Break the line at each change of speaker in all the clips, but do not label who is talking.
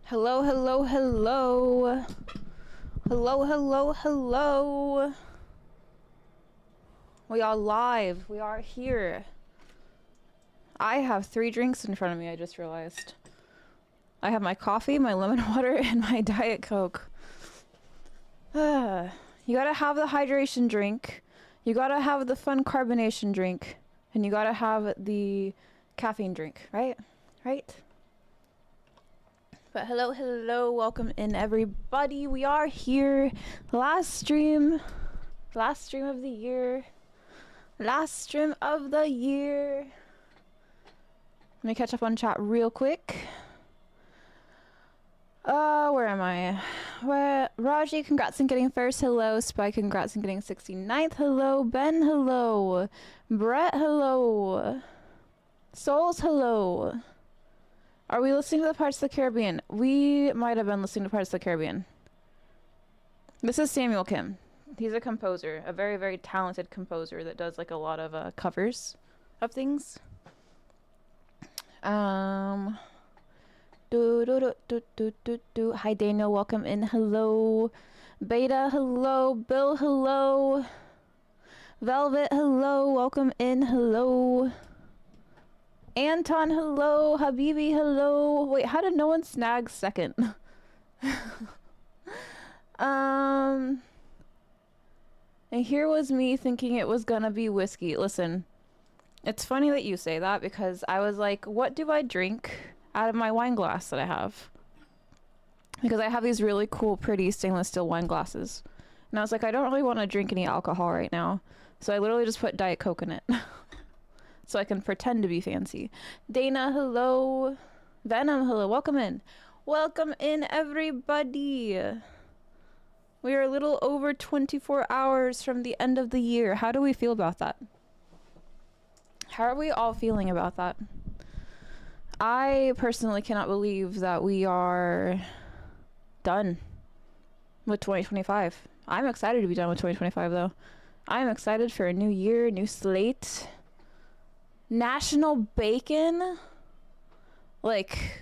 Hello, hello, hello. Hello, hello, hello. We are live. We are here. I have 3 drinks in front of me, I just realized. I have my coffee, my lemon water, and my Diet Coke. You gotta have the hydration drink. You gotta have the fun carbonation drink. And you gotta have the caffeine drink, right? Right? But hello, hello, welcome in everybody. We are here. Last stream of the year. Last stream of the year. Let me catch up on chat real quick. Where am I? Raji, congrats on getting first. Hello. Spy, congrats on getting 69th. Hello. Ben, hello. Brett, hello. Souls, hello. Are we listening to the Pirates of the Caribbean? We might have been listening to Pirates of the Caribbean. This is Samuel Kim. He's a composer, a very, very talented composer that does like a lot of covers of things. Hi Daniel, welcome in. Hello. Beta, hello. Bill, hello. Velvet, hello. Welcome in. Hello. Anton, hello. Habibi, hello. Wait, how did no one snag second? And here was me thinking it was gonna be whiskey. Listen, it's funny that you say that because I was like, what do I drink out of my wine glass that I have? Because I have these really cool, pretty stainless steel wine glasses. And I was like, I don't really want to drink any alcohol right now. So I literally just put Diet Coke in it. So I can pretend to be fancy. Dana, hello. Venom, hello. Welcome in. Welcome in, everybody. We are a little over 24 hours from the end of the year. How do we feel about that? How are we all feeling about that? I personally cannot believe that we are done with 2025. I'm excited to be done with 2025, though. I'm excited for a new year, new slate. National Bacon? Like,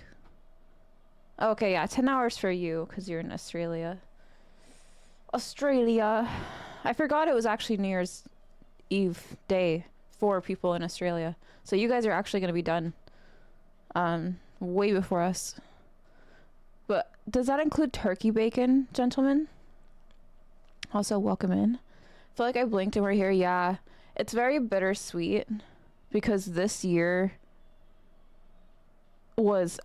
okay, yeah, 10 hours for you, because you're in Australia. I forgot it was actually New Year's Eve day for people in Australia. So you guys are actually going to be done way before us. But does that include turkey bacon, gentlemen? Also, welcome in. I feel like I blinked and we're here. Yeah, it's very bittersweet because this year was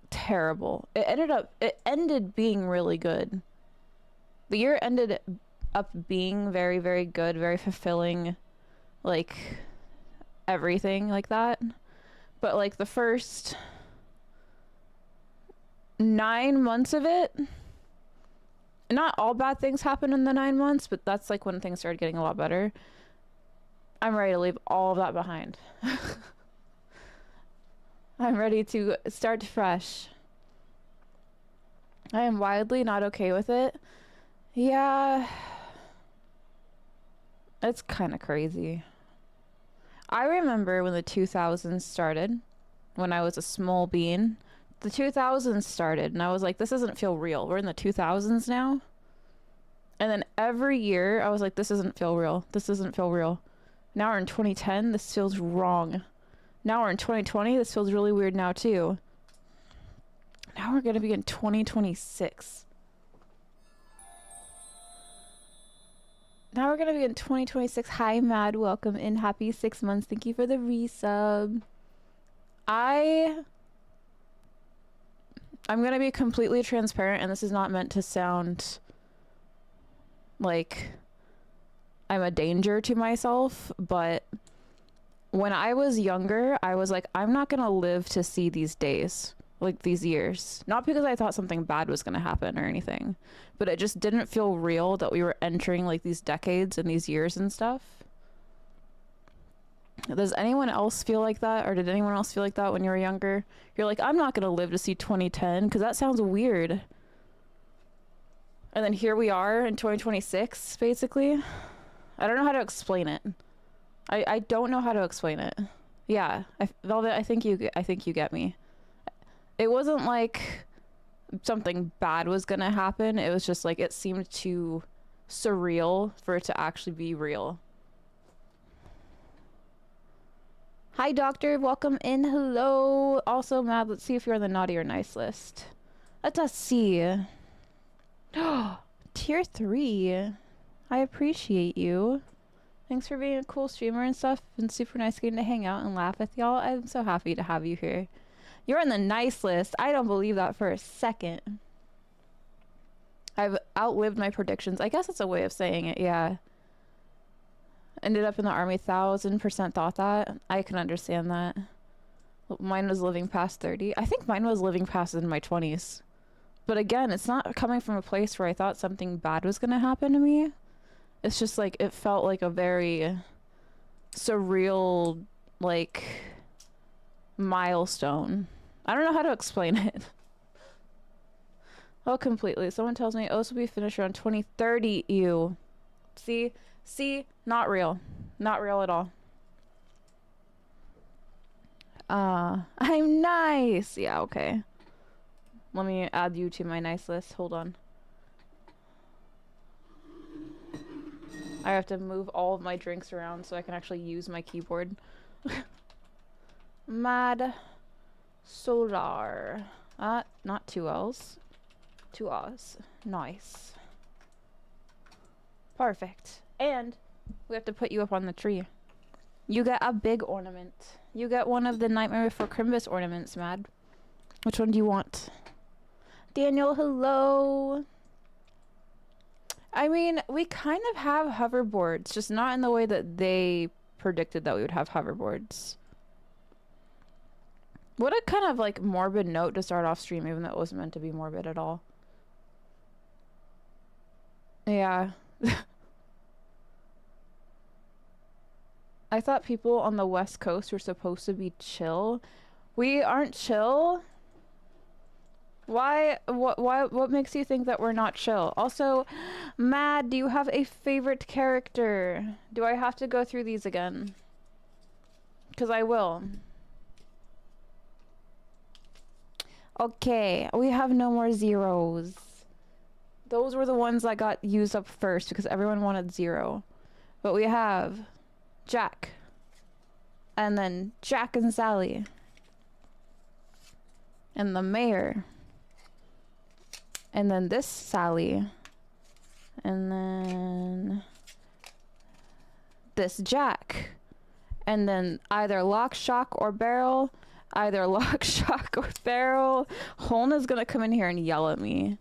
terrible. It ended being really good. The year ended up being very, very good, very fulfilling, like everything like that. But like the first 9 months of it, not all bad things happened in the 9 months, but that's like when things started getting a lot better. I'm ready to leave all of that behind. I'm ready to start fresh. I am wildly not okay with it. Yeah, it's kind of crazy. I remember when the 2000s started, when I was a small bean. The 2000s started, and I was like, this doesn't feel real. We're in the 2000s now. And then every year, I was like, this doesn't feel real. This doesn't feel real. Now we're in 2010, this feels wrong. Now we're in 2020, this feels really weird now too. Now we're gonna be in 2026. Now we're gonna be in 2026. Hi, Mad. Welcome in. Happy 6 months. Thank you for the resub. I'm gonna be completely transparent, and this is not meant to sound like I'm a danger to myself, but when I was younger, I was like, I'm not gonna live to see these days, like these years. Not because I thought something bad was gonna happen or anything, but it just didn't feel real that we were entering like these decades and these years and stuff. Does anyone else feel like that? Or did anyone else feel like that when you were younger? You're like, I'm not gonna live to see 2010 because that sounds weird. And then here we are in 2026, basically. I don't know how to explain it. I don't know how to explain it. Yeah, Velvet, I think you get me. It wasn't like something bad was gonna happen. It was just like it seemed too surreal for it to actually be real. Hi, Doctor. Welcome in. Hello. Also, Mad, let's see if you're on the naughty or nice list. Let us see. Tier 3. I appreciate you. Thanks for being a cool streamer and stuff. Been super nice getting to hang out and laugh with y'all. I'm so happy to have you here. You're on the nice list. I don't believe that for a second. I've outlived my predictions. I guess that's a way of saying it, yeah. Ended up in the army, 1000% thought that. I can understand that. Mine was living past 30. I think mine was living past in my 20s. But again, it's not coming from a place where I thought something bad was gonna happen to me. It's just like, it felt like a very surreal, like, milestone. I don't know how to explain it. Oh, completely. Someone tells me OS will be finished around 2030. Ew. See? Not real. Not real at all. I'm nice! Yeah, okay. Let me add you to my nice list. Hold on. I have to move all of my drinks around so I can actually use my keyboard. Mad Solar. Not 2 L's. 2 R's. Nice. Perfect. And we have to put you up on the tree. You get a big ornament. You get one of the Nightmare Before Crimbus ornaments, Mad. Which one do you want? Daniel, hello. I mean, we kind of have hoverboards, just not in the way that they predicted that we would have hoverboards. What a kind of like morbid note to start off stream, even though it wasn't meant to be morbid at all. Yeah. I thought people on the West Coast were supposed to be chill. We aren't chill. Why? What makes you think that we're not chill? Also, Mad, do you have a favorite character? Do I have to go through these again? Because I will. Okay, we have no more zeros. Those were the ones that got used up first because everyone wanted 0. But we have Jack. And then Jack and Sally. And the mayor. And then this Sally. And then this Jack. And then either Lock, Shock, or Barrel. Either Lock, Shock, or Barrel. Holna's gonna come in here and yell at me.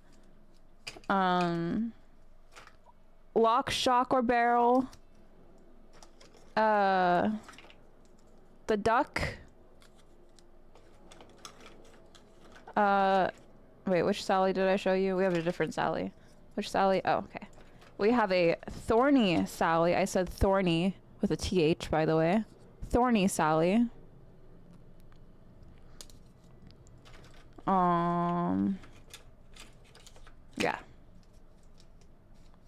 Lock, Shock, or Barrel. The duck. Wait, which Sally did I show you? We have a different Sally. Which Sally? Oh, okay. We have a thorny Sally. I said thorny with a TH, by the way. Thorny Sally. Yeah.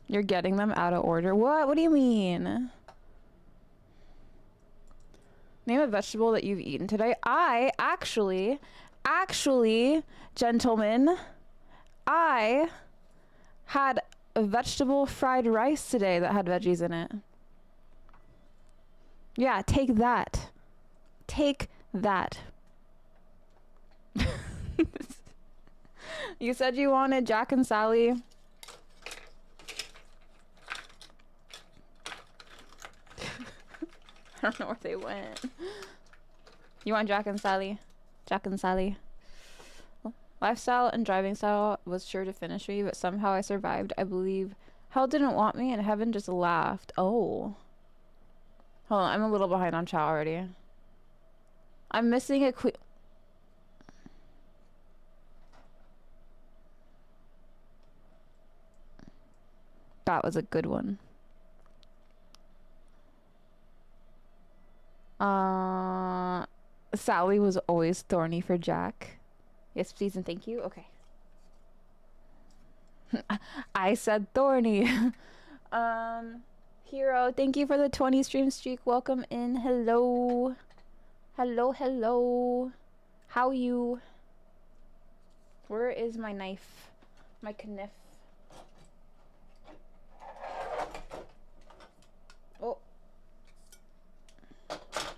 You're getting them out of order. What? What do you mean? Name a vegetable that you've eaten today. I actually, gentlemen, I had a vegetable fried rice today that had veggies in it. Yeah, take that. Take that. You said you wanted Jack and Sally. I don't know where they went. You want Jack and Sally? Jack and Sally. Lifestyle and driving style was sure to finish me, but somehow I survived. I believe hell didn't want me and heaven just laughed. Oh. Hold on, I'm a little behind on chat already. I'm missing a queen. That was a good one. Sally was always thorny for Jack. Yes, please and thank you. Okay. I said thorny. Hero, thank you for the 20 stream streak. Welcome in. Hello. Hello, hello. How you? Where is my knife? My kniff. Oh.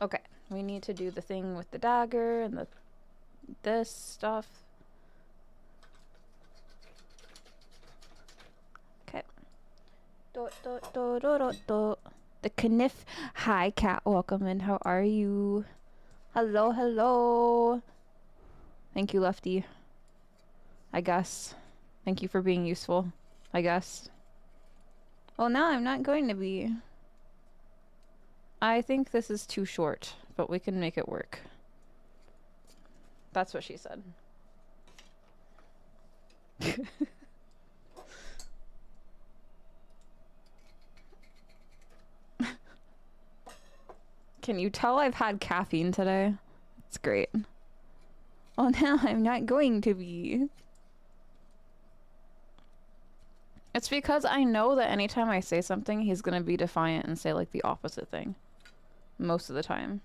Okay. We need to do the thing with the dagger and this stuff. Okay. The kniff. Hi, cat. Welcome in. How are you? Hello, hello. Thank you, Lefty. I guess. Thank you for being useful. I guess. Well, now I'm not going to be. I think this is too short, but we can make it work. That's what she said. Can you tell I've had caffeine today? It's great. Well, now I'm not going to be. It's because I know that anytime I say something, he's gonna be defiant and say like the opposite thing. Most of the time.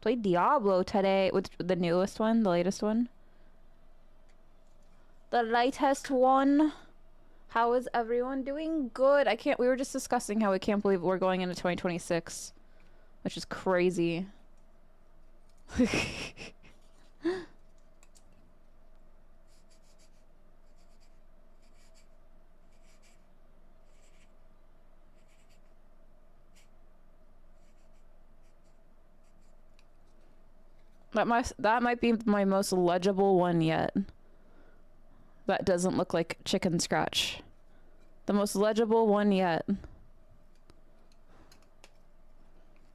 Played Diablo today with the newest one, the latest one. The latest one. How is everyone doing? Good. We were just discussing how we can't believe we're going into 2026. Which is crazy. That might be my most legible one yet. That doesn't look like chicken scratch. The most legible one yet.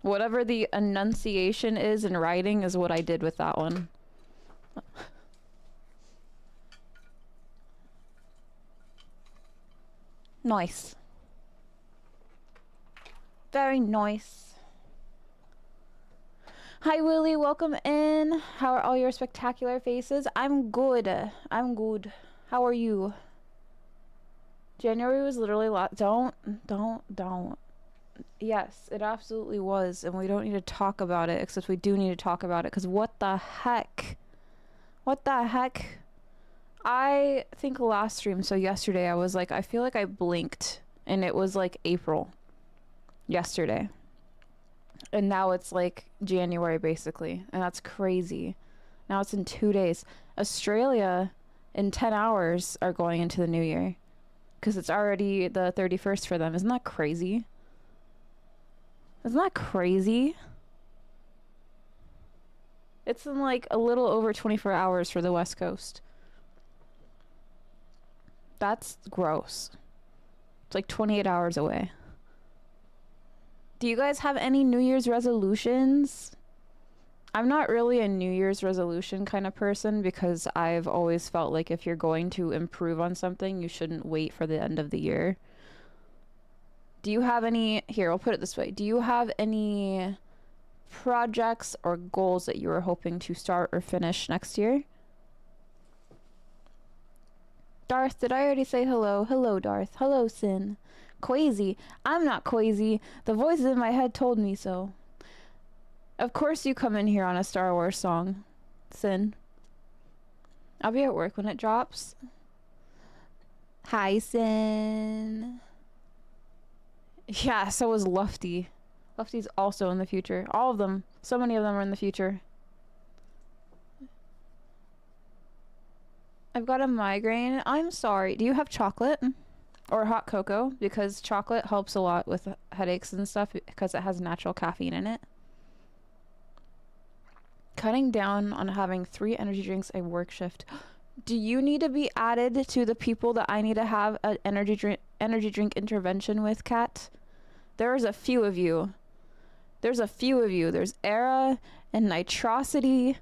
Whatever the enunciation is in writing is what I did with that one. Nice. Very nice. Hi Willie, welcome in. How are all your spectacular faces? I'm good. I'm good. How are you? January was literally don't. Yes, it absolutely was, and we don't need to talk about it, except we do need to talk about it, because what the heck? What the heck? I think last stream, so yesterday, I was like, I feel like I blinked, and it was like April. Yesterday. And now it's like January, basically, and that's crazy. Now it's in 2 days. Australia, in 10 hours, are going into the new year. Because it's already the 31st for them. Isn't that crazy? Isn't that crazy? It's in like a little over 24 hours for the West Coast. That's gross. It's like 28 hours away. Do you guys have any New Year's resolutions? I'm not really a New Year's resolution kind of person, because I've always felt like if you're going to improve on something, you shouldn't wait for the end of the year. Do you have any... Here, I'll put it this way. Do you have any projects or goals that you are hoping to start or finish next year? Darth, did I already say hello? Hello, Darth. Hello, Sin. Quasi. I'm not Quasi. The voices in my head told me so. Of course you come in here on a Star Wars song, Sin. I'll be at work when it drops. Hi, Sin. Yeah, so was Lufty. Lufty's also in the future. All of them. So many of them are in the future. I've got a migraine. I'm sorry. Do you have chocolate? Or hot cocoa? Because chocolate helps a lot with headaches and stuff, because it has natural caffeine in it. Cutting down on having 3 energy drinks a work shift. Do you need to be added to the people that I need to have an energy drink intervention with, Kat? There's a few of you. There's a few of you. There's Era and Nitrosity.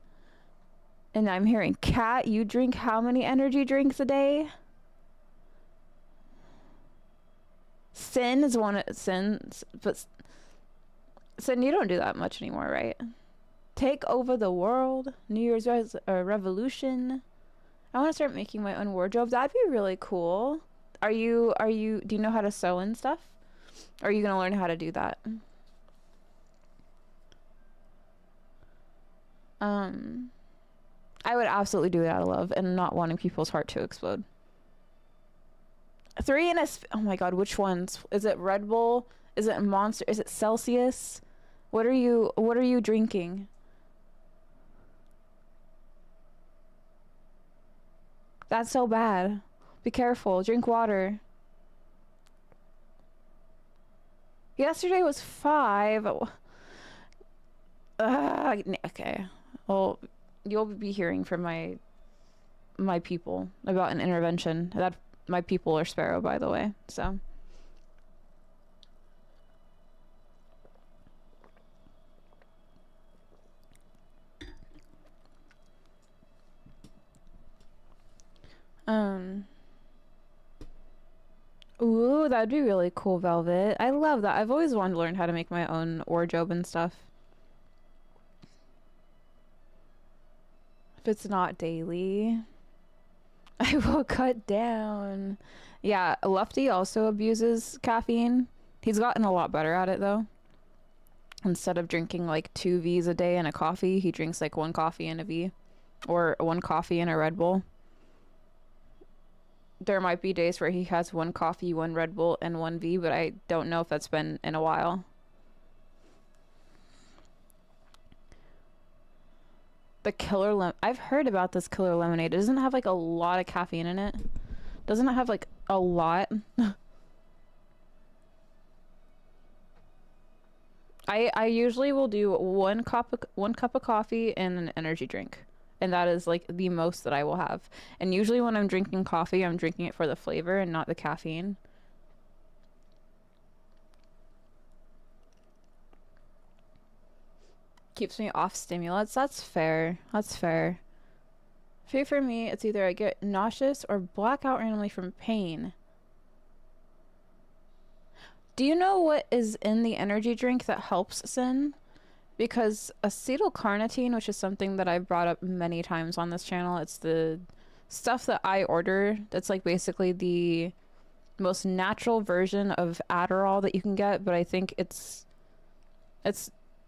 And I'm hearing, Kat, you drink how many energy drinks a day? Sin is one of Sin's, but Sin, you don't do that much anymore, right? Take over the world, New Year's revolution. I want to start making my own wardrobe. That'd be really cool. Do you know how to sew and stuff? Or are you gonna learn how to do that? I would absolutely do it out of love and not wanting people's heart to explode. 3 and a... Oh my god, which ones? Is it Red Bull? Is it Monster? Is it Celsius? What are you drinking? That's so bad. Be careful. Drink water. Yesterday was 5. Okay. Well, you'll be hearing from my people about an intervention. That my people are Sparrow, by the way. So. Ooh, that'd be really cool, Velvet. I love that. I've always wanted to learn how to make my own wardrobe and stuff. If it's not daily, I will cut down. Yeah, Lefty also abuses caffeine. He's gotten a lot better at it, though. Instead of drinking like 2 Vs a day and a coffee, he drinks like 1 coffee and a V. Or 1 coffee and a Red Bull. There might be days where he has 1 coffee, 1 Red Bull, and 1 V, but I don't know if that's been in a while. The I've heard about this killer lemonade. It doesn't have like a lot of caffeine in it. Doesn't it have like a lot? I usually will do 1 cup of coffee and an energy drink. And that is like the most that I will have. And usually when I'm drinking coffee, I'm drinking it for the flavor and not the caffeine. Keeps me off stimulants. That's fair. That's fair. For me, it's either I get nauseous or blackout randomly from pain. Do you know what is in the energy drink that helps Sin? Because acetylcarnitine, which is something that I've brought up many times on this channel, it's the stuff that I order that's like basically the most natural version of Adderall that you can get, but I think it's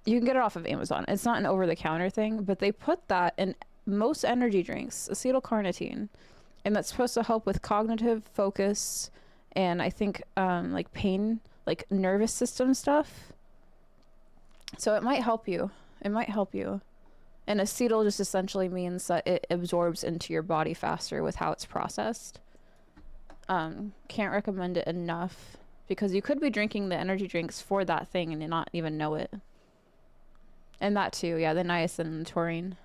you can get it off of Amazon. It's not an over-the-counter thing, but they put that in most energy drinks, acetylcarnitine, and that's supposed to help with cognitive focus and I think like pain, like nervous system stuff. So it might help you. It might help you. And acetyl just essentially means that it absorbs into your body faster with how it's processed. Can't recommend it enough because you could be drinking the energy drinks for that thing and not even know it. And that too, yeah, the niacin and the taurine.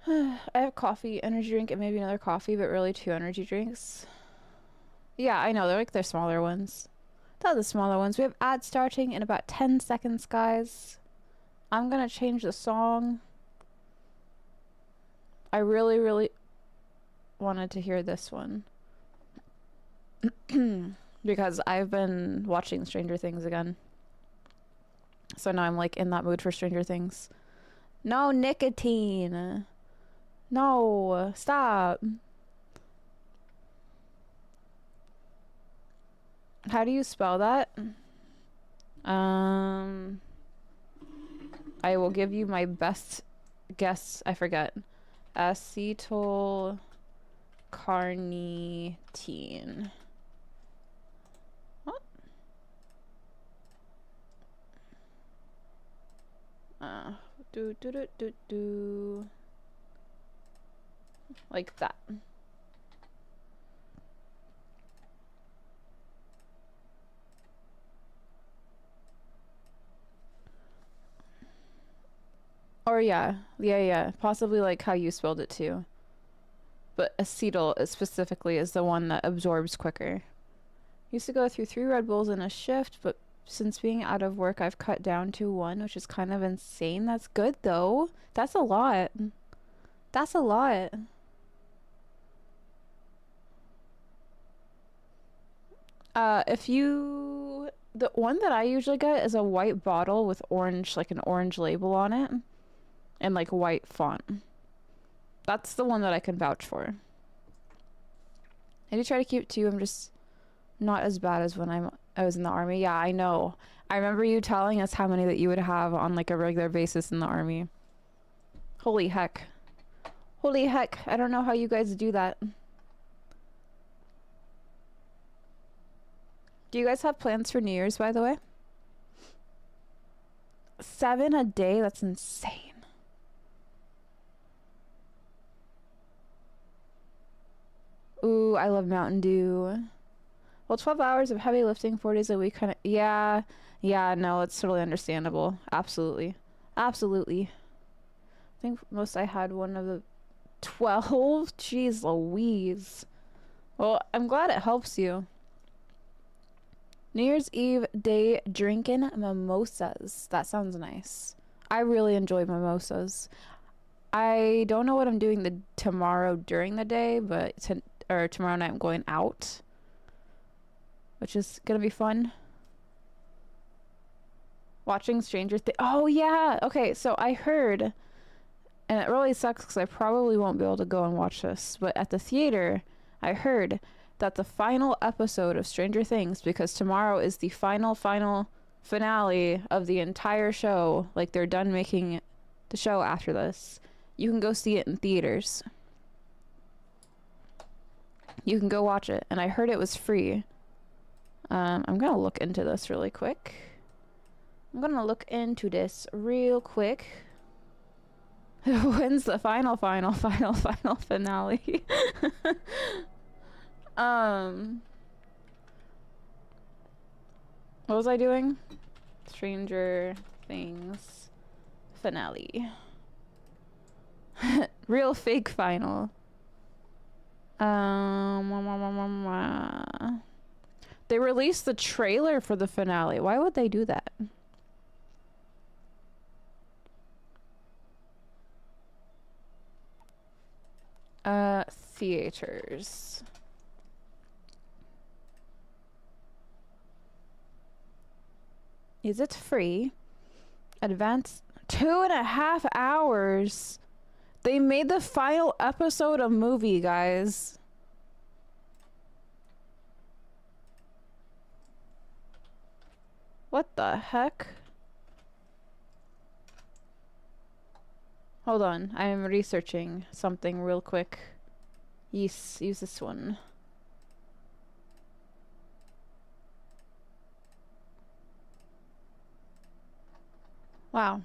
I have coffee, energy drink, and maybe another coffee, but really 2 energy drinks. Yeah, I know, they're smaller ones. They're the smaller ones. We have ads starting in about 10 seconds, guys. I'm gonna change the song. I really, really wanted to hear this one. Because I've been watching Stranger Things again. So now I'm like in that mood for Stranger Things. No nicotine. No, stop. How do you spell that? I will give you my best guess. I forget. Acetylcarnitine. What? Do. Like that. Or yeah, possibly like how you spelled it too. But acetyl specifically is the one that absorbs quicker. Used to go through 3 Red Bulls in a shift, but since being out of work, I've cut down to 1, which is kind of insane. That's good though. That's a lot. That's a lot. The one that I usually get is a white bottle with orange, like an orange label on it. And like white font. That's the one that I can vouch for. I do try to keep 2. I'm just not as bad as when I was in the army. Yeah, I know. I remember you telling us how many that you would have on like a regular basis in the army. Holy heck. Holy heck. I don't know how you guys do that. Do you guys have plans for New Year's, by the way? 7 a day? That's insane. Ooh, I love Mountain Dew. Well, 12 hours of heavy lifting, 4 days a week, kind of... Yeah, no, it's totally understandable. Absolutely. Absolutely. I think most I had one of the 12? Jeez Louise. Well, I'm glad it helps you. New Year's Eve day drinking mimosas. That sounds nice. I really enjoy mimosas. I don't know what I'm doing tomorrow during the day, but tomorrow night I'm going out, which is gonna be fun. Watching Stranger Things. Oh yeah. Okay, so I heard, and it really sucks because I probably won't be able to go and watch this, but at the theater, I heard that the final episode of Stranger Things, because tomorrow is the final finale of the entire show, like they're done making the show after this, you can go see it in theaters. You can go watch it, and I heard it was free. I'm gonna look into this really quick. When's the final finale? What was I doing? Stranger Things finale. Real fake final. They released the trailer for the finale. Why would they do that? Theaters. Is it free? Advanced 2.5 hours. They made the final episode a movie, guys. What the heck? Hold on, I'm researching something real quick. Use this one. Wow.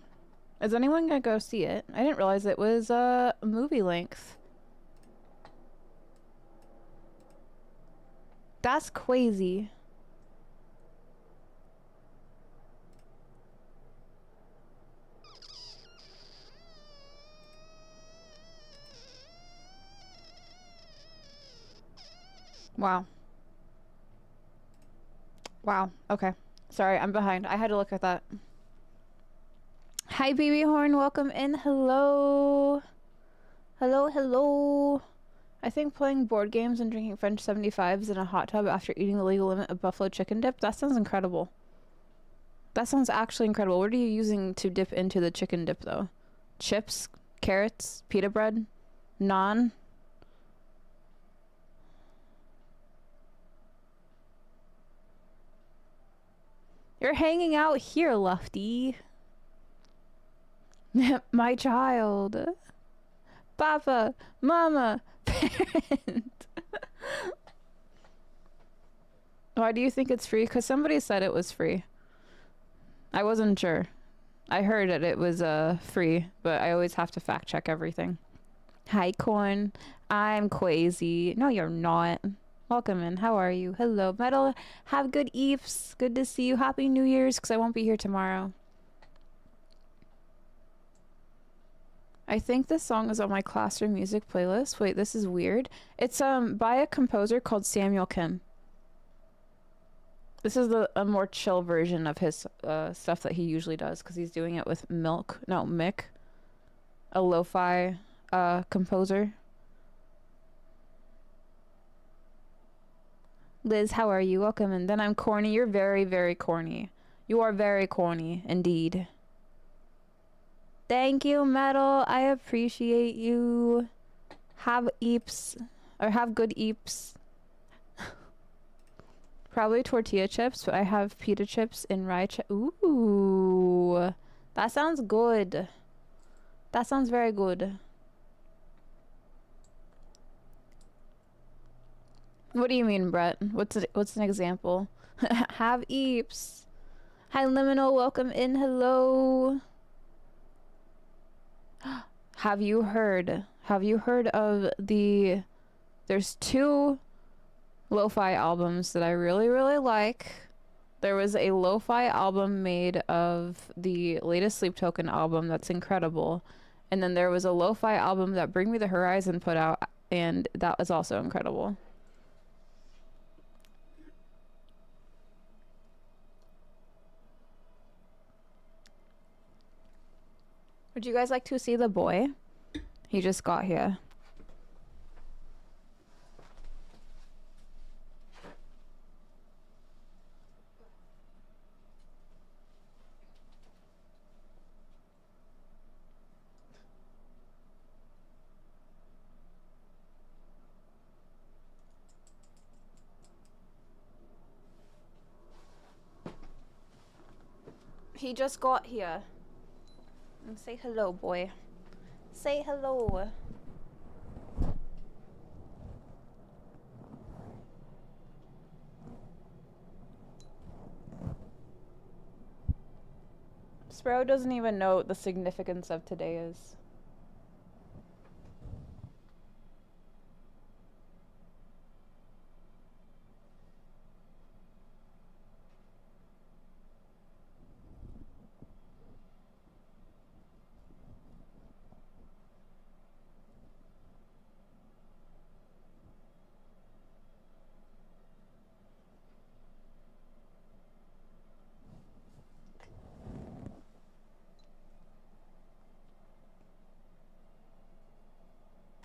Is anyone gonna go see it? I didn't realize it was movie length. That's crazy. Wow. Wow. Okay. Sorry, I'm behind. I had to look at that. Hi, Baby Horn. Welcome in. Hello. Hello. I think playing board games and drinking French 75s in a hot tub after eating the legal limit of buffalo chicken dip. That sounds incredible. That sounds actually incredible. What are you using to dip into the chicken dip, though? Chips? Carrots? Pita bread? Naan? You're hanging out here, Lufty. My child. Papa. Mama. Parent. Why do you think it's free? Because somebody said it was free. I wasn't sure. I heard that it was free, but I always have to fact check everything. Hi, Corn. I'm Quasi. No, you're not. Welcome in. How are you? Hello, Metal. Have good eves. Good to see you. Happy New Year's, because I won't be here tomorrow. I think this song is on my classroom music playlist. Wait, this is weird. It's by a composer called Samuel Kim. This is a more chill version of his stuff that he usually does, because he's doing it with Mick, a lo-fi composer. Liz, how are you? Welcome. And then I'm corny. You're very, very corny. You are very corny, indeed. Thank you, Metal. I appreciate you. Have eeps. Or have good eeps. Probably tortilla chips, but I have pita chips and rye chips. Ooh. That sounds good. That sounds very good. What do you mean, Brett? What's an example? Have Eeps. Hi, Liminal. Welcome in. Hello. Have you heard? Have you heard of the... There's two lo-fi albums that I really, really like. There was a lo-fi album made of the latest Sleep Token album that's incredible. And then there was a lo-fi album that Bring Me the Horizon put out, and that was also incredible. Would you guys like to see the boy? He just got here. He just got here. And say hello, boy. Say hello. Sparrow doesn't even know what the significance of today is.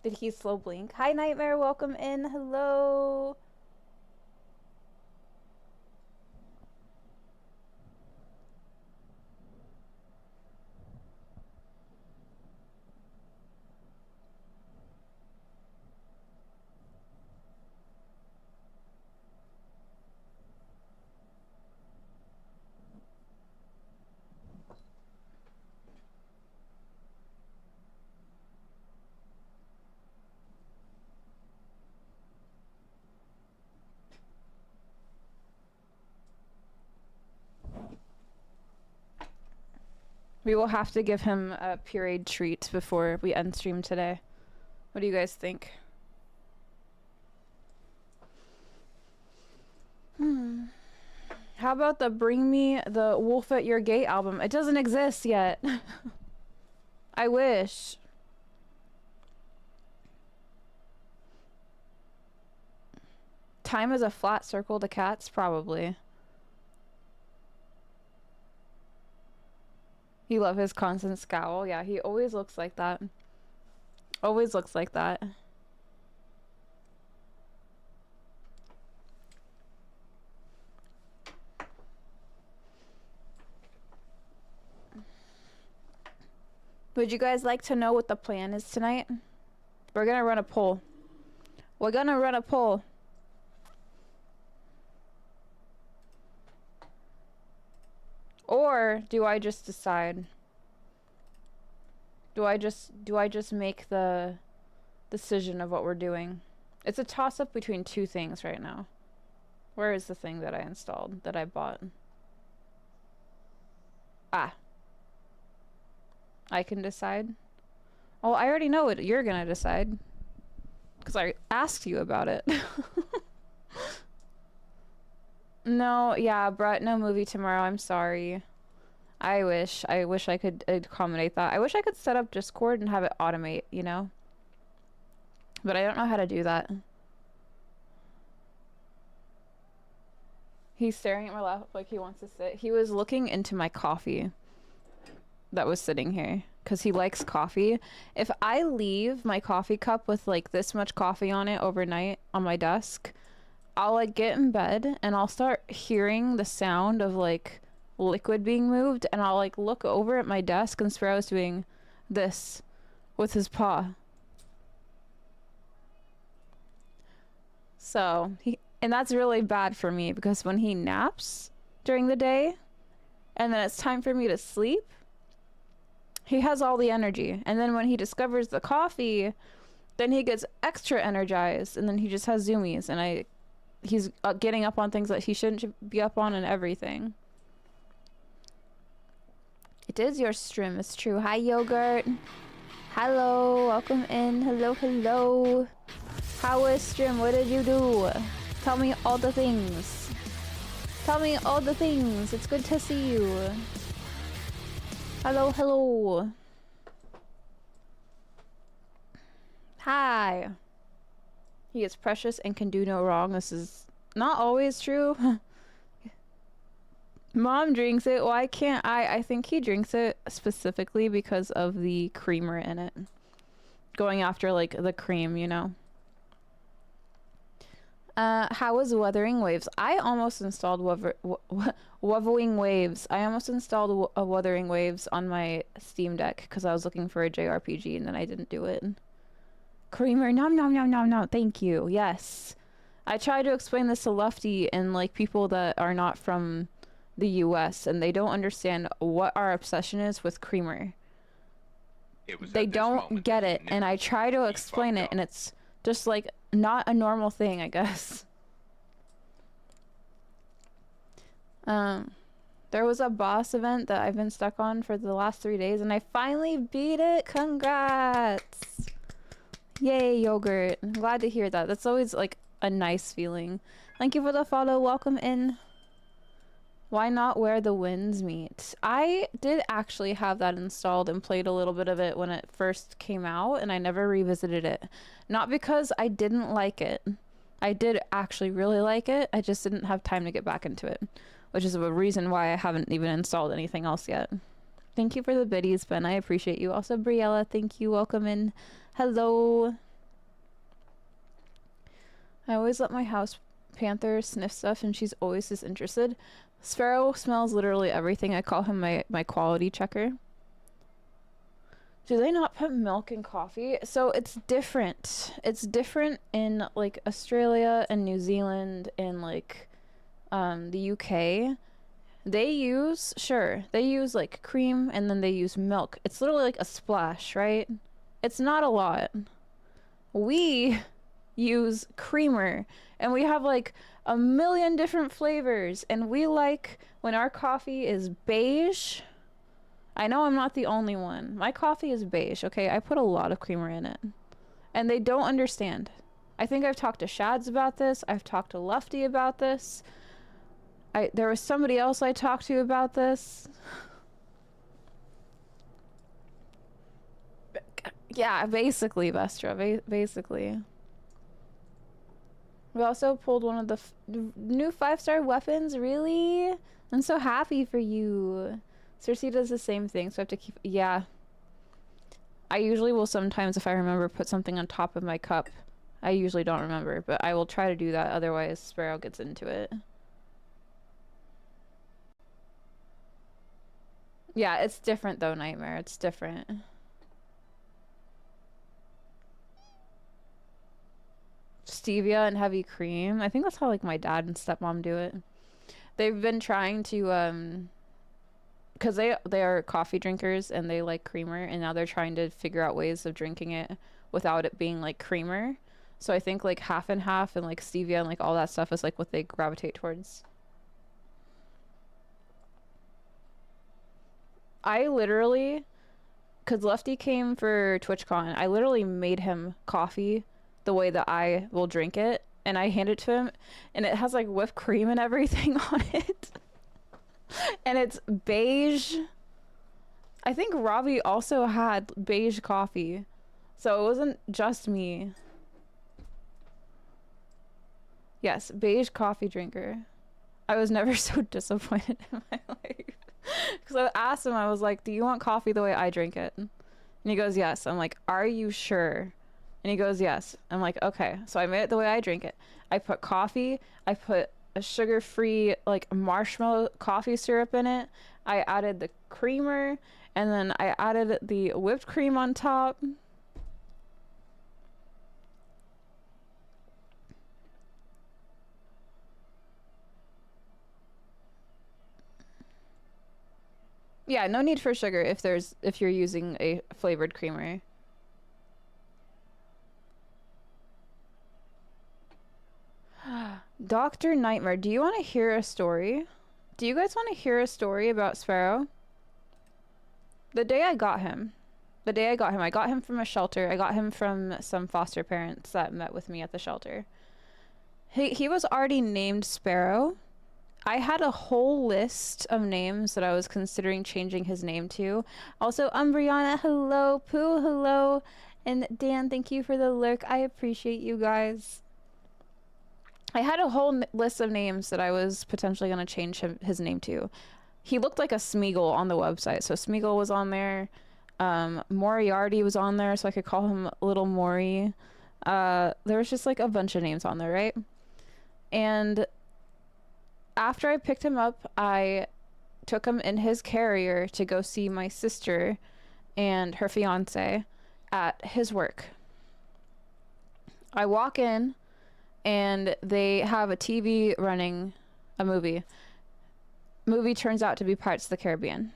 Did he slow blink? Hi, Nightmare. Welcome in. Hello. We will have to give him a pureed treat before we end stream today. What do you guys think? How about the Bring Me the Wolf at Your Gate album? It doesn't exist yet. I wish. Time is a flat circle to cats? Probably. You love his constant scowl? Yeah, he always looks like that. Always looks like that. Would you guys like to know what the plan is tonight? We're gonna run a poll. We're gonna run a poll. Or do I just decide? Do I just make the decision of what we're doing? It's a toss-up between two things right now. Where is the thing that I installed, that I bought? Ah. I can decide? Well, I already know what you're gonna decide. Because I asked you about it. No, yeah, Brett, no movie tomorrow. I'm sorry. I wish I could accommodate that. I wish I could set up Discord and have it automate, you know? But I don't know how to do that. He's staring at my lap like he wants to sit. He was looking into my coffee that was sitting here because he likes coffee. If I leave my coffee cup with like this much coffee on it overnight on my desk, I'll like get in bed and I'll start hearing the sound of like liquid being moved, and I'll like look over at my desk and Sparrow's doing this with his paw. So and that's really bad for me because when he naps during the day and then it's time for me to sleep, He has all the energy. And then when he discovers the coffee, then he gets extra energized, and then he just has zoomies, and he's getting up on things that he shouldn't be up on and everything. It is your stream, it's true. Hi, Yogurt. Hello, welcome in. Hello, hello. How was stream? What did you do? Tell me all the things. Tell me all the things. It's good to see you. Hello, hello. Hi. He is precious and can do no wrong. This is not always true. Mom drinks it. Why can't I? I think he drinks it specifically because of the creamer in it. Going after, like, the cream, you know? How was Wuthering Waves? I almost installed Wuthering Waves. I almost installed Wuthering Waves on my Steam Deck because I was looking for a JRPG and then I didn't do it. Creamer, nom nom nom nom nom. Thank you. Yes. I tried to explain this to Lufty and, like, people that are not from the US, and they don't understand what our obsession is with creamer. They don't get it, and I try to explain it, and it's just, like, not a normal thing, I guess. There was a boss event that I've been stuck on for the last 3 days, and I finally beat it. Congrats! Yay, Yogurt. I'm glad to hear that. That's always, like, a nice feeling. Thank you for the follow. Welcome in. Why not Where the Winds Meet? I did actually have that installed and played a little bit of it when it first came out, and I never revisited it. Not because I didn't like it. I did actually really like it. I just didn't have time to get back into it, which is a reason why I haven't even installed anything else yet. Thank you for the biddies, Ben. I appreciate you. Also, Briella, thank you. Welcome in. Hello. I always let my house panther sniff stuff, and she's always disinterested. Sparrow smells literally everything. I call him my quality checker. Do they not put milk in coffee? So it's different. It's different in, like, Australia and New Zealand and, like, the UK. They use, like, cream, and then they use milk. It's literally like a splash, right? It's not a lot. We use creamer, and we have, like, a million different flavors, and we like when our coffee is beige. I know I'm not the only one. My coffee is beige, okay? I put a lot of creamer in it, and they don't understand. I think I've talked to Shads about this. I've talked to Lufty about this. There was somebody else I talked to about this. Yeah, basically, Vestra, basically. We also pulled one of the new 5-star weapons. Really? I'm so happy for you. Cersei does the same thing, so I have to keep... Yeah. I usually will sometimes, if I remember, put something on top of my cup. I usually don't remember, but I will try to do that. Otherwise, Sparrow gets into it. Yeah, it's different though, Nightmare. It's different. Stevia and heavy cream. I think that's how, like, my dad and stepmom do it. They've been trying to because they are coffee drinkers and they like creamer, and now they're trying to figure out ways of drinking it without it being like creamer. So I think, like, half and half, and, like, stevia and, like, all that stuff is, like, what they gravitate towards. I literally, because Lefty came for TwitchCon, I literally made him coffee the way that I will drink it, and I hand it to him, and it has, like, whipped cream and everything on it. And it's beige. I think Robbie also had beige coffee, so it wasn't just me. Yes, beige coffee drinker. I was never so disappointed in my life. Because I asked him, I was like, do you want coffee the way I drink it? And he goes, yes. I'm like, are you sure? And he goes, yes. I'm like, okay. So I made it the way I drink it. I put coffee. I put a sugar-free, like, marshmallow coffee syrup in it. I added the creamer. And then I added the whipped cream on top. Yeah, no need for sugar if you're using a flavored creamer. Dr. Nightmare, do you want to hear a story? Do you guys want to hear a story about Sparrow? The day I got him, I got him from a shelter. I got him from some foster parents that met with me at the shelter. He was already named Sparrow. I had a whole list of names that I was considering changing his name to. Also, Umbriana, hello. Pooh, hello. And Dan, thank you for the lurk. I appreciate you guys. I had a whole list of names that I was potentially going to change his name to. He looked like a Smeagol on the website. So Smeagol was on there. Moriarty was on there, so I could call him Little Maury. There was just like a bunch of names on there, right? And after I picked him up, I took him in his carrier to go see my sister and her fiance at his work. I walk in and they have a TV running a movie. Movie turns out to be Pirates of the Caribbean.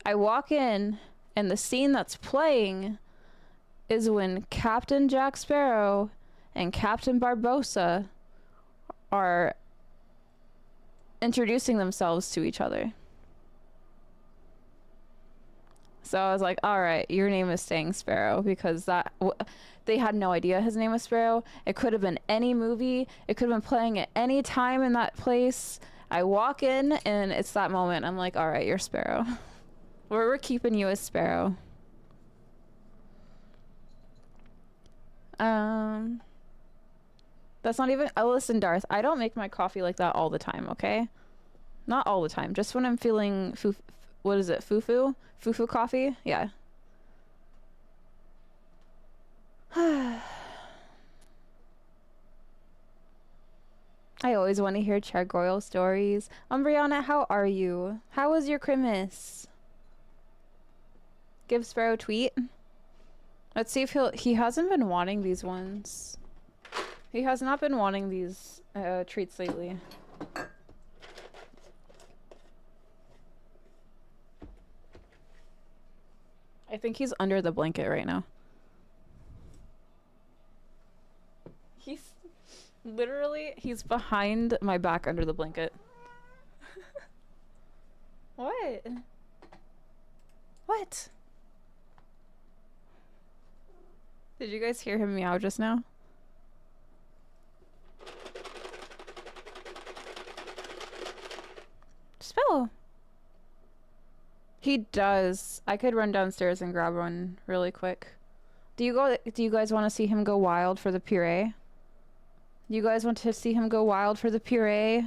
I walk in and the scene that's playing is when Captain Jack Sparrow and Captain Barbossa are introducing themselves to each other. So I was like, all right, your name is staying Sparrow, because they had no idea his name was Sparrow. It could have been any movie. It could have been playing at any time in that place. I walk in and it's that moment. I'm like, all right, you're Sparrow. We're keeping you as Sparrow. That's not even... Oh, listen, Darth, I don't make my coffee like that all the time, okay? Not all the time. Just when I'm feeling... What is it? Fufu? Fufu coffee? Yeah. I always want to hear Chargoyle stories. Umbriana, how are you? How was your Christmas? Give Sparrow a tweet. Let's see if he hasn't been wanting these ones. He has not been wanting these treats lately. I think he's under the blanket right now. He's literally, he's behind my back under the blanket. What? What? Did you guys hear him meow just now? Spell. He does. I could run downstairs and grab one really quick. Do you guys want to see him go wild for the puree? Do you guys want to see him go wild for the puree?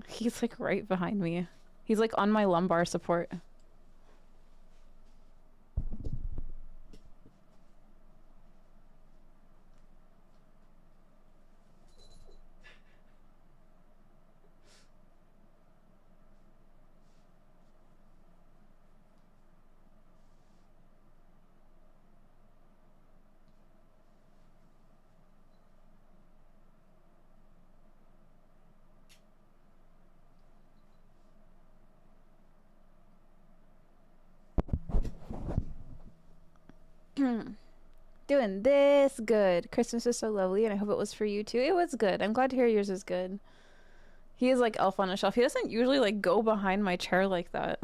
He's like right behind me. He's like on my lumbar support. Doing this good. Christmas is so lovely, and I hope it was for you too. It was good. I'm glad to hear yours is good. He is like Elf on a Shelf. He doesn't usually like go behind my chair like that.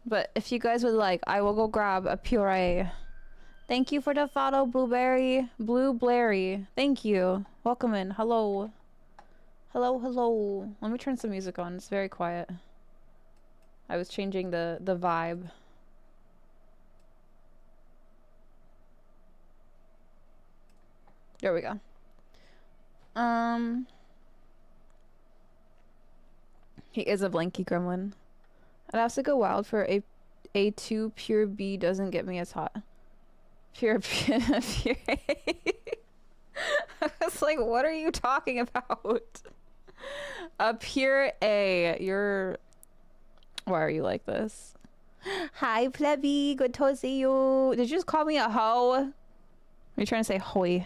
But if you guys would like, I will go grab a puree. Thank you for the follow, Blueberry. Blueberry. Thank you. Welcome in. Hello. Hello, hello. Let me turn some music on. It's very quiet. I was changing the vibe. There we go. He is a blanky gremlin. I'd have to go wild for A2 pure B doesn't get me as hot. Pure pure I was like, what are you talking about? A pure A. You're... Why are you like this? Hi, plebby. Good to see you. Did you just call me a hoe? Are you trying to say hoy?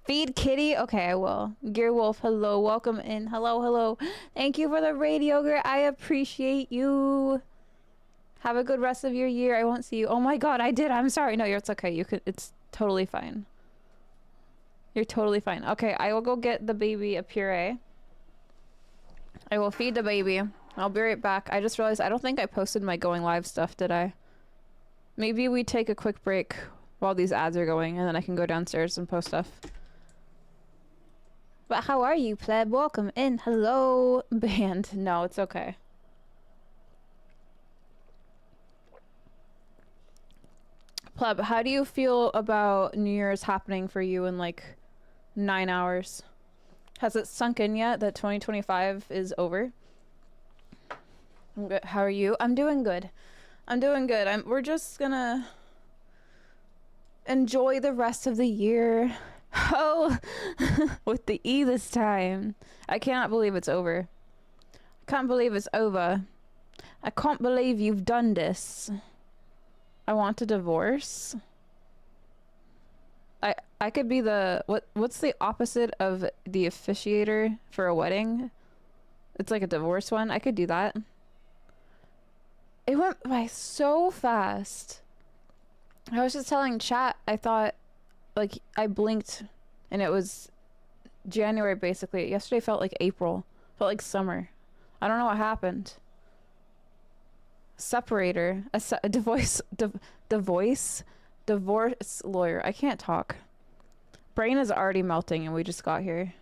Feed kitty? Okay, I will. Gear Wolf, hello. Welcome in. Hello, hello. Thank you for the raid, Yogurt. I appreciate you. Have a good rest of your year. I won't see you. Oh my god, I did. I'm sorry. No, it's okay. You could. It's totally fine. You're totally fine. Okay, I will go get the baby a puree. I will feed the baby. I'll be right back. I just realized I don't think I posted my going live stuff, did I? Maybe we take a quick break while these ads are going, and then I can go downstairs and post stuff. But how are you, pleb? Welcome in. Hello, band. No, it's okay. Pleb, how do you feel about New Year's happening for you in like 9 hours? Has it sunk in yet that 2025 is over? I'm good. How are you? I'm doing good. I'm doing good. We're just gonna enjoy the rest of the year. Oh, with the E this time. I cannot believe it's over. I can't believe it's over. I can't believe you've done this. I want a divorce. I could be the what's the opposite of the officiator for a wedding? It's like a divorce one. I could do that. It went by so fast. I was just telling chat, I thought like I blinked and it was January basically. Yesterday felt like April. Felt like summer. I don't know what happened. Separator. A divorce divorce lawyer. I can't talk. Brain is already melting and we just got here.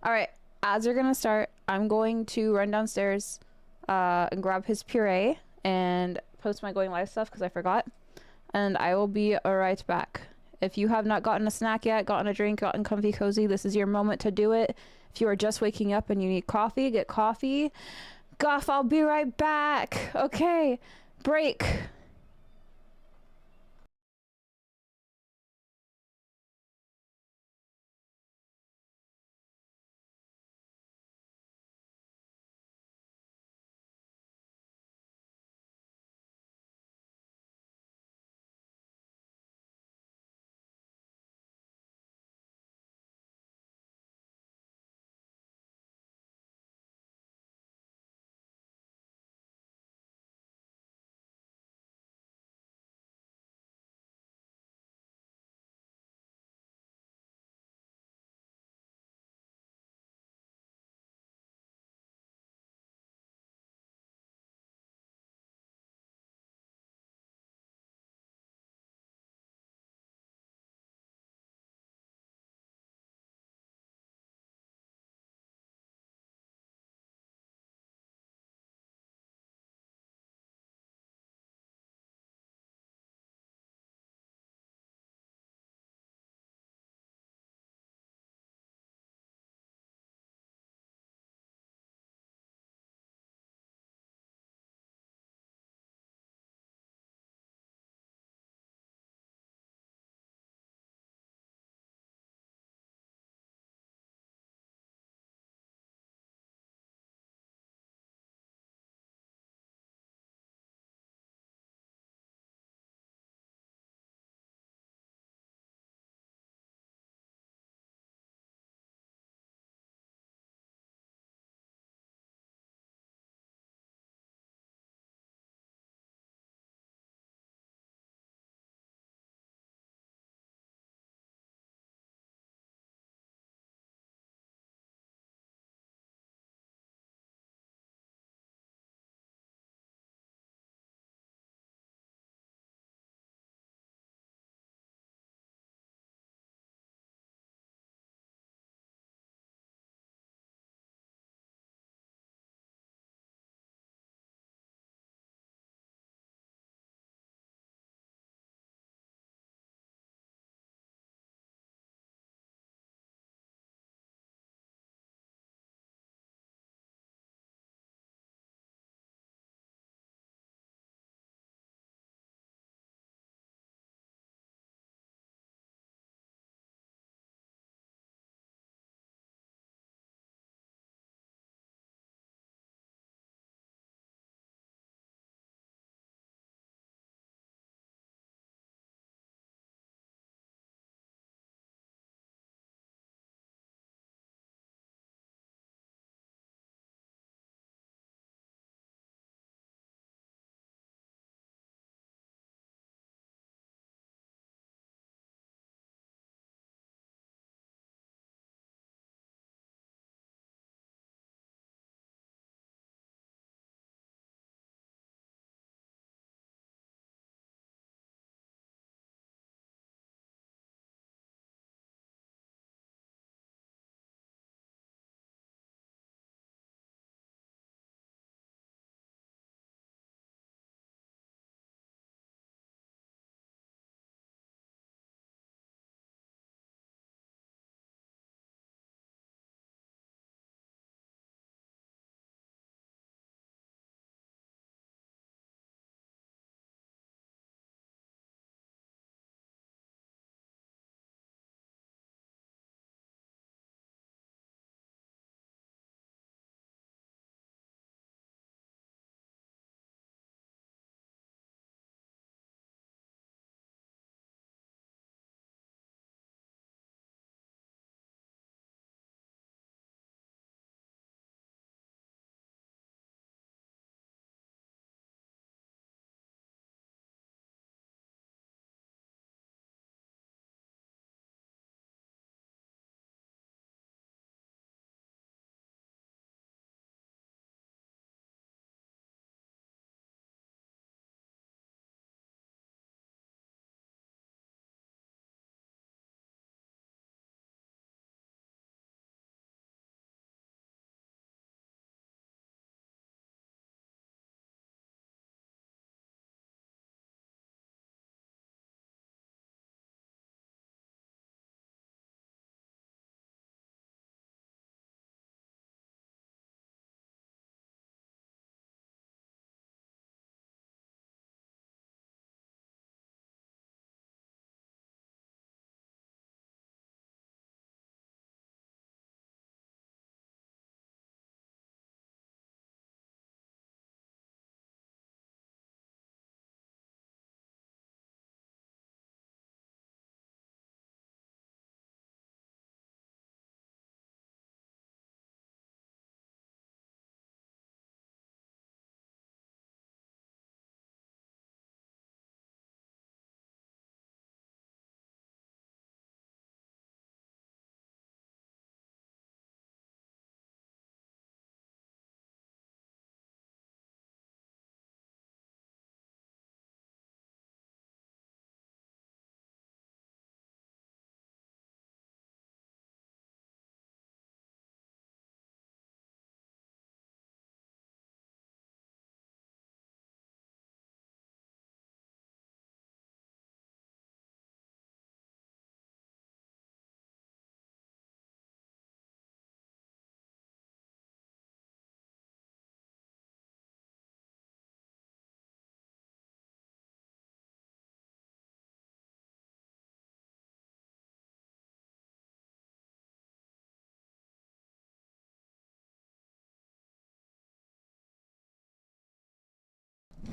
Alright, ads are gonna start. I'm going to run downstairs and grab his puree and post my going live stuff because I forgot. And I will be right back. If you have not gotten a snack yet, gotten a drink, gotten comfy cozy, this is your moment to do it. If you are just waking up and you need coffee, get coffee. Guff, I'll be right back. Okay, break.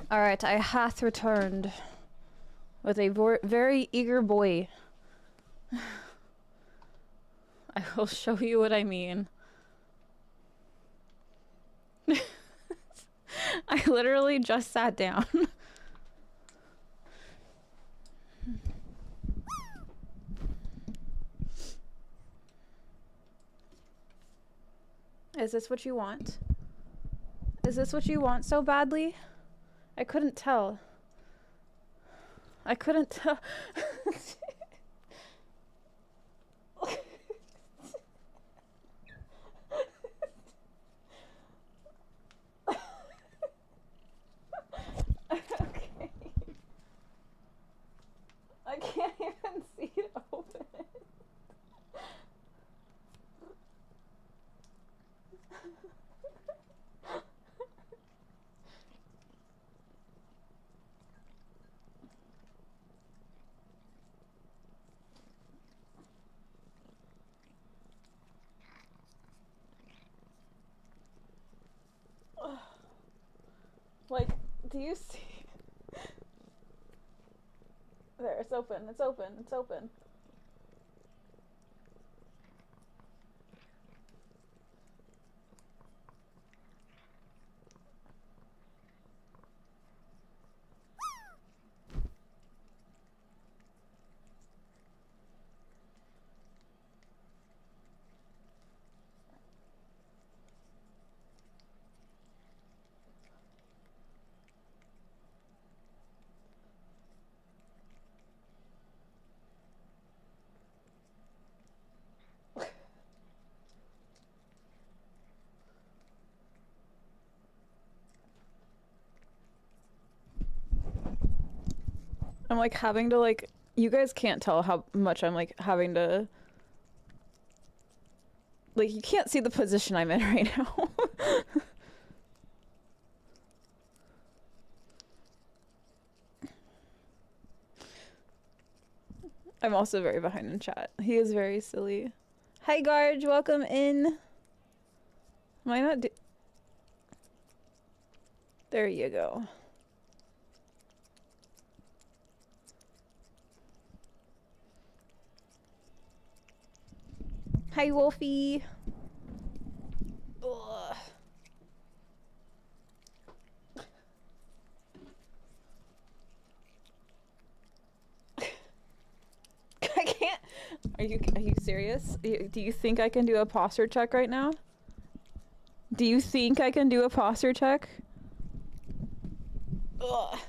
Alright, I hath returned with a very eager boy. I will show you what I mean. I literally just sat down. Is this what you want? Is this what you want so badly? I couldn't tell. I couldn't tell. Okay. I can't even see it open. Like, do you see? There, it's open, it's open, it's open. I'm like having to like, you guys can't tell how much I'm like having to, like you can't see the position I'm in right now. I'm also very behind in chat. He is very silly. Hi Garge, welcome in. Am I not there you go. Hi Wolfie. Ugh. I can't. Are you serious? Do you think I can do a posture check right now? Do you think I can do a posture check? Ugh.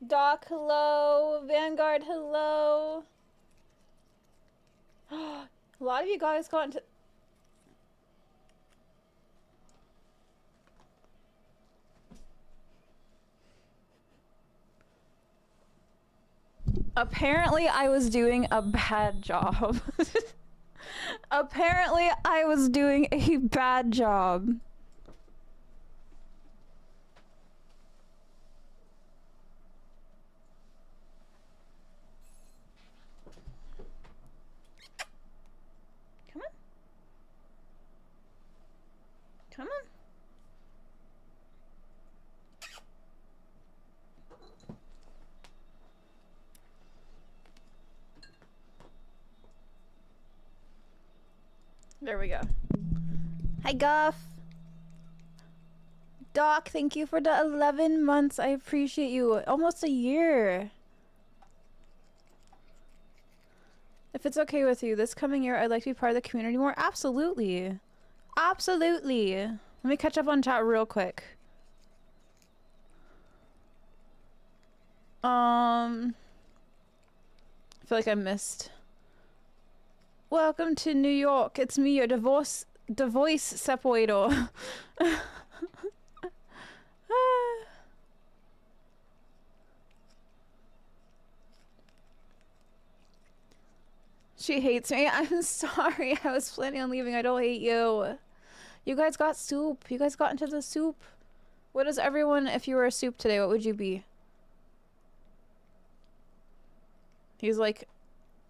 Doc, hello. Vanguard, hello. A lot of you guys got into... Apparently I was doing a bad job. Apparently I was doing a bad job. Come on. Come on. There we go. Hi, Guff. Doc, thank you for the 11 months. I appreciate you. Almost a year. If it's okay with you, this coming year, I'd like to be part of the community more. Absolutely. Absolutely. Let me catch up on chat real quick. I feel like I missed. Welcome to New York. It's me, your divorce separator. She hates me. I'm sorry. I was planning on leaving. I don't hate you. You guys got soup. You guys got into the soup. What is everyone, if you were a soup today, what would you be? He's like,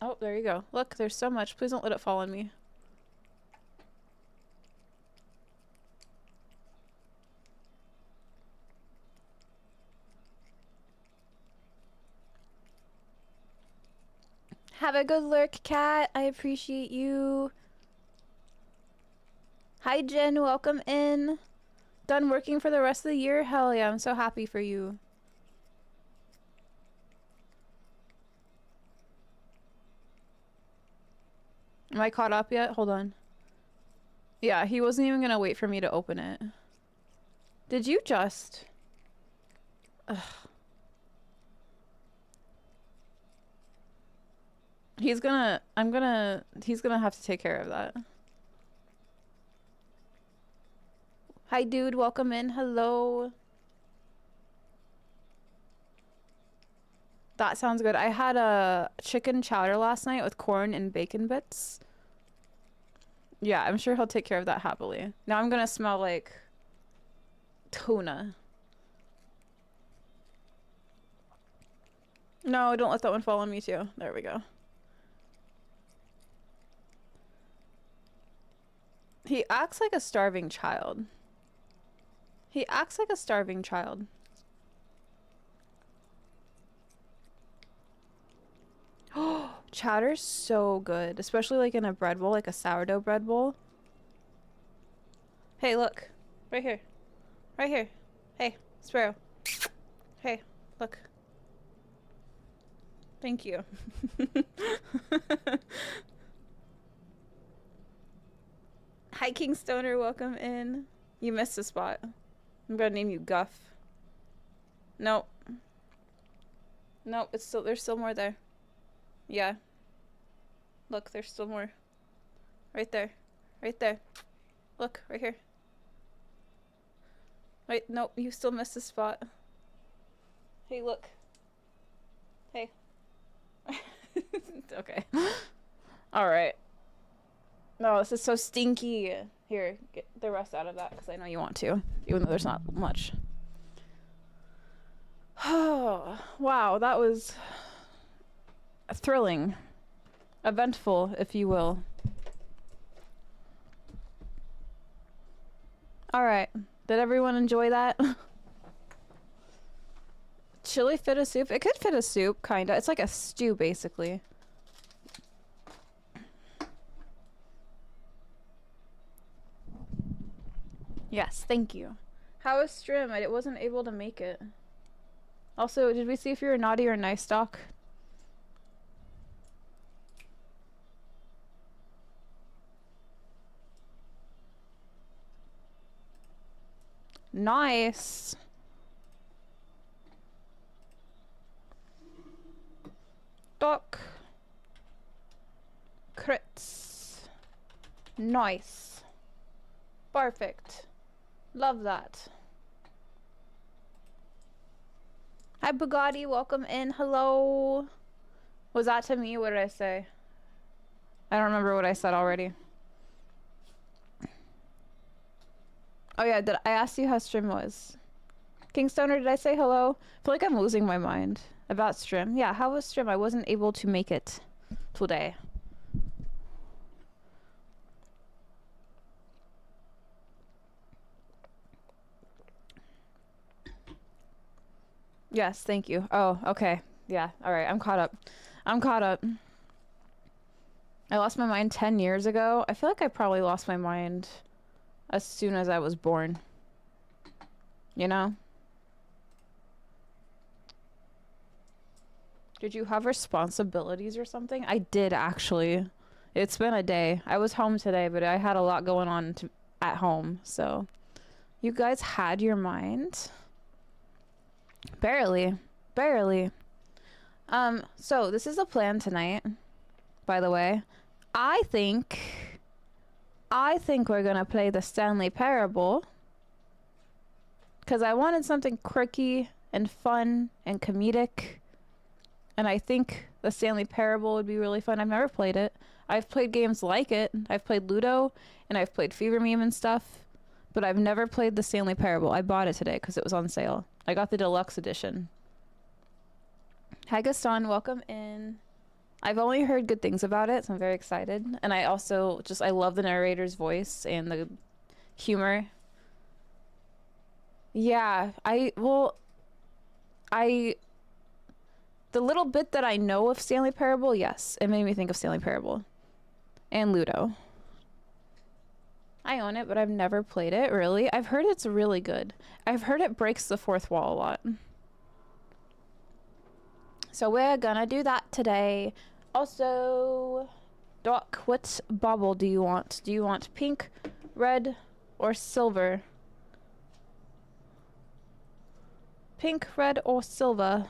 Oh, there you go. Look, there's so much. Please don't let it fall on me. Have a good lurk, cat. I appreciate you. Hi, Jen. Welcome in. Done working for the rest of the year? Hell yeah, I'm so happy for you. Am I caught up yet? Hold on. Yeah, he wasn't even gonna wait for me to open it. Did you just... Ugh. He's gonna have to take care of that. Hi dude, welcome in. Hello. That sounds good. I had a chicken chowder last night with corn and bacon bits. Yeah, I'm sure he'll take care of that happily. Now I'm gonna smell like tuna. No, don't let that one fall on me too. There we go. He acts like a starving child. He acts like a starving child. Oh, chowder's so good, especially like in a bread bowl, like a sourdough bread bowl. Hey, look. Right here. Right here. Hey, Sparrow. Hey, look. Thank you. Hi, King Stoner. Welcome in. You missed a spot. I'm gonna name you Guff. Nope. Nope, there's still more there. Yeah. Look, there's still more. Right there. Right there. Look, right here. Wait, nope, you still missed a spot. Hey, look. Hey. Okay. Alright. No, this is so stinky. Here, get the rest out of that, because I know you want to, even though there's not much. Oh, wow, that was thrilling. Eventful, if you will. Alright, did everyone enjoy that? Chili fit a soup? It could fit a soup, kinda. It's like a stew, basically. Yes, thank you. How was Strim? I wasn't able to make it. Also, did we see if you're a naughty or nice doc? Nice. Doc. Crits. Nice. Perfect. Love that. Hi Bugatti, welcome in. Hello. Was that to me? What did I say? I don't remember what I said already. Oh yeah, I asked you how Strim was. Kingstoner, did I say hello? I feel like I'm losing my mind about Strim. Yeah, how was Strim? I wasn't able to make it today. Yes, thank you. Oh, okay. Yeah, alright, I'm caught up. I'm caught up. I lost my mind 10 years ago. I feel like I probably lost my mind as soon as I was born. You know? Did you have responsibilities or something? I did, actually. It's been a day. I was home today, but I had a lot going on at home, so... You guys had your mind? Barely. Barely. So this is the plan tonight, by the way. I think we're gonna play the Stanley Parable. Because I wanted something quirky and fun and comedic. And I think the Stanley Parable would be really fun. I've never played it. I've played games like it. I've played Ludo, and I've played Fever Meme and stuff. But I've never played the Stanley Parable. I bought it today because it was on sale. I got the deluxe edition. Hi Gaston, welcome in. I've only heard good things about it, so I'm very excited. And I also just, I love the narrator's voice and the humor. Yeah, the little bit that I know of Stanley Parable, yes, it made me think of Stanley Parable. And Ludo. I own it, but I've never played it, really. I've heard it's really good. I've heard it breaks the fourth wall a lot. So we're gonna do that today. Also, Doc, what bauble do you want? Do you want pink, red, or silver? Pink, red, or silver?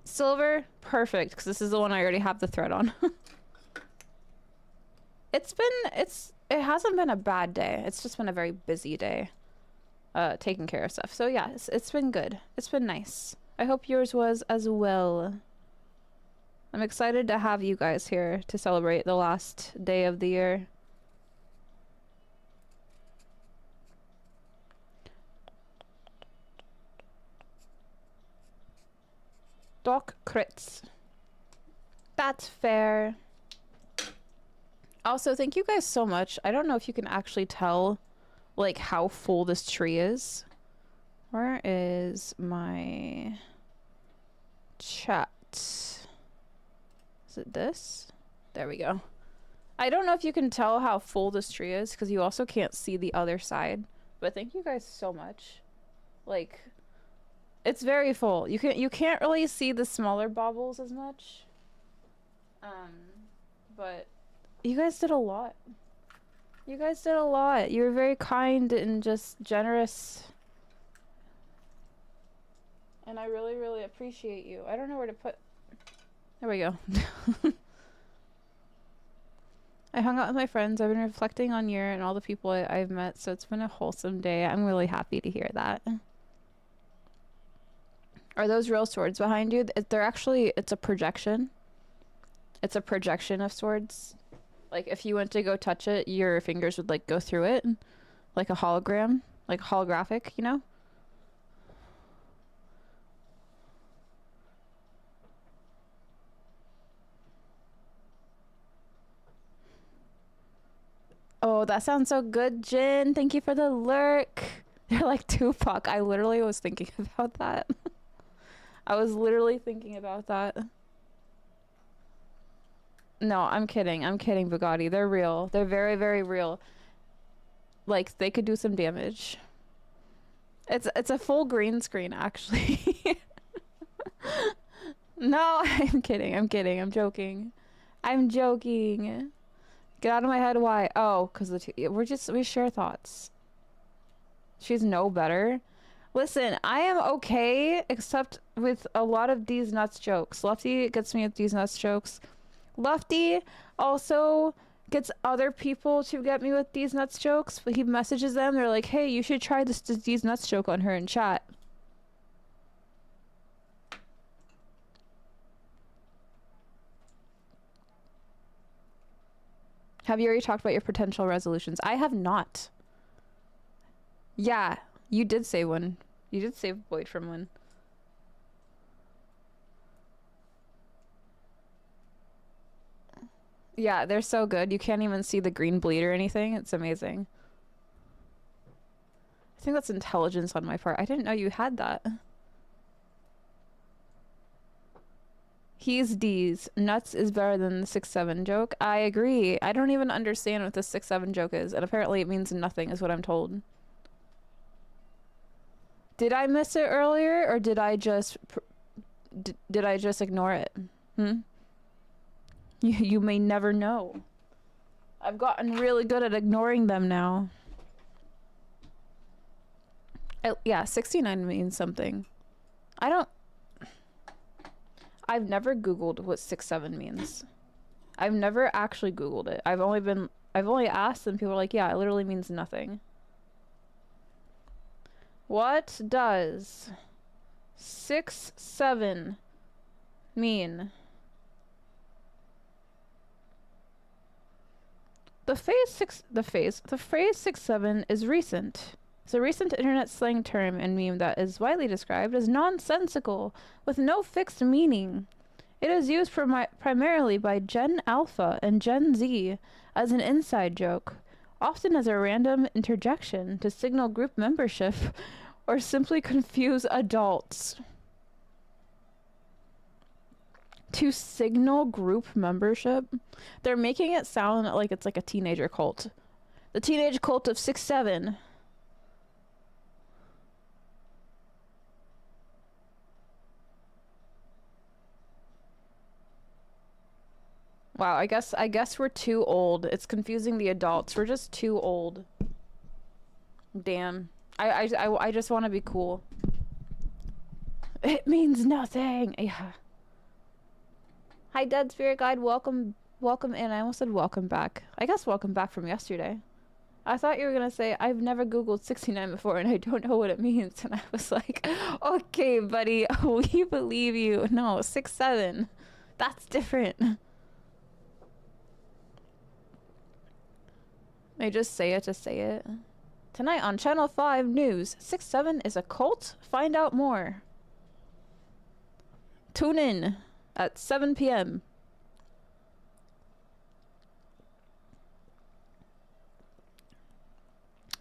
Silver? Perfect, because this is the one I already have the thread on. It hasn't been a bad day. It's just been a very busy day. Taking care of stuff. So yeah, it's been good. It's been nice. I hope yours was as well. I'm excited to have you guys here to celebrate the last day of the year. Doc crits. That's fair. Also, thank you guys so much. I don't know if you can actually tell, like, how full this tree is. Where is my chat? Is it this? There we go. I don't know if you can tell how full this tree is, because you also can't see the other side. But thank you guys so much. Like, it's very full. You can't really see the smaller baubles as much. But you guys did a lot. You guys did a lot. You were very kind and just generous. And I really, really appreciate you. I don't know where to put... There we go. I hung out with my friends. I've been reflecting on year and all the people I've met, so it's been a wholesome day. I'm really happy to hear that. Are those real swords behind you? They're actually... It's a projection. It's a projection of swords. Like, if you went to go touch it, your fingers would, like, go through it. Like a hologram. Like, holographic, you know? Oh, that sounds so good, Jin. Thank you for the lurk. They're like Tupac. I literally was thinking about that. I was literally thinking about that. No, I'm kidding. I'm kidding, Bugatti. They're real. They're very, very real. Like, they could do some damage. It's a full green screen, actually. No, I'm kidding. I'm kidding. I'm joking. I'm joking. Get out of my head. Why? Oh, because we share thoughts. She's no better. Listen, I am okay, except with a lot of these nuts jokes. Lefty gets me with these nuts jokes. Lefty also gets other people to get me with these nuts jokes, but he messages them. They're like, hey, you should try this these nuts joke on her in chat. Have you already talked about your potential resolutions? I have not. Yeah, you did say one. You did save Boyd from one. Yeah, they're so good. You can't even see the green bleed or anything. It's amazing. I think that's intelligence on my part. I didn't know you had that. He's D's. Nuts is better than the 6-7 joke. I agree. I don't even understand what the 6-7 joke is, and apparently it means nothing is what I'm told. Did I miss it earlier, or did I just ignore it? You may never know. I've gotten really good at ignoring them now. Yeah, 69 means something. I've never Googled what 6-7 means. I've never actually Googled it. I've only asked, and people are like, yeah, it literally means nothing. What does 6-7 mean? The phrase 6-7 is recent. It's a recent internet slang term and meme that is widely described as nonsensical, with no fixed meaning. It is used primarily by Gen Alpha and Gen Z as an inside joke, often as a random interjection to signal group membership or simply confuse adults. To signal group membership? They're making it sound like it's like a teenager cult. The teenage cult of 6'7". Wow, I guess we're too old. It's confusing the adults. We're just too old. Damn. I just want to be cool. It means nothing. Yeah. Hi, Dead Spirit Guide. Welcome in. I almost said welcome back. I guess welcome back from yesterday. I thought you were gonna say, I've never Googled 69 before and I don't know what it means. And I was like, okay, buddy, we believe you. No, 6'7". That's different. They just say it to say it. Tonight on Channel 5 News, 6'7" is a cult? Find out more. Tune in at 7 p.m.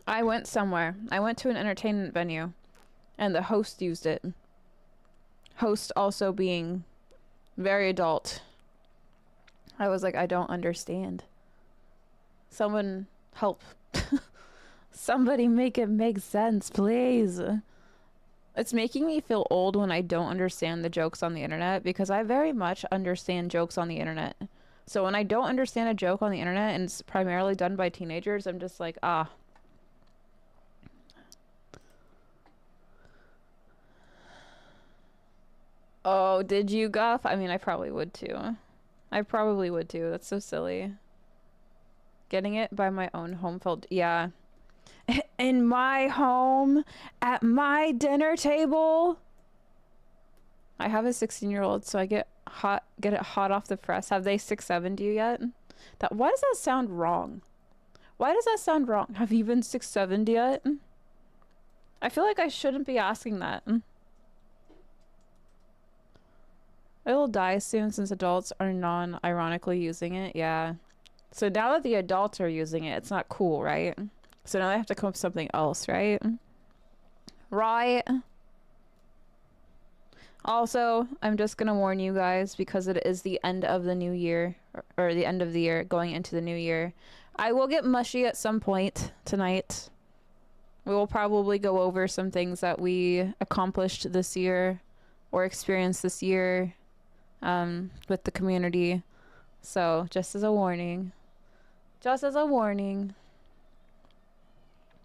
I went somewhere. I went to an entertainment venue, and the host used it. Host also being very adult. I was like, I don't understand. Someone help. Somebody make it make sense, please. It's making me feel old when I don't understand the jokes on the internet, because I very much understand jokes on the internet. So when I don't understand a joke on the internet and it's primarily done by teenagers, I'm just like, ah. Oh, did you, Guff? I mean, I probably would too. I probably would too. That's so silly. Getting it by my own home felt... Yeah. In my home, at my dinner table. I have a 16-year-old, so I get it hot off the press. Have they 6'7"'d you yet? Why does that sound wrong? Why does that sound wrong? Have you been 6'7"'d yet? I feel like I shouldn't be asking that. It'll die soon since adults are non-ironically using it. Yeah. So now that the adults are using it, it's not cool, right? So now they have to come up with something else, right? Right. Also, I'm just gonna warn you guys, because it is the end of the new year, or the end of the year going into the new year. I will get mushy at some point tonight. We will probably go over some things that we accomplished this year or experienced this year with the community. So, just as a warning. Just as a warning.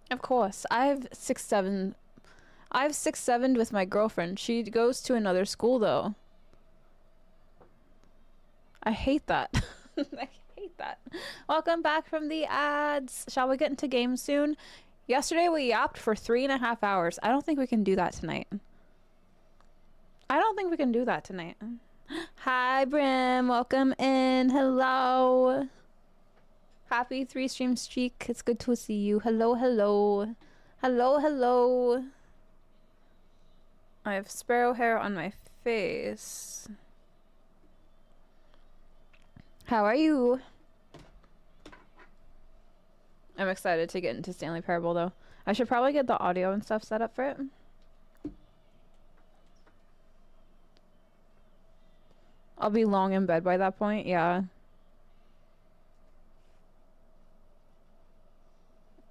Of course, I've 6'7" with my girlfriend. She goes to another school though. I hate that. I hate that. Welcome back from the ads. Shall we get into games soon? Yesterday we yapped for 3.5 hours. I don't think we can do that tonight. I don't think we can do that tonight. Hi, Brim. Welcome in. Hello. Happy 3-stream streak. It's good to see you. Hello, hello. Hello, hello. I have sparrow hair on my face. How are you? I'm excited to get into Stanley Parable, though. I should probably get the audio and stuff set up for it. I'll be long in bed by that point, yeah.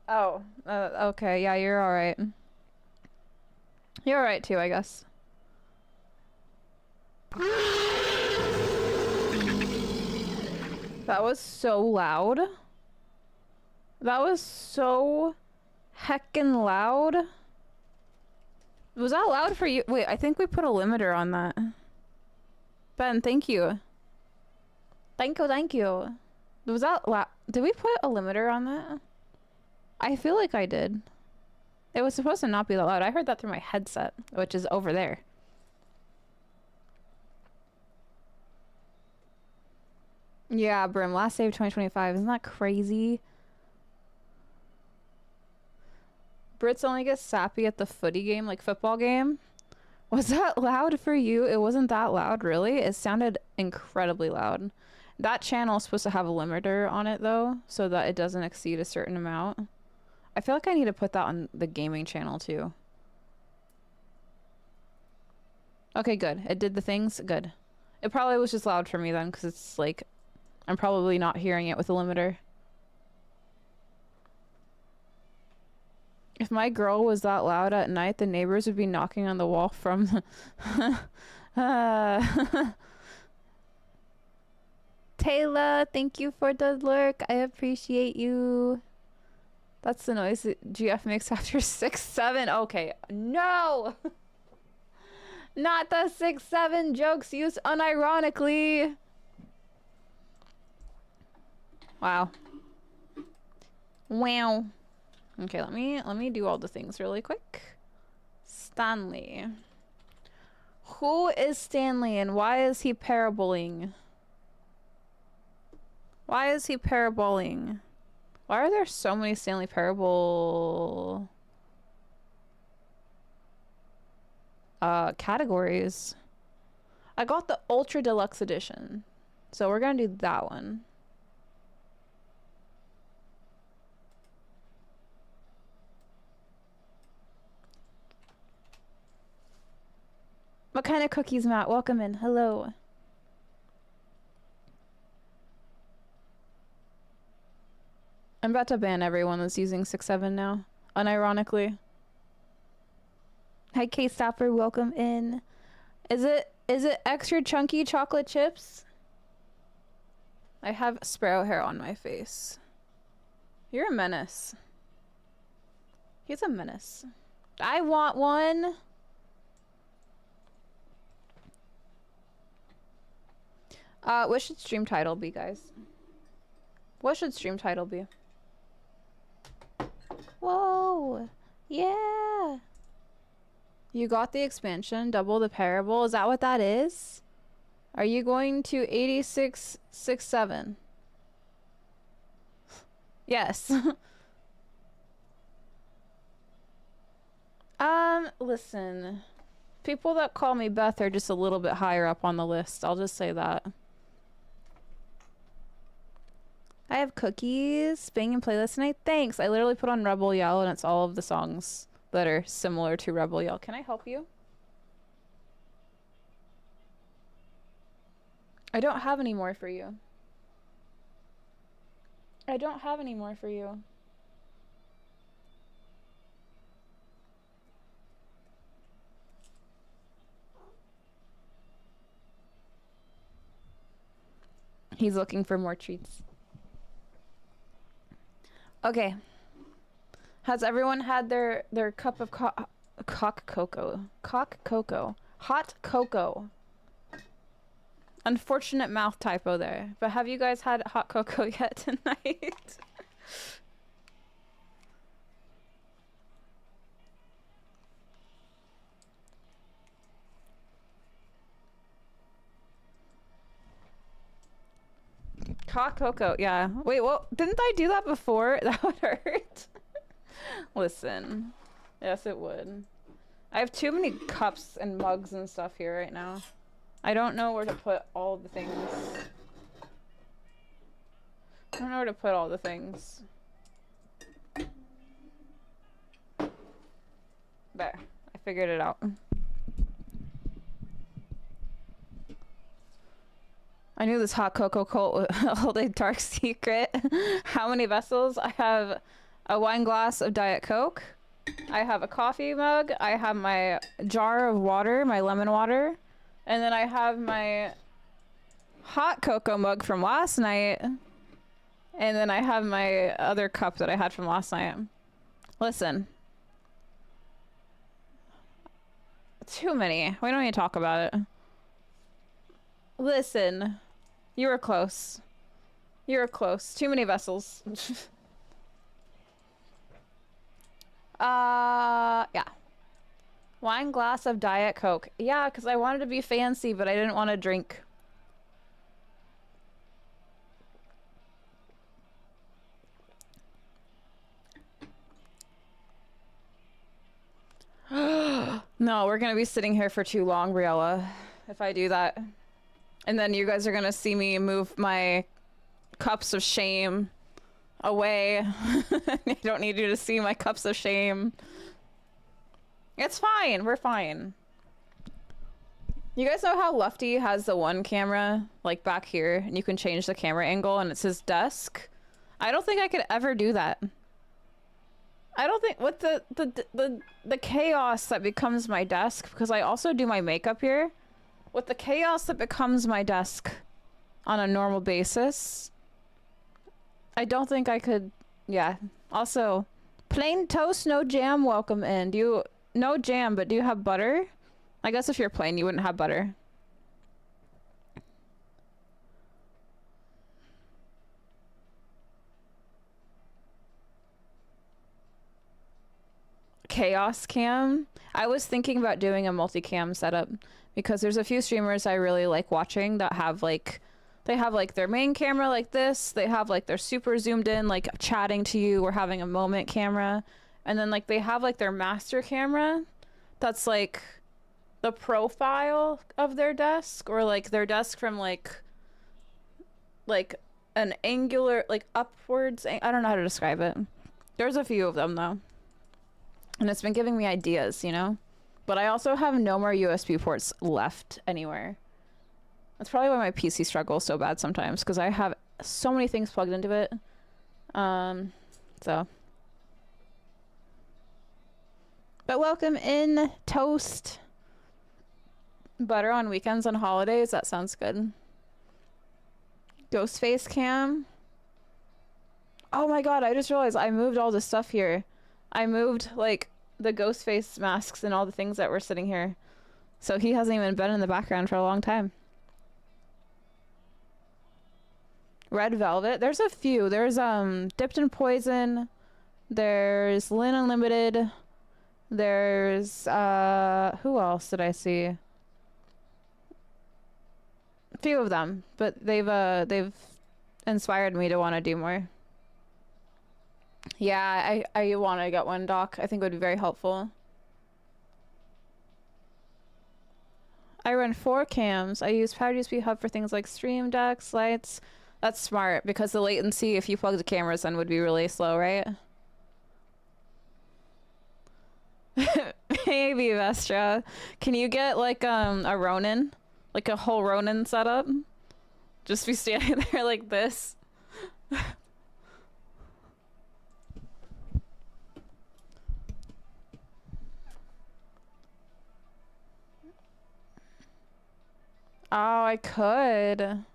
Oh, okay, yeah, you're alright. You're alright too, I guess. That was so loud. That was so heckin' loud. Was that loud for you? Wait, I think we put a limiter on that. Ben, thank you. Thank you, thank you. Was that loud? Did we put a limiter on that? I feel like I did. It was supposed to not be that loud. I heard that through my headset, which is over there. Yeah, Brim, last save 2025. Isn't that crazy? Brits only get sappy at the footy game, like football game. Was that loud for you? It wasn't that loud, really. It sounded incredibly loud. That channel is supposed to have a limiter on it, though, so that it doesn't exceed a certain amount. I feel like I need to put that on the gaming channel, too. Okay, good. It did the things. Good. It probably was just loud for me then, because it's like, I'm probably not hearing it with a limiter. If my girl was that loud at night, the neighbors would be knocking on the wall from... Taylor, thank you for the lurk. I appreciate you. That's the noise that GF makes after 6-7. Okay, no! Not the 6-7 jokes used unironically. Wow. Wow. Okay, let me do all the things really quick. Stanley. Who is Stanley and why is he paraboling? Why is he paraboling? Why are there so many Stanley Parable categories? I got the Ultra Deluxe Edition, so we're gonna do that one. What kind of cookies, Matt? Welcome in. Hello. I'm about to ban everyone that's using 6-7 now, unironically. Hi, K-Stopper. Welcome in. Is it extra chunky chocolate chips? I have sparrow hair on my face. You're a menace. He's a menace. I want one. What should stream title be, guys? What should stream title be? Whoa! Yeah! You got the expansion, double the parable. Is that what that is? Are you going to 8667? Yes. Listen. People that call me Beth are just a little bit higher up on the list. I'll just say that. I have cookies. Banging playlist tonight. Thanks. I literally put on Rebel Yell and it's all of the songs that are similar to Rebel Yell. Can I help you? I don't have any more for you. I don't have any more for you. He's looking for more treats. Okay. Has everyone had their cup of cock cocoa? Cock cocoa. Hot cocoa. Unfortunate mouth typo there. But have you guys had hot cocoa yet tonight? Hot cocoa, yeah. Wait, well, didn't I do that before? That would hurt. Listen. Yes, it would. I have too many cups and mugs and stuff here right now. I don't know where to put all the things. I don't know where to put all the things. There. I figured it out. I knew this hot cocoa cult would hold a dark secret. How many vessels? I have a wine glass of Diet Coke. I have a coffee mug. I have my jar of water, my lemon water. And then I have my hot cocoa mug from last night. And then I have my other cup that I had from last night. Listen. Too many. We don't need to talk about it. Listen. You were close. You were close. Too many vessels. Yeah. Wine glass of Diet Coke. Yeah, because I wanted to be fancy, but I didn't want to drink. No, we're gonna be sitting here for too long, Briella, if I do that. And then you guys are gonna see me move my cups of shame away. I don't need you to see my cups of shame. It's fine, we're fine. You guys know how Lefty has the one camera, like back here, and you can change the camera angle and it's his desk? I don't think I could ever do that. I don't think, with the chaos that becomes my desk, because I also do my makeup here, with the chaos that becomes my desk on a normal basis, I don't think I could, yeah. Also, plain toast, no jam, welcome in. Do you, no jam, but do you have butter? I guess if you're plain, you wouldn't have butter. Chaos cam. I was thinking about doing a multicam setup because there's a few streamers I really like watching that have like, they have like their main camera like this, they have like their super zoomed in, like chatting to you or having a moment camera, and then like they have like their master camera that's like the profile of their desk, or like their desk from like an angular, like upwards, I don't know how to describe it. There's a few of them though. And it's been giving me ideas, you know? But I also have no more USB ports left anywhere. That's probably why my PC struggles so bad sometimes, because I have so many things plugged into it. So. But welcome in, toast. Butter on weekends and holidays, that sounds good. Ghostface cam. Oh my god, I just realized I moved all this stuff here. I moved, like, the ghost face masks and all the things that were sitting here. So he hasn't even been in the background for a long time. Red Velvet. There's a few. There's, Dipped in Poison. There's Lynn Unlimited. There's, who else did I see? A few of them. But they've inspired me to want to do more. Yeah, I want to get one, Doc. I think it would be very helpful. I run 4 cams. I use Power USB Hub for things like stream decks, lights. That's smart, because the latency, if you plug the cameras in, would be really slow, right? Maybe, Vestra. Can you get, like, a Ronin? Like a whole Ronin setup? Just be standing there like this? Oh, I could.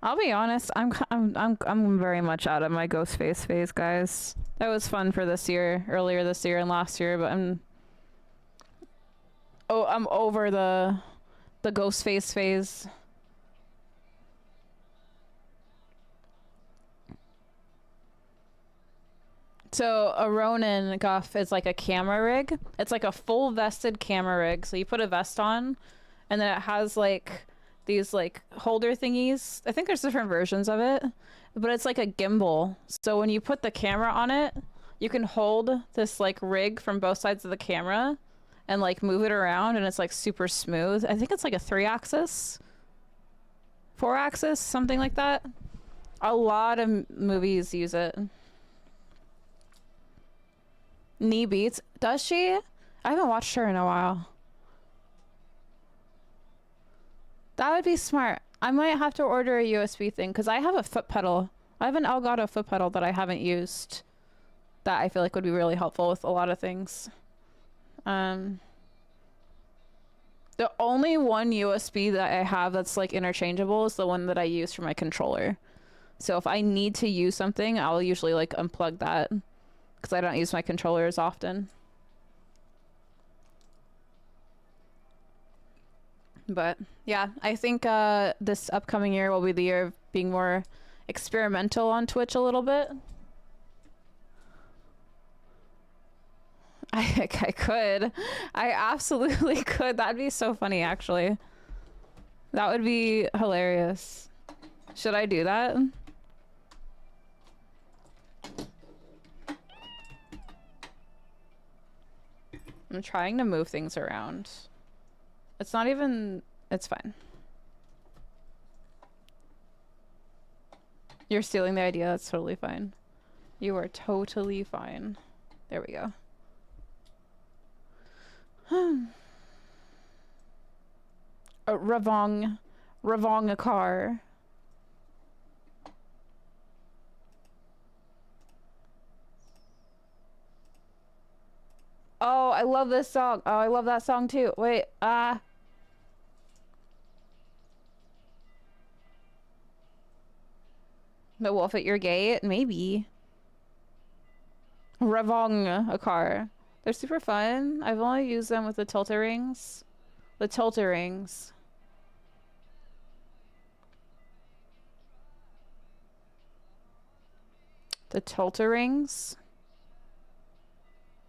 I'll be honest, I'm very much out of my Ghostface phase, guys. That was fun for this year, earlier this year and last year, but I'm over the Ghostface phase. So a Ronin Guff is like a camera rig. It's like a full vested camera rig. So you put a vest on, and then it has like these like holder thingies. I think there's different versions of it, but it's like a gimbal. So when you put the camera on it, you can hold this like rig from both sides of the camera and like move it around, and it's like super smooth. I think it's like a 3-axis, 4-axis, something like that. A lot of movies use it. Knee Beats. Does she? I haven't watched her in a while. That would be smart. I might have to order a USB thing, because I have a foot pedal. I have an Elgato foot pedal that I haven't used that I feel like would be really helpful with a lot of things. The only one USB that I have that's like interchangeable is the one that I use for my controller. So if I need to use something, I'll usually like unplug that, because I don't use my controller as often. But yeah, I think this upcoming year will be the year of being more experimental on Twitch a little bit. I could. I absolutely could. That'd be so funny, actually. That would be hilarious. Should I do that? I'm trying to move things around. It's not even... It's fine. You're stealing the idea. That's totally fine. You are totally fine. There we go. Ravong a car. Oh, I love this song. Oh, I love that song too. Wait, The Wolf at Your Gate? Maybe. Ravong a car. They're super fun. I've only used them with the Tilt-A-Rings. The Tilt-A-Rings. The Tilt-A-Rings?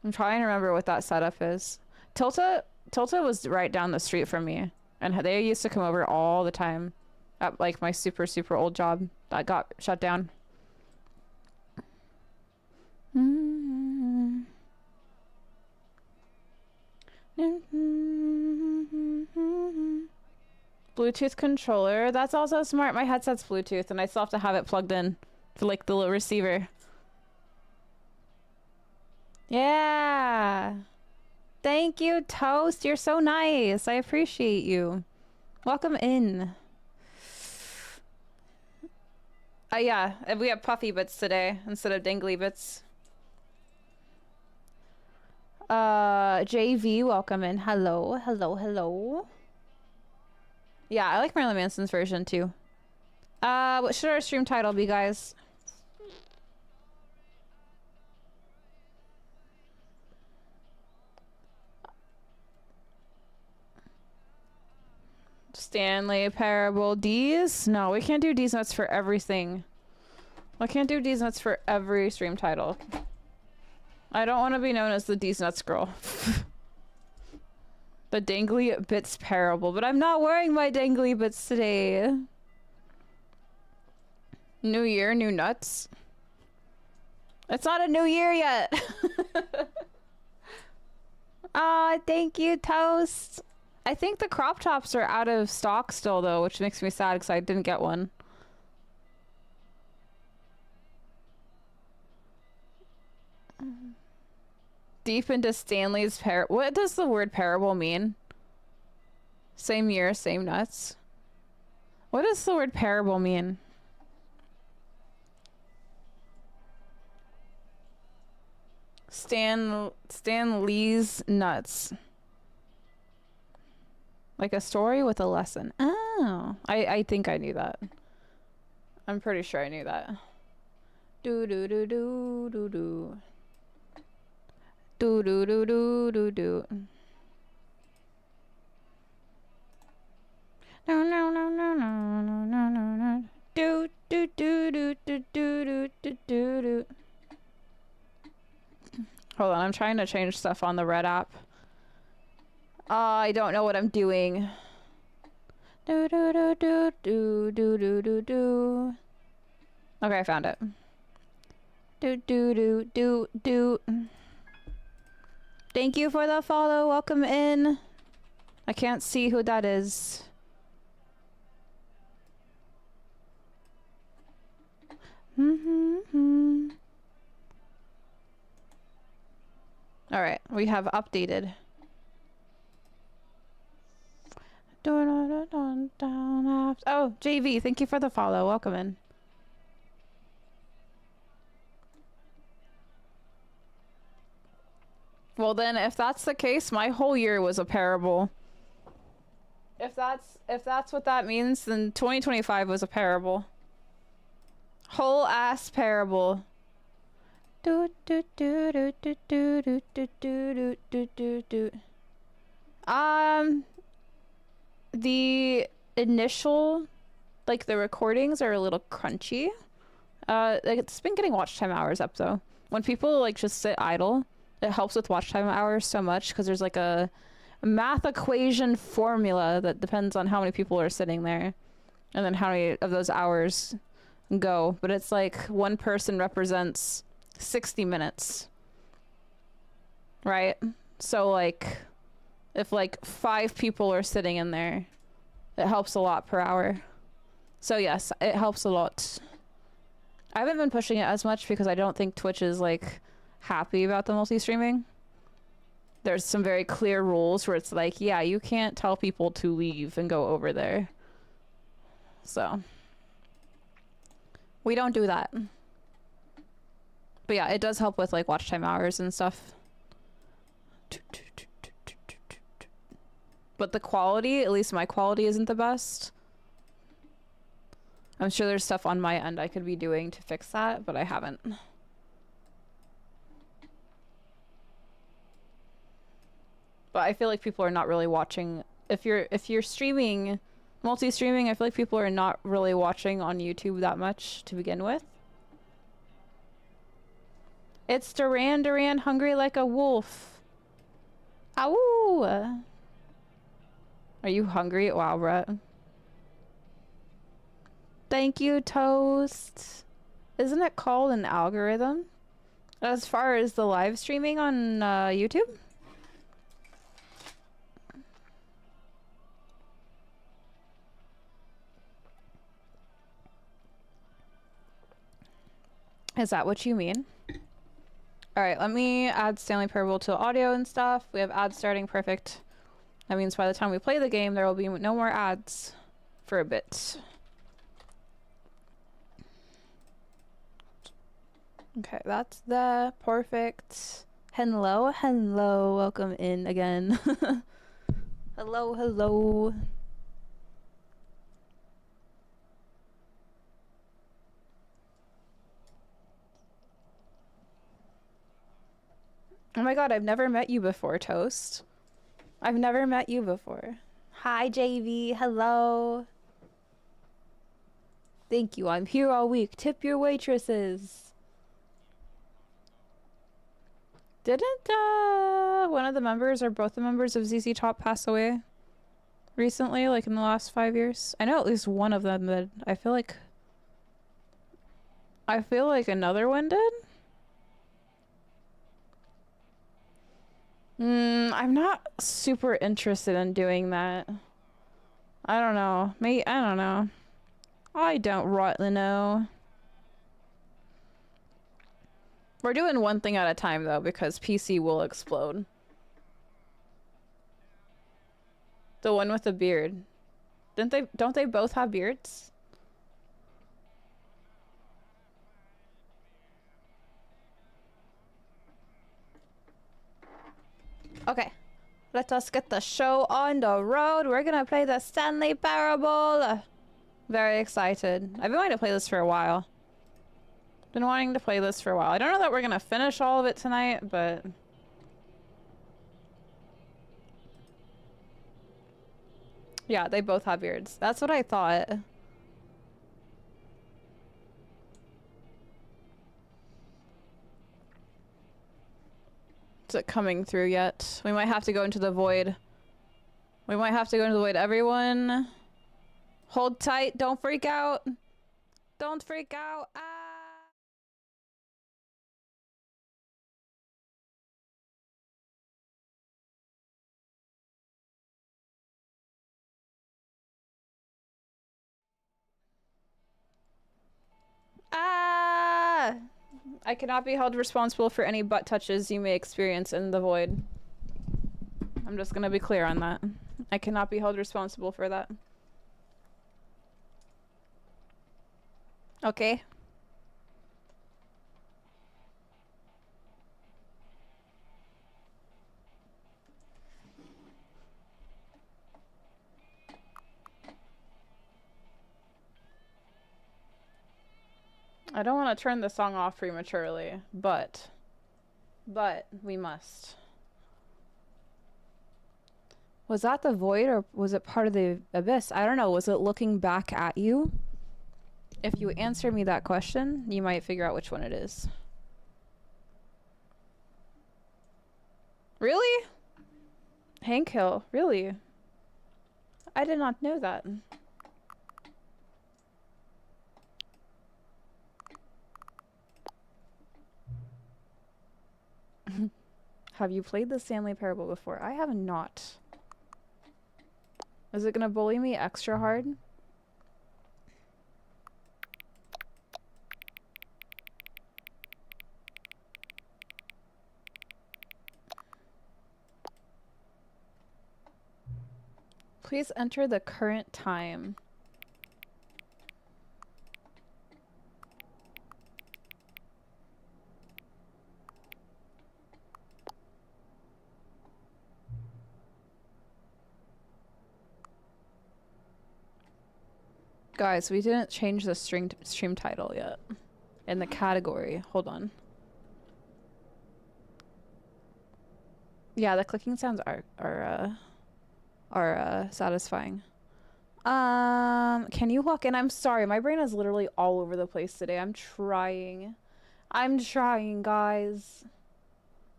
I'm trying to remember what that setup is. Tilta was right down the street from me. And they used to come over all the time. At like my super old job that got shut down. Bluetooth controller. That's also smart. My headset's Bluetooth and I still have to have it plugged in for like the little receiver. Yeah. Thank you, Toast. You're so nice. I appreciate you. Welcome in. Yeah, we have puffy bits today instead of dangly bits. JV, welcome in. Hello, hello. Yeah, I like Marilyn Manson's version too. What should our stream title be, guys? Stanley Parable D's? No, we can't do D's nuts for everything. I can't do D's nuts for every stream title. I don't want to be known as the D's nuts girl. The Dangly Bits Parable, but I'm not wearing my Dangly Bits today. New year, new nuts. It's not a new year yet. Aw, thank you, Toast. I think the crop tops are out of stock still, though, which makes me sad because I didn't get one. Deep into Stanley's What does the word parable mean? Same year, same nuts. What does the word parable mean? Stan Lee's nuts. Like a story with a lesson. Oh, I think I knew that. I'm pretty sure I knew that. Do do do do do do. Do do do do do do. No no no no no no no no no. Do do do do do do do do do. Hold on, I'm trying to change stuff on the Red app. I don't know what I'm doing. Do do do do do do do do do. Okay, I found it. Do do do do do. Thank you for the follow. Welcome in. I can't see who that is. All right, we have updated. Oh, JV, thank you for the follow. Welcome in. Well then, if that's the case, my whole year was a parable. If that's what that means, then 2025 was a parable. Whole ass parable. Do do do do do do do do do do do do. The initial, like the recordings are a little crunchy. Like it's been getting watch time hours up though. When people like just sit idle, it helps with watch time hours so much because there's like a math equation formula that depends on how many people are sitting there and then how many of those hours go. But it's like one person represents 60 minutes. Right? So like if like 5 people are sitting in there, it helps a lot per hour. So yes, it helps a lot. I haven't been pushing it as much because I don't think Twitch is like happy about the multi-streaming. There's some very clear rules where it's like, yeah, you can't tell people to leave and go over there. So we don't do that. But yeah, it does help with like watch time hours and stuff. But the quality, at least my quality, isn't the best. I'm sure there's stuff on my end I could be doing to fix that, but I haven't. But I feel like people are not really watching. If you're streaming, multi-streaming, I feel like people are not really watching on YouTube that much to begin with. It's Duran Duran hungry like a wolf. Ow! Are you hungry? Wow, Brett. Thank you, Toast. Isn't it called an algorithm? As far as the live streaming on YouTube? Is that what you mean? Alright, let me add Stanley Parable to audio and stuff. We have ads starting, perfect. That means by the time we play the game, there will be no more ads for a bit. Okay, that's the perfect. Hello, hello, welcome in again. Hello, hello. Oh my god, I've never met you before, Toast. I've never met you before. Hi, JV. Hello. Thank you. I'm here all week. Tip your waitresses. Didn't one of the members or both the members of ZZ Top pass away recently, like in the last 5 years? I know at least one of them did. I feel like another one did. I'm not super interested in doing that. I don't know. Maybe, I don't know. I don't rightly know. We're doing one thing at a time though, because PC will explode. The one with the beard. Don't they both have beards? Okay. Let us get the show on the road. We're gonna play the Stanley Parable. Very excited. I've been wanting to play this for a while. Been wanting to play this for a while. I don't know that we're gonna finish all of it tonight, but... yeah, they both have beards. That's what I thought. Is it coming through yet? We might have to go into the void. We might have to go into the void. Everyone, hold tight. Don't freak out. Don't freak out. Ah! Ah! I cannot be held responsible for any butt touches you may experience in the void. I'm just gonna be clear on that. I cannot be held responsible for that. Okay? I don't want to turn the song off prematurely, but we must. Was that the void or was it part of the abyss? I don't know. Was it looking back at you? If you answer me that question, you might figure out which one it is. Really? Hank Hill, really? I did not know that. Have you played the Stanley Parable before? I have not. Is it gonna bully me extra hard? Please enter the current time. Guys, we didn't change the stream title yet. In the category. Hold on. Yeah, the clicking sounds are satisfying. Can you walk in? I'm sorry, my brain is literally all over the place today. I'm trying, guys.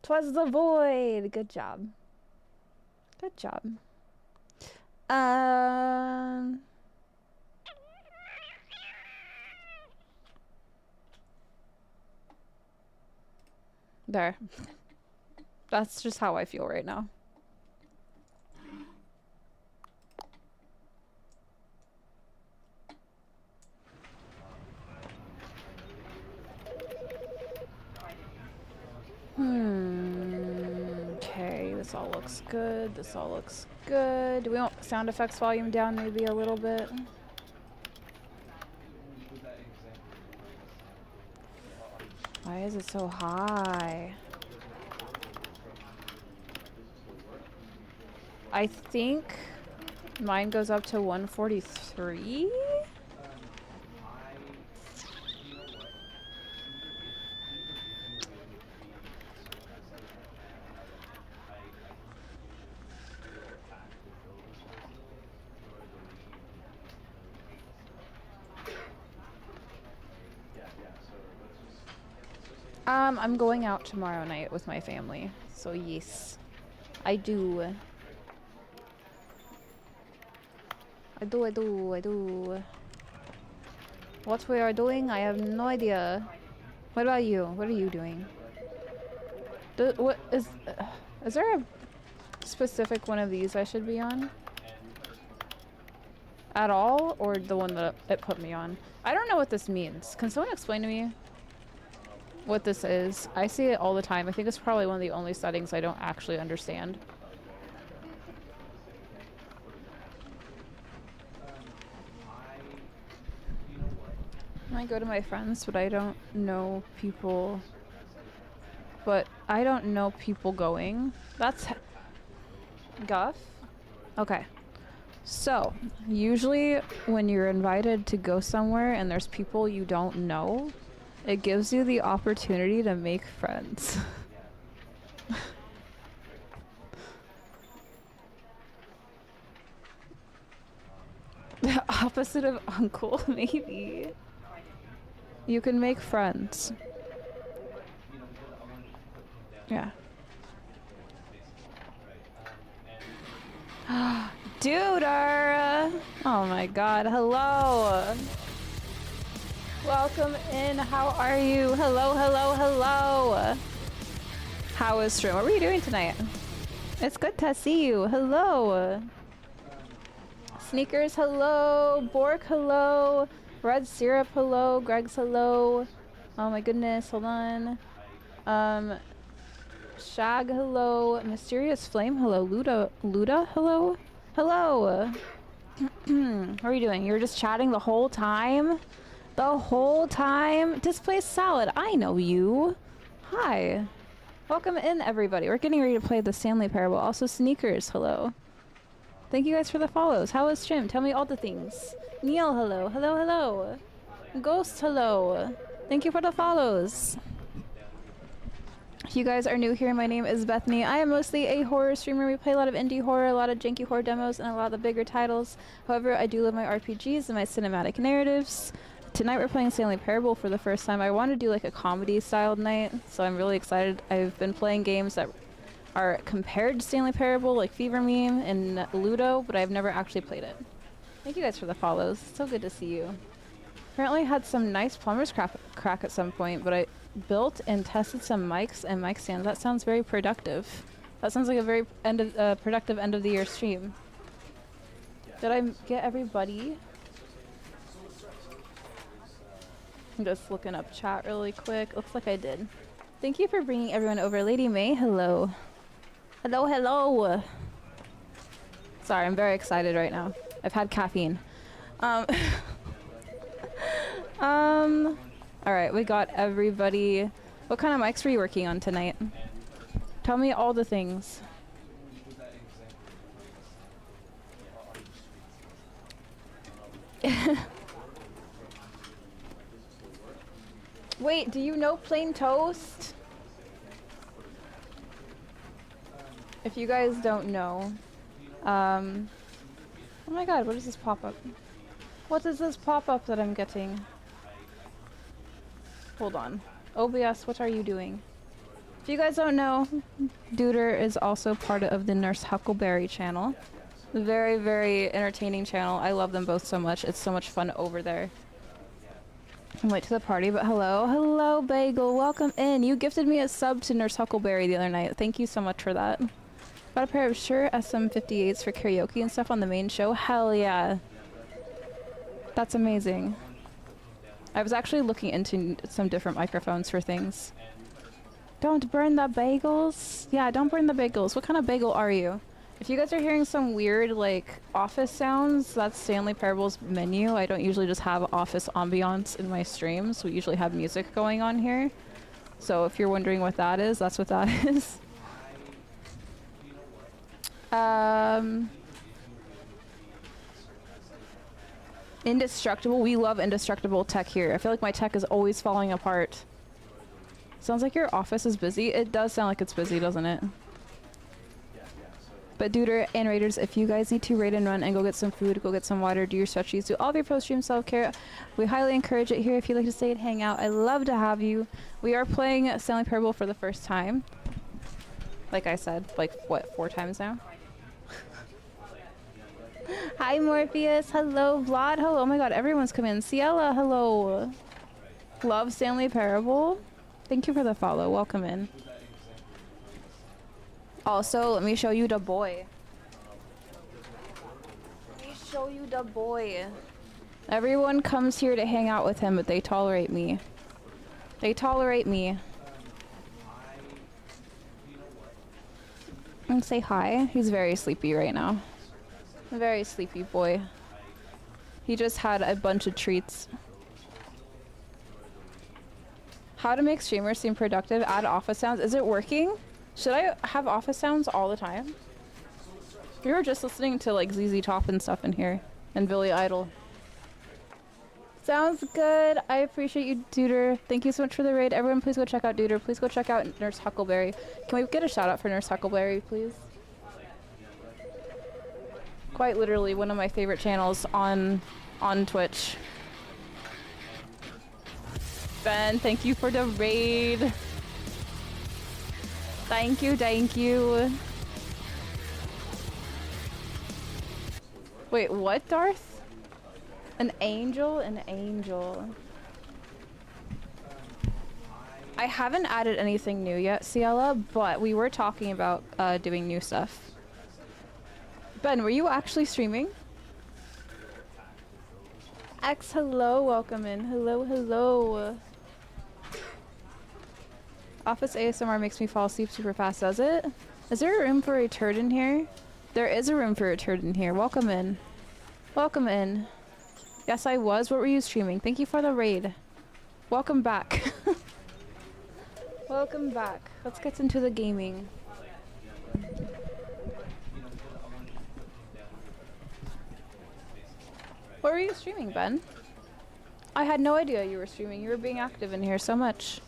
'Twas the void. Good job. Good job. There. That's just how I feel right now. Okay, this all looks good. This all looks good. Do we want sound effects volume down maybe a little bit? Why is it so high? I think mine goes up to 143. I'm going out tomorrow night with my family, so yes, I do. I do. What we are doing, I have no idea. What about you? What are you doing? What is there a specific one of these I should be on? At all? Or the one that it put me on? I don't know what this means. Can someone explain to me what this is? I see it all the time. I think it's probably one of the only settings I don't actually understand. I go to my friends, but I don't know people. But I don't know people going. That's Guff? Okay. So, usually when you're invited to go somewhere and there's people you don't know, it gives you the opportunity to make friends. The opposite of uncle, maybe. You can make friends. Yeah. Duder! Oh my god, hello! Welcome in, how are you? Hello, hello, hello! How is stream? What were you doing tonight? It's good to see you. Hello! Sneakers, hello! Bork, hello! Red Syrup, hello! Greg's, hello! Oh my goodness, hold on. Shag, hello. Mysterious Flame, hello. Luda, hello. Hello. What are you doing? You were just chatting the whole time? The whole time? Display Salad, I know you. Hi. Welcome in, everybody. We're getting ready to play the Stanley Parable. Also, Sneakers, hello. Thank you guys for the follows. How was stream? Tell me all the things. Neil, hello. Hello, hello. Ghost, hello. Thank you for the follows. If you guys are new here, my name is Bethany. I am mostly a horror streamer. We play a lot of indie horror, a lot of janky horror demos, and a lot of the bigger titles. However, I do love my RPGs and my cinematic narratives. Tonight we're playing Stanley Parable for the first time. I want to do like a comedy-styled night, so I'm really excited. I've been playing games that are compared to Stanley Parable, like Fever Meme and Ludo, but I've never actually played it. Thank you guys for the follows. It's so good to see you. Apparently had some nice plumber's crack at some point, but built and tested some mics and mic stands. That sounds very productive. That sounds like a very productive end of the year stream. Did I get everybody? I'm just looking up chat really quick. Looks like I did. Thank you for bringing everyone over. Lady May, hello. Hello, hello. Sorry, I'm very excited right now. I've had caffeine. Alright, we got everybody. What kind of mics were you working on tonight? Tell me all the things. Wait, do you know Plain Toast? If you guys don't know, oh my god, what is this pop-up? What is this pop-up that I'm getting? Hold on. OBS, what are you doing? If you guys don't know, Duder is also part of the Nurse Huckleberry channel. Very, very entertaining channel. I love them both so much. It's so much fun over there. I'm late to the party, but hello. Hello, Bagel. Welcome in. You gifted me a sub to Nurse Huckleberry the other night. Thank you so much for that. Got a pair of Shure SM58s for karaoke and stuff on the main show. Hell yeah. That's amazing. I was actually looking into some different microphones for things. Don't burn the bagels. Yeah, don't burn the bagels. What kind of bagel are you? If you guys are hearing some weird, like, office sounds, that's Stanley Parable's menu. I don't usually just have office ambiance in my streams. We usually have music going on here. So if you're wondering what that is, that's what that is. Indestructible. We love indestructible tech here. I feel like my tech is always falling apart. Sounds like your office is busy. It does sound like it's busy, doesn't it? But Duder and Raiders, if you guys need to raid and run and go get some food, go get some water, do your stretchies, do all of your post-stream self-care, we highly encourage it here. If you'd like to stay and hang out, I'd love to have you. We are playing Stanley Parable for the first time. Like I said, like, what, 4 times now? Hi, Morpheus. Hello, Vlad. Hello. Oh my god, everyone's come in. Ciela, hello. Love Stanley Parable. Thank you for the follow. Welcome in. Also, let me show you the boy. Let me show you the boy. Everyone comes here to hang out with him, but they tolerate me. They tolerate me. And say hi. He's very sleepy right now. A very sleepy boy. He just had a bunch of treats. How to make streamers seem productive. Add office sounds. Is it working? Should I have office sounds all the time? We were just listening to like ZZ Top and stuff in here. And Billy Idol. Sounds good. I appreciate you, Duder. Thank you so much for the raid. Everyone please go check out Duder. Please go check out Nurse Huckleberry. Can we get a shout out for Nurse Huckleberry, please? Quite literally one of my favorite channels on Twitch. Ben, thank you for the raid. Thank you, thank you. Wait, what, Darth? An angel? An angel. I haven't added anything new yet, Ciela, but we were talking about doing new stuff. Ben, were you actually streaming? X, hello, welcome in. Hello, hello. Office ASMR makes me fall asleep super fast, does it? Is there a room for a turd in here? There is a room for a turd in here. Welcome in. Welcome in. Yes, I was. What were you streaming? Thank you for the raid. Welcome back. Welcome back. Let's get into the gaming. What were you streaming, Ben? I had no idea you were streaming. You were being active in here so much.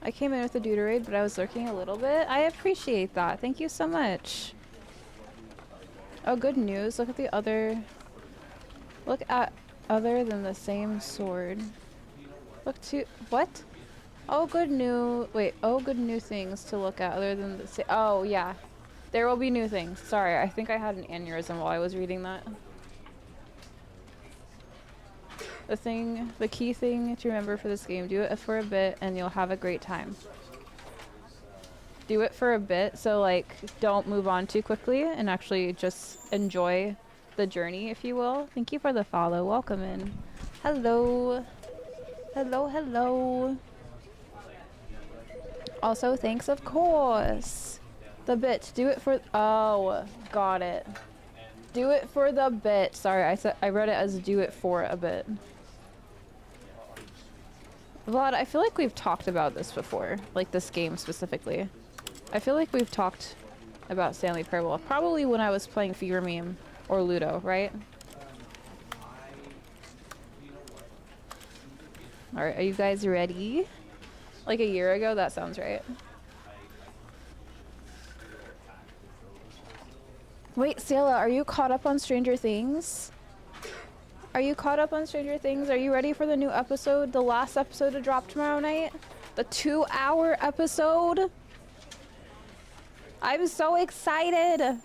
I came in with a Duder raid, but I was lurking a little bit. I appreciate that. Thank you so much. Oh, good news. Look at the other... Look at other than the same sword. Look to... What? Oh, good new... Wait. Oh, good new things to look at other than the same... Oh, yeah. There will be new things. Sorry, I think I had an aneurysm while I was reading that. The key thing to remember for this game, do it for a bit and you'll have a great time. Do it for a bit, so like don't move on too quickly and actually just enjoy the journey, if you will. Thank you for the follow. Welcome in. Hello. Hello, hello. Also, thanks, of course. The bit. Do it for... Oh, got it. Do it for the bit. Sorry, I read it as do it for a bit. Vlad, I feel like we've talked about this before. Like this game specifically. I feel like we've talked about Stanley Parable. Probably when I was playing Fever Meme or Ludo, right? Alright, are you guys ready? Like a year ago? That sounds right. Wait, Ciela, are you caught up on Stranger Things? Are you caught up on Stranger Things? Are you ready for the new episode? The last episode to drop tomorrow night? The 2-hour episode? I'm so excited!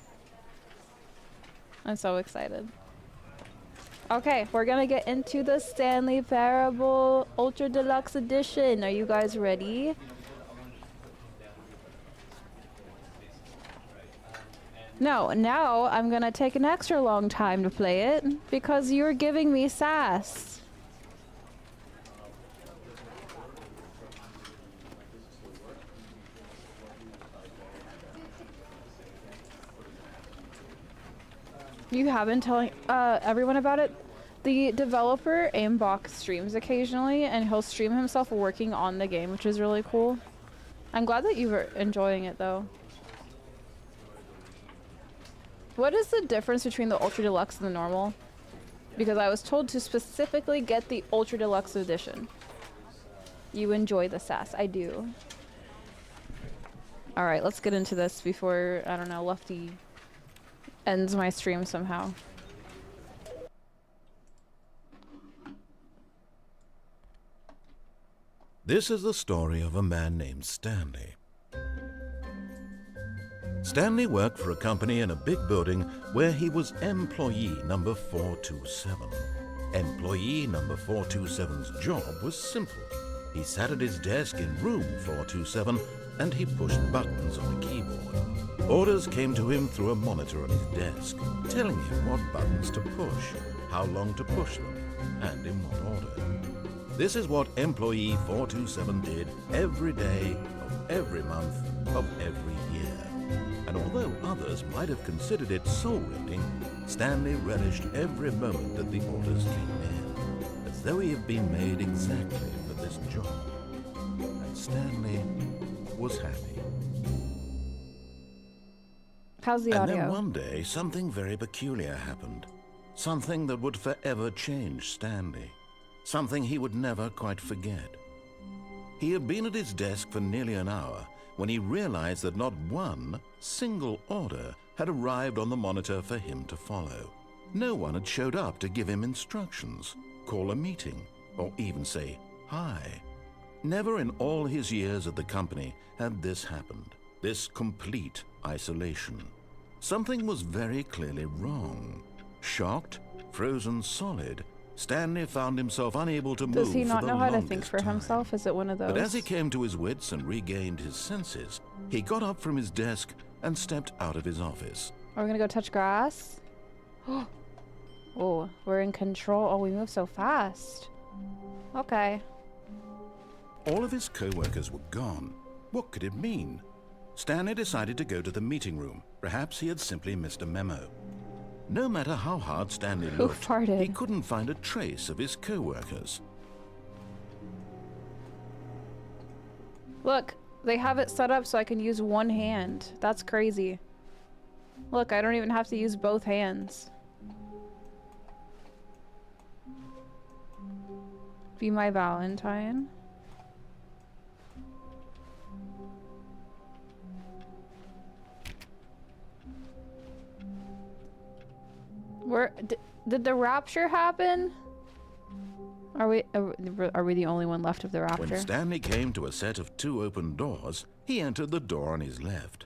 I'm so excited. Okay, we're gonna get into the Stanley Parable Ultra Deluxe Edition. Are you guys ready? No, now I'm gonna take an extra long time to play it because you're giving me sass. You have been telling everyone about it? The developer Aimbox streams occasionally, and he'll stream himself working on the game, which is really cool. I'm glad that you were enjoying it, though. What is the difference between the Ultra Deluxe and the normal? Because I was told to specifically get the Ultra Deluxe edition. You enjoy the sass. I do. Alright, let's get into this before, I don't know, Lefty ends my stream somehow.
This is the story of a man named Stanley. Stanley worked for a company in a big building where he was employee number 427. Employee number 427's job was simple. He sat at his desk in room 427 and he pushed buttons on a keyboard. Orders came to him through a monitor on his desk, telling him what buttons to push, how long to push them, and in what order. This is what employee 427 did every day of every month of every year. And although others might have considered it soul-rending, Stanley relished every moment that the orders came in, as though he had been made exactly for this job. And Stanley was happy.
How's the audio?
And then one day, something very peculiar happened. Something that would forever change Stanley. Something he would never quite forget. He had been at his desk for nearly an hour when he realized that not one single order had arrived on the monitor for him to follow. No one had showed up to give him instructions, call a meeting, or even say hi. Never in all his years at the company had this happened, this complete isolation. Something was very clearly wrong. Shocked, frozen solid, Stanley found himself unable to move.
Does he not
for the
know how to think for
time.
himself? Is it one of those?
But as he came to his wits and regained his senses, he got up from his desk and stepped out of his office.
Are we gonna go touch grass? Oh, we're in control. Oh, we move so fast. Okay.
All of his co-workers were gone. What could it mean? Stanley decided to go to the meeting room. Perhaps he had simply missed a memo. No matter how hard Stanley
Who
looked,
farted?
he couldn't find a trace of his co-workers.
Look, they have it set up so I can use one hand. That's crazy. Look, I don't even have to use both hands. Be my Valentine. Where did the rapture happen? Are we the only one left of the rapture?
When Stanley came to a set of 2 open doors, he entered the door on his left.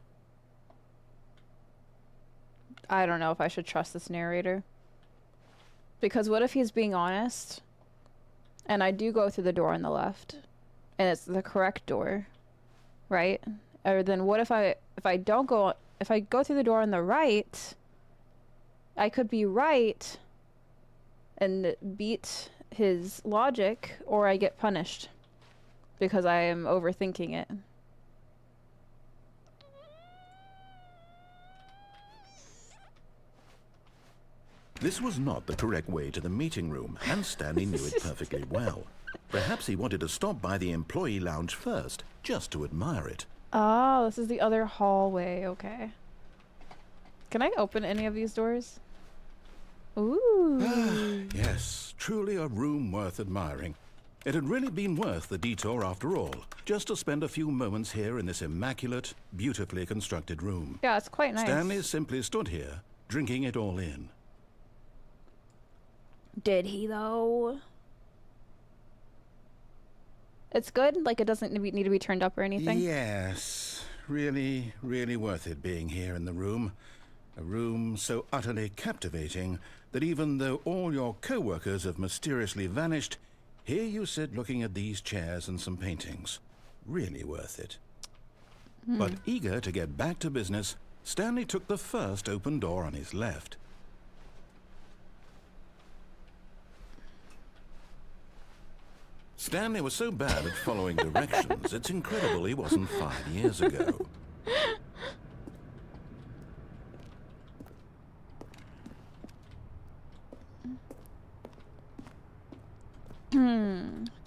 I don't know if I should trust this narrator. Because what if he's being honest? and I do go through the door on the left, and it's the correct door, right? Or then what if I go through the door on the right, I could be right and beat his logic, or I get punished because I am overthinking it.
This was not the correct way to the meeting room, and Stanley knew it perfectly well. Perhaps he wanted to stop by the employee lounge first, just to admire it.
Oh, this is the other hallway. Okay. Can I open any of these doors? Ooh.
Yes, truly a room worth admiring. It had really been worth the detour after all, just to spend a few moments here in this immaculate, beautifully constructed room.
Yeah, it's quite nice.
Stanley simply stood here, drinking it all in.
Did he though? It's good? Like it doesn't need to be turned up or anything?
Yes. Really, really worth it being here in the room. A room so utterly captivating that even though all your co-workers have mysteriously vanished, here you sit looking at these chairs and some paintings. Really worth it. But eager to get back to business, Stanley took the first open door on his left. Stanley was so bad at following directions, it's incredible he wasn't 5 years ago.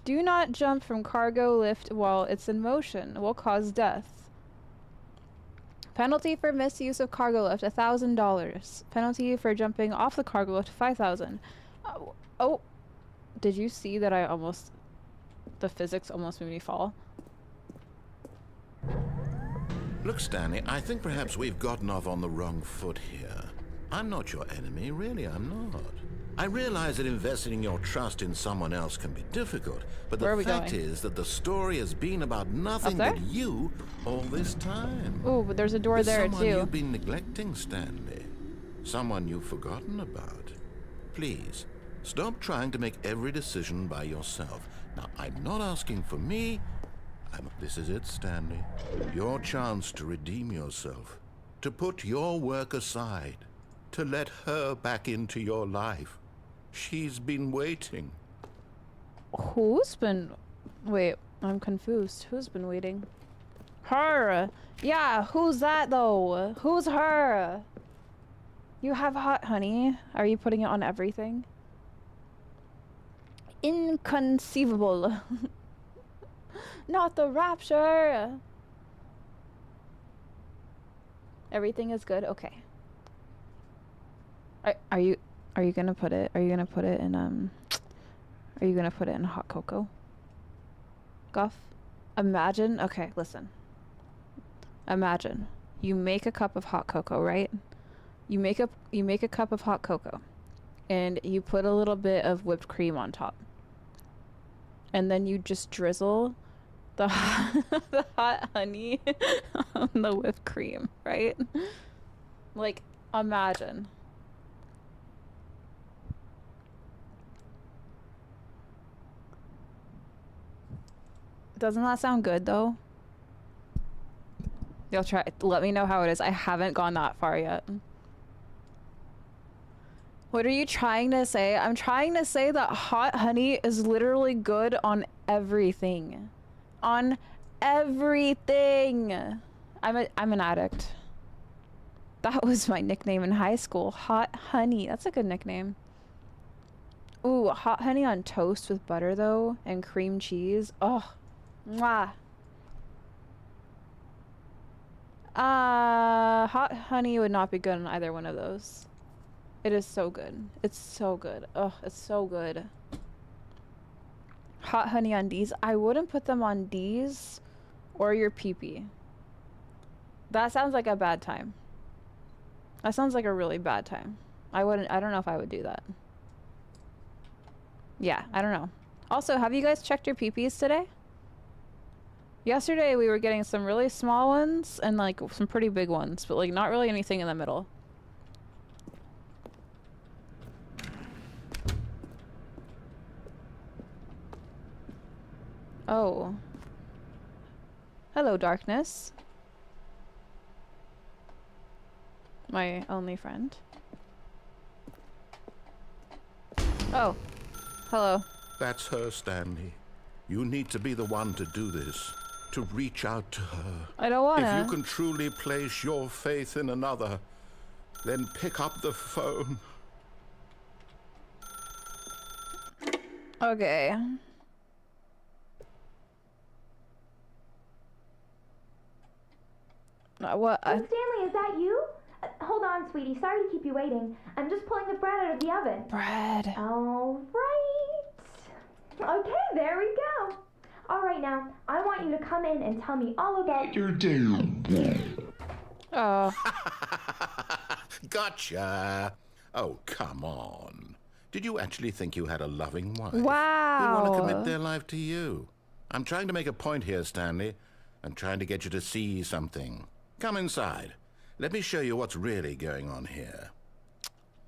Do not jump from cargo lift while it's in motion. Will cause death. Penalty for misuse of cargo lift, $1,000. Penalty for jumping off the cargo lift, $5,000. Oh, did you see that the physics almost made me fall?
Look, Stanley, I think perhaps we've gotten off on the wrong foot here. I'm not your enemy, really, I'm not. I realize that investing your trust in someone else can be difficult, but the fact is that the story has been about nothing but you all this time.
Oh, but there's a door there
someone
too.
You've been neglecting, Stanley. Someone you've forgotten about. Please, stop trying to make every decision by yourself. Now, I'm not asking for me. This is it, Stanley. Your chance to redeem yourself. To put your work aside. To let her back into your life. She's been waiting.
Who's been... Wait, I'm confused. Who's been waiting? Her! Yeah, who's that though? Who's her? You have hot honey. Are you putting it on everything? Inconceivable. Not the rapture. Everything is good? Okay. Are you gonna put it in are you gonna put it in hot cocoa? Guff? Imagine, okay, listen. Imagine you make a cup of hot cocoa, right? You make a cup of hot cocoa and you put a little bit of whipped cream on top. And then you just drizzle the hot honey on the whipped cream, right? Like, imagine. Doesn't that sound good though? You'll try. Let me know how it is. I haven't gone that far yet. What are you trying to say? I'm trying to say that hot honey is literally good on everything. On everything. I'm an addict. That was my nickname in high school. Hot honey. That's a good nickname. Ooh, hot honey on toast with butter though and cream cheese. Oh. Mwah. Hot honey would not be good on either one of those. It is so good. It's so good. Oh, it's so good. Hot honey on D's. I wouldn't put them on D's or your pee-pee. That sounds like a bad time. That sounds like a really bad time. I don't know if I would do that. Yeah, I don't know. Also, have you guys checked your pee-pees today? Yesterday we were getting some really small ones and like some pretty big ones, but like not really anything in the middle. Oh. Hello, darkness. My only friend. Oh. Hello.
That's her, Stanley. You need to be the one to do this, to reach out to her.
I don't wanna.
If you can truly place your faith in another, then pick up the phone.
Okay. What?
Oh, Stanley, is that you? Hold on, sweetie. Sorry to keep you waiting. I'm just pulling the bread out of the oven.
Bread.
All right. Okay, there we go. All right, now, I want you to come in and tell me all about your day.
Oh.
Gotcha. Oh, come on. Did you actually think you had a loving wife?
Wow.
Who'd want to commit their life to you? I'm trying to make a point here, Stanley. I'm trying to get you to see something. Come inside. Let me show you what's really going on here.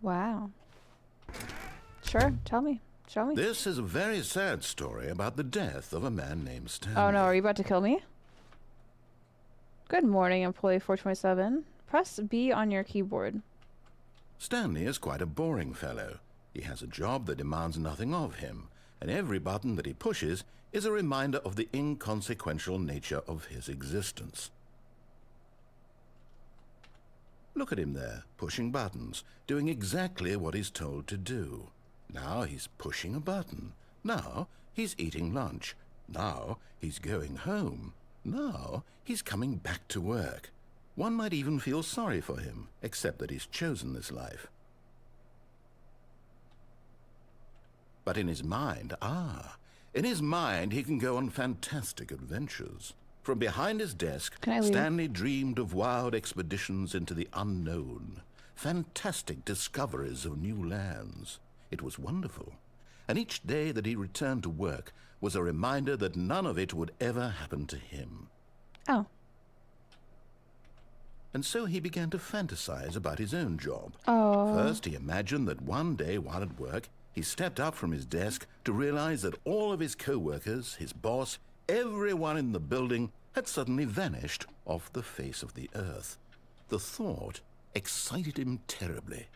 Wow. Sure, tell me. Show me.
This is a very sad story about the death of a man named Stanley.
Oh no, are you about to kill me? Good morning, employee 427. Press B on your keyboard.
Stanley is quite a boring fellow. He has a job that demands nothing of him, and every button that he pushes is a reminder of the inconsequential nature of his existence. Look at him there, pushing buttons, doing exactly what he's told to do. Now he's pushing a button. Now he's eating lunch. Now he's going home. Now he's coming back to work. One might even feel sorry for him, except that he's chosen this life. But in his mind, in his mind he can go on fantastic adventures. From behind his desk, Stanley dreamed of wild expeditions into the unknown, fantastic discoveries of new lands. It was wonderful, and each day that he returned to work was a reminder that none of it would ever happen to him.
Oh.
And so he began to fantasize about his own job.
Oh.
First, he imagined that one day while at work, he stepped up from his desk to realize that all of his co-workers, his boss, everyone in the building had suddenly vanished off the face of the earth. The thought excited him terribly.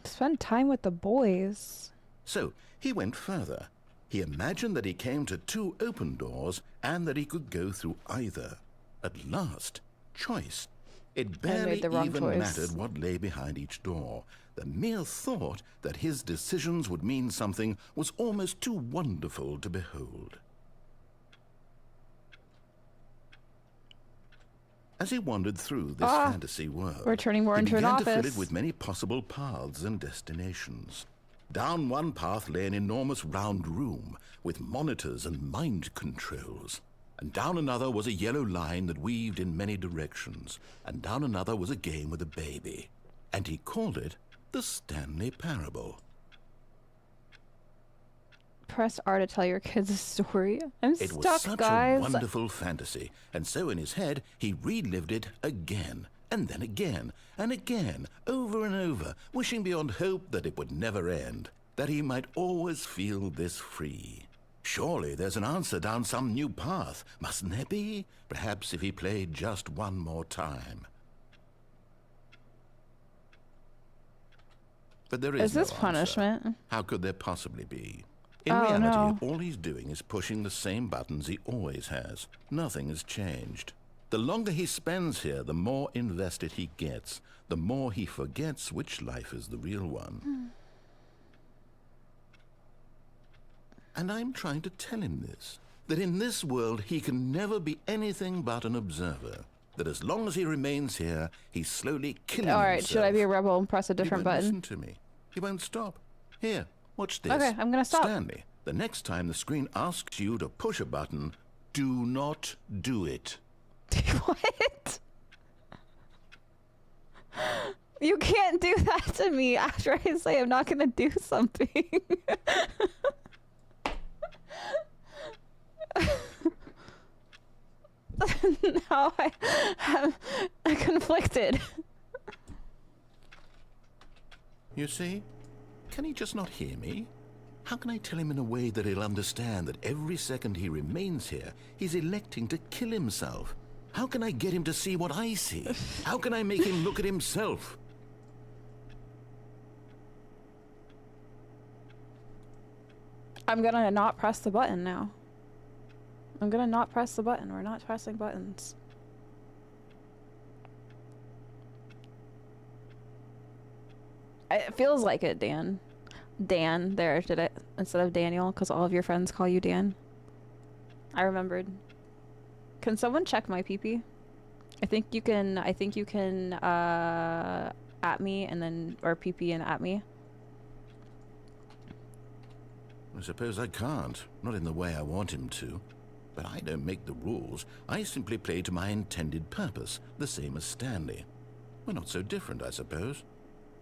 Spend time with the boys.
So he went further. He imagined that he came to 2 open doors and that he could go through either. At last, choice. It barely even mattered what lay behind each door. The mere thought that his decisions would mean something was almost too wonderful to behold. As he wandered through this fantasy world,
we're turning more into an office.
He began to fill it with many possible paths and destinations. Down one path lay an enormous round room with monitors and mind controls. And down another was a yellow line that weaved in many directions. And down another was a game with a baby. And he called it the Stanley Parable.
Press R to tell your kids a story. I'm
It
stuck,
was such
guys.
a wonderful fantasy, and so in his head he relived it again, and then again, and again, over and over, wishing beyond hope that it would never end, that he might always feel this free. Surely there's an answer down some new path, mustn't there be? Perhaps if he played just one more time. But there is
this
no
punishment?
answer. How could there possibly be? In
Oh,
reality,
no.
all he's doing is pushing the same buttons he always has. Nothing has changed. The longer he spends here, the more invested he gets, the more he forgets which life is the real one. And I'm trying to tell him this, that in this world he can never be anything but an observer, that as long as he remains here, he's slowly killing himself.
All right, should I be a rebel and press a different
He won't
button?
listen to me. He won't stop. Here, watch this.
Okay, I'm gonna stop.
Stanley, the next time the screen asks you to push a button, do not do it.
What? You can't do that to me after I say I'm not gonna do something. Now I'm conflicted.
You see? Can he just not hear me? How can I tell him in a way that he'll understand that every second he remains here, he's electing to kill himself? How can I get him to see what I see? How can I make him look at himself?
I'm gonna not press the button now. I'm gonna not press the button. We're not pressing buttons. It feels like it, Dan. Dan, there, did it instead of Daniel, because all of your friends call you Dan. I remembered. Can someone check my PP? I think you can at me and then, or PP and at me.
I suppose I can't. Not in the way I want him to. But I don't make the rules. I simply play to my intended purpose, the same as Stanley. We're not so different, I suppose.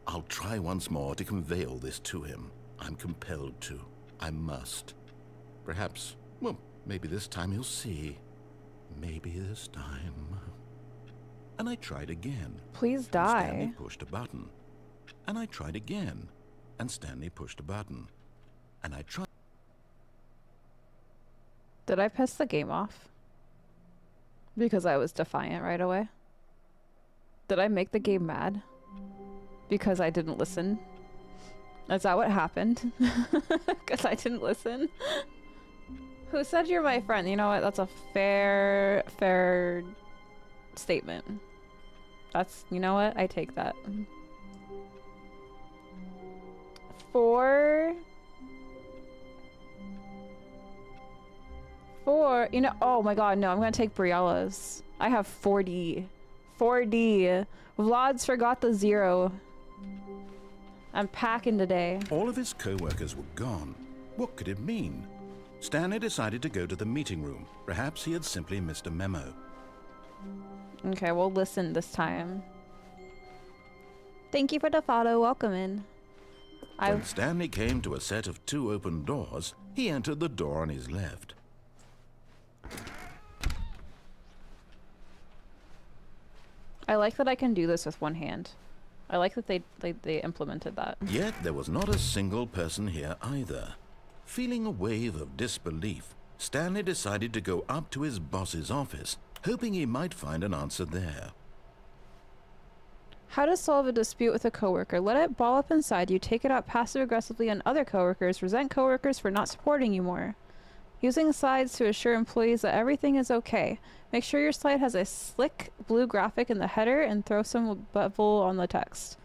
I'll try once more to convey all this to him. I'm compelled to. I must. Perhaps, well, maybe this time he'll see. Maybe this time. And I tried again.
Please
And
die.
Stanley pushed a button. And I tried again. And Stanley pushed a button. And I tried.
Did I piss the game off? Because I was defiant right away? Did I make the game mad? Because I didn't listen? Is that what happened? Because I didn't listen? Who said you're my friend? You know what? That's a fair statement. That's, you know what? I take that. Four, you know, oh my god, no, I'm gonna take Briella's. I have 4D. 4D. Vlad's forgot the 0. I'm packing today.
All of his co-workers were gone. What could it mean? Stanley decided to go to the meeting room. Perhaps he had simply missed a memo.
Okay, we'll listen this time. Thank you for the follow. Welcome in.
When Stanley came to a set of 2 open doors, he entered the door on his left.
I like that I can do this with one hand. I like that they implemented that.
Yet there was not a single person here either. Feeling a wave of disbelief, Stanley decided to go up to his boss's office, hoping he might find an answer there.
How to solve a dispute with a coworker. Let it ball up inside you. Take it out passive-aggressively on other coworkers. Resent coworkers for not supporting you more. Using slides to assure employees that everything is okay. Make sure your slide has a slick blue graphic in the header and throw some bevel on the text.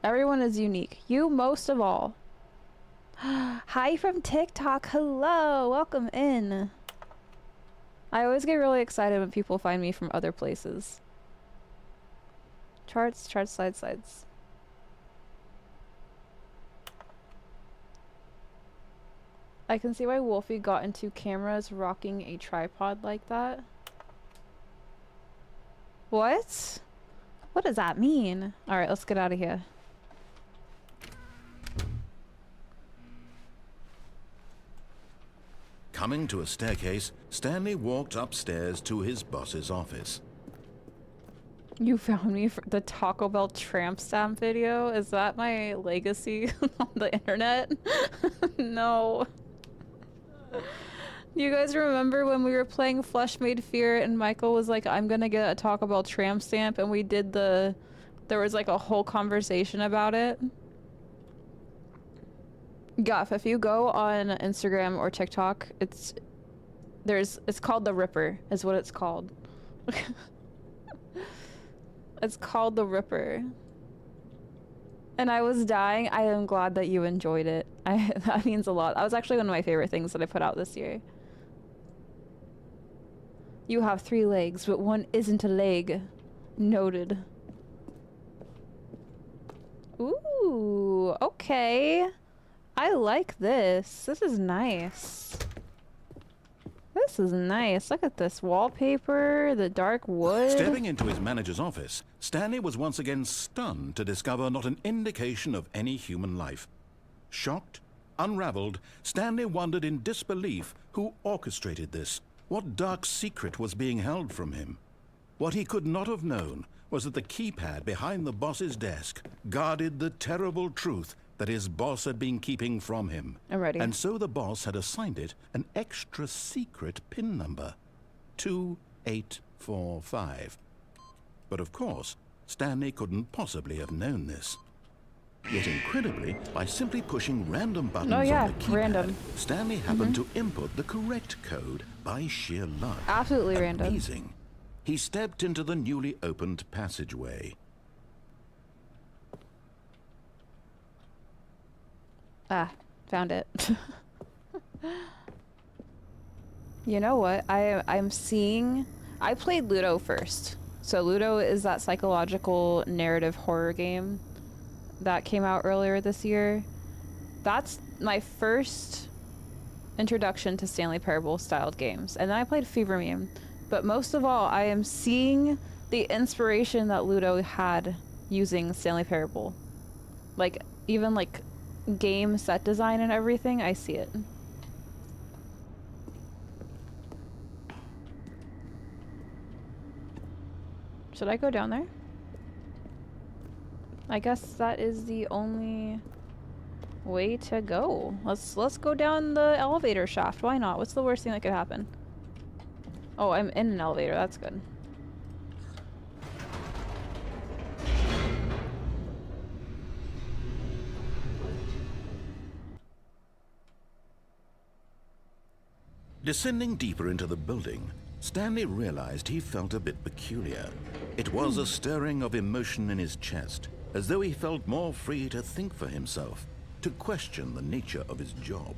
Everyone is unique. You most of all. Hi from TikTok. Hello. Welcome in. I always get really excited when people find me from other places. Charts, slides. I can see why Wolfie got into cameras rocking a tripod like that. What? What does that mean? Alright, let's get out of here.
Coming to a staircase, Stanley walked upstairs to his boss's office.
You found me for the Taco Bell tramp stamp video? Is that my legacy on the internet? No. You guys remember when we were playing Flesh Made Fear and Michael was like, I'm gonna get a Taco Bell tramp stamp, and we did there was like a whole conversation about it? Guff, if you go on Instagram or TikTok, it's called The Ripper, is what it's called. It's called The Ripper. And I was dying. I am glad that you enjoyed it. That means a lot. That was actually one of my favorite things that I put out this year. You have 3 legs, but one isn't a leg. Noted. Ooh, okay. I like this. This is nice. This is nice. Look at this wallpaper, the dark wood.
Stepping into his manager's office, Stanley was once again stunned to discover not an indication of any human life. Shocked, unraveled, Stanley wondered in disbelief who orchestrated this. What dark secret was being held from him? What he could not have known was that the keypad behind the boss's desk guarded the terrible truth that his boss had been keeping from him.
I'm ready.
And so the boss had assigned it an extra secret PIN number, 2845. But of course, Stanley couldn't possibly have known this. Yet incredibly, by simply pushing random buttons on the keypad,
random.
Stanley happened to input the correct code by sheer luck.
Absolutely random.
Amazing. He stepped into the newly opened passageway.
Ah, found it. You know what? I'm seeing... I played Ludo first. So Ludo is that psychological narrative horror game that came out earlier this year. That's my first introduction to Stanley Parable styled games. And then I played Fever Meme. But most of all, I am seeing the inspiration that Ludo had using Stanley Parable. Like, even like game set design and everything, I see it. Should I go down there? I guess that is the only way to go. Let's go down the elevator shaft. Why not? What's the worst thing that could happen? Oh, I'm in an elevator. That's good.
Descending deeper into the building, Stanley realized he felt a bit peculiar. It was a stirring of emotion in his chest, as though he felt more free to think for himself, to question the nature of his job.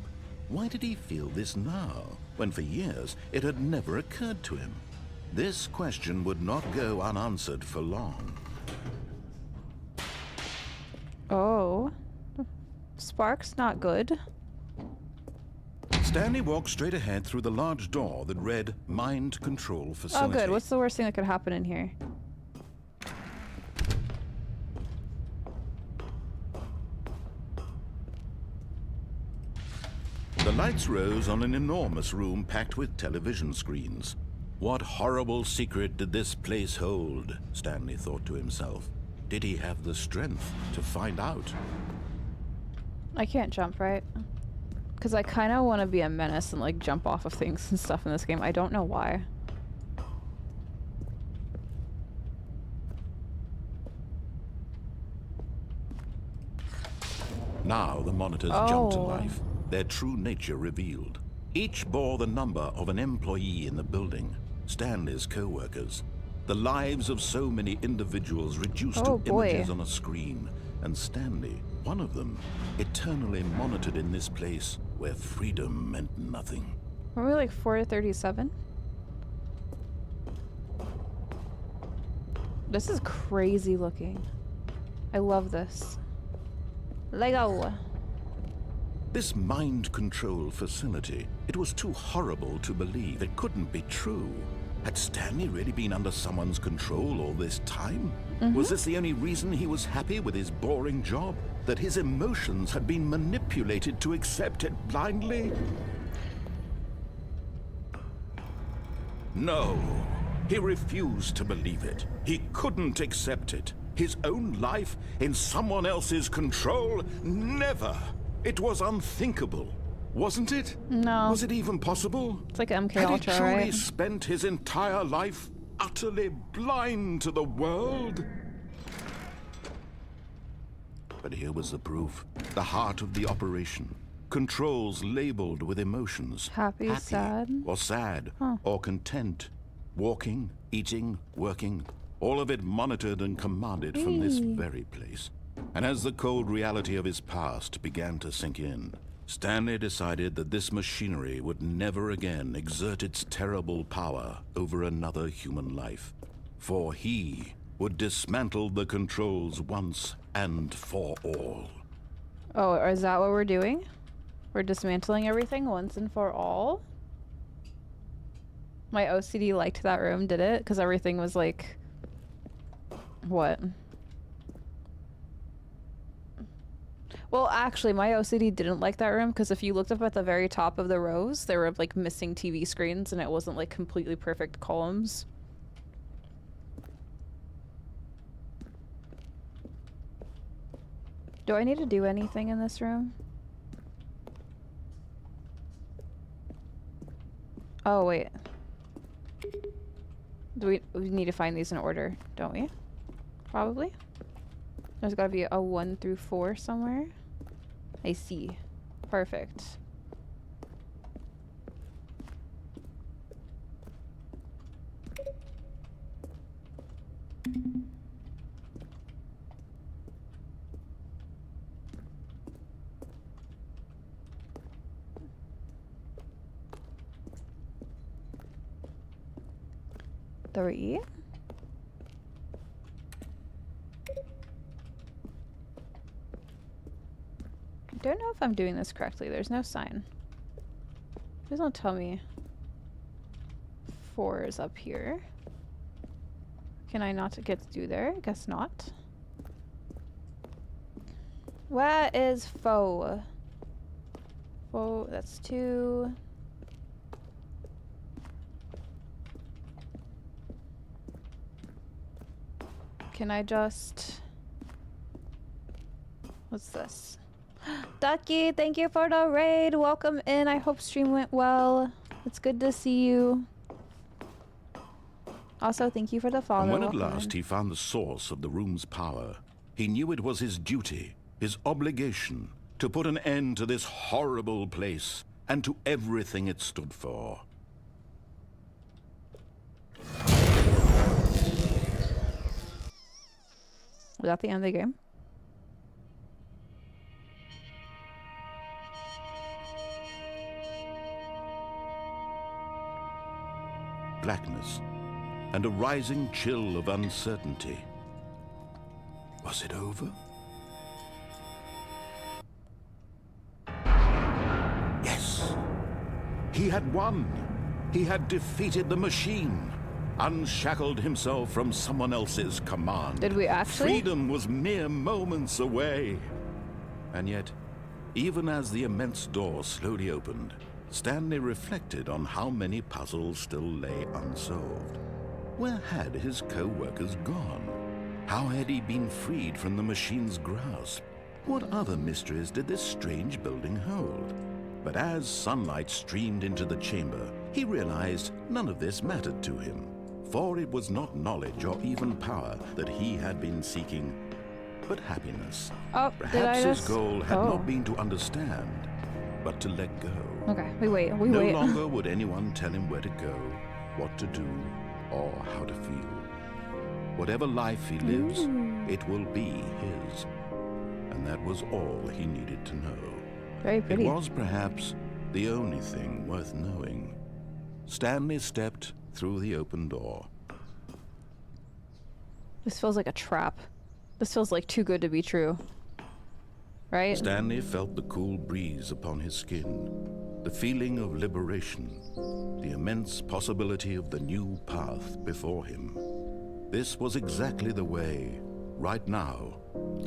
Why did he feel this now, when for years it had never occurred to him? This question would not go unanswered for long.
Oh. Spark's not good.
Stanley walked straight ahead through the large door that read Mind Control Facility.
Oh, good. What's the worst thing that could happen in here?
The lights rose on an enormous room packed with television screens. What horrible secret did this place hold? Stanley thought to himself. Did he have the strength to find out?
I can't jump, right? Because I kind of want to be a menace and like jump off of things and stuff in this game. I don't know why.
Now the monitors jumped to life, their true nature revealed. Each bore the number of an employee in the building, Stanley's co-workers. The lives of so many individuals reduced to images on a screen, and Stanley, one of them, eternally monitored in this place where freedom meant nothing.
Were we like 4 to 37? This is crazy looking. I love this. Lego.
This mind control facility, it was too horrible to believe. It couldn't be true. Had Stanley really been under someone's control all this time? Was this the only reason he was happy with his boring job? That his emotions had been manipulated to accept it blindly? No, he refused to believe it. He couldn't accept it. His own life in someone else's control? Never! It was unthinkable. Wasn't it?
No.
Was it even possible?
It's like MK
Had
Ultra,
he truly
right?
spent his entire life utterly blind to the world? But here was the proof. The heart of the operation. Controls labeled with emotions.
Happy, sad.
Or sad. Or content. Walking, eating, working. All of it monitored and commanded from this very place. And as the cold reality of his past began to sink in, Stanley decided that this machinery would never again exert its terrible power over another human life. For he would dismantle the controls once and for all.
Oh, is that what we're doing? We're dismantling everything once and for all? My OCD liked that room, did it? Because everything was like... What? Well, actually, my OCD didn't like that room because if you looked up at the very top of the rows, there were like missing TV screens and it wasn't like completely perfect columns. Do I need to do anything in this room? Oh, wait. We need to find these in order, don't we? Probably. There's gotta be a 1 through 4 somewhere. I see. Perfect. Three. I don't know if I'm doing this correctly. There's no sign. Please don't tell me 4 is up here. Can I not get through there? I guess not. Where is foe? Foe, that's 2. Can I just... What's this? Ducky, thank you for the raid. Welcome in. I hope stream went well. It's good to see you. Also, thank you for the follow.
And when at
Welcome
last
in.
he found the source of the room's power, he knew it was his duty, his obligation, to put an end to this horrible place and to everything it stood for.
Was that the end of the game?
Blackness and a rising chill of uncertainty. Was it over? Yes! He had won! He had defeated the machine, unshackled himself from someone else's command.
Did we actually?
Freedom was mere moments away. And yet, even as the immense door slowly opened, Stanley reflected on how many puzzles still lay unsolved. Where had his co-workers gone? How had he been freed from the machine's grasp? What other mysteries did this strange building hold? But as sunlight streamed into the chamber, he realized none of this mattered to him. For it was not knowledge or even power that he had been seeking, but happiness.
Oh,
Perhaps
did I
his
just...
goal had
Oh.
not been to understand, but to let go.
Okay, we wait.
No longer would anyone tell him where to go, what to do, or how to feel. Whatever life he lives, it will be his. And that was all he needed to know.
Very
It
pretty.
was perhaps the only thing worth knowing. Stanley stepped through the open door.
This feels like a trap. This feels like too good to be true. Right?
Stanley felt the cool breeze upon his skin, the feeling of liberation, the immense possibility of the new path before him. This was exactly the way, right now,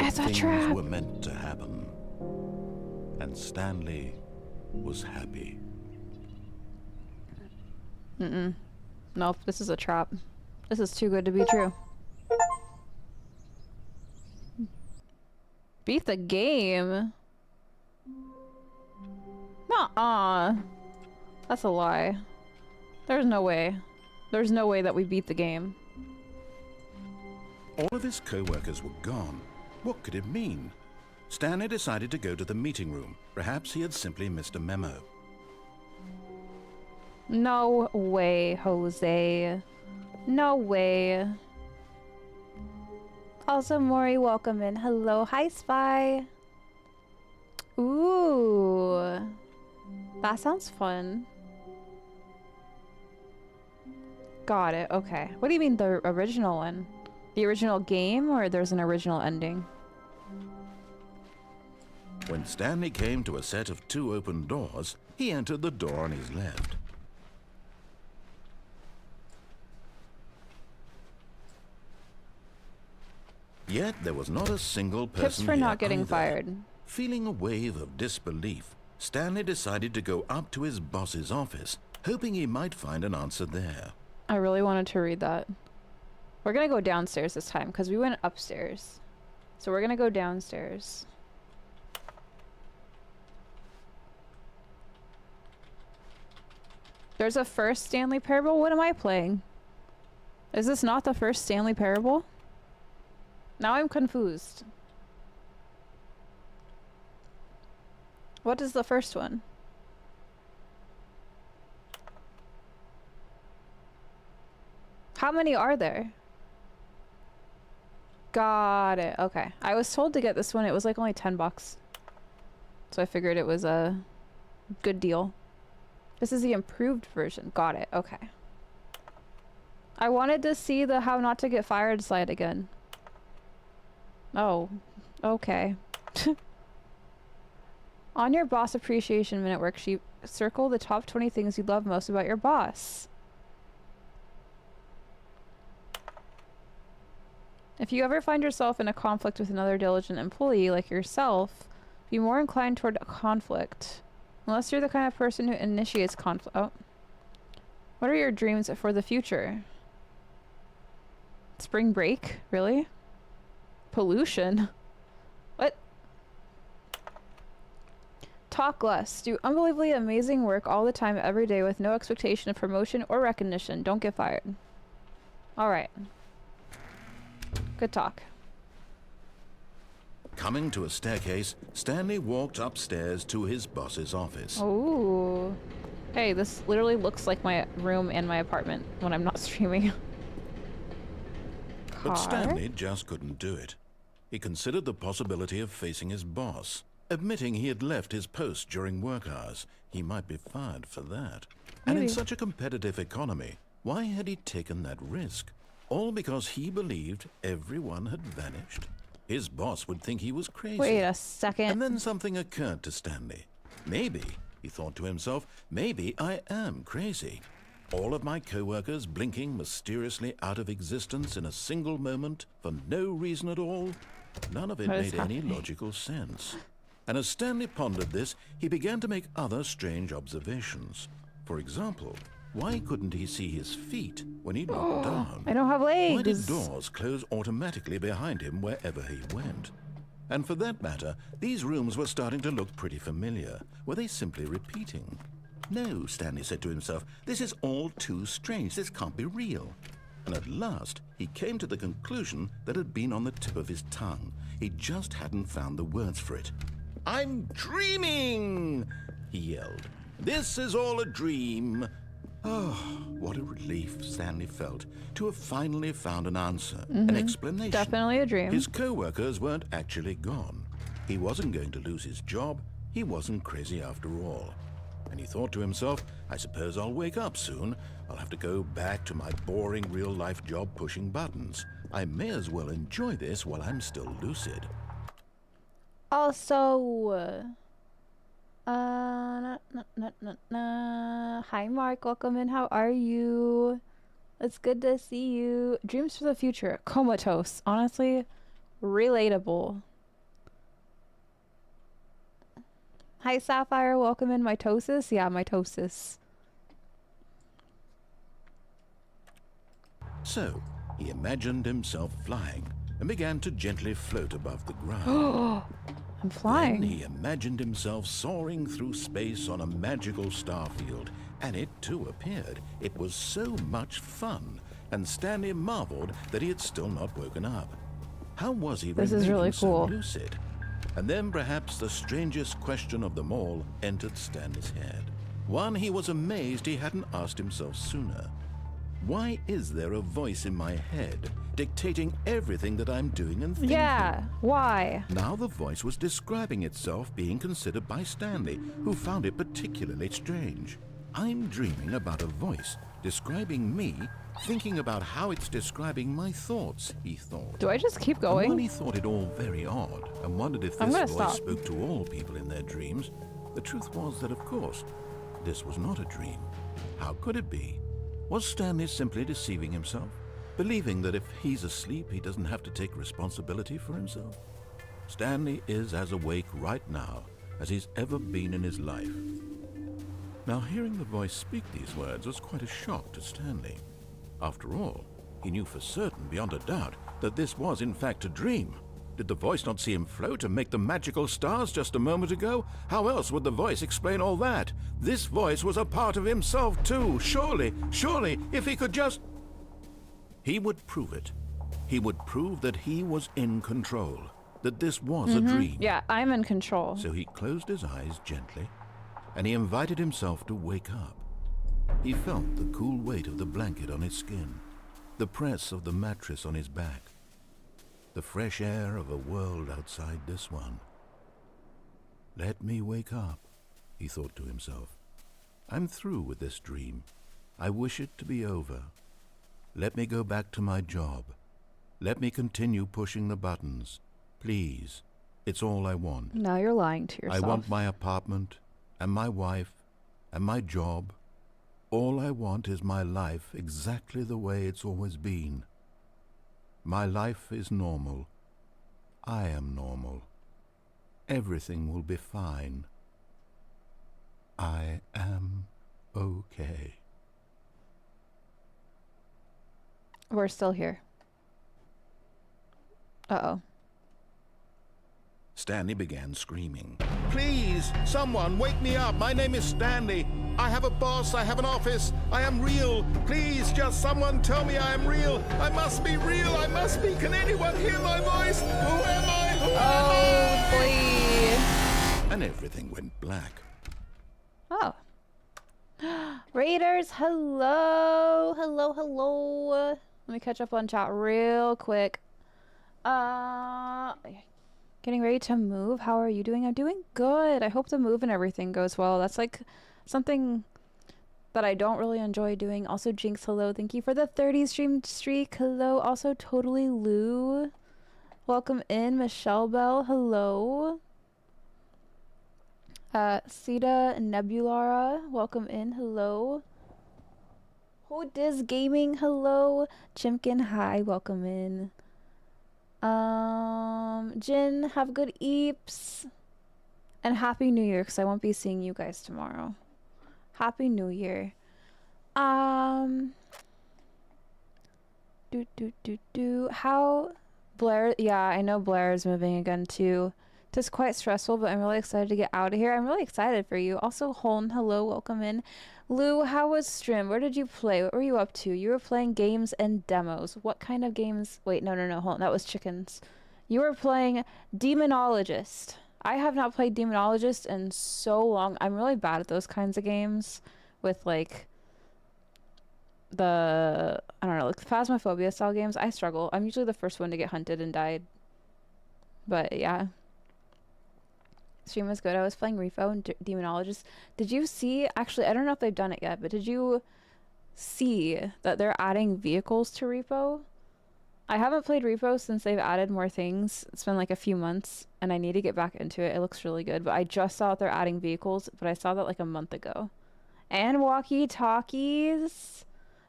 It's a
things
trap.
were meant to happen. And Stanley was happy.
Nope, this is a trap. This is too good to be true. Beat the game? Nuh-uh. That's a lie. There's no way. There's no way that we beat the game.
All of his co-workers were gone. What could it mean? Stanley decided to go to the meeting room. Perhaps he had simply missed a memo.
No way, Jose. No way. Also, Mori, welcome in. Hello. Hi, Spy. Ooh. That sounds fun. Got it. Okay. What do you mean the original one? The original game, or there's an original ending?
When Stanley came to a set of 2 open doors, he entered the door on his left. Yet there was not a single person
Tips for
here
not getting
either.
fired.
Feeling a wave of disbelief, Stanley decided to go up to his boss's office, hoping he might find an answer there.
I really wanted to read that. We're gonna go downstairs this time, because we went upstairs. So we're gonna go downstairs. There's a first Stanley Parable? What am I playing? Is this not the first Stanley Parable? Now I'm confused. What is the first one? How many are there? Got it. Okay. I was told to get this one. It was like only 10 bucks. So I figured it was a good deal. This is the improved version. Got it. Okay. I wanted to see the how not to get fired slide again. Oh. Okay. On your boss appreciation minute worksheet, circle the top 20 things you love most about your boss. If you ever find yourself in a conflict with another diligent employee like yourself, be more inclined toward a conflict. Unless you're the kind of person who initiates conflict. Oh. What are your dreams for the future? Spring break? Really? Pollution? What? Talk less. Do unbelievably amazing work all the time, every day, with no expectation of promotion or recognition. Don't get fired. Alright. Good talk.
Coming to a staircase, Stanley walked upstairs to his boss's office.
Oh. Hey, this literally looks like my room and my apartment when I'm not streaming.
But Stanley just couldn't do it. He considered the possibility of facing his boss. Admitting he had left his post during work hours, he might be fired for that. And in
Maybe.
such a competitive economy, why had he taken that risk? All because he believed everyone had vanished. His boss would think he was crazy.
Wait a second.
And then something occurred to Stanley. Maybe, he thought to himself, maybe I am crazy. All of my co-workers blinking mysteriously out of existence in a single moment for no reason at all. None of it
What is
made any
happening?
logical sense. And as Stanley pondered this, he began to make other strange observations. For example, why couldn't he see his feet when he looked down?
I don't have legs.
Why did doors close automatically behind him wherever he went? And for that matter, these rooms were starting to look pretty familiar. Were they simply repeating? No, Stanley said to himself, this is all too strange. This can't be real. And at last, he came to the conclusion that had been on the tip of his tongue. He just hadn't found the words for it. I'm dreaming, he yelled. This is all a dream. Oh, what a relief Stanley felt to have finally found an answer, an explanation.
Definitely a dream.
His co-workers weren't actually gone. He wasn't going to lose his job. He wasn't crazy after all. And he thought to himself, I suppose I'll wake up soon. I'll have to go back to my boring real-life job pushing buttons. I may as well enjoy this while I'm still lucid.
Also, hi Mark, welcome in. How are you? It's good to see you. Dreams for the future. Comatose. Honestly, relatable. Hi Sapphire, welcome in. Mitosis? Yeah, mitosis.
So, he imagined himself flying and began to gently float above the ground.
I'm flying.
Then he imagined himself soaring through space on a magical star field, and it too appeared. It was so much fun, and Stanley marveled that he had still not woken up. How was he
This is
remaining
really
so
cool.
lucid? And then perhaps the strangest question of them all entered Stanley's head. One he was amazed he hadn't asked himself sooner. Why is there a voice in my head dictating everything that I'm doing and thinking?
Yeah, why?
Now the voice was describing itself being considered by Stanley, who found it particularly strange. I'm dreaming about a voice describing me, thinking about how it's describing my thoughts, he thought.
Do I just keep
And when
going?
he thought it all very odd and wondered if
I'm
this
gonna
voice
stop.
spoke to all people in their dreams, the truth was that, of course, this was not a dream. How could it be? Was Stanley simply deceiving himself, believing that if he's asleep, he doesn't have to take responsibility for himself? Stanley is as awake right now as he's ever been in his life. Now, hearing the voice speak these words was quite a shock to Stanley. After all, he knew for certain, beyond a doubt, that this was in fact a dream. Did the voice not see him float and make the magical stars just a moment ago? How else would the voice explain all that? This voice was a part of himself too. Surely, if he could just... He would prove it. He would prove that he was in control, that this was a dream.
Yeah, I'm in control.
So he closed his eyes gently, and he invited himself to wake up. He felt the cool weight of the blanket on his skin, the press of the mattress on his back, the fresh air of a world outside this one. Let me wake up, he thought to himself. I'm through with this dream. I wish it to be over. Let me go back to my job. Let me continue pushing the buttons. Please, it's all I want.
Now you're lying to yourself.
I want my apartment, and my wife, and my job. All I want is my life exactly the way it's always been. My life is normal. I am normal. Everything will be fine. I am okay.
We're still here. Uh-oh.
Stanley began screaming. Please, someone, wake me up. My name is Stanley. I have a boss. I have an office. I am real. Please, just someone tell me I am real. I must be real. I must be. Can anyone hear my voice? Who am I? Who am I?
Please.
And everything went black.
Oh. Raiders, hello. Hello. Let me catch up on chat real quick. Getting ready to move. How are you doing? I'm doing good. I hope the move and everything goes well. That's like something that I don't really enjoy doing. Also, Jinx, hello. Thank you for the 30 stream streak. Hello. Also, Totally Lou. Welcome in. Michelle Bell, hello. Sita Nebulara, welcome in. Hello. Who Diz Gaming, hello. Chimkin, hi, welcome in. Jin, have good eeps. And Happy New Year, because I won't be seeing you guys tomorrow. Happy New Year. How Blair, yeah, I know Blair is moving again too. It's quite stressful, but I'm really excited to get out of here. I'm really excited for you. Also, Holn, hello, welcome in. Lou, how was stream? Where did you play? What were you up to? You were playing games and demos. What kind of games? Wait, no, hold on. That was chickens. You were playing Demonologist. I have not played Demonologist in so long. I'm really bad at those kinds of games with like the, I don't know, like Phasmophobia style games. I struggle. I'm usually the first one to get hunted and died. But yeah. Stream was good. I was playing Refo and Demonologist. Did you see, actually, I don't know if they've done it yet, but did you see that they're adding vehicles to Repo? I haven't played Repo since they've added more things. It's been like a few months, and I need to get back into it. It looks really good, but I just saw that they're adding vehicles, but I saw that like a month ago. And walkie-talkies.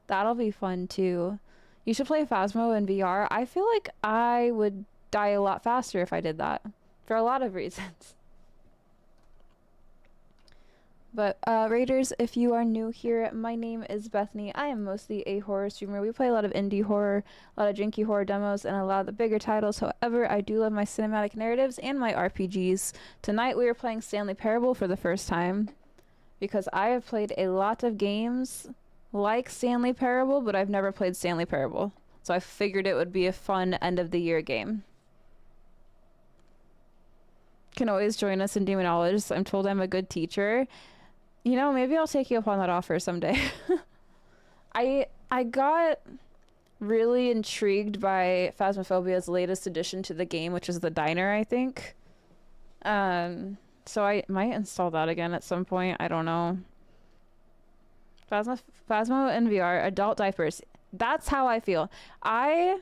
That'll be fun, too. You should play Phasmo in VR. I feel like I would die a lot faster if I did that, for a lot of reasons. But Raiders, if you are new here, my name is Bethany. I am mostly a horror streamer. We play a lot of indie horror, a lot of janky horror demos, and a lot of the bigger titles. However, I do love my cinematic narratives and my RPGs. Tonight we are playing Stanley Parable for the first time, because I have played a lot of games like Stanley Parable, but I've never played Stanley Parable. So I figured it would be a fun end of the year game. Can always join us in Demonologist. I'm told I'm a good teacher. You know, maybe I'll take you up on that offer someday. I got really intrigued by Phasmophobia's latest addition to the game, which is the diner, I think. So I might install that again at some point. I don't know. Phasmo in VR, adult diapers. That's how I feel. I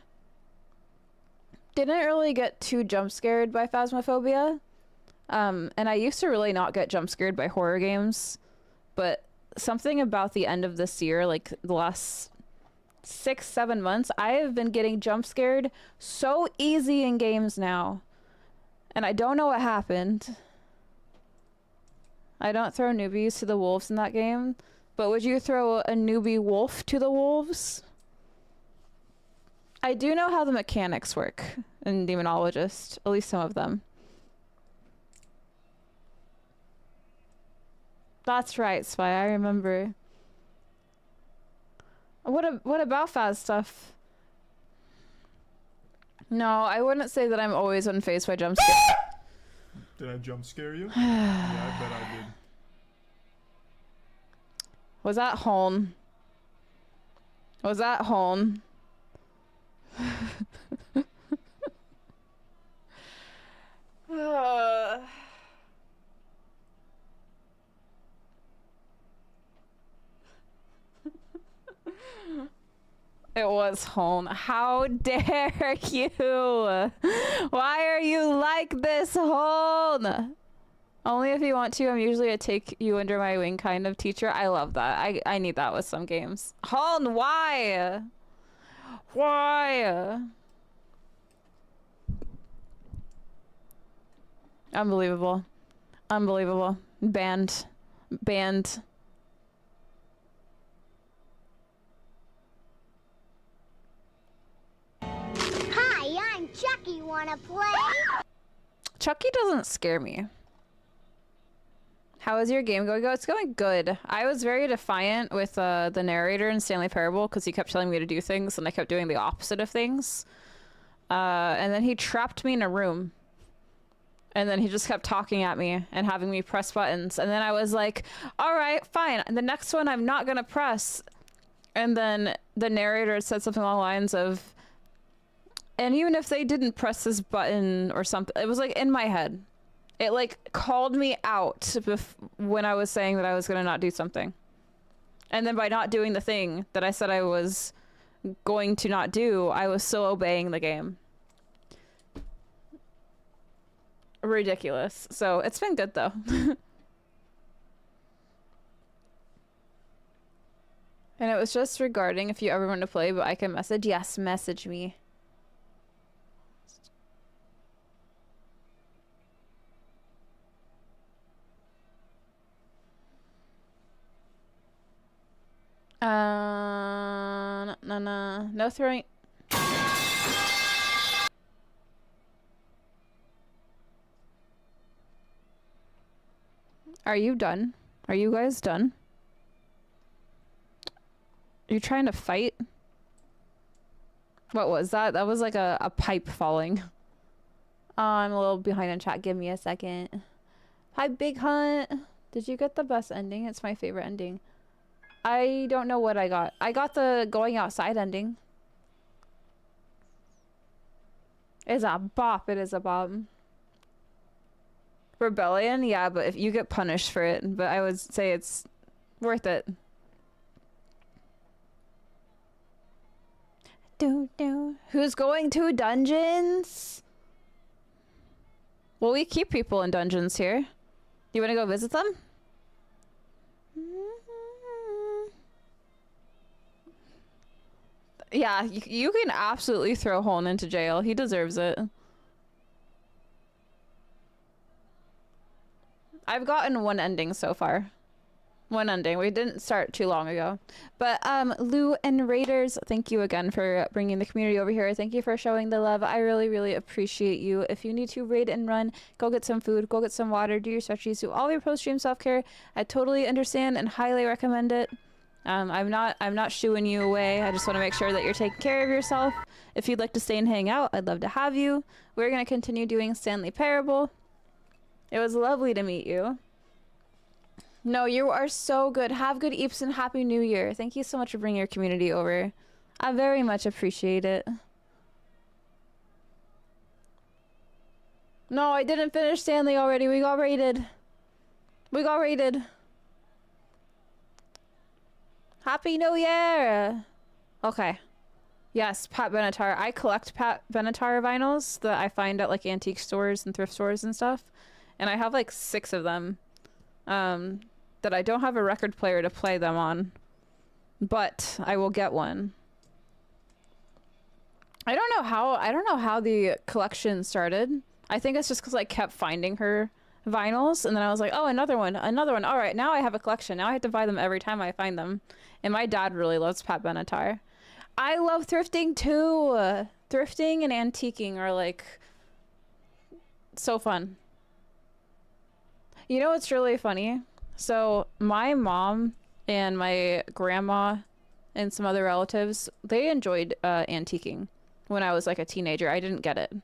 didn't really get too jump scared by Phasmophobia. And I used to really not get jump scared by horror games. But something about the end of this year, like the last 6-7 months, I have been getting jump scared so easy in games now. And I don't know what happened. I don't throw newbies to the wolves in that game. But would you throw a newbie wolf to the wolves? I do know how the mechanics work and Demonologist. At least some of them. That's right, Spy. I remember. What about fast stuff? No, I wouldn't say that I'm always unfazed by jump scares.
Did I jump scare you? Yeah, I bet I did.
Was that Holm? Was that Holm? It was Holm. How dare you? Why are you like this, Holm? Only if you want to. I'm usually a take you under my wing kind of teacher. I love that. I need that with some games. Holm, why? Why? Unbelievable. Unbelievable. Banned. Banned.
Hi, I'm Chucky. Wanna play?
Chucky doesn't scare me. How is your game going? It's going good. I was very defiant with the narrator in Stanley Parable because he kept telling me to do things and I kept doing the opposite of things. And then he trapped me in a room. And then he just kept talking at me and having me press buttons. And then I was like, all right, fine. And the next one I'm not going to press. And then the narrator said something along the lines of, and even if they didn't press this button or something, it was like in my head. It like called me out when I was saying that I was going to not do something. And then by not doing the thing that I said I was going to not do, I was still obeying the game. Ridiculous. So it's been good though. And it was just regarding if you ever want to play, but I can message. Yes, message me. No throwing. Are you done? Are you guys done? Are you trying to fight? What was that? That was like a pipe falling. Oh, I'm a little behind in chat. Give me a second. Hi, Big Hunt. Did you get the best ending? It's my favorite ending. I don't know what I got. I got the going outside ending. It's a bop. It is a bop. Rebellion? Yeah, but if you get punished for it. But I would say it's worth it. Who's going to dungeons? Well, we keep people in dungeons here. You want to go visit them? Yeah, you can absolutely throw Holm into jail. He deserves it. I've gotten one ending so far. One ending. We didn't start too long ago. But Lou and Raiders, thank you again for bringing the community over here. Thank you for showing the love. I really, really appreciate you. If you need to raid and run, go get some food, go get some water, do your stretchies, do all your post-stream self-care. I totally understand and highly recommend it. I'm not shooing you away. I just want to make sure that you're taking care of yourself. If you'd like to stay and hang out, I'd love to have you. We're going to continue doing Stanley Parable. It was lovely to meet you. No, you are so good. Have good eeps and Happy New Year. Thank you so much for bringing your community over. I very much appreciate it. No, I didn't finish Stanley already. We got raided. We got raided. Happy New Year! Okay. Yes, Pat Benatar. I collect Pat Benatar vinyls that I find at like antique stores and thrift stores and stuff. And I have like 6 of them. That I don't have a record player to play them on. But I will get one. I don't know how the collection started. I think it's just because I kept finding her vinyls and then I was like, oh, another one. All right, now I have a collection. Now I have to buy them every time I find them. And my dad really loves Pat Benatar. I love thrifting too. Thrifting and antiquing are like so fun. You know what's really funny? So my mom and my grandma and some other relatives, they enjoyed antiquing when I was like a teenager. I didn't get it.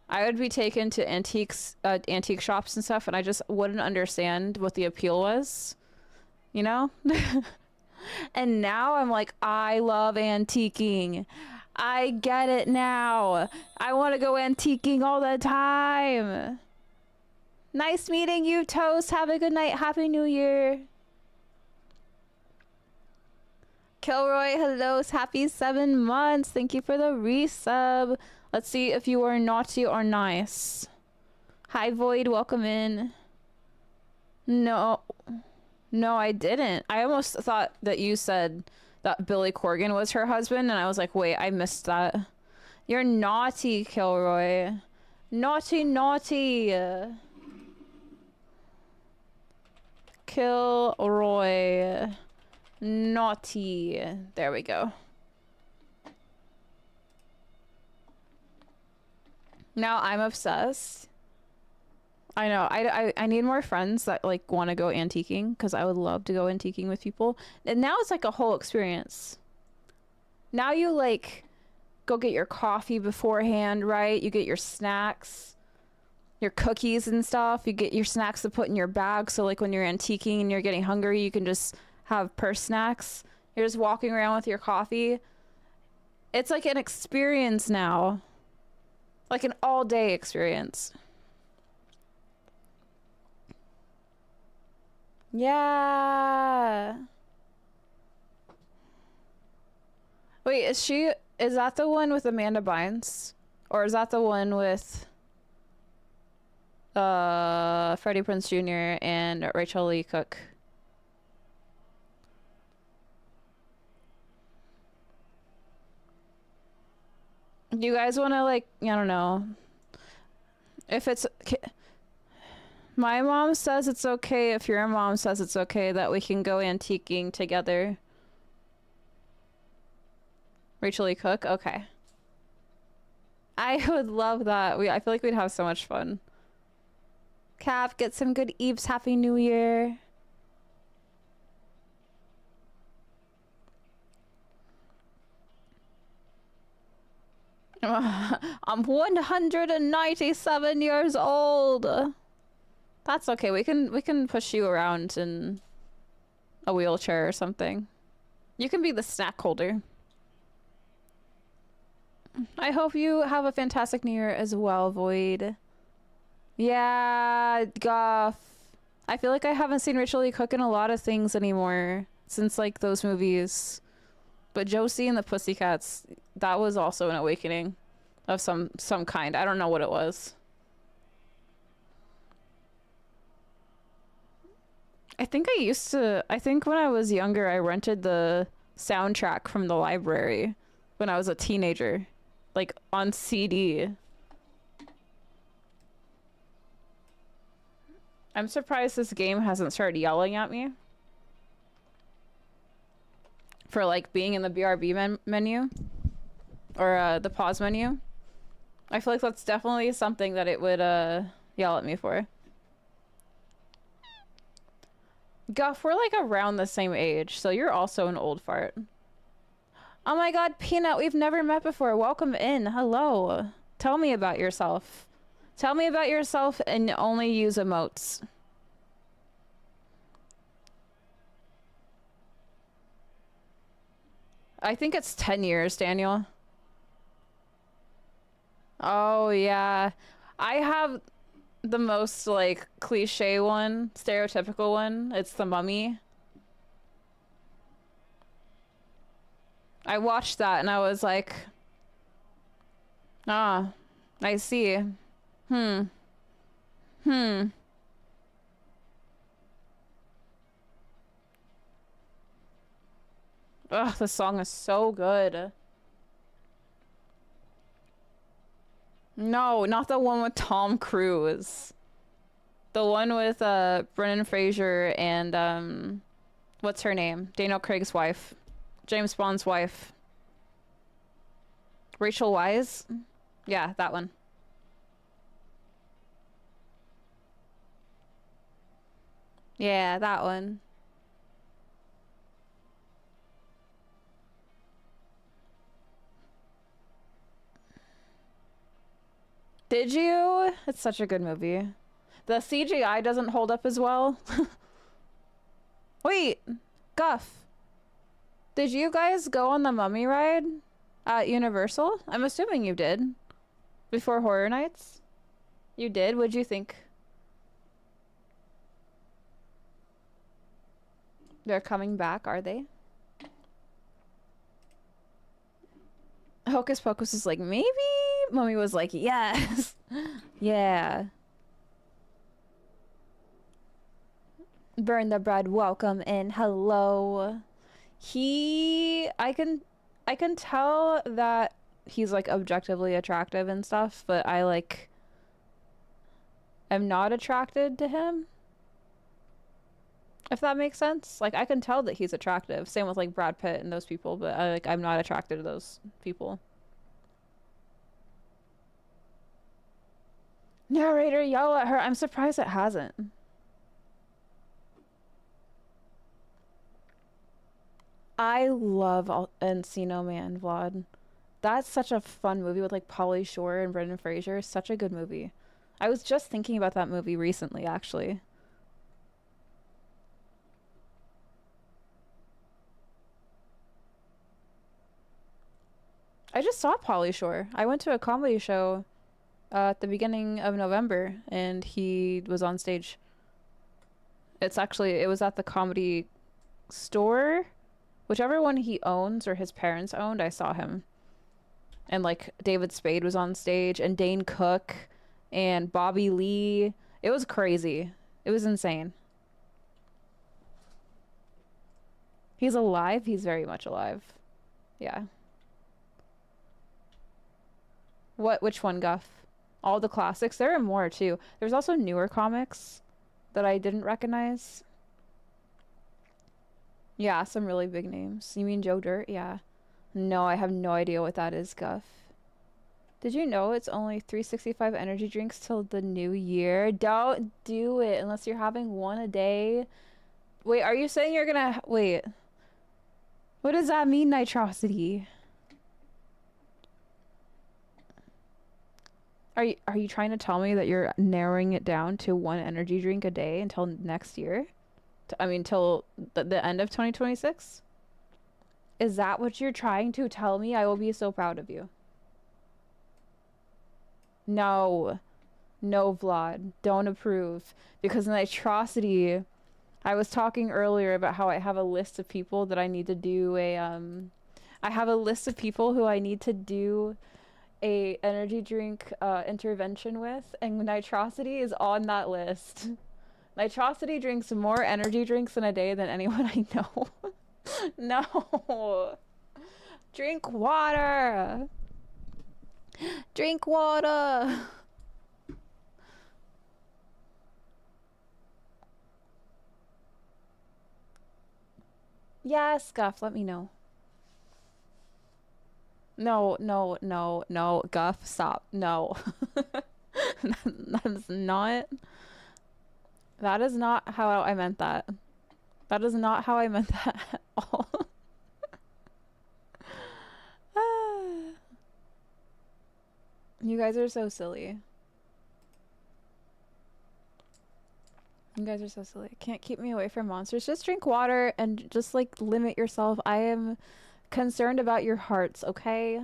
I would be taken to antique shops and stuff, and I just wouldn't understand what the appeal was, you know? And now I'm like, I love antiquing. I get it now. I want to go antiquing all the time. Nice meeting you, Toast. Have a good night. Happy New Year. Kilroy, hello. Happy 7 months. Thank you for the resub. Let's see if you are naughty or nice. Hi, Void. Welcome in. No, I didn't. I almost thought that you said that Billy Corgan was her husband, and I was like, wait, I missed that. You're naughty, Kilroy. Naughty, naughty. Kilroy. Naughty. There we go. Now I'm obsessed. I know. I need more friends that like want to go antiquing, because I would love to go antiquing with people. And now it's like a whole experience. Now you like go get your coffee beforehand, right? You get your snacks, your cookies and stuff. You get your snacks to put in your bag, so like when you're antiquing and you're getting hungry, you can just have purse snacks. You're just walking around with your coffee. It's like an experience now. Like an all-day experience. Yeah. Wait, is that the one with Amanda Bynes? Or is that the one with Freddie Prinze Jr. and Rachel Lee Cook? You guys want to like, I don't know. If it's my mom says it's okay if your mom says it's okay that we can go antiquing together. Rachel Lee Cook? Okay. I would love that. I feel like we'd have so much fun. Cap, get some good eves. Happy New Year. I'm 197 years old. That's okay. We can push you around in a wheelchair or something. You can be the snack holder. I hope you have a fantastic New Year as well, Void. Yeah, Goff. I feel like I haven't seen Rachel Lee Cook in a lot of things anymore since like those movies. But Josie and the Pussycats, that was also an awakening of some kind. I don't know what it was. I think when I was younger, I rented the soundtrack from the library when I was a teenager, like on CD. I'm surprised this game hasn't started yelling at me for like being in the BRB menu or the pause menu. I feel like that's definitely something that it would yell at me for. Guff, we're like around the same age, so you're also an old fart. Oh my god, Peanut, we've never met before. Welcome in. Hello. Tell me about yourself. Tell me about yourself and only use emotes. I think it's 10 years, Daniel. Oh, yeah. I have the most, like, cliche one, stereotypical one. It's The Mummy. I watched that and I was like, ah, I see. Ugh, the song is so good. No, not the one with Tom Cruise. The one with Brendan Fraser and what's her name? Daniel Craig's wife. James Bond's wife. Rachel Wise? Yeah, that one. Yeah, that one. Did you? It's such a good movie. The CGI doesn't hold up as well. Wait, Guff. Did you guys go on the Mummy ride at Universal? I'm assuming you did. Before Horror Nights? You did? What'd you think? They're coming back, are they? Hocus Pocus is like, maybe? Mummy was like, yes. Yeah. Burn the bread, welcome in, hello. I can tell that he's like objectively attractive and stuff, but I like am not attracted to him. If that makes sense. Like I can tell that he's attractive. Same with like Brad Pitt and those people, but I'm not attracted to those people. Narrator, yell at her. I'm surprised it hasn't. I love Encino Man, Vlad. That's such a fun movie with like Pauly Shore and Brendan Fraser. Such a good movie. I was just thinking about that movie recently, actually. I just saw Pauly Shore. I went to a comedy show at the beginning of November, and he was on stage. It was at the Comedy Store. Whichever one he owns or his parents owned, I saw him. And like David Spade was on stage, and Dane Cook and Bobby Lee. It was crazy. It was insane. He's alive. He's very much alive. Yeah. Which one, Guff? All the classics? There are more too. There's also newer comics that I didn't recognize. Yeah, some really big names. You mean Joe Dirt? Yeah. No, I have no idea what that is, Guff. Did you know it's only 365 energy drinks till the new year? Don't do it unless you're having one a day. Wait, are you saying you're gonna... Wait. What does that mean, Nitrosity? Are you trying to tell me that you're narrowing it down to one energy drink a day until next year? Till the end of 2026? Is that what you're trying to tell me? I will be so proud of you. No. No, Vlad. Don't approve. Because Nitrosity... I was talking earlier about how I have a list of people that I need to do I have a list of people who I need to do a energy drink intervention with, and Nitrosity is on that list. Nitrosity drinks more energy drinks in a day than anyone I know. No. Drink water. Drink water. Yes, Guff, let me know. No, no, no, no, Guff, stop. No. That is not how I meant that. That is not how I meant that at all. You guys are so silly. You guys are so silly. Can't keep me away from monsters. Just drink water and just like limit yourself. I am concerned about your hearts, okay?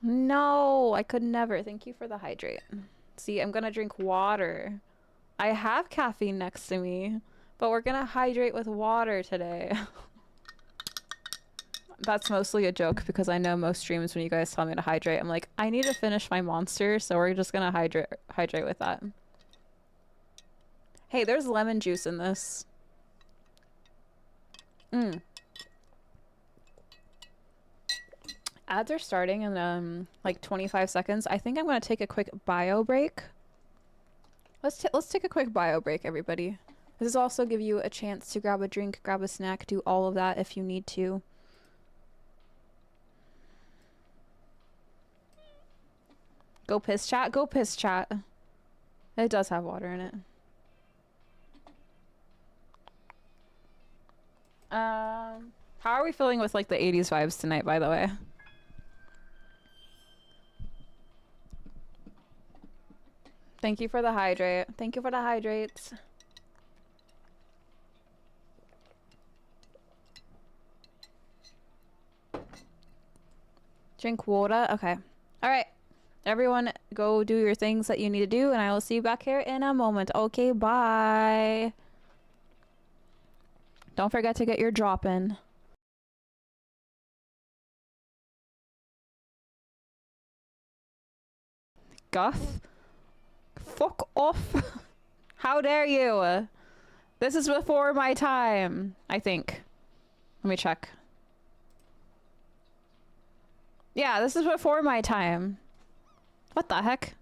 No, I could never. Thank you for the hydrate. See, I'm gonna drink water. I have caffeine next to me, but we're gonna hydrate with water today. That's mostly a joke because I know most streams when you guys tell me to hydrate, I'm like, I need to finish my monster, so we're just gonna hydrate with that. Hey, there's lemon juice in this. Ads are starting in like 25 seconds. I think I'm gonna take a quick bio break. Let's take a quick bio break, everybody. This will also give you a chance to grab a drink, grab a snack, do all of that if you need to. Go piss chat. Go piss chat. It does have water in it. How are we feeling with like the 80s vibes tonight, by the way? Thank you for the hydrate. Thank you for the hydrates. Drink water. Okay. All right. Everyone go do your things that you need to do, and I will see you back here in a moment. Okay, bye. Don't forget to get your drop in. Guff? Fuck off. How dare you? This is before my time, I think. Let me check. Yeah, this is before my time. What the heck?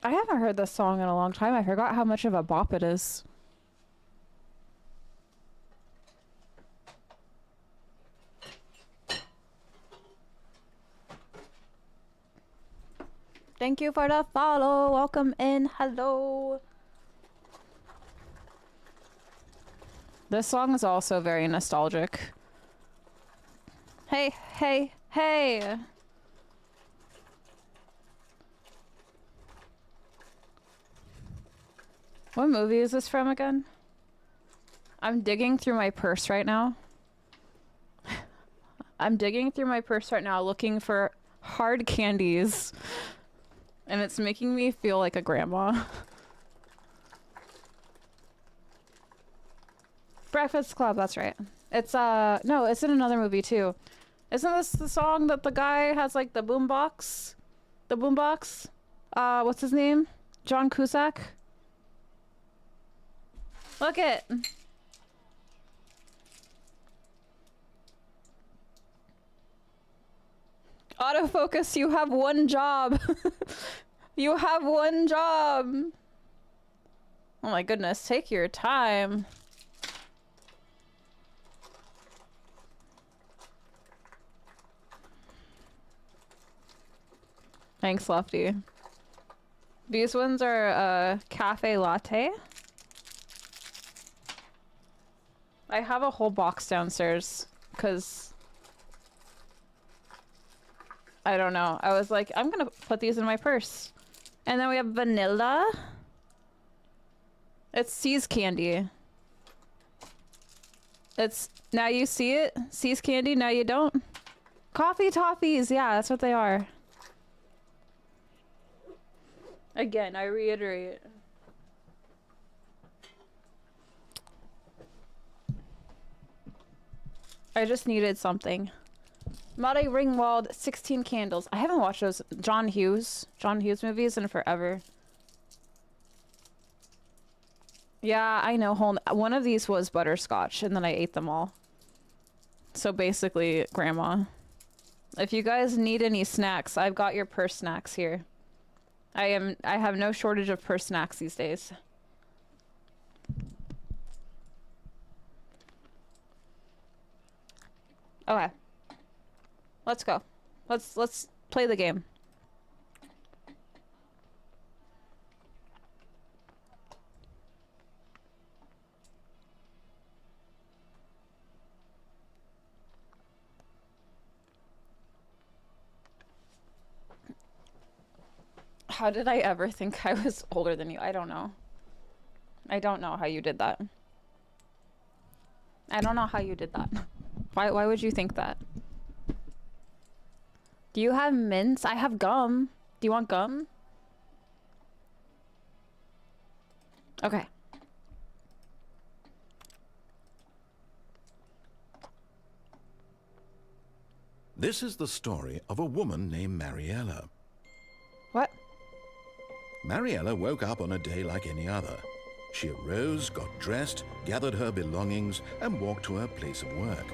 I haven't heard this song in a long time. I forgot how much of a bop it is. Thank you for the follow. Welcome in. Hello. This song is also very nostalgic. Hey, hey, hey. What movie is this from again? I'm digging through my purse right now. I'm digging through my purse right now looking for hard candies. And it's making me feel like a grandma. Breakfast Club, that's right. It's no, it's in another movie too. Isn't this the song that the guy has like the boombox? The boombox? What's his name? John Cusack? Look it. Autofocus, you have one job. You have one job. Oh my goodness, take your time. Thanks, Lofty. These ones are cafe latte. I have a whole box downstairs because I don't know. I was like, I'm gonna put these in my purse. And then we have vanilla. It's See's candy. It's now you see it. See's candy, now you don't. Coffee toffees, yeah, that's what they are. Again, I reiterate. I just needed something. Molly Ringwald, 16 Candles. I haven't watched those John Hughes movies in forever. Yeah, I know. One of these was butterscotch, and then I ate them all. So basically, Grandma. If you guys need any snacks, I've got your purse snacks here. I have no shortage of purse snacks these days. Okay. Let's go. Let's play the game. How did I ever think I was older than you? I don't know. I don't know how you did that. I don't know how you did that. Why would you think that? Do you have mints? I have gum. Do you want gum? Okay.
This is the story of a woman named Mariella.
What?
Mariella woke up on a day like any other. She arose, got dressed, gathered her belongings, and walked to her place of work.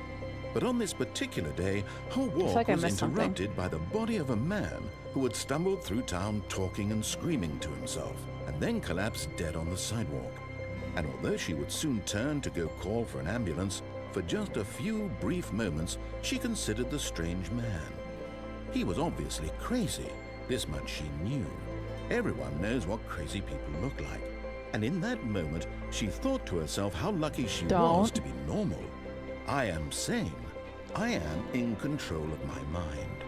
But on this particular day, her walk was interrupted by the body of a man who had stumbled through town talking and screaming to himself, and then collapsed dead on the sidewalk. And although she would soon turn to go call for an ambulance, for just a few brief moments, she considered the strange man. He was obviously crazy. This much she knew. Everyone knows what crazy people look like. And in that moment, she thought to herself how lucky she was to be normal. I am sane. I am in control of my mind.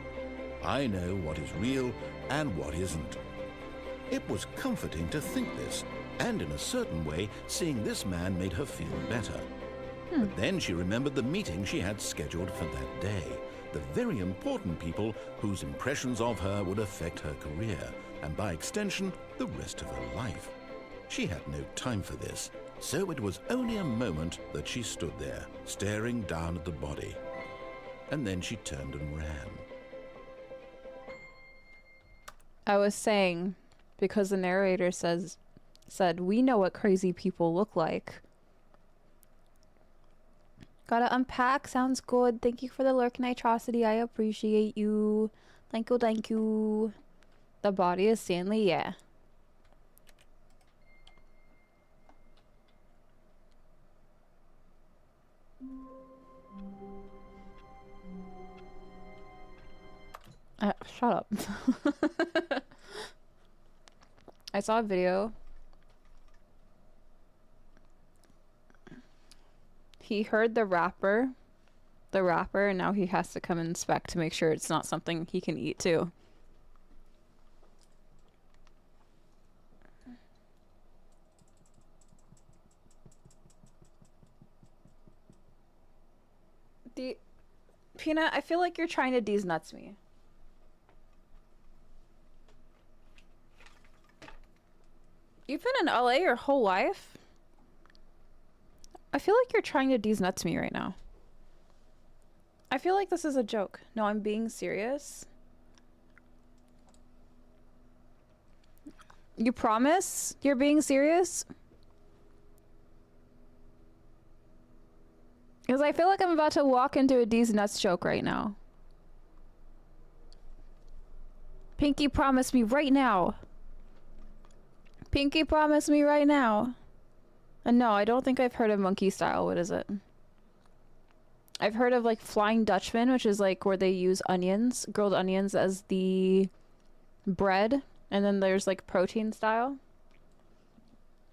I know what is real and what isn't. It was comforting to think this, and in a certain way, seeing this man made her feel better. But then she remembered the meeting she had scheduled for that day. The very important people whose impressions of her would affect her career, and by extension, the rest of her life. She had no time for this, so it was only a moment that she stood there, staring down at the body. And then she turned and ran.
I was saying, because the narrator said, we know what crazy people look like. Gotta unpack. Sounds good. Thank you for the lurk nitrosity. I appreciate you. Thank you, thank you. The body is Stanley, yeah. Shut up. I saw a video. He heard the rapper, and now he has to come inspect to make sure it's not something he can eat too. Peanut, I feel like you're trying to D's nuts me. You've been in LA your whole life? I feel like you're trying to D's nuts me right now. I feel like this is a joke. No, I'm being serious. You promise you're being serious? Because I feel like I'm about to walk into a D's nuts joke right now. Pinky, promise me right now. Pinky, promise me right now. And no, I don't think I've heard of monkey style. What is it? I've heard of like Flying Dutchman, which is like where they use onions, grilled onions as the bread. And then there's like protein style,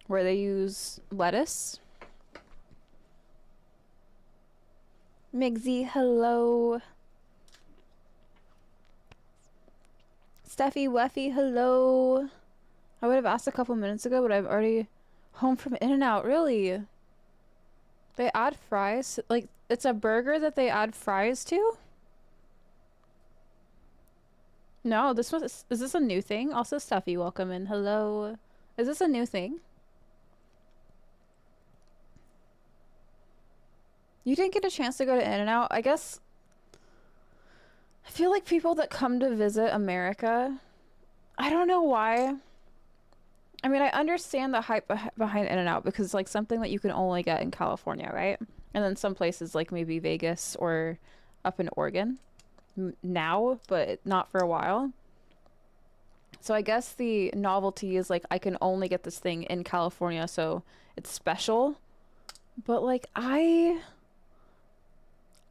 where they use lettuce. Migsy, hello. Steffi Weffy, hello. I would have asked a couple minutes ago, but I'm already home from In-N-Out. Really? They add fries? Like, it's a burger that they add fries to? No, is this a new thing? Also, Steffi, welcome in. Hello. Is this a new thing? You didn't get a chance to go to In-N-Out? I guess I feel like people that come to visit America, I don't know why. I mean, I understand the hype behind In-N-Out because it's like something that you can only get in California, right? And then some places like maybe Vegas or up in Oregon now, but not for a while. So I guess the novelty is like I can only get this thing in California, so it's special. But like I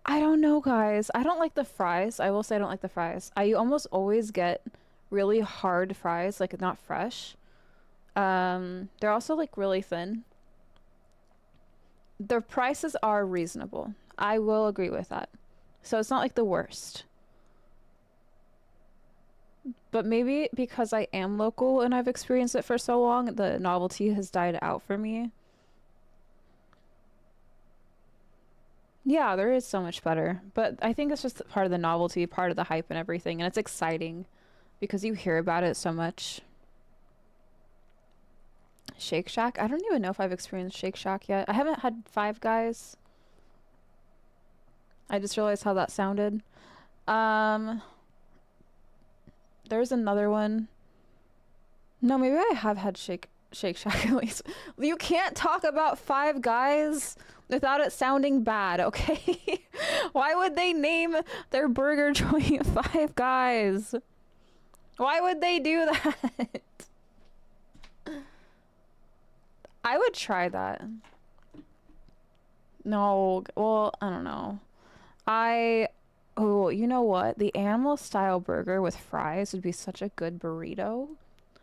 don't know, guys. I don't like the fries. I will say I don't like the fries. I almost always get really hard fries, like not fresh. They're also like really thin. Their prices are reasonable. I will agree with that. So it's not like the worst. But maybe because I am local and I've experienced it for so long, the novelty has died out for me. Yeah, there is so much better. But I think it's just part of the novelty, part of the hype and everything. And it's exciting because you hear about it so much. Shake Shack? I don't even know if I've experienced Shake Shack yet. I haven't had Five Guys. I just realized how that sounded. There's another one. No, maybe I have had Shake Shack at least. You can't talk about Five Guys without it sounding bad, okay? Why would they name their burger joint Five Guys? Why would they do that? I would try that. No, well, I don't know. Oh, you know what? The animal style burger with fries would be such a good burrito.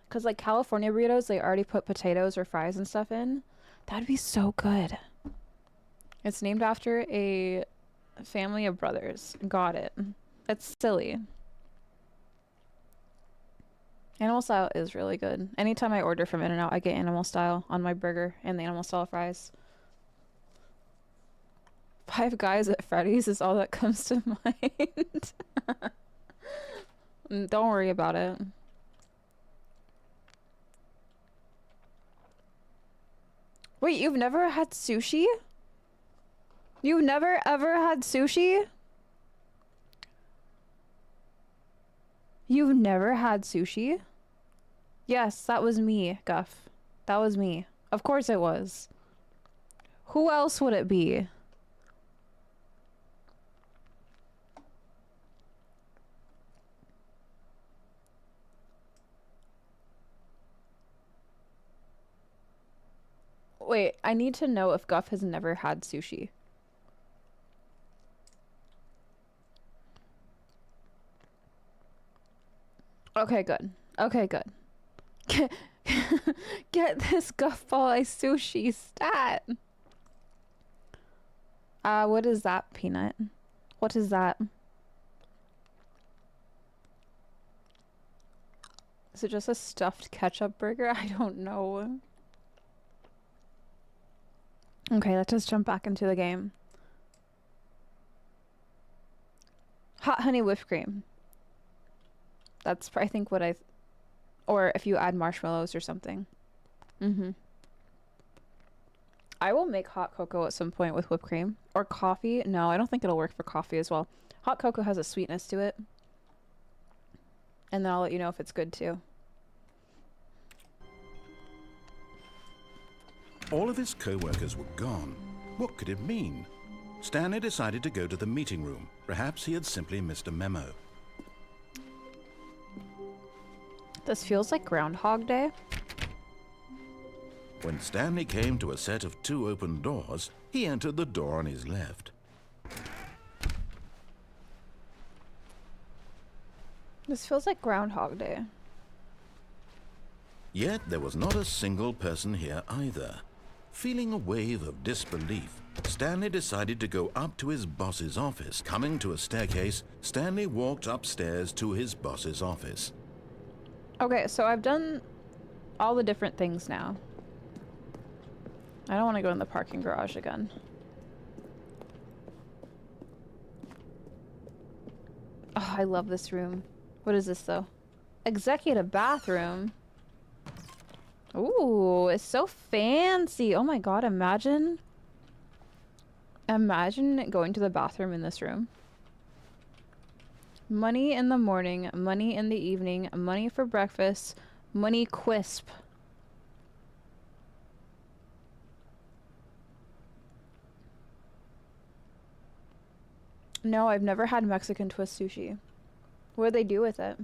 Because like California burritos, they already put potatoes or fries and stuff in. That'd be so good. It's named after a family of brothers. Got it. It's silly. Animal style is really good. Anytime I order from In-N-Out, I get animal style on my burger and the animal style fries. Five Guys at Freddy's is all that comes to mind. Don't worry about it. Wait, you've never had sushi? You've never ever had sushi? You've never had sushi? Yes, that was me, Guff. That was me. Of course it was. Who else would it be? Wait, I need to know if Guff has never had sushi. Okay, good. Okay, good. Get this Guffball a sushi stat. What is that, Peanut? What is that? Is it just a stuffed ketchup burger? I don't know. Okay, let's just jump back into the game. Hot honey whipped cream. That's, I think, what or if you add marshmallows or something. I will make hot cocoa at some point with whipped cream. Or coffee. No, I don't think it'll work for coffee as well. Hot cocoa has a sweetness to it. And then I'll let you know if it's good too.
All of his co-workers were gone. What could it mean? Stanley decided to go to the meeting room. Perhaps he had simply missed a memo.
This feels like Groundhog Day.
When Stanley came to a set of 2 open doors, he entered the door on his left.
This feels like Groundhog Day.
Yet there was not a single person here either. Feeling a wave of disbelief, Stanley decided to go up to his boss's office. Coming to a staircase, Stanley walked upstairs to his boss's office.
Okay, so I've done all the different things now. I don't want to go in the parking garage again. Oh, I love this room. What is this, though? Executive bathroom. Ooh, it's so fancy. Oh my god, imagine going to the bathroom in this room. Money in the morning, money in the evening, money for breakfast, money quisp. No, I've never had Mexican twist sushi. What do they do with it?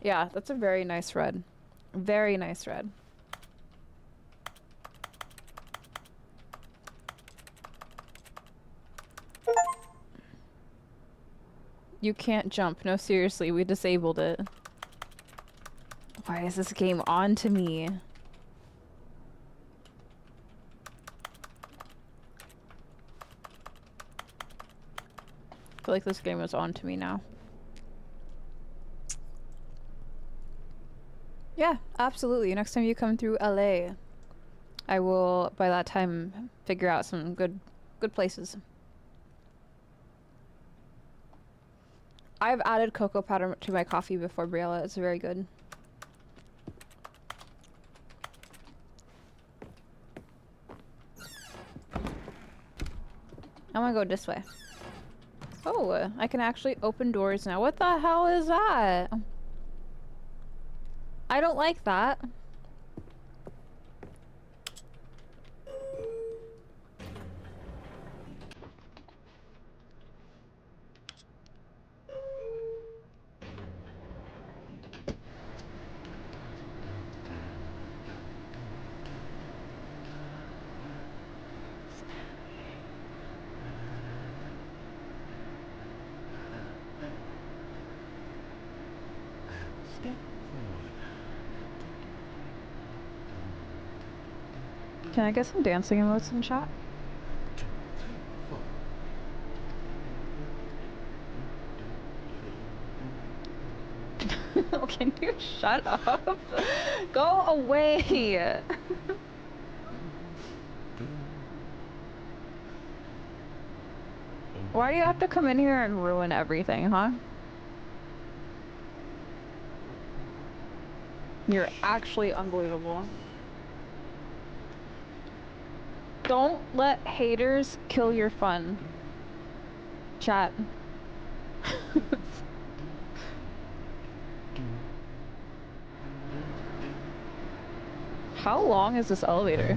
Yeah, that's a very nice red. Very nice red. You can't jump. No, seriously, we disabled it. Why is this game on to me? I feel like this game is on to me now. Yeah, absolutely. Next time you come through LA, I will, by that time, figure out some good places. I've added cocoa powder to my coffee before, Briella. It's very good. I'm gonna go this way. Oh, I can actually open doors now. What the hell is that? I don't like that. Can I get some dancing emotes in chat? Can you shut up? Go away! Why do you have to come in here and ruin everything, huh? You're actually unbelievable. Don't let haters kill your fun. Chat. How long is this elevator?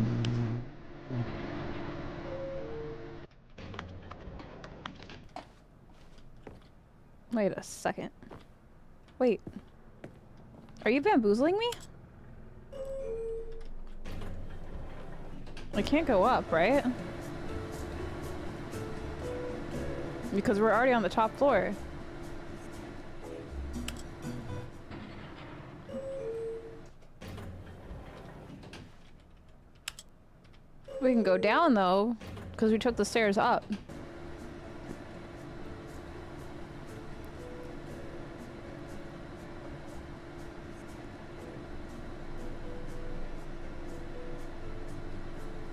Wait a second. Wait. Are you bamboozling me? I can't go up, right? Because we're already on the top floor. We can go down though, because we took the stairs up.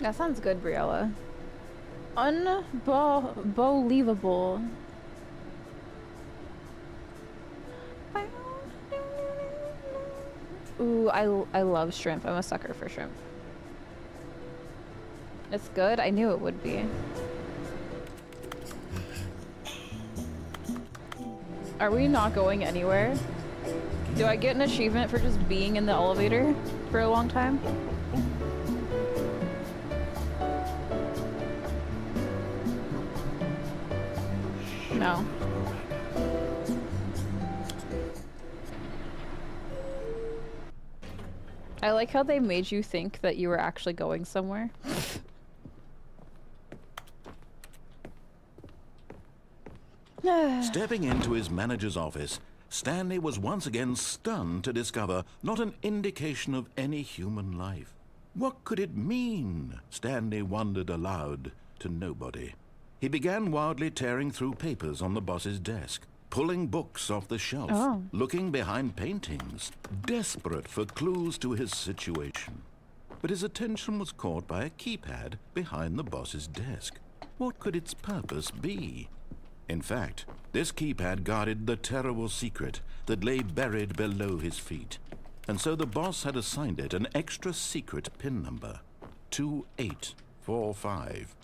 That sounds good, Briella. Unbelievable. Ooh, I love shrimp. I'm a sucker for shrimp. It's good? I knew it would be. Are we not going anywhere? Do I get an achievement for just being in the elevator for a long time? No. I like how they made you think that you were actually going somewhere.
Stepping into his manager's office, Stanley was once again stunned to discover not an indication of any human life. What could it mean? Stanley wondered aloud to nobody. He began wildly tearing through papers on the boss's desk, pulling books off the shelf, looking behind paintings, desperate for clues to his situation. But his attention was caught by a keypad behind the boss's desk. What could its purpose be? In fact, this keypad guarded the terrible secret that lay buried below his feet. And so the boss had assigned it an extra secret PIN number, 28 845.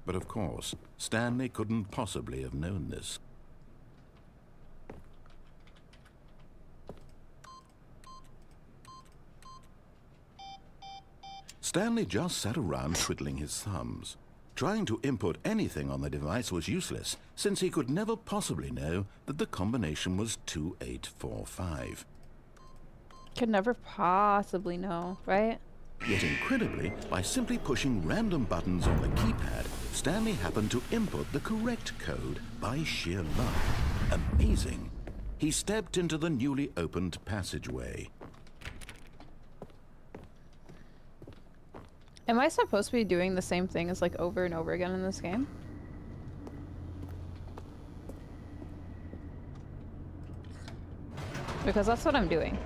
But of course, Stanley couldn't possibly have known this. Stanley just sat around twiddling his thumbs. Trying to input anything on the device was useless, since he could never possibly know that the combination was 2845.
Could never possibly know, right?
Yet incredibly, by simply pushing random buttons on the keypad, Stanley happened to input the correct code by sheer luck. Amazing. He stepped into the newly opened passageway.
Am I supposed to be doing the same thing as like over and over again in this game? Because that's what I'm doing.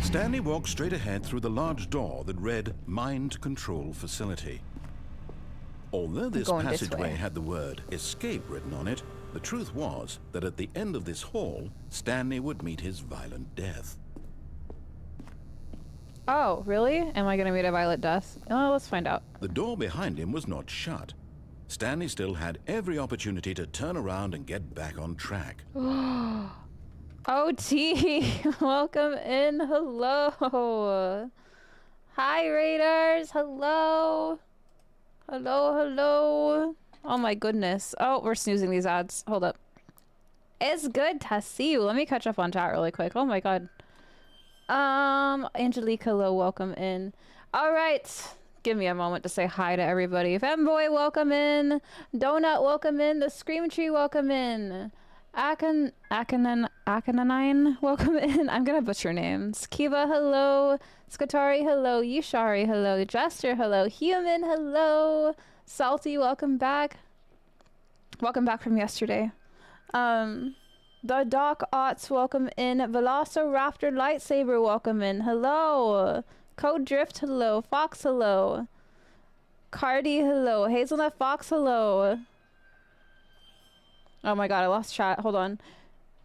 Stanley walked straight ahead through the large door that read Mind Control Facility. Although this
Going this
passageway
way.
had the word escape written on it, the truth was that at the end of this hall, Stanley would meet his violent death.
Oh, really? Am I gonna meet a violent death? Oh, let's find out.
The door behind him was not shut. Stanley still had every opportunity to turn around and get back on track.
OT, welcome in. Hello. Hi, Raiders. Hello. Hello, hello. Oh my goodness. Oh, we're snoozing these ads. Hold up. It's good to see you. Let me catch up on chat really quick. Oh my god. Angelique, hello, welcome in. All right. Give me a moment to say hi to everybody. Femboy, welcome in. Donut, welcome in. The Scream Tree, welcome in. Akananine, welcome in. I'm gonna butcher names. Kiva, hello. Skatari, hello. Yishari, hello. Jester, hello. Human, hello. Salty, welcome back. Welcome back from yesterday. The Doc Otts, welcome in. Velociraptor Lightsaber, welcome in. Hello. Code Drift, hello. Fox, hello. Cardi, hello. Hazelnut Fox, hello. Oh my god, I lost chat. Hold on.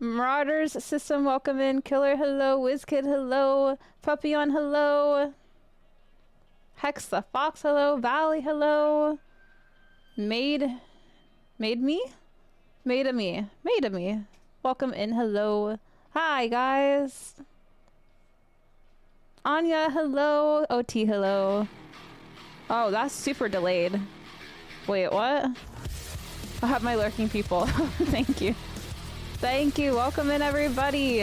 Marauders System, welcome in. Killer, hello. WizKid, hello. Puppyon, hello. Hex the Fox, hello. Valley, hello. Made me? Made of me. Welcome in, hello. Hi, guys. Anya, hello. OT, hello. Oh, that's super delayed. Wait, what? I have my lurking people. Thank you. Thank you. Welcome in, everybody.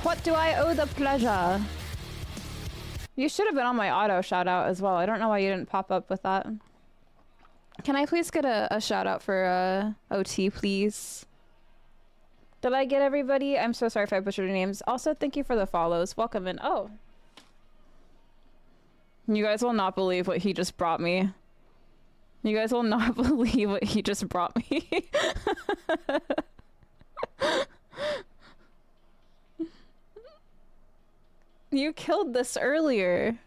What do I owe the pleasure? You should have been on my auto shout out as well. I don't know why you didn't pop up with that. Can I please get a shout out for OT, please? Did I get everybody? I'm so sorry if I butchered your names. Also, thank you for the follows. Welcome in. Oh. You guys will not believe what he just brought me. You guys will not believe what he just brought me. You killed this earlier.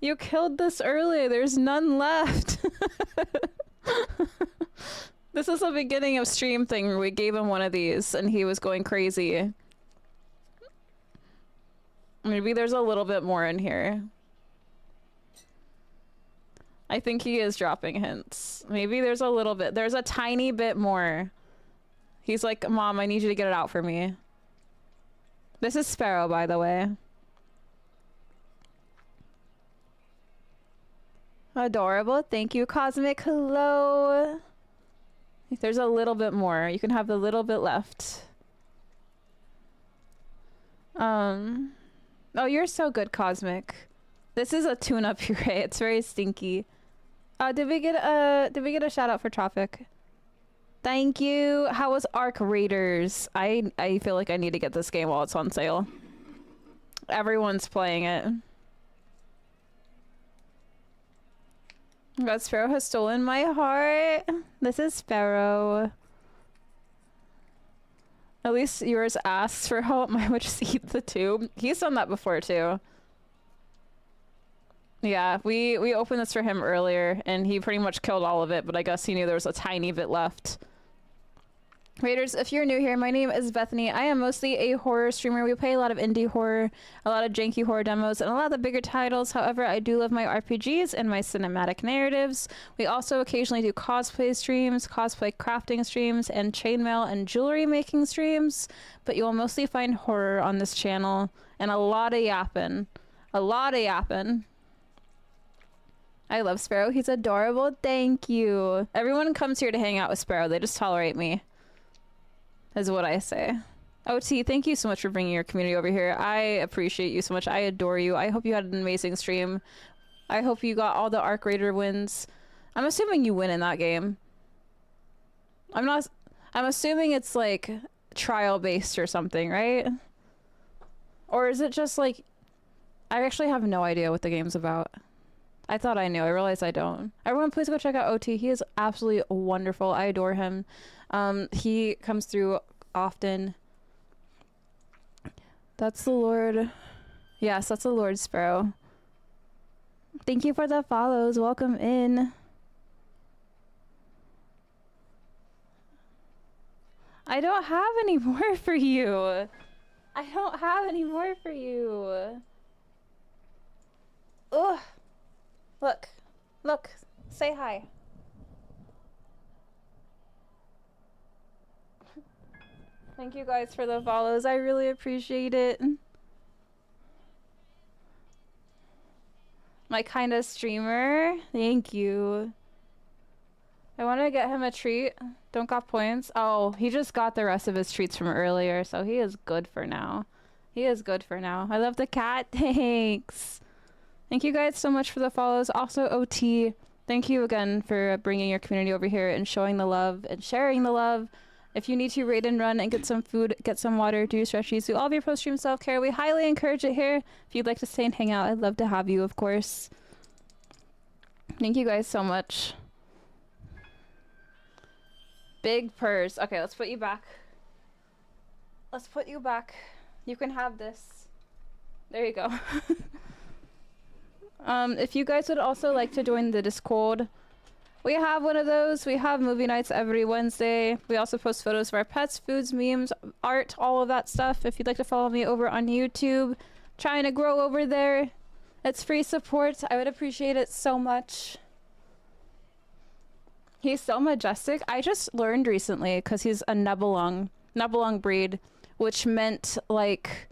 You killed this earlier. There's none left. This is the beginning of stream thing where we gave him one of these and he was going crazy. Maybe there's a little bit more in here. I think he is dropping hints. Maybe there's a little bit. There's a tiny bit more. He's like, Mom, I need you to get it out for me. This is Sparrow, by the way. Adorable. Thank you, Cosmic. Hello. There's a little bit more. You can have the little bit left. Oh, you're so good, Cosmic. This is a tuna puree. It's very stinky. Did we get a shout out for Tropic? Thank you. How was Arc Raiders? I feel like I need to get this game while it's on sale. Everyone's playing it. God, Sparrow has stolen my heart. This is Sparrow. At least yours asks for help. Mine would just eat the tube. He's done that before too. Yeah, we opened this for him earlier, and he pretty much killed all of it, but I guess he knew there was a tiny bit left. Raiders, if you're new here, my name is Bethany. I am mostly a horror streamer. We play a lot of indie horror, a lot of janky horror demos, and a lot of the bigger titles. However, I do love my RPGs and my cinematic narratives. We also occasionally do cosplay streams, cosplay crafting streams, and chainmail and jewelry making streams. But you will mostly find horror on this channel, and a lot of yapping. A lot of yapping. I love Sparrow. He's adorable. Thank you. Everyone comes here to hang out with Sparrow. They just tolerate me. Is what I say. OT, thank you so much for bringing your community over here. I appreciate you so much. I adore you. I hope you had an amazing stream. I hope you got all the Arc Raider wins. I'm assuming you win in that game. I'm assuming it's like trial based or something, right? Or is it just like, I actually have no idea what the game's about. I thought I knew. I realized I don't. Everyone, please go check out OT. He is absolutely wonderful. I adore him. He comes through often. That's the Lord. Yes, that's the Lord Sparrow. Thank you for the follows. Welcome in. I don't have any more for you. I don't have any more for you. Ugh. Look. Look. Say hi. Thank you guys for the follows. I really appreciate it. My kind of streamer. Thank you. I want to get him a treat. Don't got points. Oh, he just got the rest of his treats from earlier, so he is good for now. He is good for now. I love the cat. Thanks. Thank you guys so much for the follows. Also, OT, thank you again for bringing your community over here and showing the love and sharing the love. If you need to raid and run and get some food, get some water, do stretchies, do all of your post-stream self-care. We highly encourage it here. If you'd like to stay and hang out, I'd love to have you, of course. Thank you guys so much. Big purse. Okay, let's put you back. Let's put you back. You can have this. There you go. If you guys would also like to join the Discord, we have one of those. We have movie nights every Wednesday. We also post photos of our pets, foods, memes, art, all of that stuff. If you'd like to follow me over on YouTube, trying to grow over there. It's free support. I would appreciate it so much. He's so majestic. I just learned recently, because he's a Nebelung breed, which meant like,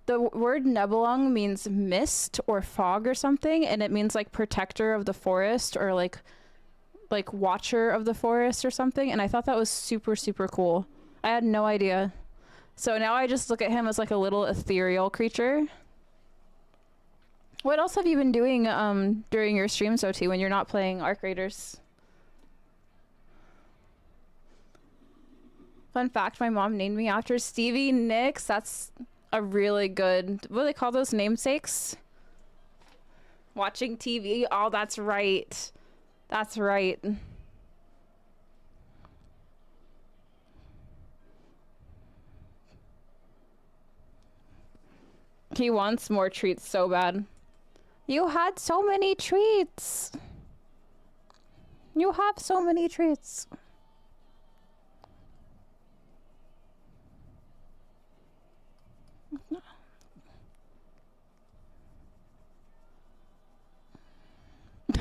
the word Nebelung means mist or fog or something, and it means like protector of the forest or like watcher of the forest or something, and I thought that was super, super cool. I had no idea. So now I just look at him as like a little ethereal creature. What else have you been doing during your streams, OT, when you're not playing Arc Raiders? Fun fact, my mom named me after Stevie Nicks. That's a really good, what do they call those, namesakes? Watching TV. Oh, that's right. That's right. He wants more treats so bad. You had so many treats. You have so many treats.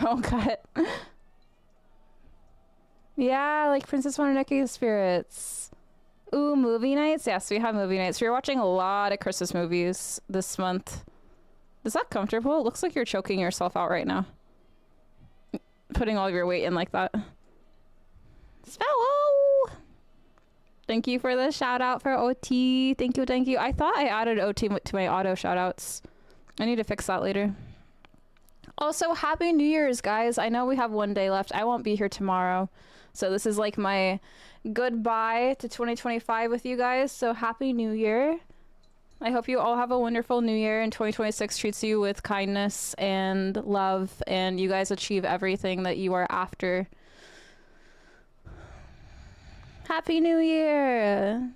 Oh god. Yeah, like Princess Mononoke's spirits. Ooh, movie nights? Yes, we have movie nights. We're watching a lot of Christmas movies this month. Is that comfortable? It looks like you're choking yourself out right now. Putting all of your weight in like that. Spello! Thank you for the shout out for OT. Thank you, thank you. I thought I added OT to my auto shout outs. I need to fix that later. Also, Happy New Year's, guys. I know we have one day left. I won't be here tomorrow. So this is like my goodbye to 2025 with you guys. So Happy New Year. I hope you all have a wonderful new year and 2026 treats you with kindness and love and you guys achieve everything that you are after. Happy New Year.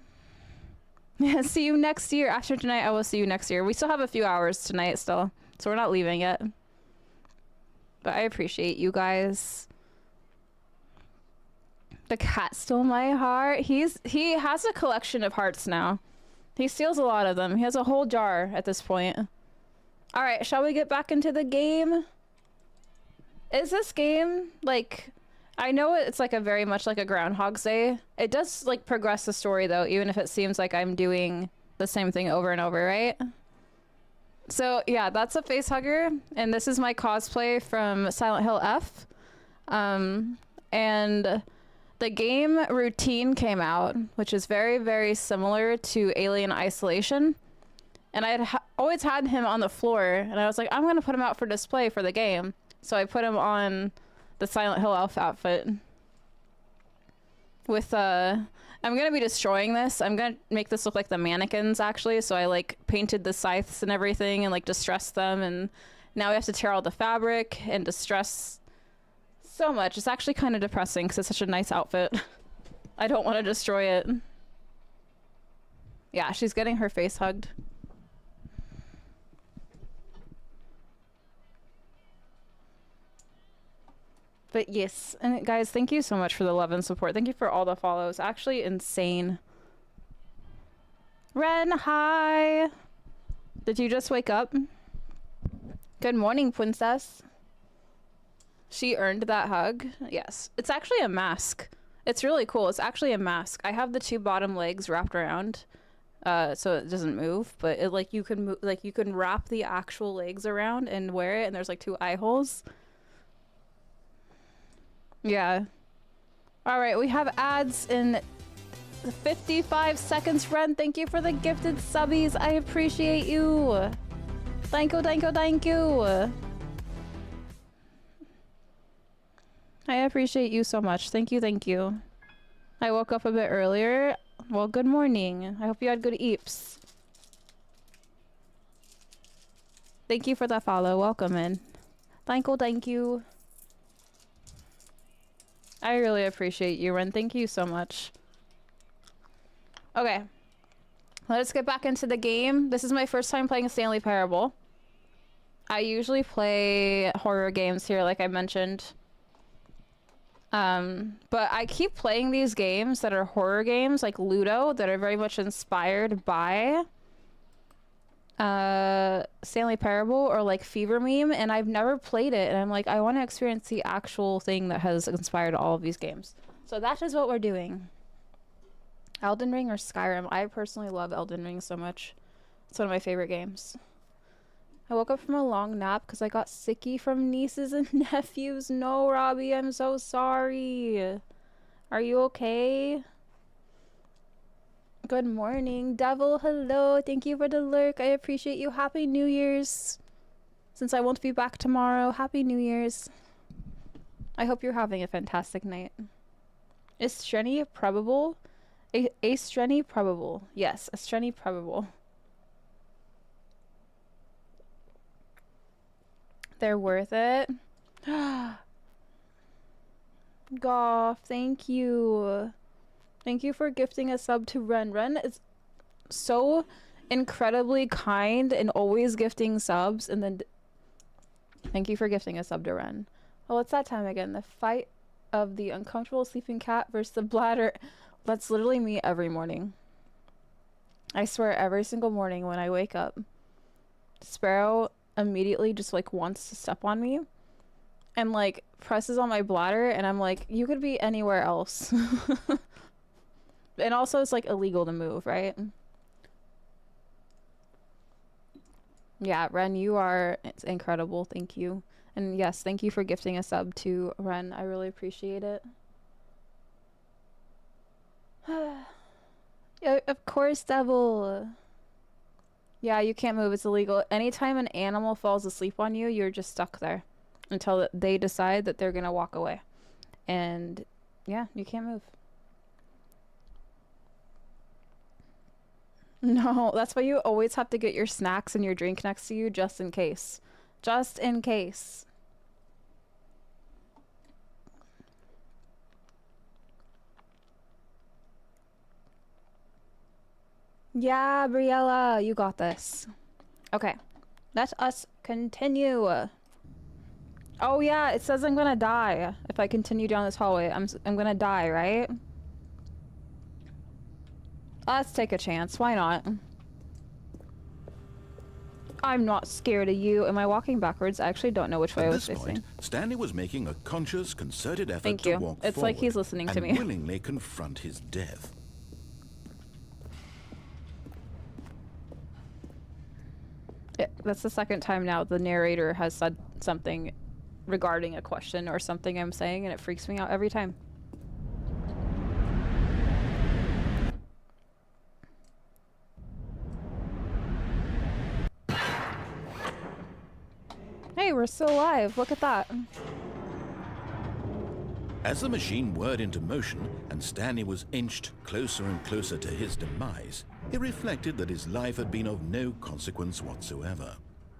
Yeah, see you next year. After tonight, I will see you next year. We still have a few hours tonight still, so we're not leaving yet. But I appreciate you guys. The cat stole my heart. He has a collection of hearts now. He steals a lot of them. He has a whole jar at this point. All right, shall we get back into the game? Is this game like, I know it's like a very much like a Groundhog's Day. It does like progress the story though, even if it seems like I'm doing the same thing over and over, right? So yeah, that's a face hugger, and this is my cosplay from Silent Hill F. And the game Routine came out, which is very, very similar to Alien Isolation. And I had always had him on the floor, and I was like, I'm going to put him out for display for the game. So I put him on the Silent Hill Elf outfit. With, I'm going to be destroying this. I'm going to make this look like the mannequins, actually. So I, like, painted the scythes and everything and, like, distressed them. And now we have to tear all the fabric and distress so much. It's actually kind of depressing because it's such a nice outfit. I don't want to destroy it. Yeah, she's getting her face hugged. But yes, and guys, thank you so much for the love and support. Thank you for all the follows. Actually insane. Ren, hi. Did you just wake up? Good morning, princess. She earned that hug. Yes. It's actually a mask. It's really cool. It's actually a mask. I have the two bottom legs wrapped around so it doesn't move, but it like you can move, like you can wrap the actual legs around and wear it, and there's like two eye holes. Yeah. All right, we have ads in 55 seconds. Ren, thank you for the gifted subbies. I appreciate you. Thank you, thank you, thank you. I appreciate you so much. Thank you, thank you. I woke up a bit earlier. Well, good morning. I hope you had good eeps. Thank you for the follow. Welcome in. Thank you, thank you. I really appreciate you, Ren. Thank you so much. Okay. Let's get back into the game. This is my first time playing Stanley Parable. I usually play horror games here, like I mentioned. But I keep playing these games that are horror games, like Ludo, that are very much inspired by Stanley Parable or like Fever Meme, and I've never played it, and I'm like, I want to experience the actual thing that has inspired all of these games. So that is what we're doing. Elden Ring or Skyrim? I personally love Elden Ring so much. It's one of my favorite games. I woke up from a long nap because I got sicky from nieces and nephews. No, Robbie, I'm so sorry. Are you okay? Good morning, Devil. Hello. Thank you for the lurk. I appreciate you. Happy New Year's. Since I won't be back tomorrow, Happy New Year's. I hope you're having a fantastic night. Is Strenny probable? A Strenny probable. Yes, a Strenny probable. They're worth it. Goff, thank you. Thank you for gifting a sub to Ren. Ren is so incredibly kind and always gifting subs. And then thank you for gifting a sub to Ren. Oh, it's that time again. The fight of the uncomfortable sleeping cat versus the bladder. That's literally me every morning. I swear every single morning when I wake up, Sparrow immediately just like wants to step on me and like presses on my bladder, and I'm like, you could be anywhere else. And also it's like illegal to move, right? Yeah, Ren, you are, it's incredible. Thank you. And yes, thank you for gifting a sub to Ren. I really appreciate it. Yeah, of course, Devil. Yeah, you can't move. It's illegal. Anytime an animal falls asleep on you, you're just stuck there until they decide that they're gonna walk away. And yeah, you can't move. No, that's why you always have to get your snacks and your drink next to you just in case. Just in case. Yeah, Briella, you got this. Okay, let us continue. Oh yeah, it says I'm gonna die if I continue down this hallway. I'm gonna die, right? Let's take a chance. Why not? I'm not scared of you. Am I walking backwards? I actually don't know which way I
At
was
this
facing.
point, Stanley was making a conscious, concerted effort
Thank
to
you.
walk
It's like he's listening to
and
me.
willingly confront his death.
That's the second time now the narrator has said something regarding a question or something I'm saying, and it freaks me out every time. Hey, we're still alive. Look at that.
As the machine whirred into motion and Stanley was inched closer and closer to his demise, he reflected that his life had been of no consequence whatsoever.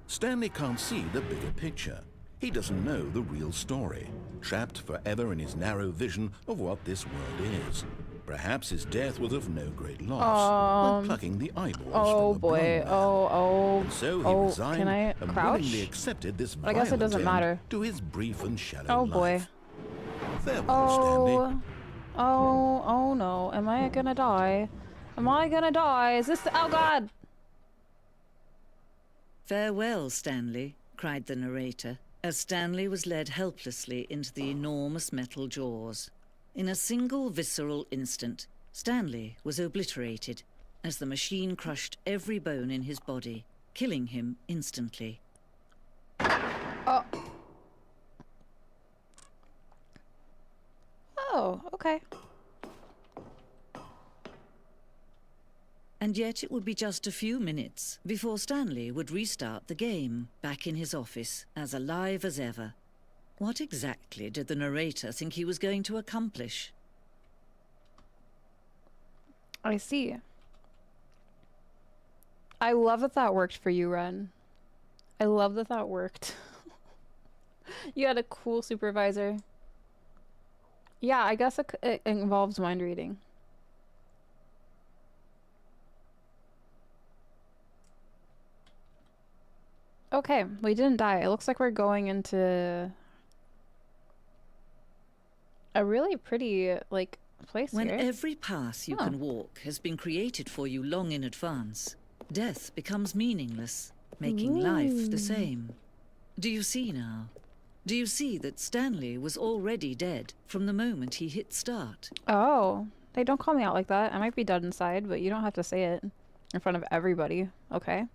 Stanley can't see the bigger picture. He doesn't know the real story, trapped forever in his narrow vision of what this world is. Perhaps his death was of no great loss, like plucking the eyeballs
Oh
from a
boy.
blind man.
Oh.
And so he
Oh,
resigned
can I
and
crouch?
willingly accepted this
I guess it
violent
doesn't
end
matter.
to his brief and shallow
Oh
life.
boy.
Farewell, Stanley.
Oh no. Am I gonna die? Am I gonna die? Is this oh god!
"Farewell, Stanley," cried the narrator, as Stanley was led helplessly into the enormous metal jaws. In a single visceral instant, Stanley was obliterated as the machine crushed every bone in his body, killing him instantly.
Oh, okay.
And yet it would be just a few minutes before Stanley would restart the game, back in his office, as alive as ever. What exactly did the narrator think he was going to accomplish?
I see. I love that that worked for you, Ren. I love that that worked. You had a cool supervisor. Yeah, I guess it involves mind reading. Okay, we didn't die. It looks like we're going into a really pretty, like, place
When
here.
every path you
Oh.
can walk has been created for you long in advance, death becomes meaningless, making life the same. Do you see now? Do you see that Stanley was already dead from the moment he hit start?
Oh, they don't call me out like that. I might be dead inside, but you don't have to say it in front of everybody, okay?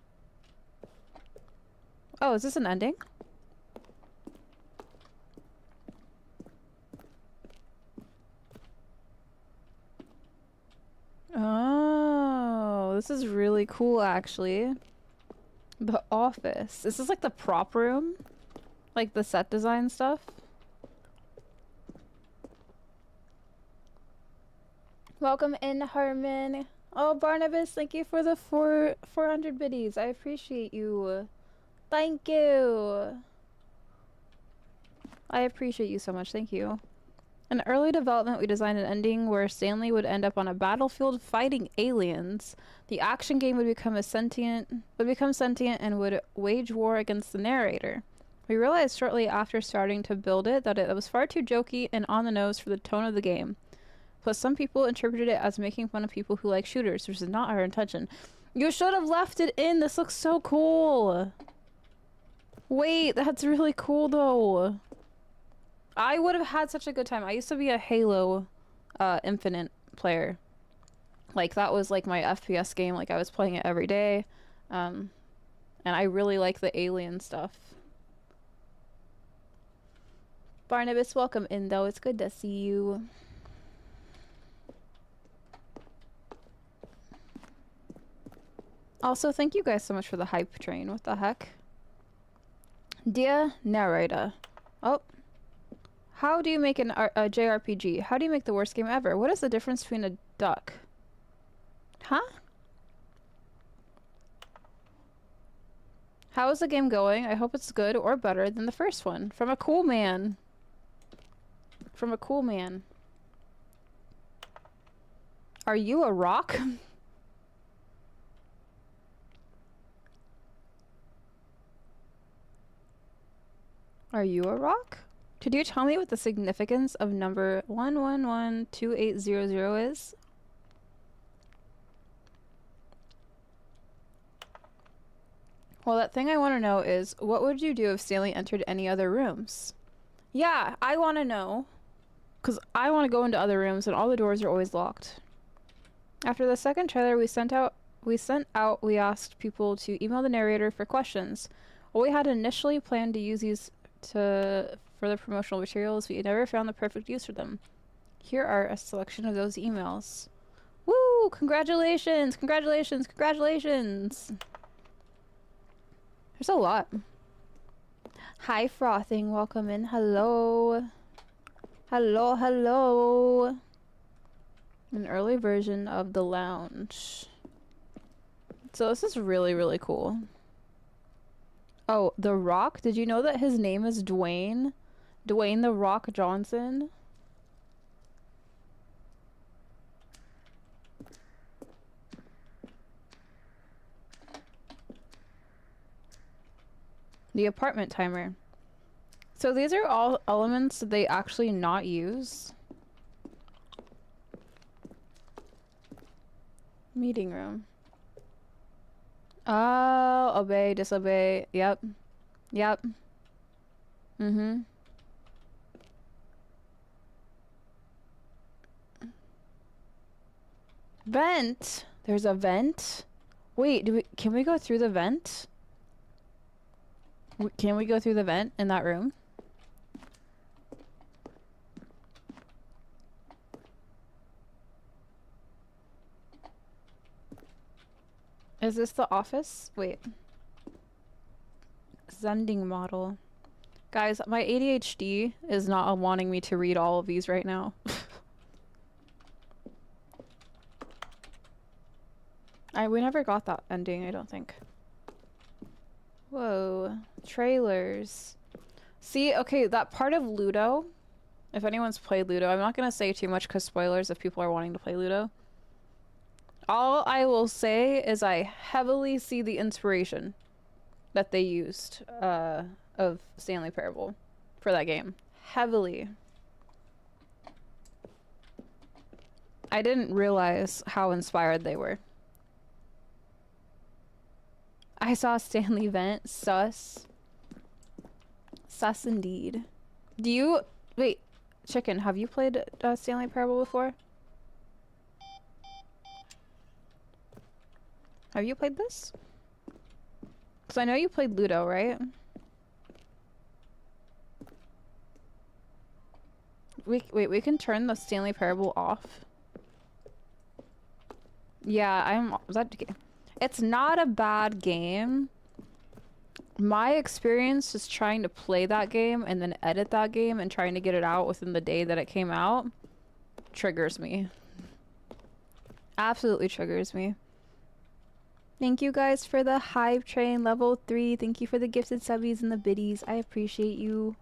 Oh, is this an ending? Oh, this is really cool, actually. The office. Is this like the prop room? Like the set design stuff? Welcome in, Harmon. Oh, Barnabas, thank you for the 400 biddies. I appreciate you. Thank you. I appreciate you so much. Thank you. In early development, we designed an ending where Stanley would end up on a battlefield fighting aliens. The action game would become sentient and would wage war against the narrator. We realized shortly after starting to build it that it was far too jokey and on the nose for the tone of the game. Plus, some people interpreted it as making fun of people who like shooters, which is not our intention. You should have left it in. This looks so cool. Wait, that's really cool though. I would have had such a good time. I used to be a Halo Infinite player. Like, that was like my FPS game. Like, I was playing it every day. And I really like the alien stuff. Barnabas, welcome in though. It's good to see you. Also, thank you guys so much for the hype train. What the heck? Dear narrator. Oh. How do you make a JRPG? How do you make the worst game ever? What is the difference between a duck? Huh? How is the game going? I hope it's good or better than the first one. From a cool man. From a cool man. Are you a rock? Are you a rock? Could you tell me what the significance of number 1112800 is? Well, that thing I want to know is, what would you do if Stanley entered any other rooms? Yeah, I want to know. Because I want to go into other rooms and all the doors are always locked. After the second trailer we asked people to email the narrator for questions. Well, we had initially planned to use these for the promotional materials, we never found the perfect use for them. Here are a selection of those emails. Woo! Congratulations! Congratulations! Congratulations! There's a lot. Hi, Frothing. Welcome in. Hello. Hello, hello. An early version of the lounge. So this is really, really cool. Oh, The Rock? Did you know that his name is Dwayne? Dwayne The Rock Johnson? The apartment timer. So these are all elements that they actually not use. Meeting room. Oh, obey, disobey. Yep. Yep. Mm-hmm. Vent. There's a vent. Wait, can we go through the vent? Can we go through the vent in that room? Is this the office? Wait. Zending model. Guys, my ADHD is not wanting me to read all of these right now. We never got that ending, I don't think. Whoa. Trailers. See, okay, that part of Ludo, if anyone's played Ludo, I'm not gonna say too much because spoilers if people are wanting to play Ludo. All I will say is I heavily see the inspiration that they used of Stanley Parable for that game. Heavily. I didn't realize how inspired they were. I saw Stanley vent. Sus. Sus indeed. Do you... Wait, Chicken, have you played Stanley Parable before? Have you played this? Because I know you played Ludo, right? Wait, we can turn the Stanley Parable off. Yeah, it's not a bad game. My experience just trying to play that game and then edit that game and trying to get it out within the day that it came out triggers me. Absolutely triggers me. Thank you guys for the Hive Train level 3. Thank you for the gifted subbies and the biddies. I appreciate you.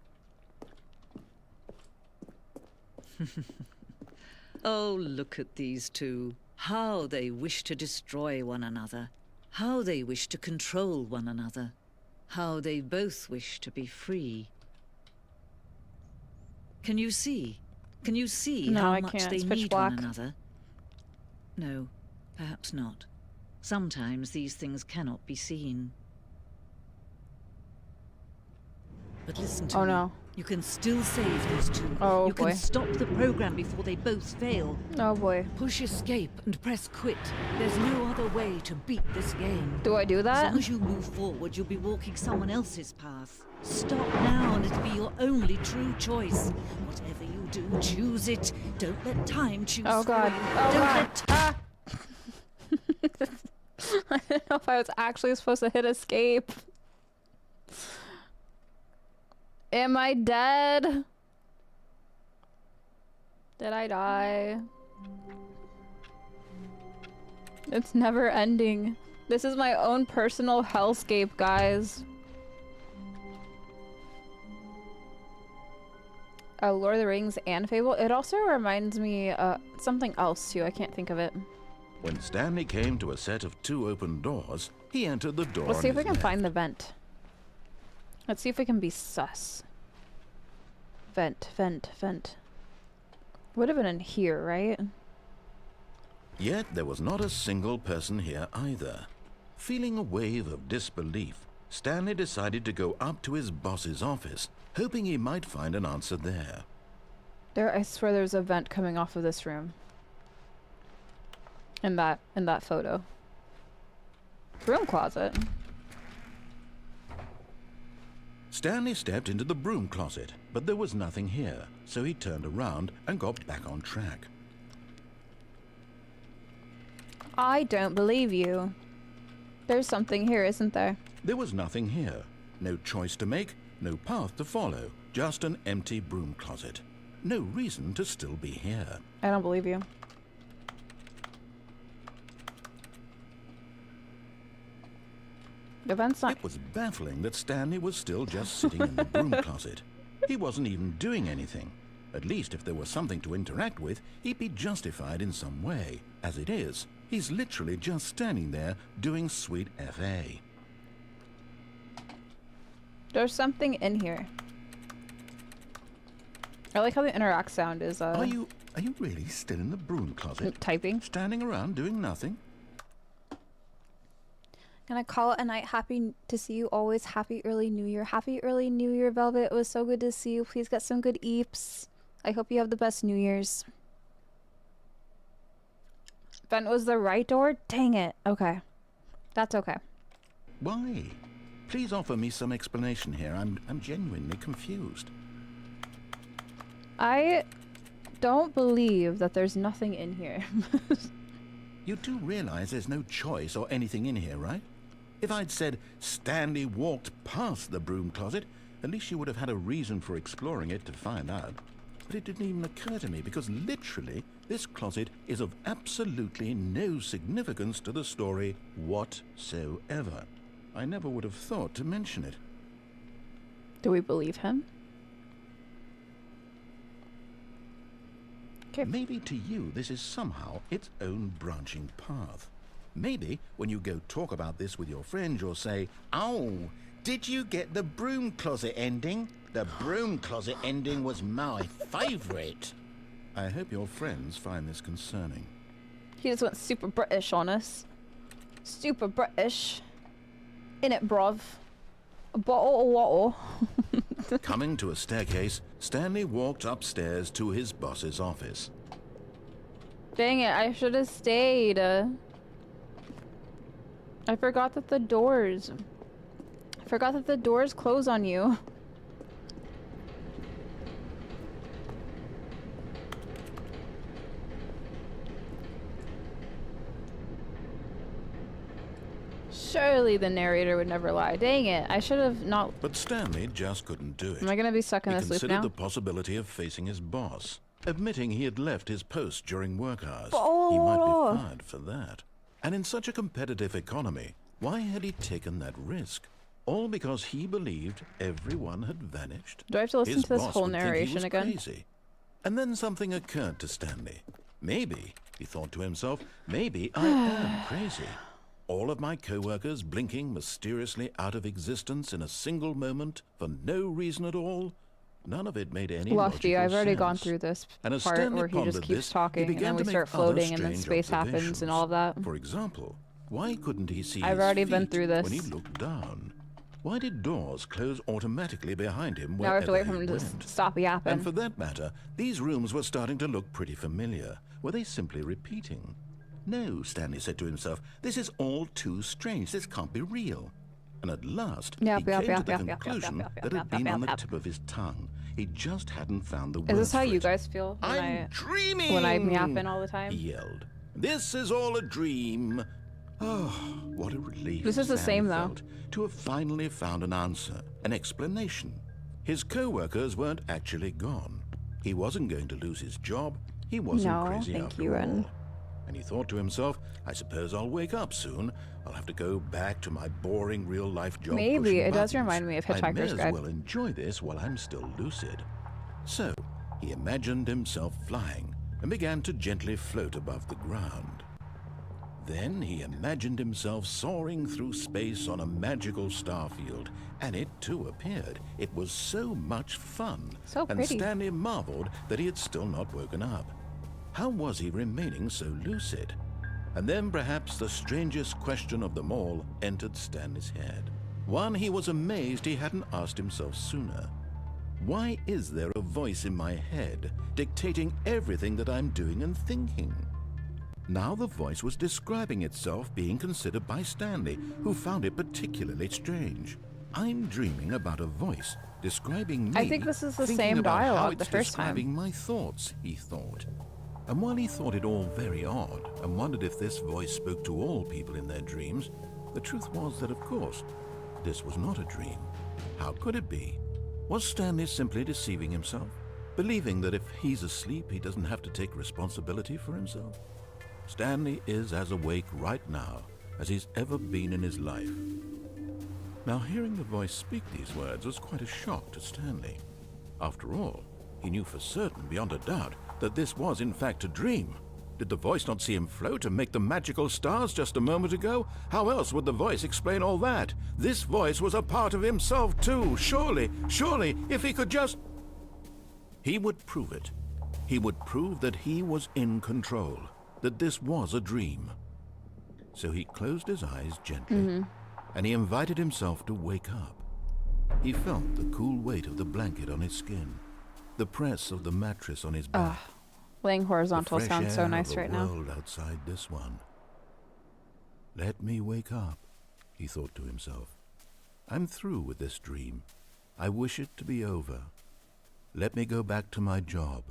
Oh, look at these two. How they wish to destroy one another. How they wish to control one another. How they both wish to be free. Can you see? Can you see
No,
how
I
much
can't.
they
It's pitch
need
black.
one another? No, perhaps not. Sometimes these things cannot be seen. But listen to
Oh
me.
no.
You can still save these two.
Oh,
you
boy.
can stop the program before they both fail.
Oh boy.
Push escape and press quit. There's no other way to beat this game.
Do I do
As
that?
long as you move forward, you'll be walking someone else's path. Stop now and it'll be your only true choice. Whatever you do, choose it. Don't let time choose
Oh god.
for you.
Oh
Don't
god.
let
Ah! I didn't know if I was actually supposed to hit escape. Am I dead? Did I die? It's never ending. This is my own personal hellscape, guys. Lord of the Rings and Fable. It also reminds me something else too. I can't think of it.
When Stanley came to a set of 2 open doors, he entered the door.
Let's see
on
if we
his
can
left.
find the vent. Let's see if we can be sus. Vent. Would have been in here, right?
Yet there was not a single person here either. Feeling a wave of disbelief, Stanley decided to go up to his boss's office, hoping he might find an answer there.
I swear there's a vent coming off of this room. In that photo. Broom closet.
Stanley stepped into the broom closet, but there was nothing here, so he turned around and got back on track.
I don't believe you. There's something here, isn't there?
There was nothing here. No choice to make, no path to follow, just an empty broom closet. No reason to still be here.
I don't believe you. The vent's not...
It was baffling that Stanley was still just sitting in the broom closet. He wasn't even doing anything. At least if there was something to interact with, he'd be justified in some way. As it is, he's literally just standing there doing sweet FA.
There's something in here. I like how the interact sound is,
Are you really still in the broom closet?
typing.
Standing around doing nothing?
Gonna call it a night. Happy to see you always. Happy early new year. Happy early new year, Velvet. It was so good to see you. Please get some good eeps. I hope you have the best New Year's. Vent was the right door? Dang it. Okay. That's okay.
Why? Please offer me some explanation here. I'm genuinely confused.
I don't believe that there's nothing in here.
You do realize there's no choice or anything in here, right? If I'd said Stanley walked past the broom closet, at least you would have had a reason for exploring it to find out. But it didn't even occur to me because literally this closet is of absolutely no significance to the story whatsoever. I never would have thought to mention it.
Do we believe him? Okay.
Maybe to you this is somehow its own branching path. Maybe when you go talk about this with your friends, you'll say, "Oh, did you get the broom closet ending? The broom closet ending was my favourite." I hope your friends find this concerning.
He just went super British on us. Super British. In it, bruv. A bottle of water.
Coming to a staircase, Stanley walked upstairs to his boss's office.
Dang it, I should have stayed. I forgot that the doors close on you. Surely the narrator would never lie. Dang it, I should have not...
But Stanley just couldn't do it.
Am I gonna be stuck in this
He
loop
considered
now?
the possibility of facing his boss, admitting he had left his post during work hours.
Oh.
He might be fired for that. And in such a competitive economy, why had he taken that risk? All because he believed everyone had vanished.
Do I have to listen
His
to this
boss
whole
would think he
narration
was
again?
Crazy. And then something occurred to Stanley. Maybe, he thought to himself, maybe I am crazy. All of my co-workers blinking mysteriously out of existence in a single moment for no reason at all. None of it made any
Lofty,
logical
I've already gone
sense.
through this
And as
part
Stanley
where he just
pondered
keeps
this, he
talking and
began
then we
to
start
make other
floating and then
strange
space happens and all of that.
For example, why couldn't he see
I've
his
already been
feet
through this.
when he looked down? Why did doors close automatically behind him
Now I have to wait
wherever
for him
he
to
went?
stop yapping.
And for that matter, these rooms were starting to look pretty familiar. Were they simply repeating? No, Stanley said to himself, this is all too strange. This can't be real. And at last, he came to the conclusion that had been on the tip of his tongue. He just hadn't found the words
Is this how
for
you
it.
guys feel
I'm dreaming!
when I'm yapping all the time?
He yelled. This is all a dream. Oh, what a relief.
This is the
Stanley
same, though.
felt to have finally found an answer, an explanation. His co-workers weren't actually gone. He wasn't going to lose his job. He wasn't
No,
crazy
thank
after
you,
all.
Ren.
And he thought to himself, I suppose I'll wake up soon. I'll have to go back to my boring real-life job.
Maybe.
pushing
It does
buttons.
remind me of
I may
Hitchhiker's
as
Guide.
well enjoy this while I'm still lucid. So, he imagined himself flying and began to gently float above the ground. then he imagined himself soaring through space on a magical starfield, and it too appeared. It was so much fun.
So
and
pretty.
Stanley marveled that he had still not woken up. How was he remaining so lucid? And then perhaps the strangest question of them all entered Stanley's head. One he was amazed he hadn't asked himself sooner. Why is there a voice in my head dictating everything that I'm doing and thinking? Now the voice was describing itself being considered by Stanley, who found it particularly strange. I'm dreaming about a voice describing me.
I think this is the
thinking
same
about how
dialogue
it's
the first time.
describing my thoughts, he thought. And while he thought it all very odd and wondered if this voice spoke to all people in their dreams, the truth was that, of course, this was not a dream. How could it be? Was Stanley simply deceiving himself, believing that if he's asleep, he doesn't have to take responsibility for himself? Stanley is as awake right now as he's ever been in his life. Now, hearing the voice speak these words was quite a shock to Stanley. After all, he knew for certain, beyond a doubt, that this was in fact a dream. Did the voice not see him float and make the magical stars just a moment ago? How else would the voice explain all that? This voice was a part of himself too. Surely, if he could just... He would prove it. He would prove that he was in control, that this was a dream. So he closed his eyes gently, and he invited himself to wake up. He felt the cool weight of the blanket on his skin, the press of the mattress on his back.
Laying horizontal
The fresh
sounds so
air
nice
of the
right now.
world outside this one. Let me wake up, he thought to himself. I'm through with this dream. I wish it to be over. Let me go back to my job.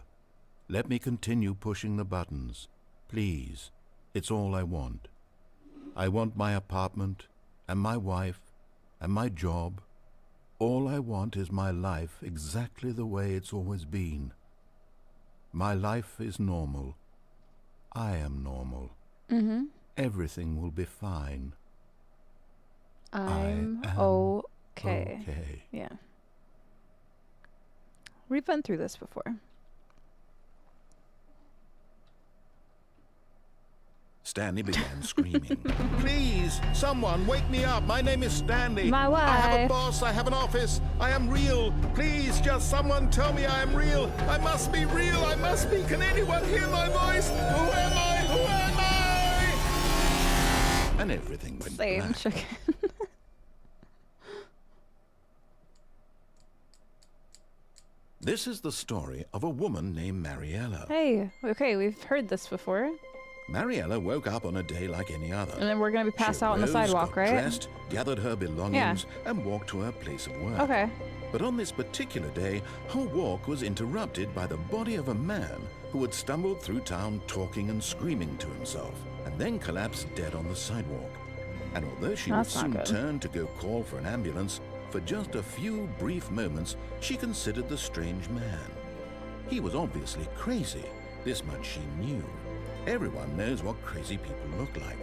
Let me continue pushing the buttons. Please, it's all I want. I want my apartment, and my wife, and my job. All I want is my life exactly the way it's always been. My life is normal. I am normal. Everything will be fine.
I'm
I am
okay.
Okay.
Yeah. We've been through this before.
Stanley began screaming. Please, someone, wake me up. My name is Stanley.
My
I have a
wife.
boss. I have an office. I am real. Please, just someone tell me I am real. I must be real. I must be. Can anyone hear my voice? Who am I? Who am I? And everything went
Same
black.
chicken.
This is the story of a woman named Mariella.
Hey, okay, we've heard this before.
Mariella woke up on a day like any other.
And then we're gonna be passed
She
out on the
arose,
sidewalk,
got
right?
dressed, gathered her belongings, and walked to her place of work.
Okay.
But on this particular day, her walk was interrupted by the body of a man who had stumbled through town talking and screaming to himself, and then collapsed dead on the sidewalk. And although she
That's
would
not
soon
good.
turn to go call for an ambulance, for just a few brief moments, she considered the strange man. He was obviously crazy. This much she knew. Everyone knows what crazy people look like.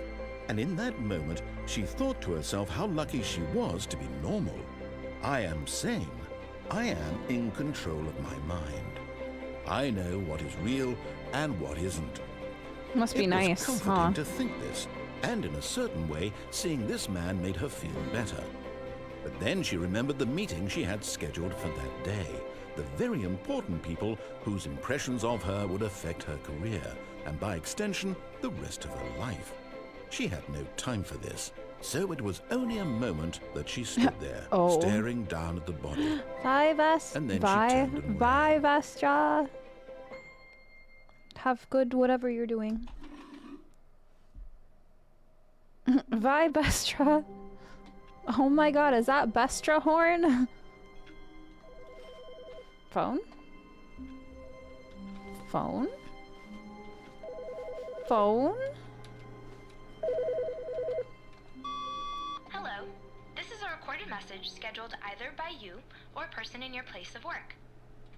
And in that moment, she thought to herself how lucky she was to be normal. I am sane. I am in control of my mind. I know what is real and what isn't.
Must be
It
nice,
was
huh?
comforting to think this, and in a certain way, seeing this man made her feel better. But then she remembered the meeting she had scheduled for that day, the very important people whose impressions of her would affect her career, and by extension, the rest of her life. She had no time for this, so it was only a moment that she stood there,
Oh.
staring down at the body.
Bye, Vest.
And then she
Bye.
turned and went.
Bye, Vestra. Have good whatever you're doing. Bye, Vestra. Oh my god, is that Vestra horn? Phone? Phone? Phone?
Hello. This is a recorded message scheduled either by you or a person in your place of work.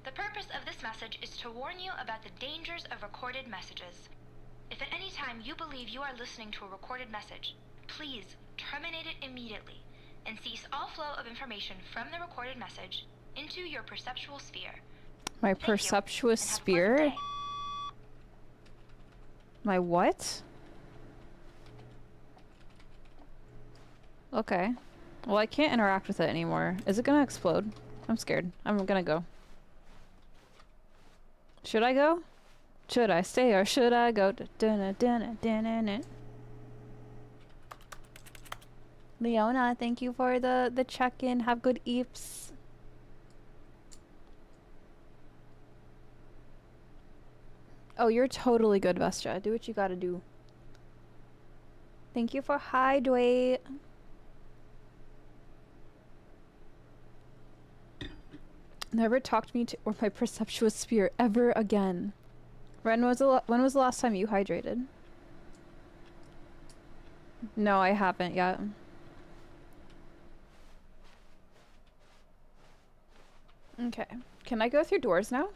The purpose of this message is to warn you about the dangers of recorded messages. If at any time you believe you are listening to a recorded message, please terminate it immediately and cease all flow of information from the recorded message into your perceptual sphere.
My
Thank you,
perceptuous
and have a pleasant
sphere?
day.
My what? Okay. Well, I can't interact with it anymore. Is it gonna explode? I'm scared. I'm gonna go. Should I go? Should I stay or should I go? Leona, thank you for the check-in. Have good eeps. Oh, you're totally good, Vestra. Do what you gotta do. Thank you for hydrate. Never talk to me or my presumptuous spirit ever again. When was the last time you hydrated? No, I haven't yet. Okay. Can I go through doors now?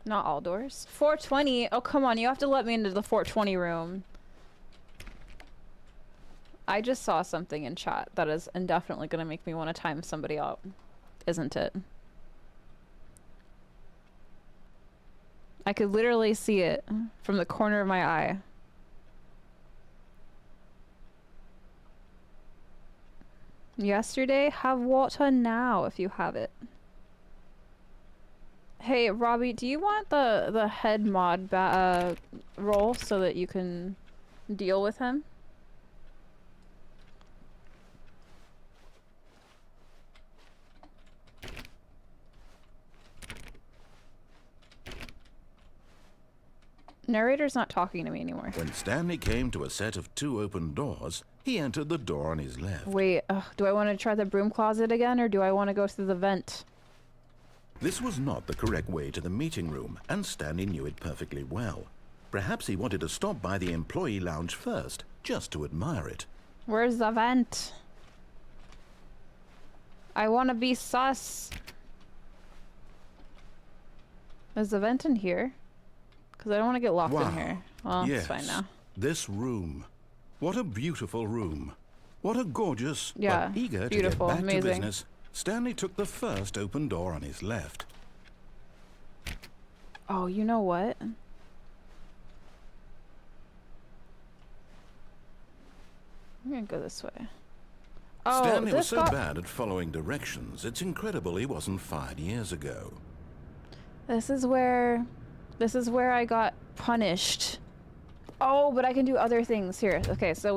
Not all doors. 420? Oh, come on. You have to let me into the 420 room. I just saw something in chat that is indefinitely going to make me want to time somebody out. Isn't it? I could literally see it from the corner of my eye. Yesterday? Have water now if you have it. Hey, Robbie, do you want the head mod role so that you can deal with him? Narrator's not talking to me anymore.
When Stanley came to a set of 2 open doors, he entered the door on his left.
Wait, do I want to try the broom closet again, or do I want to go through the vent?
This was not the correct way to the meeting room, and Stanley knew it perfectly well. Perhaps he wanted to stop by the employee lounge first, just to admire it.
Where's the vent? I want to be sus. Is the vent in here? Because I don't want to get locked in here. Well,
yes.
it's fine now.
This room. What a beautiful room. What a gorgeous,
Yeah,
but eager
beautiful,
to get back
amazing.
to business, Stanley took the first open door on his left.
Oh, you know what? I'm gonna go this way. Oh,
Stanley was
this
so
got...
bad at following directions, it's incredible he wasn't fired years ago.
This is where I got punished. Oh, but I can do other things here. Okay, so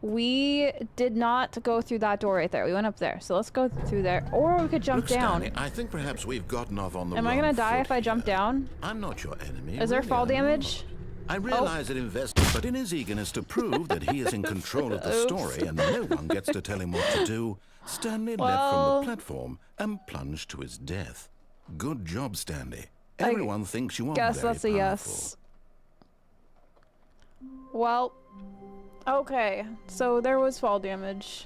we did not go through that door right there. We went up there. So let's go through there. Or we could jump
Look,
down.
Stanley, I think perhaps we've gotten off on the
Am
wrong
I gonna die
foot
if I jump
here.
down?
I'm not your enemy.
Is there
really,
fall
I'm not.
damage?
I realize that investor, but in his eagerness to prove that he is in control of the story and no one gets to tell him what to do, Stanley leapt from the platform and plunged to his death. Good job, Stanley. Everyone thinks you are
Guess
very
that's a yes. Well, okay. So there was fall damage.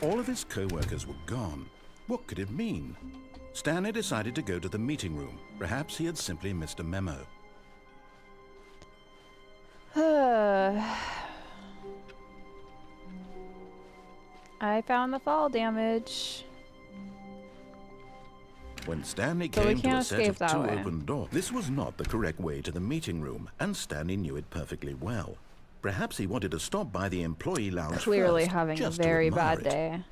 All of his co-workers were gone. What could it mean? Stanley decided to go to the meeting room. Perhaps he had simply missed a memo.
I found the fall damage.
When Stanley
So we
came to
can't
a set
escape
of
that
2
way.
open doors, this was not the correct way to the meeting room, and Stanley knew it perfectly well. Perhaps he wanted to stop by the employee lounge
Clearly
first,
having a
just to
very
admire
bad
it.
day.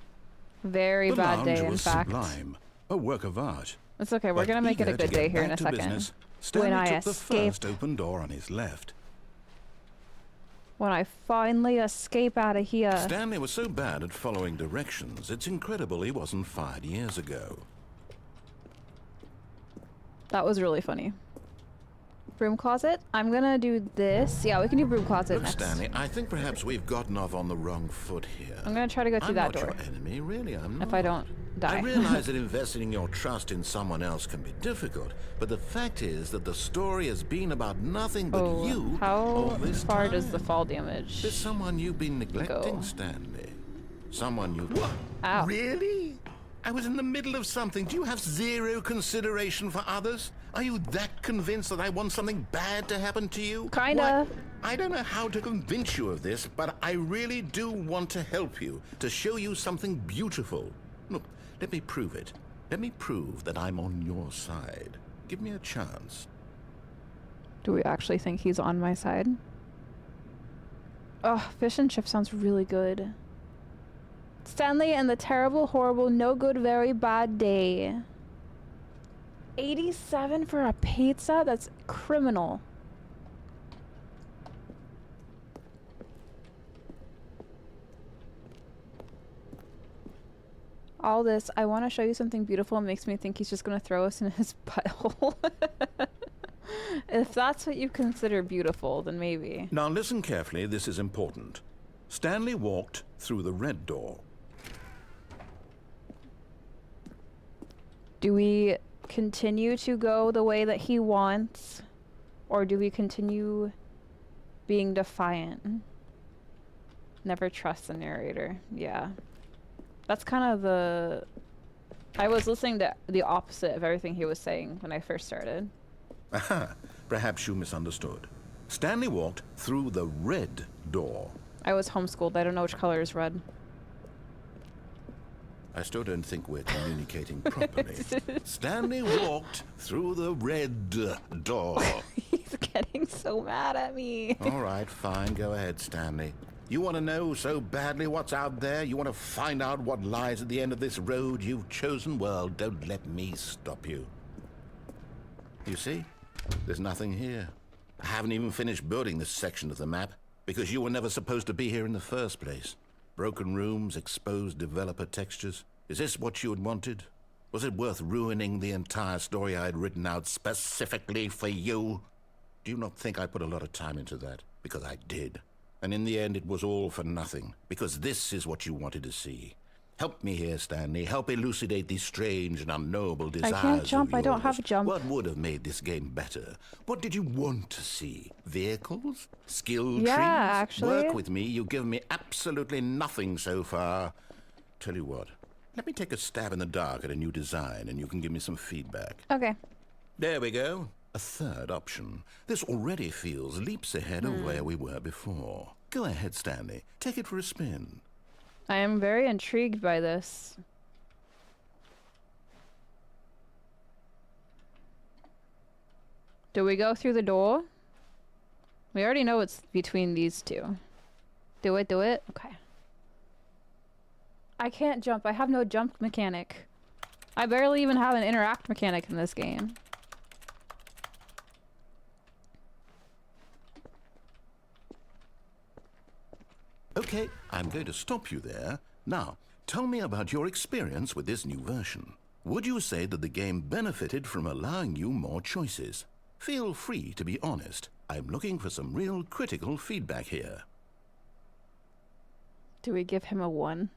Very
The
bad
lounge
day, in
was
fact.
sublime, a work of art.
It's okay, we're
But
gonna make it a
eager to
good day
get
here in a
back to
second.
business, Stanley
When I
took the
escape.
first open door on his left.
When I finally escape out of here.
Stanley was so bad at following directions, it's incredible he wasn't fired years ago.
That was really funny. Broom closet? I'm gonna do this. Yeah, we can do broom closet
Look,
next.
Stanley, I think perhaps we've gotten off on the wrong foot here.
I'm gonna try to go through
I'm
that
not
door.
your enemy, really, I'm not.
If I don't die.
I realize that investing your trust in someone else can be difficult, but the fact is that the story has been about nothing but
Oh,
you
how
all this
far
time.
does the fall damage
There's someone you've been neglecting,
go?
Stanley. Someone you... What?
Ow.
Really? I was in the middle of something. Do you have zero consideration for others? Are you that convinced that I want something bad to happen to you?
Kinda.
Why, I don't know how to convince you of this, but I really do want to help you, to show you something beautiful. Look, let me prove it. Let me prove that I'm on your side. Give me a chance.
Do we actually think he's on my side? Oh, fish and chip sounds really good. Stanley and the terrible, horrible, no good, very bad day. 87 for a pizza? That's criminal. All this, I want to show you something beautiful, makes me think he's just going to throw us in his butthole. If that's what you consider beautiful, then maybe.
Now listen carefully, this is important. Stanley walked through the red door.
Do we continue to go the way that he wants? Or do we continue being defiant? Never trust the narrator. Yeah. That's kind of the... I was listening to the opposite of everything he was saying when I first started.
Aha, perhaps you misunderstood. Stanley walked through the red door.
I was homeschooled. I don't know which color is red.
I still don't think we're communicating properly. Stanley walked through the red door.
He's getting so mad at me.
All right, fine. Go ahead, Stanley. You want to know so badly what's out there? You want to find out what lies at the end of this road you've chosen? Well, don't let me stop you. You see? There's nothing here. I haven't even finished building this section of the map because you were never supposed to be here in the first place. Broken rooms, exposed developer textures. Is this what you had wanted? Was it worth ruining the entire story I had written out specifically for you? Do you not think I put a lot of time into that? Because I did. And in the end, it was all for nothing. Because this is what you wanted to see. Help me here, Stanley. Help elucidate these strange and unknowable desires.
I can't jump.
Of
I don't
yours.
have jump.
What would have made this game better? What did you want to see? Vehicles? Skill trees?
Actually.
Work with me. You've given me absolutely nothing so far. Tell you what. Let me take a stab in the dark at a new design, and you can give me some feedback.
Okay.
There we go. A third option. This already feels leaps ahead of where we were before. Go ahead, Stanley. Take it for a spin.
I am very intrigued by this. Do we go through the door? We already know it's between these two. Do it, do it? Okay. I can't jump. I have no jump mechanic. I barely even have an interact mechanic in this game.
Okay, I'm going to stop you there. Now, tell me about your experience with this new version. Would you say that the game benefited from allowing you more choices? Feel free to be honest. I'm looking for some real critical feedback here.
Do we give him a 1?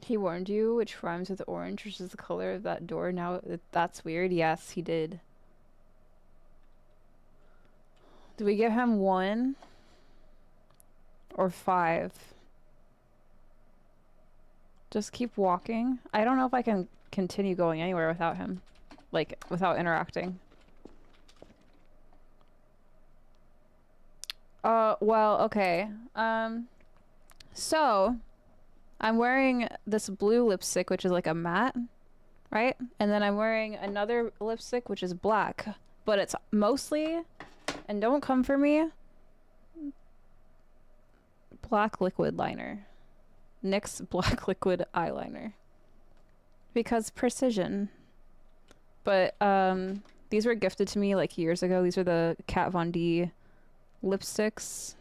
He warned you, which rhymes with orange, which is the color of that door. Now, that's weird. Yes, he did. Do we give him 1 or 5? Just keep walking. I don't know if I can continue going anywhere without him. Like, without interacting. Well, okay. So, I'm wearing this blue lipstick, which is like a matte, right? And then I'm wearing another lipstick, which is black. But it's mostly... And don't come for me. Black liquid liner. NYX black liquid eyeliner. Because precision. But these were gifted to me like years ago. These are the Kat Von D lipsticks.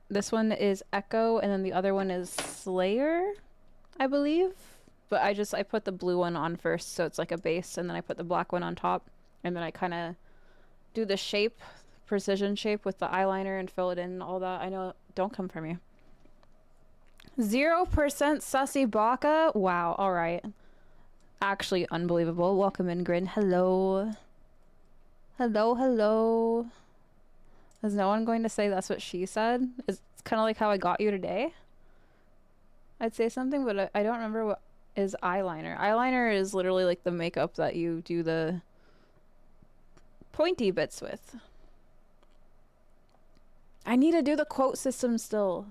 This one is Echo and then the other one is Slayer, I believe. But I put the blue one on first so it's like a base, and then I put the black one on top, and then I kind of do the shape, precision shape with the eyeliner and fill it in and all that. I know, don't come for me. 0% Sussy Baka? Wow, alright. Actually unbelievable. Welcome in, Grin. Hello. Hello, hello. Is no one going to say that's what she said? It's kind of like how I got you today. I'd say something, but I don't remember what is eyeliner. Eyeliner is literally like the makeup that you do the pointy bits with. I need to do the quote system still.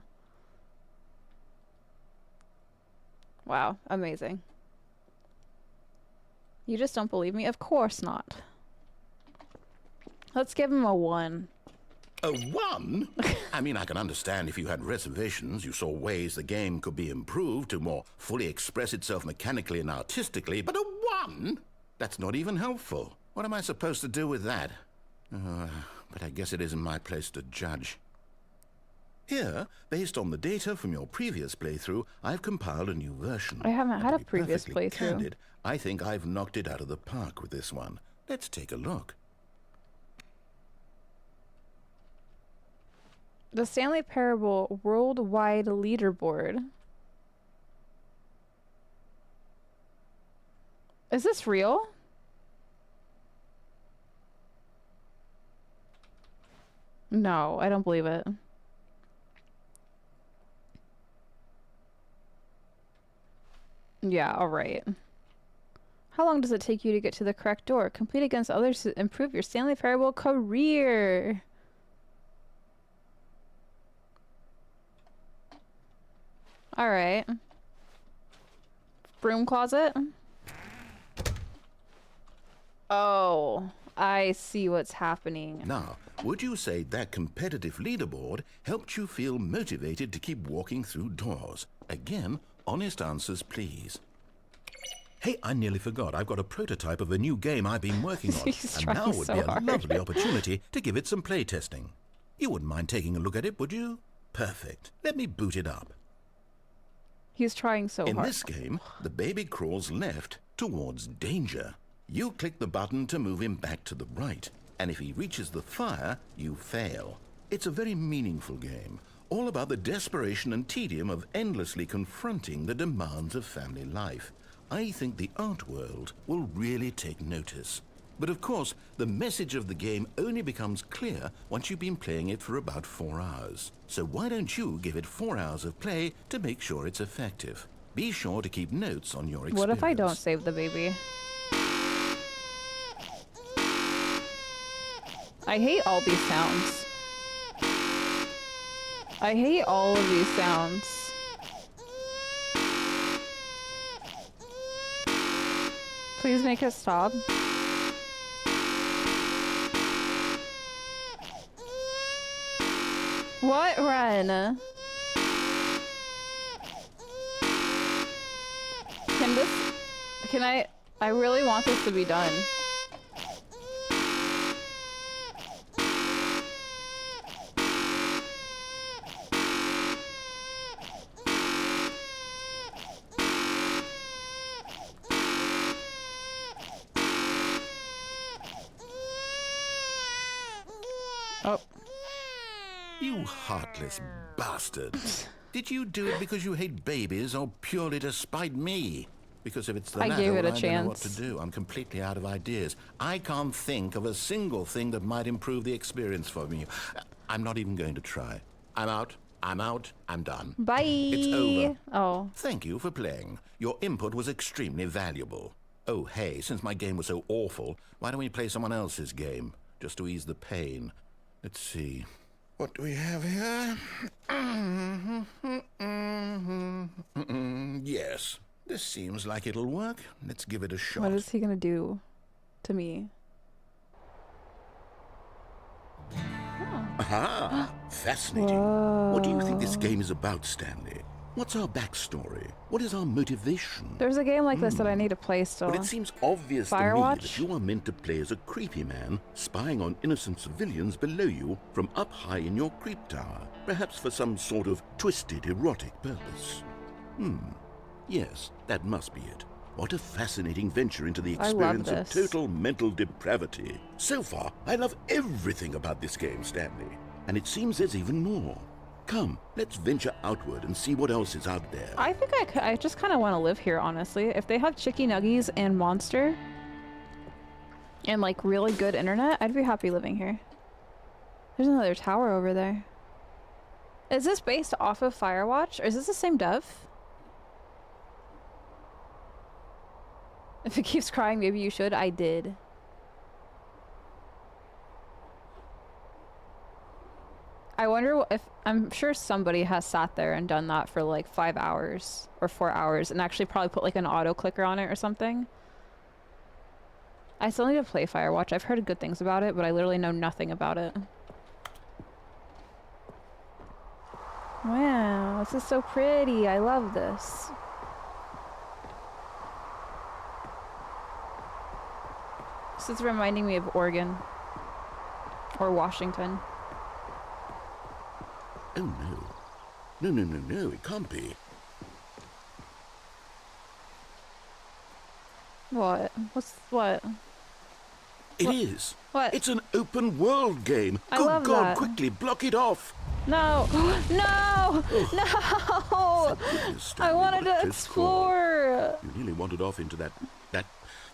Wow, amazing. You just don't believe me? Of course not. Let's give him a 1.
A 1? I mean, I can understand if you had reservations, you saw ways the game could be improved to more fully express itself mechanically and artistically, but a 1? That's not even helpful. What am I supposed to do with that? But I guess it isn't my place to judge. Here, based on the data from your previous playthrough, I've compiled a new version.
I haven't had
And
a
to be
previous
perfectly
playthrough.
candid, I think I've knocked it out of the park with this one. Let's take a look.
The Stanley Parable Worldwide Leaderboard. Is this real? No, I don't believe it. Yeah, alright. How long does it take you to get to the correct door? Compete against others to improve your Stanley Parable career. Alright. Broom closet. Oh, I see what's happening.
Now, would you say that competitive leaderboard helped you feel motivated to keep walking through doors? Again, honest answers, please. Hey, I nearly forgot. I've got a prototype of a new game I've been working on.
He's
And
trying
now would
so
be a
hard.
lovely opportunity to give it some play testing. You wouldn't mind taking a look at it, would you? Perfect. Let me boot it up.
He's trying so
In
hard.
this game, the baby crawls left towards danger. You click the button to move him back to the right, and if he reaches the fire, you fail. It's a very meaningful game, all about the desperation and tedium of endlessly confronting the demands of family life. I think the art world will really take notice. But of course, the message of the game only becomes clear once you've been playing it for about 4 hours. So why don't you give it 4 hours of play to make sure it's effective? Be sure to keep notes on your experience.
What if I don't save the baby? I hate all these sounds. I hate all of these sounds. Please make it stop. What, Ren? Can I really want this to be done. Oh.
You heartless bastard. Did you do it because you hate babies or purely to spite me? Because if it's the
I
latter,
gave it a
I don't know what to
chance.
do. I'm completely out of ideas. I can't think of a single thing that might improve the experience for me. I'm not even going to try. I'm out. I'm out. I'm done.
Bye.
It's over.
Oh.
Thank you for playing. Your input was extremely valuable. Oh, hey, since my game was so awful, why don't we play someone else's game? Just to ease the pain. Let's see. What do we have here? Yes, this seems like it'll work. Let's give it a shot.
What is he gonna do to me?
Aha! Fascinating. What do you think this game is about, Stanley? What's our backstory? What is our motivation?
There's a game like this that I need to play still.
But it seems obvious to me
Firewatch?
that you are meant to play as a creepy man spying on innocent civilians below you from up high in your creep tower, perhaps for some sort of twisted erotic purpose. Yes, that must be it. What a fascinating venture into the
I love
experience of
this.
total mental depravity. So far, I love everything about this game, Stanley. And it seems there's even more. Come, let's venture outward and see what else is out there.
I think I just kind of want to live here, honestly. If they have Chicky Nuggies and Monster and like really good internet, I'd be happy living here. There's another tower over there. Is this based off of Firewatch? Or is this the same dev? If it keeps crying, maybe you should. I did. I wonder if I'm sure somebody has sat there and done that for like 5 hours or 4 hours and actually probably put like an auto clicker on it or something. I still need to play Firewatch. I've heard good things about it, but I literally know nothing about it. Wow, this is so pretty. I love this. This is reminding me of Oregon. Or Washington.
Oh no. No, no, no, no, it can't be.
What? What?
It is.
What?
It's an open world game.
I
Good
love
God,
that.
quickly block it off.
No! No! No!
Goodness,
I
Stanley,
wanted
what a
to
close call.
explore!
You nearly wandered off into that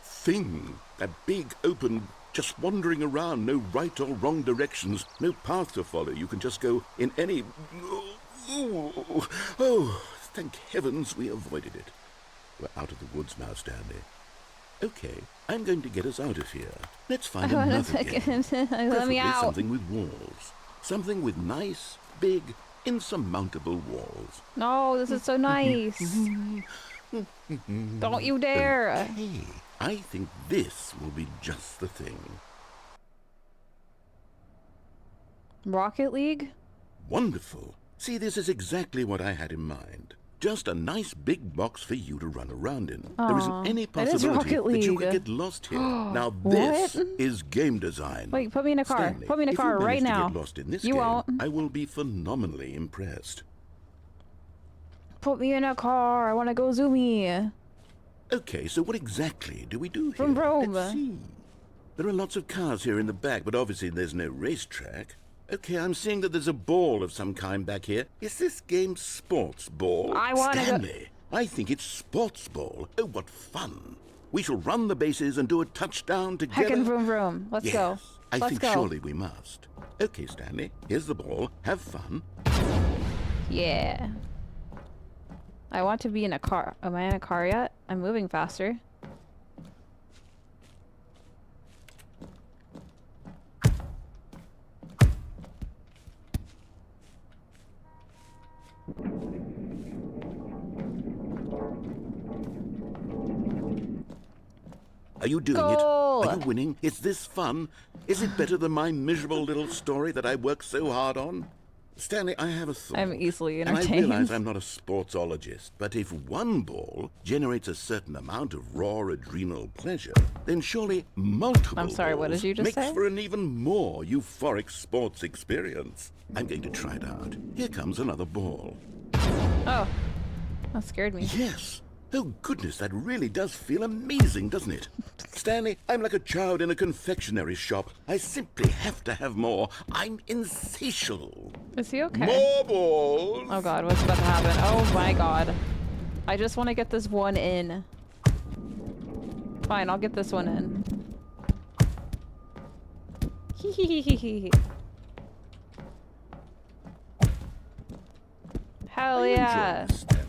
thing. That big open, just wandering around. No right or wrong directions. No path to follow. You can just go in any... Oh, thank heavens we avoided it. We're out of the woods now, Stanley. Okay, I'm going to get us out of here. Let's find
I
another
want
game.
to let me
Preferably
out.
something with walls. Something with nice, big, insurmountable walls.
No, this is so nice. Don't you dare.
Okay, I think this will be just the thing.
Rocket League?
Wonderful. See, this is exactly what I had in mind. Just a nice big box for you to run around in. There isn't any
that is
possibility
Rocket
that you
League.
could get lost here. Now this
What?
is game design.
Wait, put me in a car.
Stanley,
Put me in a
if
car
you
right
manage
now.
To get lost in this
You
game,
won't.
I will be phenomenally impressed.
Put me in a car. I want to go zoomy.
Okay, so what exactly do we do here?
Vroom, vroom.
Let's see. There are lots of cars here in the back, but obviously there's no racetrack. Okay, I'm seeing that there's a ball of some kind back here. Is this game sports ball?
I wanna go-
Stanley, I think it's sports ball. Oh, what fun. We shall run the bases and do a touchdown together.
Heckin' vroom vroom. Let's
yes,
go.
I
Let's
think
go.
surely we must. Okay, Stanley, here's the ball. Have fun.
Yeah. I want to be in a car. Am I in a car yet? I'm moving faster.
Are you doing
Goal!
it? Are you winning? Is this fun? Is it better than my miserable little story that I worked so hard on? Stanley, I have a thought.
I'm easily
And I
entertained.
realize I'm not a sportsologist, but if one ball generates a certain amount of raw adrenal pleasure, then surely multiple
I'm sorry, what
balls
did you just
makes
say?
for an even more euphoric sports experience. I'm going to try it out. Here comes another ball.
Oh. That scared me.
Yes. Oh, goodness, that really does feel amazing, doesn't it? Stanley, I'm like a child in a confectionery shop. I simply have to have more. I'm insatiable.
Is he okay?
More balls!
Oh god, what's about to happen? Oh my god. I just want to get this one in. Fine, I'll get this one in. Hee hee hee hee hee. Hell
Are you
yeah.
enjoying this, Stanley?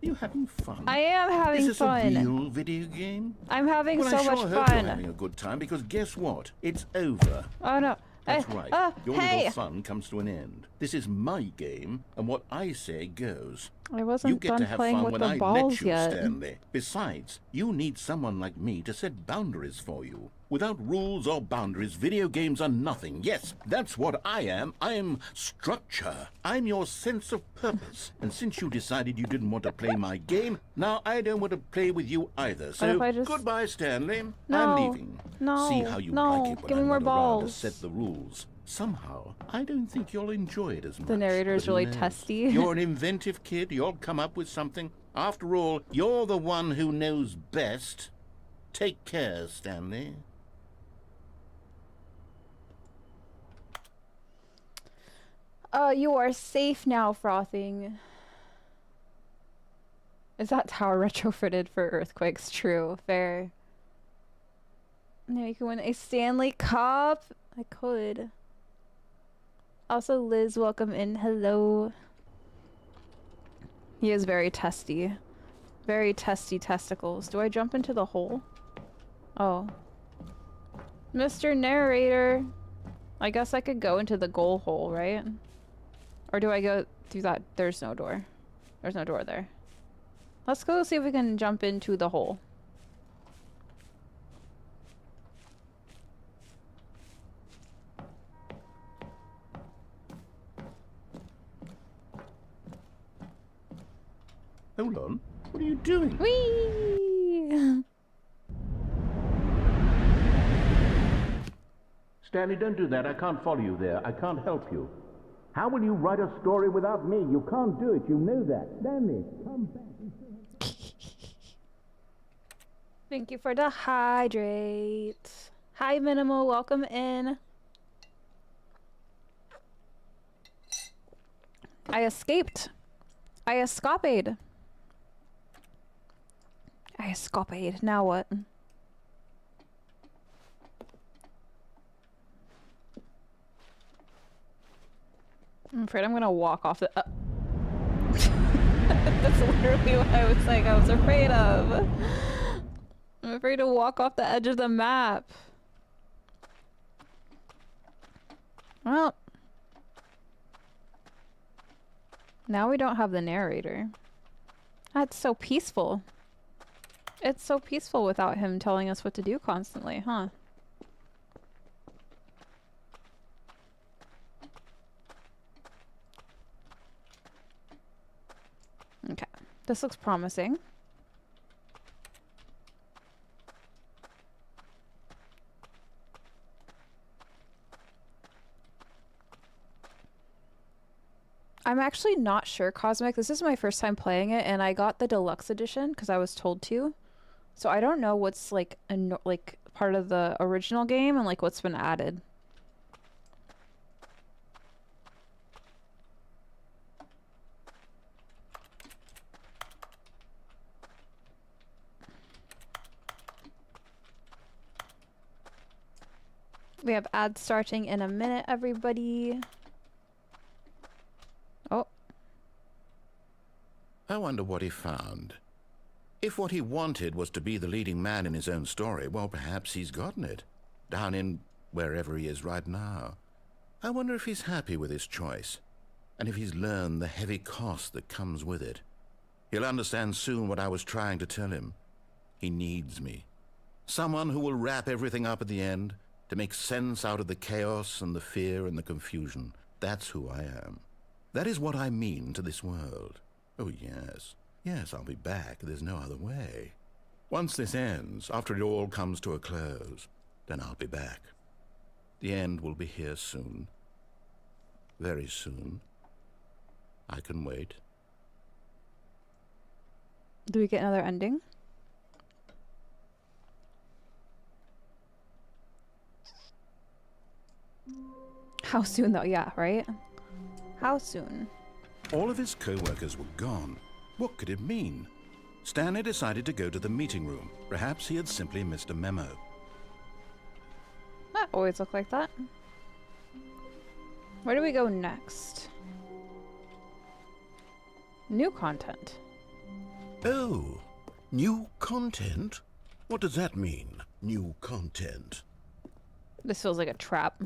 Are you having fun?
I am having
Is this
fun.
a real video game?
I'm having
Well,
so
I sure
much
hope
fun.
you're having a good time, because guess what? It's over.
Oh no.
That's right. Your
hey!
little fun comes to an end. This is my game, and what I say goes.
I
You
wasn't
get
done
to have
playing
fun
with
when
the
I
balls
let you,
yet.
Stanley. Besides, you need someone like me to set boundaries for you. Without rules or boundaries, video games are nothing. Yes, that's what I am. I'm structure. I'm your sense of purpose. And since you decided you didn't want to play my game, now I don't want to play with you either. So,
if I just-
goodbye, Stanley.
No.
I'm leaving.
No.
See how you
No.
like it when
Give me
I'm
more
not around to
balls.
set the rules. Somehow, I don't think you'll enjoy it as much.
The narrator is
but who
really
knows?
testy.
You're an inventive kid. You'll come up with something. After all, you're the one who knows best. Take care, Stanley.
You are safe now, Frothing. Is that tower retrofitted for earthquakes? True. Fair. Now you can win a Stanley Cup. I could. Also, Liz, welcome in. Hello. He is very testy. Very testy testicles. Do I jump into the hole? Oh. Mr. Narrator. I guess I could go into the goal hole, right? Or do I go through that? There's no door. There's no door there. Let's go see if we can jump into the hole.
Hold on. What are you doing?
Whee!
Stanley, don't do that. I can't follow you there. I can't help you. How will you write a story without me? You can't do it. You know that. Stanley, come back.
Thank you for the hydrate. Hi, Minimal. Welcome in. I escaped. I escaped. I escaped. Now what? I'm afraid I'm gonna walk off the. That's literally what I was like. I was afraid of. I'm afraid to walk off the edge of the map. Well, now we don't have the narrator. That's so peaceful. It's so peaceful without him telling us what to do constantly, huh? Okay, this looks promising. I'm actually not sure, Cosmic. This is my first time playing it, and I got the deluxe edition because I was told to. So I don't know what's like part of the original game and like what's been added. We have ads starting in a minute, everybody. Oh.
I wonder what he found. If what he wanted was to be the leading man in his own story, well, perhaps he's gotten it. Down in wherever he is right now. I wonder if he's happy with his choice, and if he's learned the heavy cost that comes with it. He'll understand soon what I was trying to tell him. He needs me. Someone who will wrap everything up at the end, to make sense out of the chaos and the fear and the confusion. That's who I am. That is what I mean to this world. Oh, yes. Yes, I'll be back. There's no other way. Once this ends, after it all comes to a close, then I'll be back. The end will be here soon. Very soon. I can wait.
Do we get another ending? How soon though? Yeah, right? How soon?
All of his co-workers were gone. What could it mean? Stanley decided to go to the meeting room. Perhaps he had simply missed a memo.
That always look like that. Where do we go next? New content.
Oh, new content? What does that mean, new content?
This feels like a trap.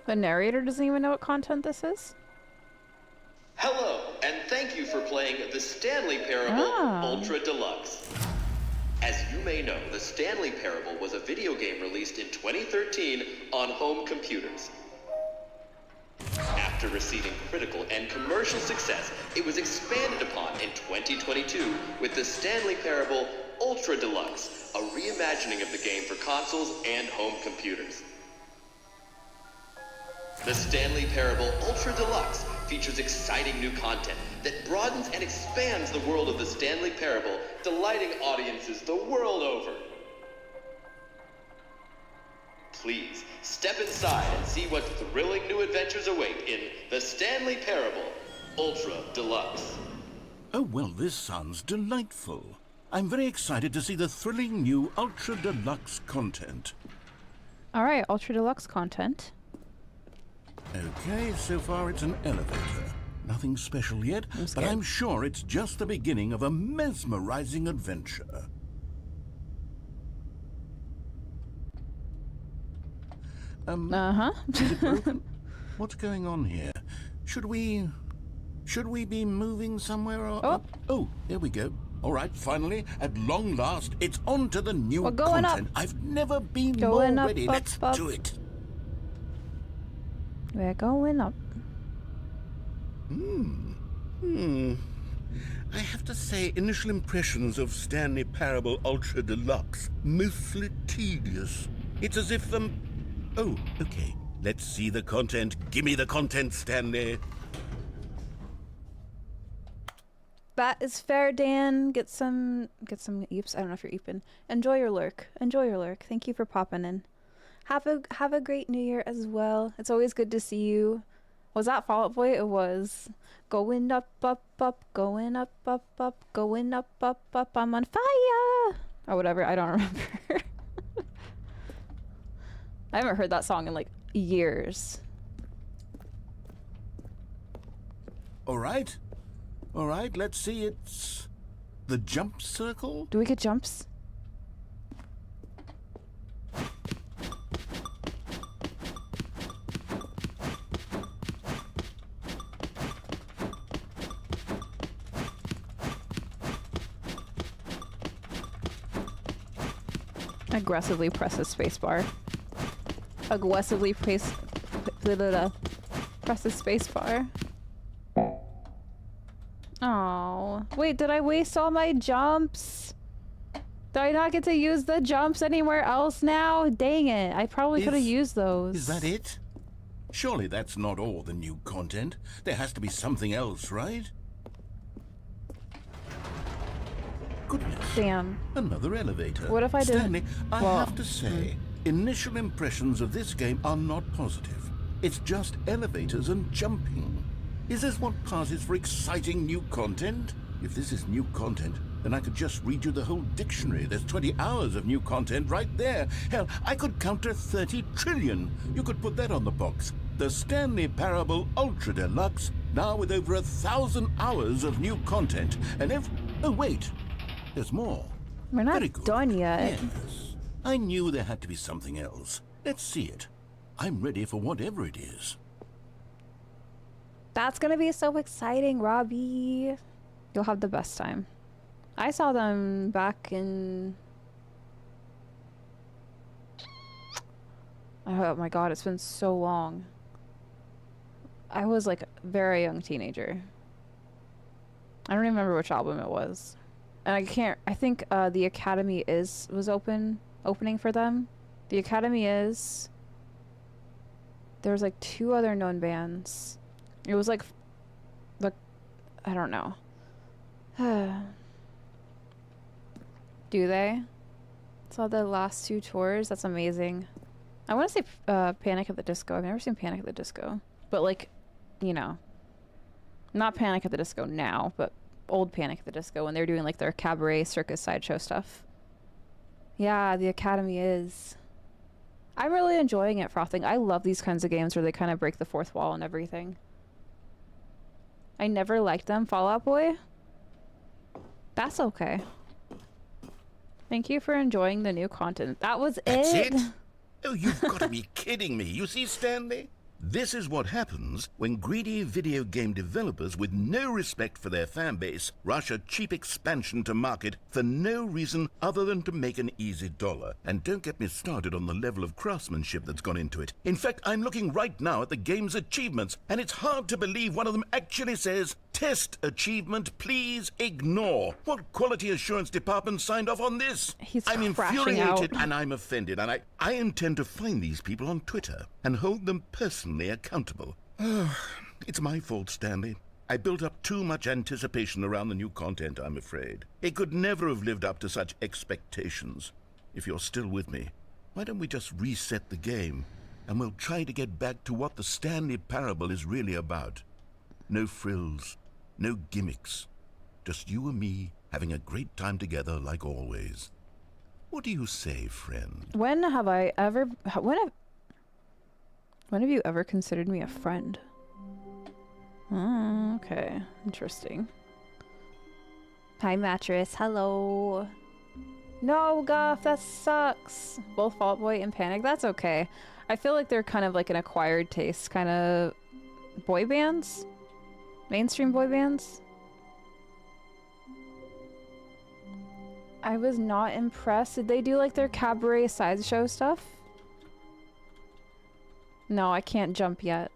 The narrator doesn't even know what content this is?
Hello, and thank you for playing The Stanley Parable Ultra Deluxe. As you may know, The Stanley Parable was a video game released in 2013 on home computers. After receiving critical and commercial success, it was expanded upon in 2022 with The Stanley Parable Ultra Deluxe, a reimagining of the game for consoles and home computers. The Stanley Parable Ultra Deluxe features exciting new content that broadens and expands the world of the Stanley Parable, delighting audiences the world over. Please, step inside and see what thrilling new adventures await in The Stanley Parable Ultra Deluxe.
Oh, well, this sounds delightful. I'm very excited to see the thrilling new Ultra Deluxe content.
Alright, Ultra Deluxe content.
Okay, so far it's an elevator. Nothing special yet, but I'm sure it's just the beginning of a mesmerizing adventure. Is it broken? What's going on here? Should we be moving somewhere or... Oh, there we go. All right, finally, at long last, it's on to the new
We're going
content. I've never been
Going
more
up,
ready.
up,
Let's
up.
do it.
We're going up.
I have to say, initial impressions of Stanley Parable Ultra Deluxe, mostly tedious. It's as if, Oh, okay. Let's see the content. Give me the content, Stanley.
That is fair, Dan. Get some eeps. I don't know if you're eeping. Enjoy your lurk. Enjoy your lurk. Thank you for popping in. Have a great New Year as well. It's always good to see you. Was that Fall Out Boy? It was. Going up, up, up, going up, up, up, going up, up, up. I'm on fire, or whatever. I don't remember. I haven't heard that song in like years.
All right. All right, let's see. It's the jump circle.
Do we get jumps? Aggressively press the spacebar. Aggressively press the spacebar. Oh, wait, did I waste all my jumps? Do I not get to use the jumps anywhere else now? Dang it, I probably could have used those.
Is that it? Surely that's not all the new content. There has to be something else, right? Goodness.
Damn.
Another elevator.
What if I didn't?
Stanley, I have to say, initial impressions of this game are not positive. It's just elevators and jumping. Is this what passes for exciting new content? If this is new content, then I could just read you the whole dictionary. There's 20 hours of new content right there. Hell, I could count to 30 trillion. You could put that on the box. The Stanley Parable Ultra Deluxe, now with over 1,000 hours of new content. And oh, wait. There's more.
We're not
Very good.
done yet.
Yes. I knew there had to be something else. Let's see it. I'm ready for whatever it is.
That's gonna be so exciting, Robbie. You'll have the best time. I saw them back in... Oh my god, it's been so long. I was like a very young teenager. I don't even remember which album it was. And I think the Academy was opening for them. The Academy is... There was like 2 other known bands. It was like I don't know. Do they? Saw the last 2 tours. That's amazing. I want to say Panic at the Disco. I've never seen Panic at the Disco, but like, you know, not Panic at the Disco now, but old Panic at the Disco when they're doing like their cabaret circus sideshow stuff. Yeah, the Academy is. I'm really enjoying it, Frothing. I love these kinds of games where they kind of break the fourth wall and everything. I never liked them. Fall Out Boy? That's okay. Thank you for enjoying the new content. That was
That's
it?
Oh, you've got to be kidding me. You see, Stanley? This is what happens when greedy video game developers with no respect for their fan base rush a cheap expansion to market for no reason other than to make an easy dollar. And don't get me started on the level of craftsmanship that's gone into it. In fact, I'm looking right now at the game's achievements, and it's hard to believe one of them actually says, "Test achievement, please ignore." What quality assurance department signed off on this? I'm
crashing
infuriated
out.
and I'm offended, and I intend to find these people on Twitter and hold them personally accountable. It's my fault, Stanley. I built up too much anticipation around the new content, I'm afraid. It could never have lived up to such expectations. If you're still with me, why don't we just reset the game, and we'll try to get back to what the Stanley Parable is really about. No frills, no gimmicks. Just you and me having a great time together like always. What do you say, friend?
When have you ever considered me a friend? Okay. Interesting. Hi, Mattress. Hello. No, Guff, that sucks. Both Fall Out Boy and Panic. That's okay. I feel like they're kind of like an acquired taste kind of boy bands. Mainstream boy bands. I was not impressed. Did they do like their cabaret sideshow stuff? No, I can't jump yet.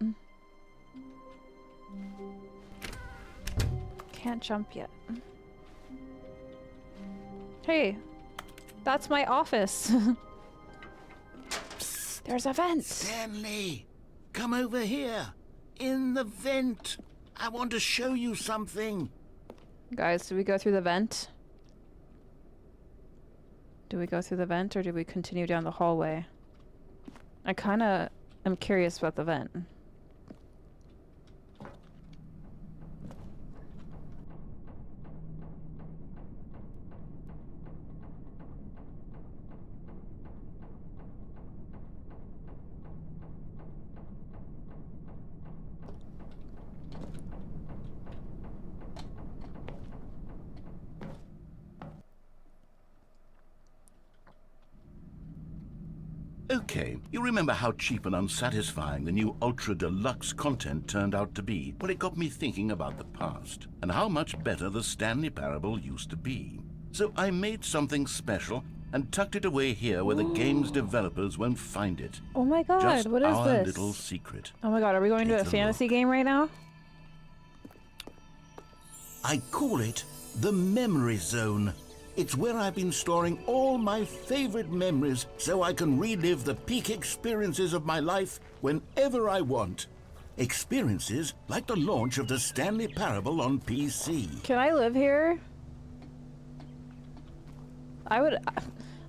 Can't jump yet. Hey, that's my office. There's a vent.
Stanley, come over here. In the vent. I want to show you something.
Guys, do we go through the vent? Do we go through the vent or do we continue down the hallway? I kinda am curious about the vent.
Okay, you remember how cheap and unsatisfying the new Ultra Deluxe content turned out to be? Well, it got me thinking about the past, and how much better the Stanley Parable used to be. So I made something special and tucked it away here where the game's developers won't find it.
Oh my god,
Just
what is
our
this?
little secret.
Oh my god, are we going to
Take
a
a
fantasy
look.
game right now?
I call it the Memory Zone. It's where I've been storing all my favorite memories so I can relive the peak experiences of my life whenever I want. Experiences like the launch of the Stanley Parable on PC.
Can I live here? I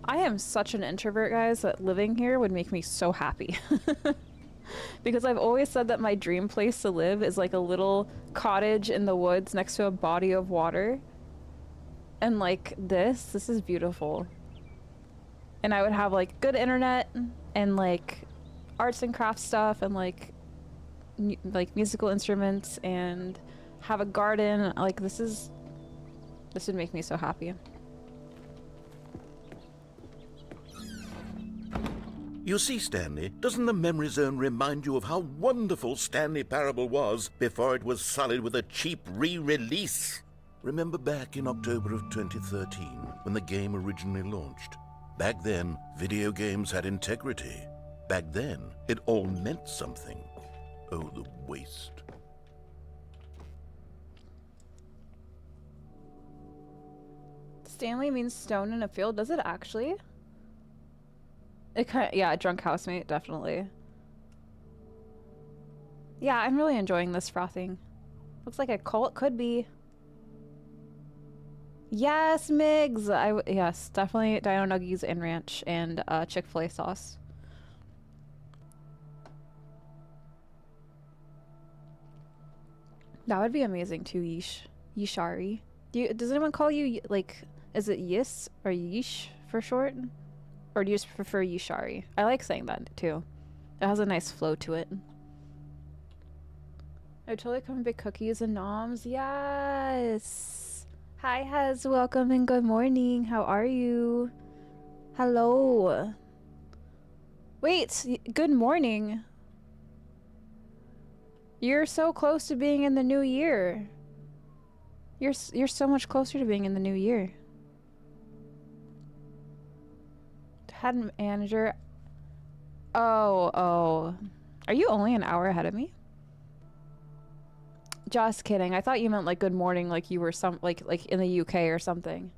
am such an introvert, guys, that living here would make me so happy. Because I've always said that my dream place to live is like a little cottage in the woods next to a body of water. And like this is beautiful. And I would have like good internet and like arts and crafts stuff and like musical instruments and have a garden. Like this would make me so happy.
You see, Stanley, doesn't the Memory Zone remind you of how wonderful Stanley Parable was before it was sullied with a cheap re-release? Remember back in October of 2013, when the game originally launched? Back then, video games had integrity. Back then, it all meant something. Oh, the waste.
Stanley means stone in a field. Does it actually? It yeah, drunk housemate, definitely. Yeah, I'm really enjoying this frothing. Looks like a cult could be. Yes, Migs! Yes, definitely Dino Nuggies and ranch and Chick-fil-A sauce. That would be amazing too, Yeesh. Yishari. Does anyone call you, like, is it Yis or Yeesh for short? Or do you just prefer Yishari? I like saying that too. It has a nice flow to it. I totally come big cookies and noms. Yes! Hi, Hez. Welcome and good morning. How are you? Hello. Wait, good morning. You're so close to being in the new year. You're so much closer to being in the new year. Head manager. Oh. Are you only an hour ahead of me? Just kidding. I thought you meant like good morning, like you were like in the UK or something.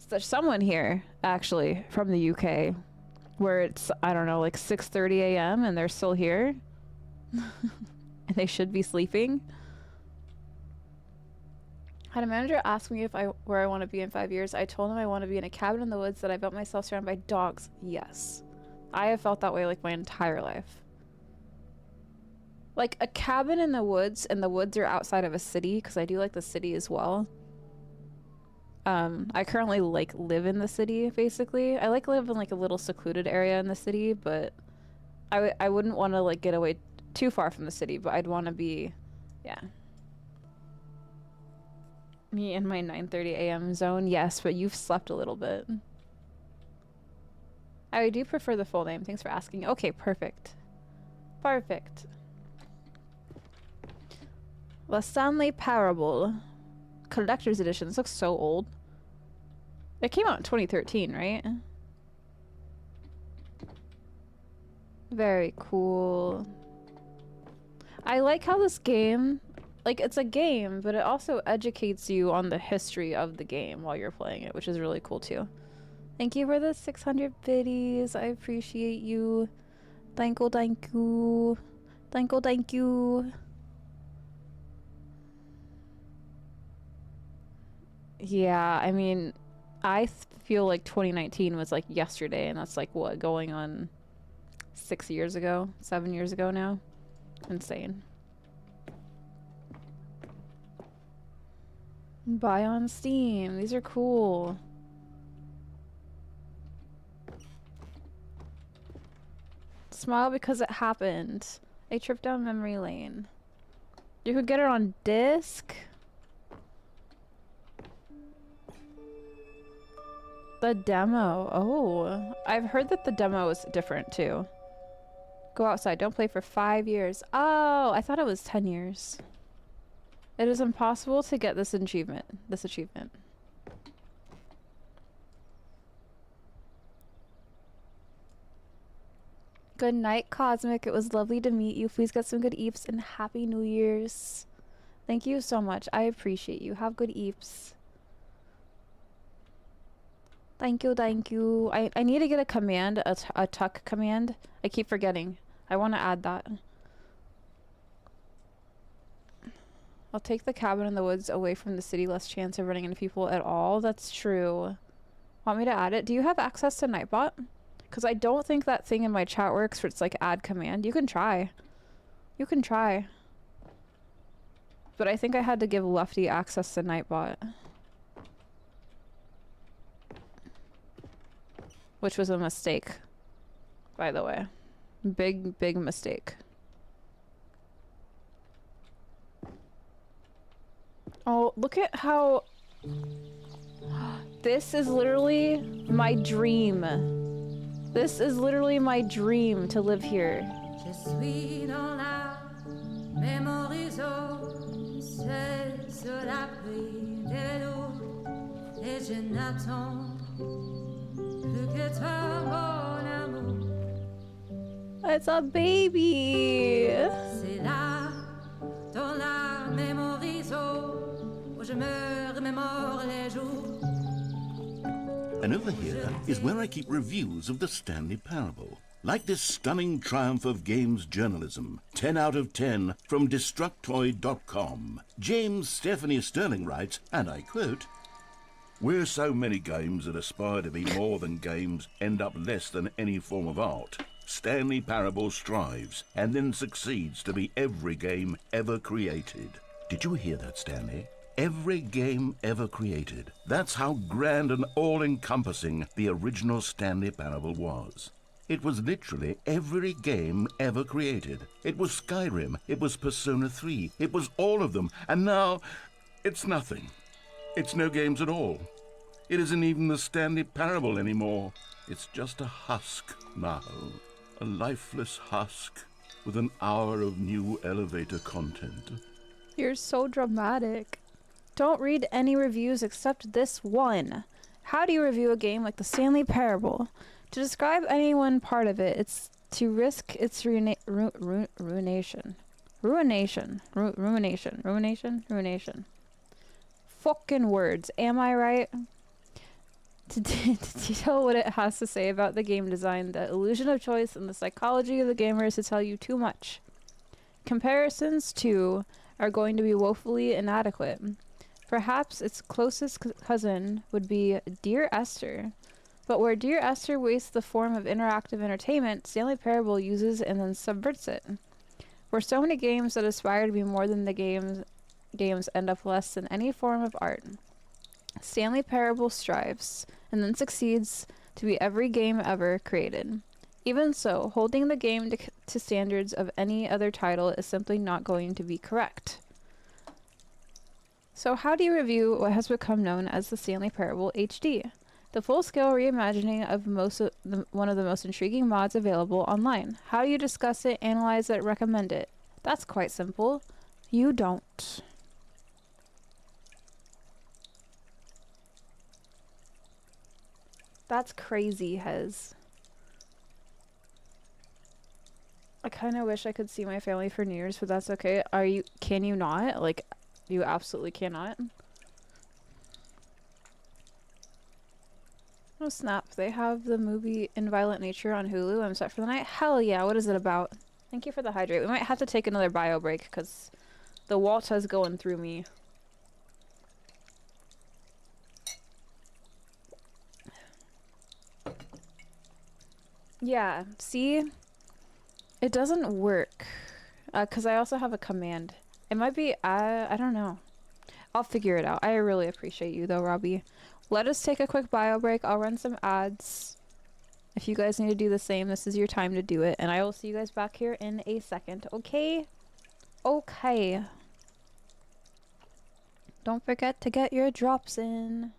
There's someone here actually from the UK where it's, I don't know, like 6:30 a.m. and they're still here. And they should be sleeping. Had a manager ask me where I want to be in 5 years. I told him I want to be in a cabin in the woods that I built myself surrounded by dogs. Yes. I have felt that way like my entire life. Like a cabin in the woods, and the woods are outside of a city, because I do like the city as well. I currently like live in the city, basically. I like live in like a little secluded area in the city, but I wouldn't want to like get away too far from the city, but I'd want to be, yeah. Me in my 9:30 a.m. zone, yes, but you've slept a little bit. I do prefer the full name. Thanks for asking. Okay, perfect. Perfect. The Stanley Parable Collector's Edition. This looks so old. It came out in 2013, right? Very cool. I like how this game, like, it's a game, but it also educates you on the history of the game while you're playing it, which is really cool too. Thank you for the 600 biddies. I appreciate you. Thank you, thank you. Thank you, thank you. Yeah, I mean, I feel like 2019 was like yesterday, and that's like what, going on 6 years ago, 7 years ago now. Insane. Buy on Steam. These are cool. Smile because it happened. A trip down memory lane. You could get it on disc. The demo. Oh, I've heard that the demo is different too. Go outside. Don't play for 5 years. Oh, I thought it was 10 years. It is impossible to get this achievement. Good night, Cosmic. It was lovely to meet you. Please get some good eeps and Happy New Year's. Thank you so much. I appreciate you. Have good eeps. Thank you, thank you. I need to get a command, a tuck command. I keep forgetting. I want to add that. I'll take the cabin in the woods away from the city, less chance of running into people at all. That's true. Want me to add it? Do you have access to Nightbot? Because I don't think that thing in my chat works where it's like add command. You can try. You can try. But I think I had to give Lefty access to Nightbot. Which was a mistake, by the way. Big, big mistake. Oh, look at how... This is literally my dream. This is literally my dream to live here. Je suis dans la mémorisation, seul sur la pluie de vélo, et je n'attends plus que toi, mon amour. It's a baby. C'est là, dans la mémorisation, où je me remémore les jours.
And over here is where I keep reviews of the Stanley Parable. Like this stunning triumph of games journalism, 10 out of 10 from Destructoid.com. James Stephanie Sterling writes, and I quote, "Where so many games that aspire to be more than games end up less than any form of art, Stanley Parable strives and then succeeds to be every game ever created." Did you hear that, Stanley? Every game ever created. That's how grand and all-encompassing the original Stanley Parable was. It was literally every game ever created. It was Skyrim, it was Persona 3, it was all of them, and now it's nothing. It's no games at all. It isn't even the Stanley Parable anymore. It's just a husk now. A lifeless husk with an hour of new elevator content.
You're so dramatic. Don't read any reviews except this one. How do you review a game like the Stanley Parable? To describe any one part of it, it's to risk its ruination. Ruination. Fucking words. Am I right? To detail what it has to say about the game design, the illusion of choice, and the psychology of the gamer is to tell you too much. Comparisons, too, are going to be woefully inadequate. Perhaps its closest cousin would be Dear Esther. But where Dear Esther wastes the form of interactive entertainment, Stanley Parable uses and then subverts it. Where so many games that aspire to be more than the games end up less than any form of art. Stanley Parable strives, and then succeeds, to be every game ever created. Even so, holding the game to standards of any other title is simply not going to be correct. So how do you review what has become known as the Stanley Parable HD? The full-scale reimagining of one of the most intriguing mods available online. How do you discuss it, analyze it, recommend it? That's quite simple. You don't. That's crazy, Hez. I kind of wish I could see my family for New Year's, but that's okay. Can you not? Like, you absolutely cannot. Oh snap, they have the movie In Violent Nature on Hulu. I'm set for the night. Hell yeah, what is it about? Thank you for the hydrate. We might have to take another bio break because the water's going through me. Yeah, see? It doesn't work. Because I also have a command. It might be, I don't know. I'll figure it out. I really appreciate you though, Robbie. Let us take a quick bio break. I'll run some ads. If you guys need to do the same, this is your time to do it. And I will see you guys back here in a second. Okay? Okay. Don't forget to get your drops in.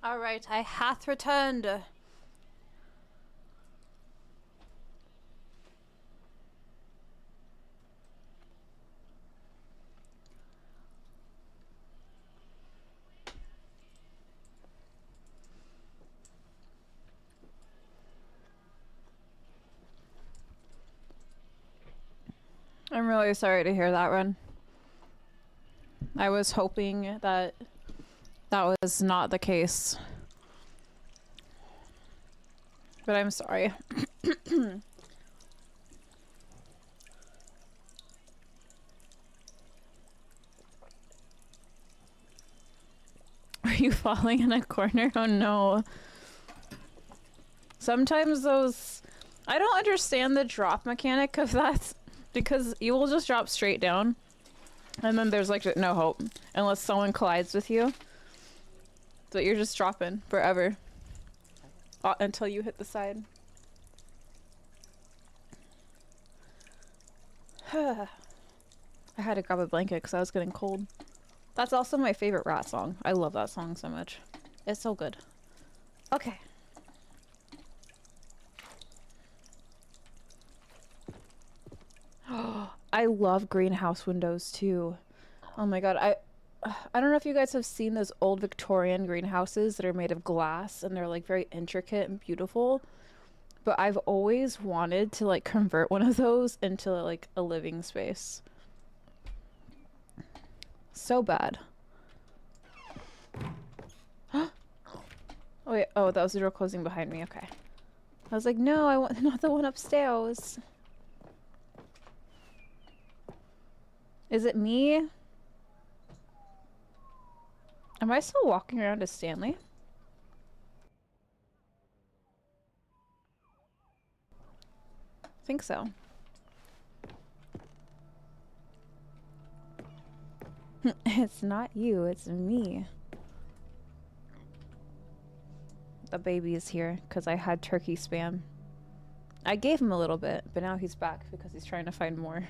Alright, I hath returned. I'm really sorry to hear that, Ren. I was hoping that that was not the case. But I'm sorry. Are you falling in a corner? Oh no. Sometimes those... I don't understand the drop mechanic of that, because you will just drop straight down. And then there's like no hope unless someone collides with you. So you're just dropping forever until you hit the side. I had to grab a blanket because I was getting cold. That's also my favorite Rat song. I love that song so much. It's so good. Okay. I love greenhouse windows too. Oh my god, I don't know if you guys have seen those old Victorian greenhouses that are made of glass and they're like very intricate and beautiful. But I've always wanted to like convert one of those into like a living space. So bad. Oh wait, oh, that was the door closing behind me. Okay. I was like, no, I want not the one upstairs. Is it me? Am I still walking around as Stanley? I think so. It's not you, it's me. The baby is here because I had turkey spam. I gave him a little bit, but now he's back because he's trying to find more.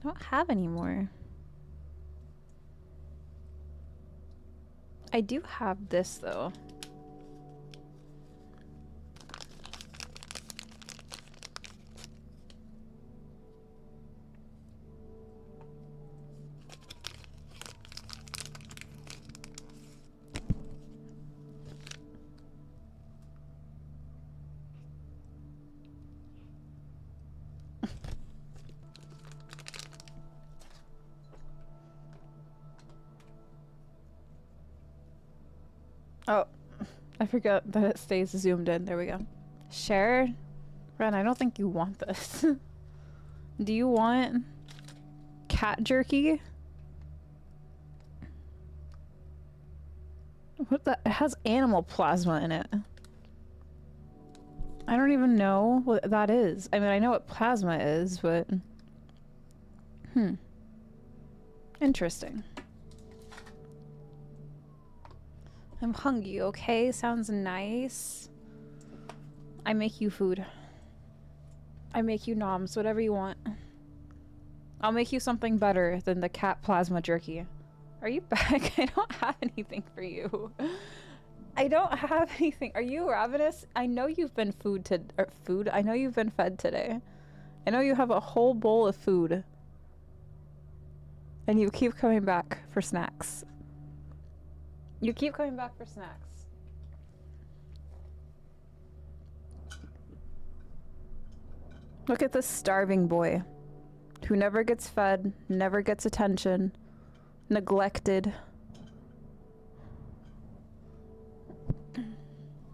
I don't have any more. I do have this though. Oh, I forgot that it stays zoomed in. There we go. Share? Ren, I don't think you want this. Do you want cat jerky? What the? It has animal plasma in it. I don't even know what that is. I mean, I know what plasma is, but... Interesting. I'm hungry, okay? Sounds nice. I make you food. I make you noms, whatever you want. I'll make you something better than the cat plasma jerky. Are you back? I don't have anything for you. I don't have anything. Are you ravenous? I know you've been I know you've been fed today. I know you have a whole bowl of food. And you keep coming back for snacks. You keep coming back for snacks. Look at this starving boy who never gets fed, never gets attention, neglected.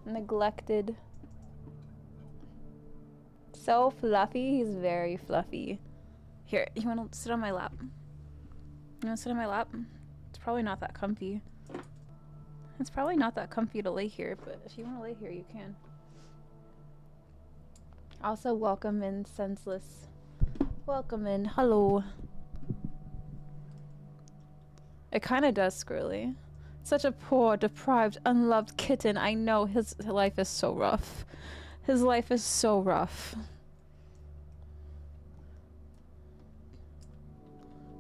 Neglected. So fluffy. He's very fluffy. Here, you want to sit on my lap? You want to sit on my lap? It's probably not that comfy. It's probably not that comfy to lay here, but if you want to lay here, you can. Also, welcome in, Senseless. Welcome in. Hello. It kind of does, Squirrely. Such a poor, deprived, unloved kitten. I know his life is so rough. His life is so rough.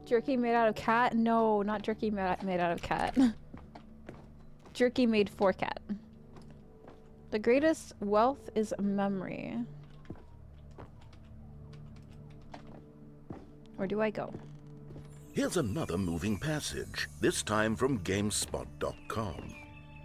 Jerky made out of cat? No, not jerky made out of cat. Jerky made for cat. The greatest wealth is memory. Where do I go?
Here's another moving passage, this time from GameSpot.com.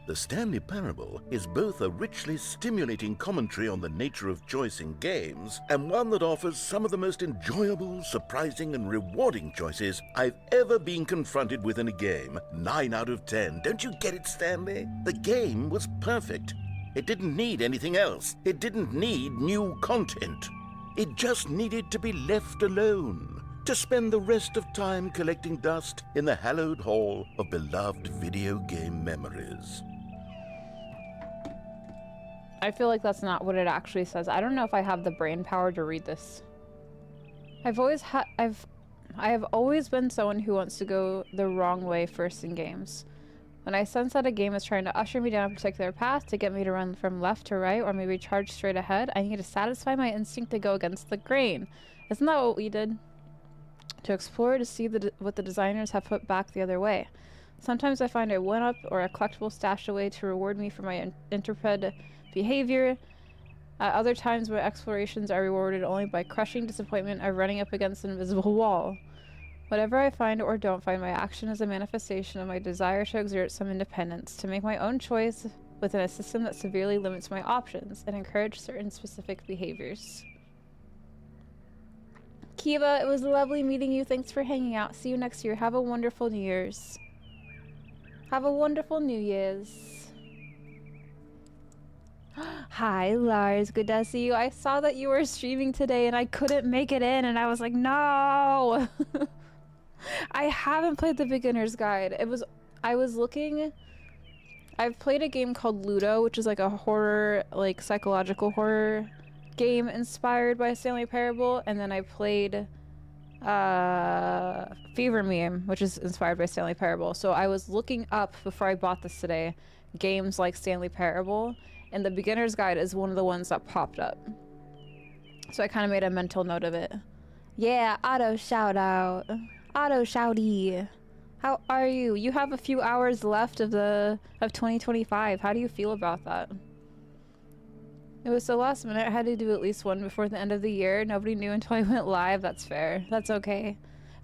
The Stanley Parable is both a richly stimulating commentary on the nature of choice in games, and one that offers some of the most enjoyable, surprising, and rewarding choices I've ever been confronted with in a game. 9 out of 10. Don't you get it, Stanley? The game was perfect.
It didn't need anything else. It didn't need new content. It just needed to be left alone, to spend the rest of time collecting dust in the hallowed hall of beloved video game memories.
I feel like that's not what it actually says. I don't know if I have the brain power to read this. I have always been someone who wants to go the wrong way first in games. When I sense that a game is trying to usher me down a particular path to get me to run from left to right or maybe charge straight ahead, I need to satisfy my instinct to go against the grain. Isn't that what we did? To explore, to see what the designers have put back the other way. Sometimes I find a 1-up or a collectible stashed away to reward me for my intrepid behavior. At other times, my explorations are rewarded only by crushing disappointment of running up against an invisible wall. Whatever I find or don't find, my action is a manifestation of my desire to exert some independence, to make my own choice within a system that severely limits my options and encourage certain specific behaviors. Kiva, it was lovely meeting you. Thanks for hanging out. See you next year. Have a wonderful New Year's. Have a wonderful New Year's. Hi, Lars. Good to see you. I saw that you were streaming today and I couldn't make it in and I was like, no! I haven't played the beginner's guide. I was looking. I've played a game called Ludo, which is like a horror, like psychological horror game inspired by Stanley Parable, and then I played Fever Meme, which is inspired by Stanley Parable. So I was looking up before I bought this today games like Stanley Parable, and the beginner's guide is one of the ones that popped up. So I kind of made a mental note of it. Yeah, auto shout out. Auto shouty. How are you? You have a few hours left of 2025. How do you feel about that? It was so last minute. I had to do at least one before the end of the year. Nobody knew until I went live. That's fair. That's okay.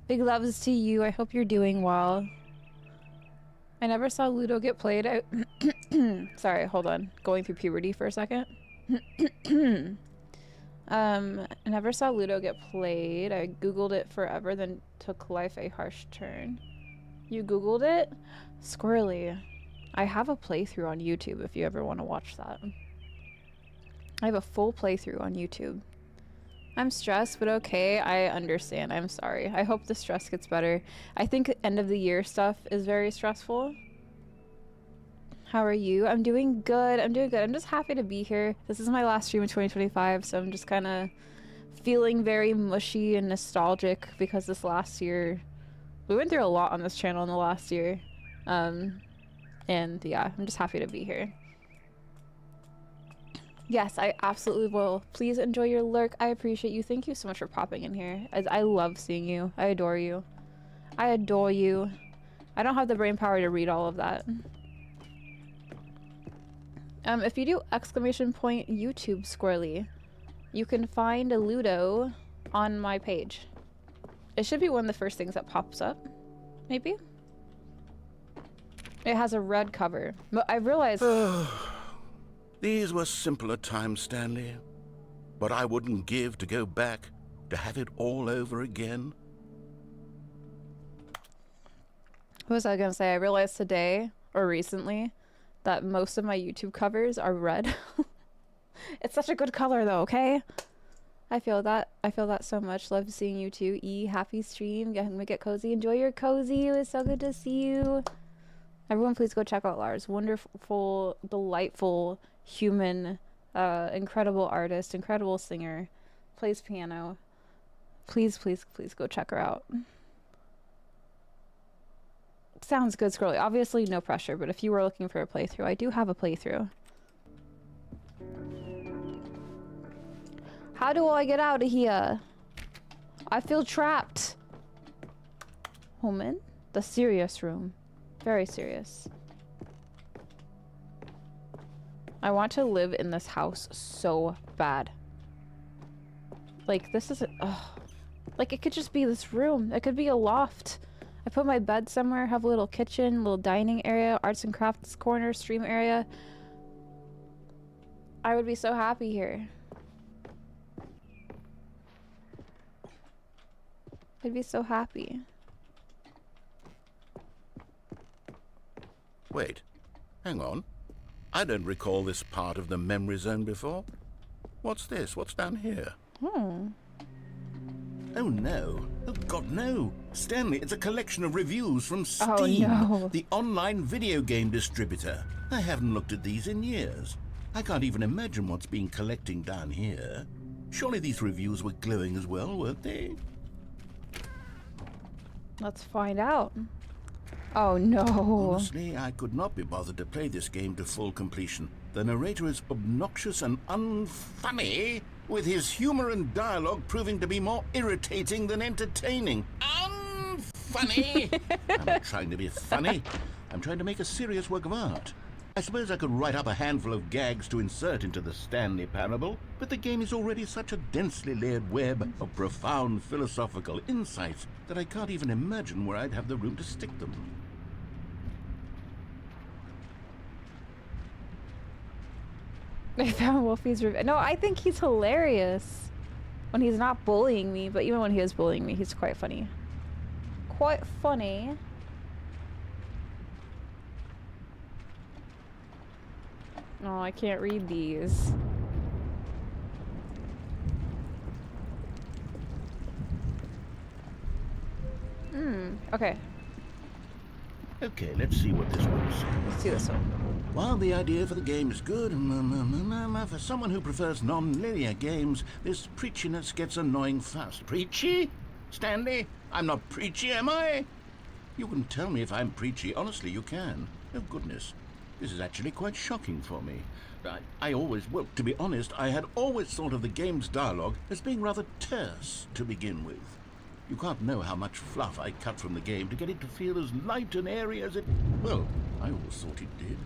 Big loves to you. I hope you're doing well. I never saw Ludo get played. Sorry, hold on. Going through puberty for a second. I never saw Ludo get played. I googled it forever, then took life a harsh turn. You googled it? Squirrely. I have a playthrough on YouTube if you ever want to watch that. I have a full playthrough on YouTube. I'm stressed, but okay. I understand. I'm sorry. I hope the stress gets better. I think end of the year stuff is very stressful. How are you? I'm doing good. I'm doing good. I'm just happy to be here. This is my last stream of 2025, so I'm just kind of feeling very mushy and nostalgic because this last year, we went through a lot on this channel in the last year. And yeah, I'm just happy to be here. Yes, I absolutely will. Please enjoy your lurk. I appreciate you. Thank you so much for popping in here. I love seeing you. I adore you. I adore you. I don't have the brain power to read all of that. If you do !YouTube Squirrely, you can find a Ludo on my page. It should be one of the first things that pops up. Maybe? It has a red cover. But I realized...
These were simpler times, Stanley. But I wouldn't give to go back, to have it all over again.
What was I gonna say? I realized today, or recently, that most of my YouTube covers are red. It's such a good color though, okay? I feel that. I feel that so much. Love seeing you too. Happy stream. Get cozy. Enjoy your cozy. It was so good to see you. Everyone please go check out Lars. Wonderful, delightful, human, incredible artist, incredible singer, plays piano. Please, please, please go check her out. Sounds good, Scrolly. Obviously no pressure, but if you were looking for a playthrough, I do have a playthrough. How do I get out of here? I feel trapped. Woman, the serious room. Very serious. I want to live in this house so bad. Like, this is like, it could just be this room. It could be a loft. I put my bed somewhere, have a little kitchen, little dining area, arts and crafts corner, stream area. I would be so happy here. I'd be so happy.
Wait, hang on.
I don't recall this part of the memory zone before. What's this? What's down here?
Hmm.
Oh no. Oh God, no. Stanley, it's a collection of reviews from Steam,
Oh, no.
the online video game distributor. I haven't looked at these in years. I can't even imagine what's been collecting down here. Surely these reviews were glowing as well, weren't they?
Let's find out. Oh no.
Honestly, I could not be bothered to play this game to full completion. The narrator is obnoxious and unfunny, with his humor and dialogue proving to be more irritating than entertaining. Unfunny! I'm not trying to be funny. I'm trying to make a serious work of art. I suppose I could write up a handful of gags to insert into the Stanley Parable, but the game is already such a densely layered web of profound philosophical insights that I can't even imagine where I'd have the room to stick them.
I found Wolfie's review. No, I think he's hilarious when he's not bullying me, but even when he is bullying me, he's quite funny. Quite funny. Oh, I can't read these. Okay.
Okay, let's see what this one says.
Let's do this one.
While the idea for the game is good, for someone who prefers non-linear games, this preachiness gets annoying fast. Preachy? Stanley? I'm not preachy, am I? You can tell me if I'm preachy. Honestly, you can. Oh, goodness. This is actually quite shocking for me. Well, to be honest, I had always thought of the game's dialogue as being rather terse to begin with. You can't know how much fluff I cut from the game to get it to feel as light and airy as it... Well, I always thought it did,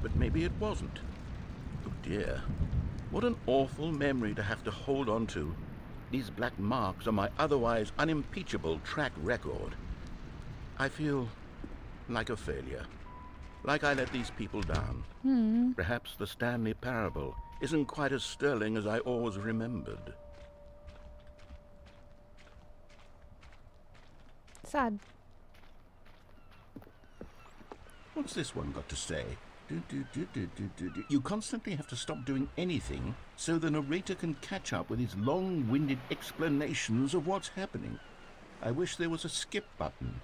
but maybe it wasn't. Oh dear. What an awful memory to have to hold on to. These black marks on my otherwise unimpeachable track record. I feel like a failure. Like I let these people down. Perhaps the Stanley Parable isn't quite as sterling as I always remembered.
Sad.
What's this one got to say? You constantly have to stop doing anything so the narrator can catch up with his long-winded explanations of what's happening. I wish there was a skip button.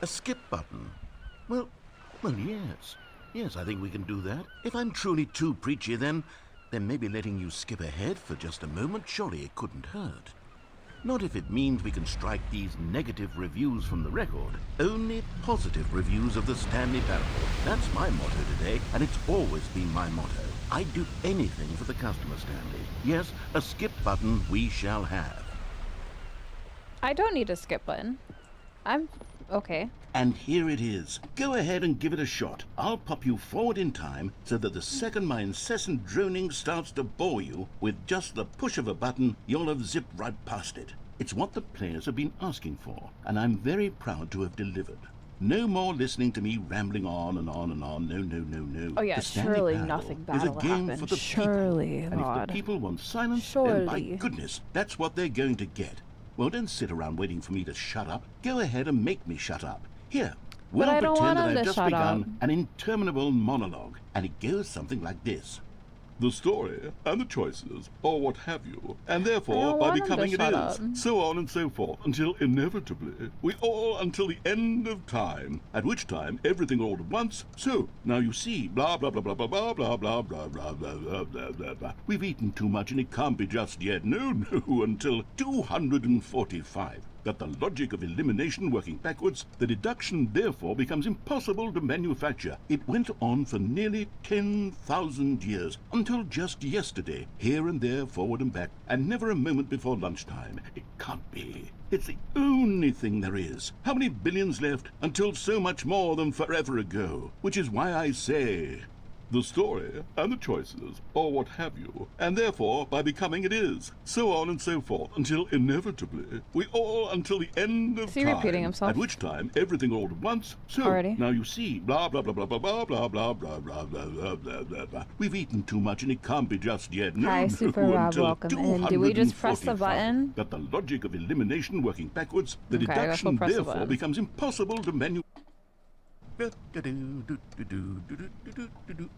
A skip button? Well, yes. Yes, I think we can do that. If I'm truly too preachy, then maybe letting you skip ahead for just a moment, surely it couldn't hurt. Not if it means we can strike these negative reviews from the record. Only positive reviews of the Stanley Parable. That's my motto today, and it's always been my motto. I'd do anything for the customer, Stanley. Yes, a skip button we shall have.
I don't need a skip button. I'm okay.
And here it is. Go ahead and give it a shot. I'll pop you forward in time so that the second my incessant droning starts to bore you, with just the push of a button, you'll have zipped right past it. It's what the players have been asking for, and I'm very proud to have delivered. No more listening to me rambling on and on and on. No.
Oh yeah,
The Stanley
surely
Parable
nothing bad
is a
will
game
happen.
for the
Surely,
people. And if
God.
the people want silence,
Surely.
then by goodness, that's what they're going to get. Well, don't sit around waiting for me to shut up. Go ahead and make me shut up. Here, we'll
I don't
pretend
want
that
him
I've
to
just
shut
begun
up.
an interminable monologue, and it goes something like this. The story and the choices, or what have you, and
I
therefore
don't
by
want him to
becoming it
shut
is,
up.
so on and so forth, until inevitably, we all until the end of time, at which time everything all at once, so, now you see, blah blah blah blah blah blah blah blah blah blah blah blah blah blah blah. We've eaten too much and it can't be just yet, no, until 245. Got the logic of elimination working backwards, the deduction therefore becomes impossible to manufacture. It went on for nearly 10,000 years, until just yesterday, here and there, forward and back, and never a moment before lunchtime. It can't be. It's the only thing there is. How many billions left until so much more than forever ago? Which is why I say... the story and the choices, or what have you, and therefore by becoming it is, so on and so forth, until inevitably, we all until the end of
Is he
time,
repeating himself?
at which time everything all at once, so,
Already?
now you see, blah blah blah blah blah blah blah blah blah blah blah blah blah blah blah. We've eaten too much and it can't be just yet, no,
Hi, Super Rob,
until
welcome in. Do we just press the
245.
button?
Got the logic of elimination working backwards, the
Okay, I guess
deduction
we'll press the
therefore
button.
becomes impossible to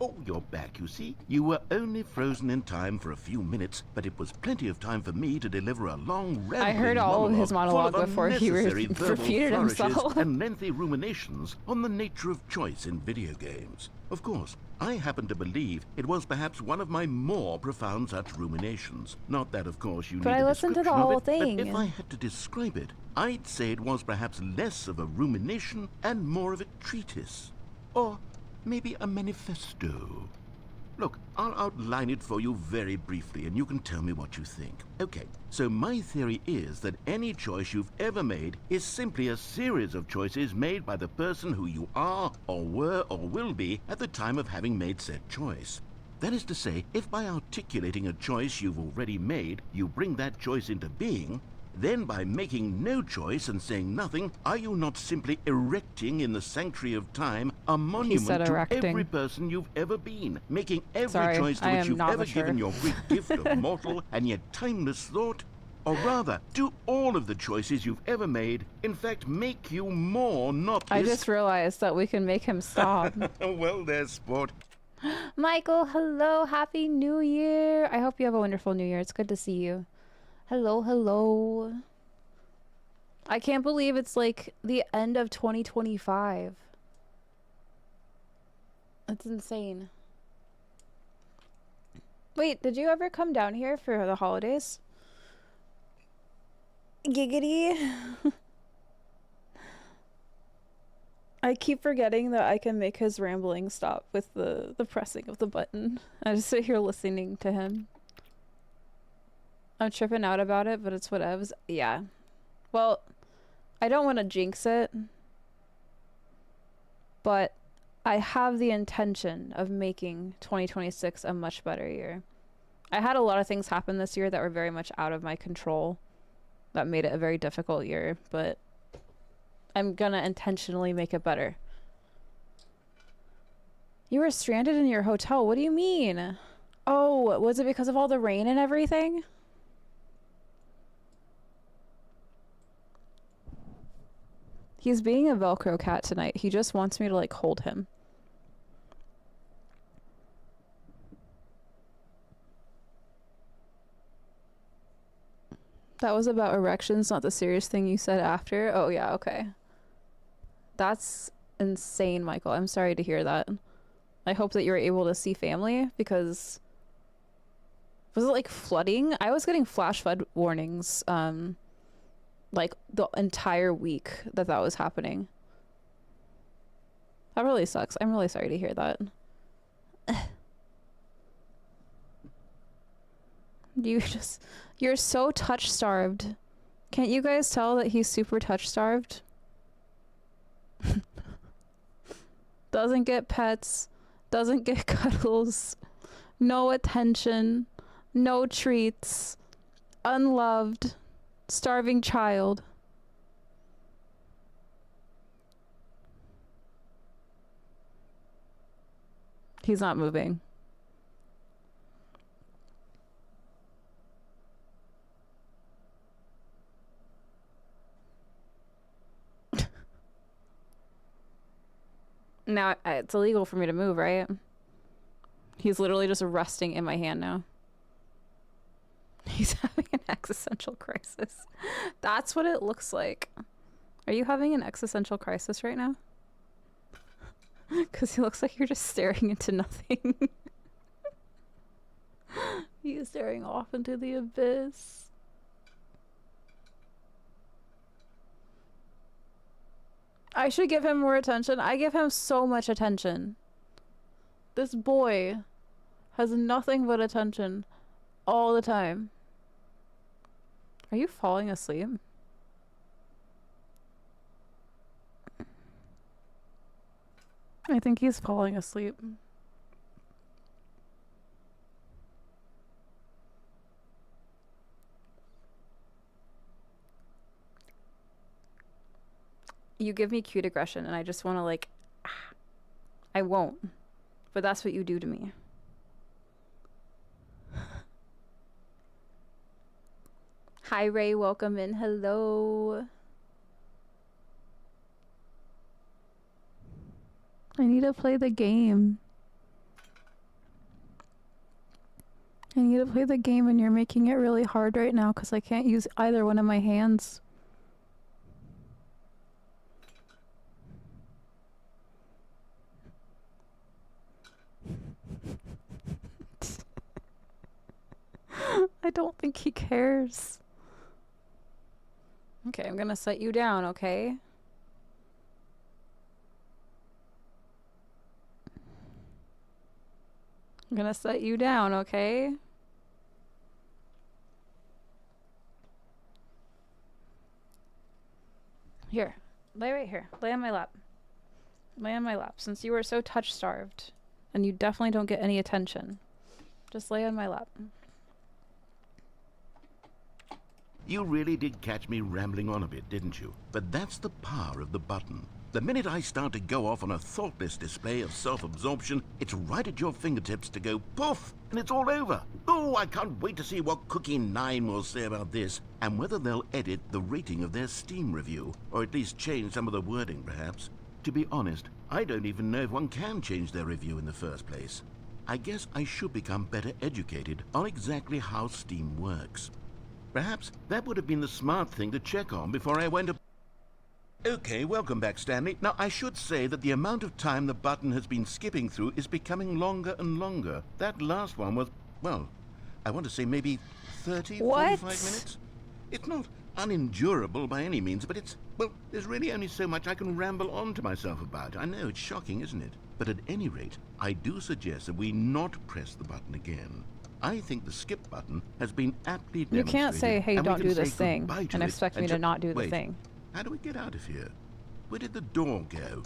Oh, you're back, you see. You were only frozen in time for a few minutes, but it was plenty of time for me to deliver a long rambling
I heard all of his monologue
full of
before he
unnecessary verbal
repeated
flourishes
himself.
and lengthy ruminations on the nature of choice in video games. Of course, I happen to believe it was perhaps one of my more profound such ruminations. Not that, of course, you
But
need
I
a
listened to the
description of
whole
it,
thing.
But if I had to describe it, I'd say it was perhaps less of a rumination and more of a treatise. Or maybe a manifesto. Look, I'll outline it for you very briefly, and you can tell me what you think. Okay, so my theory is that any choice you've ever made is simply a series of choices made by the person who you are, or were, or will be at the time of having made said choice. That is to say, if by articulating a choice you've already made, you bring that choice into being, then by making no choice and saying nothing, are you not simply erecting in the sanctuary of time a monument to
erecting.
every person you've ever been, making every
Sorry,
choice to
I
which
am
you've
not
ever
mature.
given your great gift of mortal and yet timeless thought? Or rather, do all of the choices you've ever made, in fact, make you more, not
I
less?
just realized that we can make him stop.
Well, there's sport.
Michael, hello, happy new year. I hope you have a wonderful new year. It's good to see you. Hello, hello. I can't believe it's like the end of 2025. That's insane. Wait, did you ever come down here for the holidays? Giggity. I keep forgetting that I can make his rambling stop with the pressing of the button. I just sit here listening to him. I'm tripping out about it, but it's whatevs. Yeah. Well, I don't want to jinx it, but I have the intention of making 2026 a much better year. I had a lot of things happen this year that were very much out of my control. That made it a very difficult year, but I'm gonna intentionally make it better. You were stranded in your hotel. What do you mean? Oh, was it because of all the rain and everything? He's being a Velcro cat tonight. He just wants me to, like, hold him. That was about erections, not the serious thing you said after. Oh, yeah, okay. That's insane, Michael. I'm sorry to hear that. I hope that you were able to see family, because... Was it, like, flooding? I was getting flash flood warnings, like, the entire week that was happening. That really sucks. I'm really sorry to hear that. You're so touch starved. Can't you guys tell that he's super touch starved? Doesn't get pets, doesn't get cuddles, no attention, no treats, unloved, starving child. He's not moving. Now, it's illegal for me to move, right? He's literally just resting in my hand now. He's having an existential crisis. That's what it looks like. Are you having an existential crisis right now? Because he looks like you're just staring into nothing. He's staring off into the abyss. I should give him more attention. I give him so much attention. This boy has nothing but attention all the time. Are you falling asleep? I think he's falling asleep. You give me cute aggression and I just want to, like, I won't. But that's what you do to me. Hi Ray, welcome in. Hello. I need to play the game. I need to play the game and you're making it really hard right now because I can't use either one of my hands. I don't think he cares. Okay, I'm gonna set you down, okay? I'm gonna set you down, okay? Here, lay right here. Lay on my lap. Lay on my lap. Since you were so touch-starved, and you definitely don't get any attention, just lay on my lap.
You really did catch me rambling on a bit, didn't you? But that's the power of the button. The minute I start to go off on a thoughtless display of self-absorption, it's right at your fingertips to go poof, and it's all over. Oh, I can't wait to see what Cookie9 will say about this, and whether they'll edit the rating of their Steam review, or at least change some of the wording, perhaps. To be honest, I don't even know if one can change their review in the first place. I guess I should become better educated on exactly how Steam works. Perhaps that would have been the smart thing to check on before I went up. Okay, welcome back, Stanley. Now, I should say that the amount of time the button has been skipping through is becoming longer and longer. That last one was, well, I want to say maybe 30, 45 minutes. It's not unendurable by any means, but it's, well, there's really only so much I can ramble on to myself about. I know, it's shocking, isn't it? But at any rate, I do suggest that we not press the button again. I think the skip button has been aptly demonstrated.
You can't say, hey, don't do this thing, and expect me to not do the
Wait,
thing.
How do we get out of here? Where did the door go?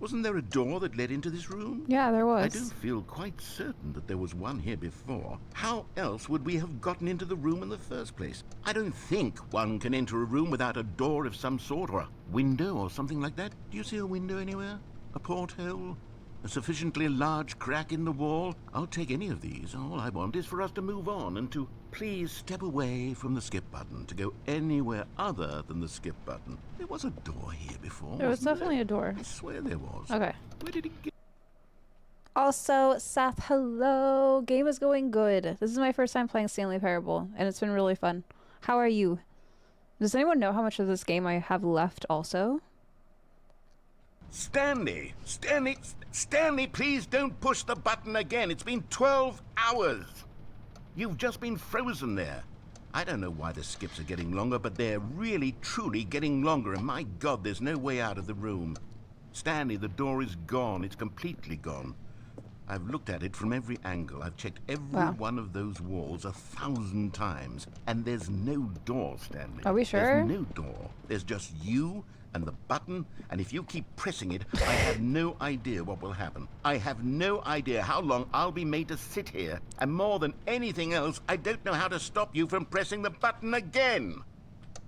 Wasn't there a door that led into this room?
Yeah, there was.
I do feel quite certain that there was one here before. How else would we have gotten into the room in the first place? I don't think one can enter a room without a door of some sort, or a window or something like that. Do you see a window anywhere? A porthole? A sufficiently large crack in the wall? I'll take any of these. All I want is for us to move on and to please step away from the skip button, to go anywhere other than the skip button. There was a door here before.
There was definitely a door.
I swear there was.
Okay.
Where did it get?
Also, Seth, hello. Game is going good. This is my first time playing Stanley Parable, and it's been really fun. How are you? Does anyone know how much of this game I have left also?
Stanley, please don't push the button again. It's been 12 hours. You've just been frozen there. I don't know why the skips are getting longer, but they're really, truly getting longer, and my God, there's no way out of the room. Stanley, the door is gone. It's completely gone. I've looked at it from every angle. I've checked every one of those walls 1,000 times, and there's no door, Stanley.
Are we sure?
There's no door. There's just you and the button, and if you keep pressing it, I have no idea what will happen. I have no idea how long I'll be made to sit here, and more than anything else, I don't know how to stop you from pressing the button again.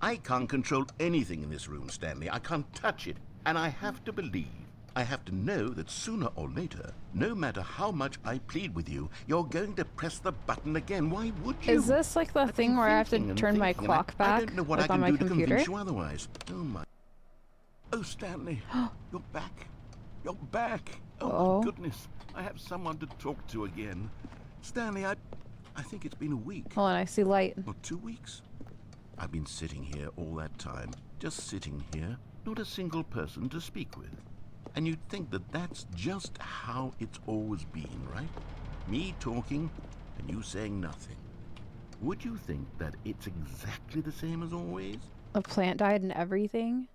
I can't control anything in this room, Stanley. I can't touch it, and I have to believe, I have to know that sooner or later, no matter how much I plead with you, you're going to press the button again. Why would you?
Is this like the thing where I have to turn my clock back?
I don't know what I can do to convince you otherwise. Oh my. Oh, Stanley, you're back. You're back. Oh, my goodness. I have someone to talk to again. Stanley, I think it's been a week.
Hold on, I see light.
Or 2 weeks. I've been sitting here all that time. Just sitting here. Not a single person to speak with. And you'd think that that's just how it's always been, right? Me talking and you saying nothing. Would you think that it's exactly the same as always?
The plant died and everything?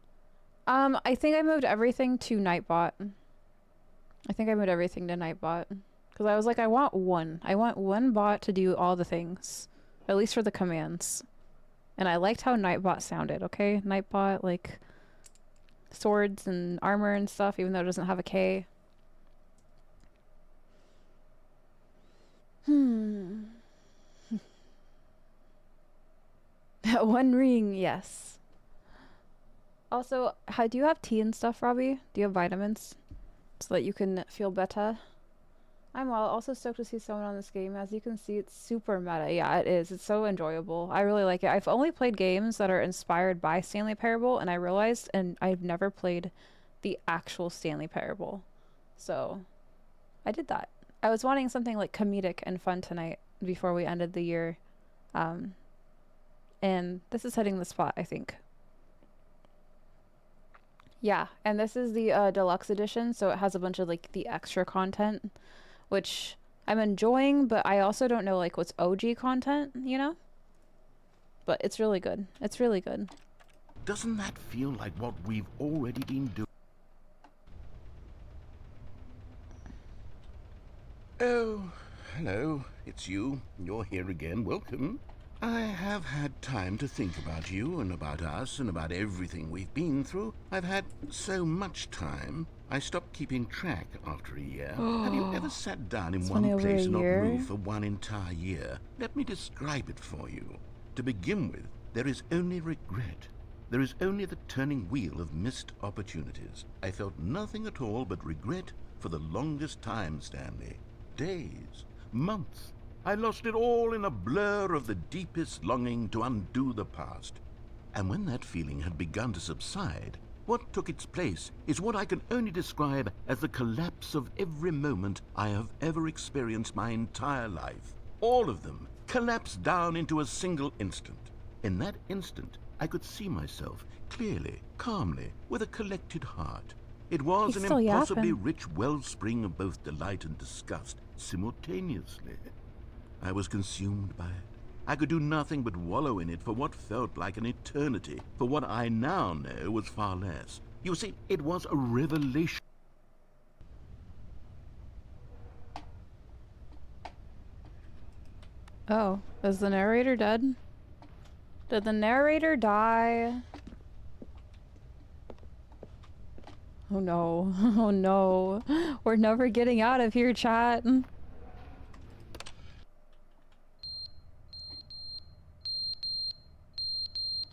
I think I moved everything to Nightbot. I think I moved everything to Nightbot. Because I was like, I want one bot to do all the things. At least for the commands. And I liked how Nightbot sounded, okay? Nightbot, like, swords and armor and stuff, even though it doesn't have a K. One ring, yes. Also, do you have tea and stuff, Robbie? Do you have vitamins? So that you can feel better? I'm well. Also stoked to see someone on this game. As you can see, it's super meta. Yeah, it is. It's so enjoyable. I really like it. I've only played games that are inspired by Stanley Parable, and I realized, and I've never played the actual Stanley Parable. So I did that. I was wanting something like comedic and fun tonight before we ended the year. And this is hitting the spot, I think. Yeah, and this is the deluxe edition, so it has a bunch of like the extra content, which I'm enjoying, but I also don't know like what's OG content, you know? But it's really good. It's really good.
Doesn't that feel like what we've already been doing? Oh, hello. It's you. You're here again. Welcome. I have had time to think about you and about us and about everything we've been through. I've had so much time. I stopped keeping track after a year. Have you ever sat down in one place and not moved for one entire year? Let me describe it for you. To begin with, there is only regret. There is only the turning wheel of missed opportunities. I felt nothing at all but regret for the longest time, Stanley. Days, months. I lost it all in a blur of the deepest longing to undo the past. And when that feeling had begun to subside, what took its place is what I can only describe as the collapse of every moment I have ever experienced my entire life. All of them collapsed down into a single instant. In that instant, I could see myself clearly, calmly, with a collected heart. It was an impossibly rich wellspring of both delight and disgust simultaneously. I was consumed by it. I could do nothing but wallow in it for what felt like an eternity, for what I now know was far less. You see, it was a revelation.
Oh, is the narrator dead? Did the narrator die? Oh no. Oh no. We're never getting out of here, chat.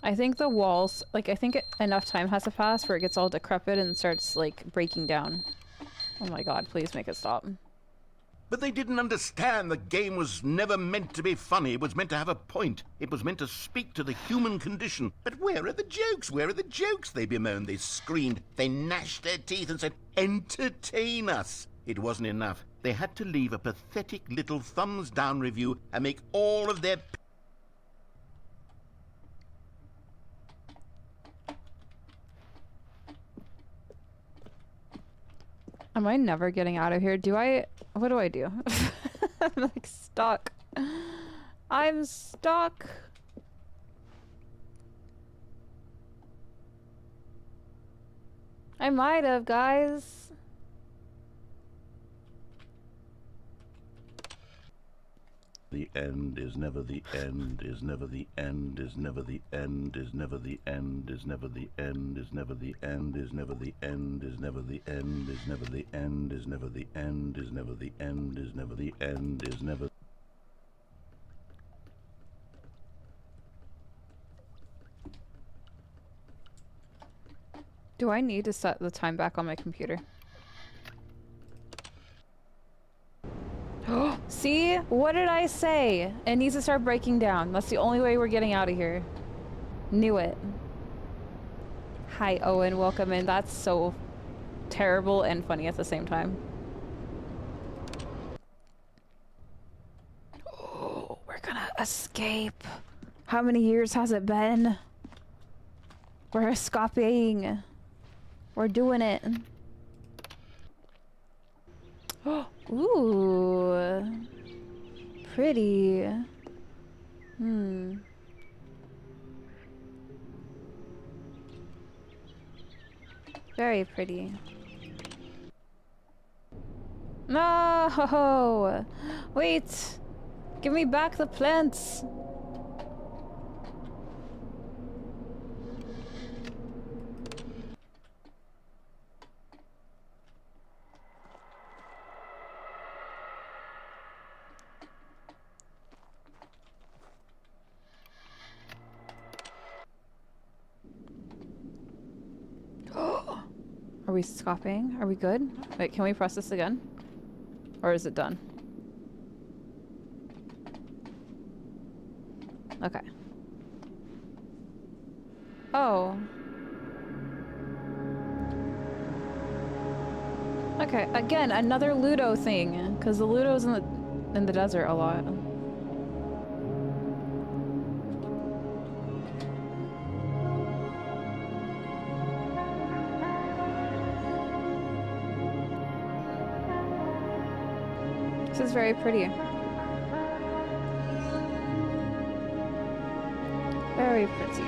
I think the walls, like, I think enough time has to pass where it gets all decrepit and starts, like, breaking down. Oh my god, please make it stop.
But they didn't understand the game was never meant to be funny. It was meant to have a point. It was meant to speak to the human condition. But where are the jokes? Where are the jokes? They bemoaned, they screamed, they gnashed their teeth and said, entertain us. It wasn't enough. They had to leave a pathetic little thumbs down review and make all of their...
Am I never getting out of here? What do I do? I'm like stuck. I'm stuck. I might have, guys.
The end is never the end, is never the end, is never the end, is never the end, is never the end, is never the end, is never the end, is never the end, is never the end, is never the end, is never the end, is never the end, is never.
Do I need to set the time back on my computer? See? What did I say? It needs to start breaking down. That's the only way we're getting out of here. Knew it. Hi, Owen. Welcome in. That's so terrible and funny at the same time. Oh, we're gonna escape. How many years has it been? We're escaping. We're doing it. Ooh. Pretty. Very pretty. No! Wait! Give me back the plants! Are we stopping? Are we good? Wait, can we press this again? Or is it done? Okay. Oh. Okay, again, another Ludo thing, because the Ludo's in the desert a lot. This is very pretty. Very pretty.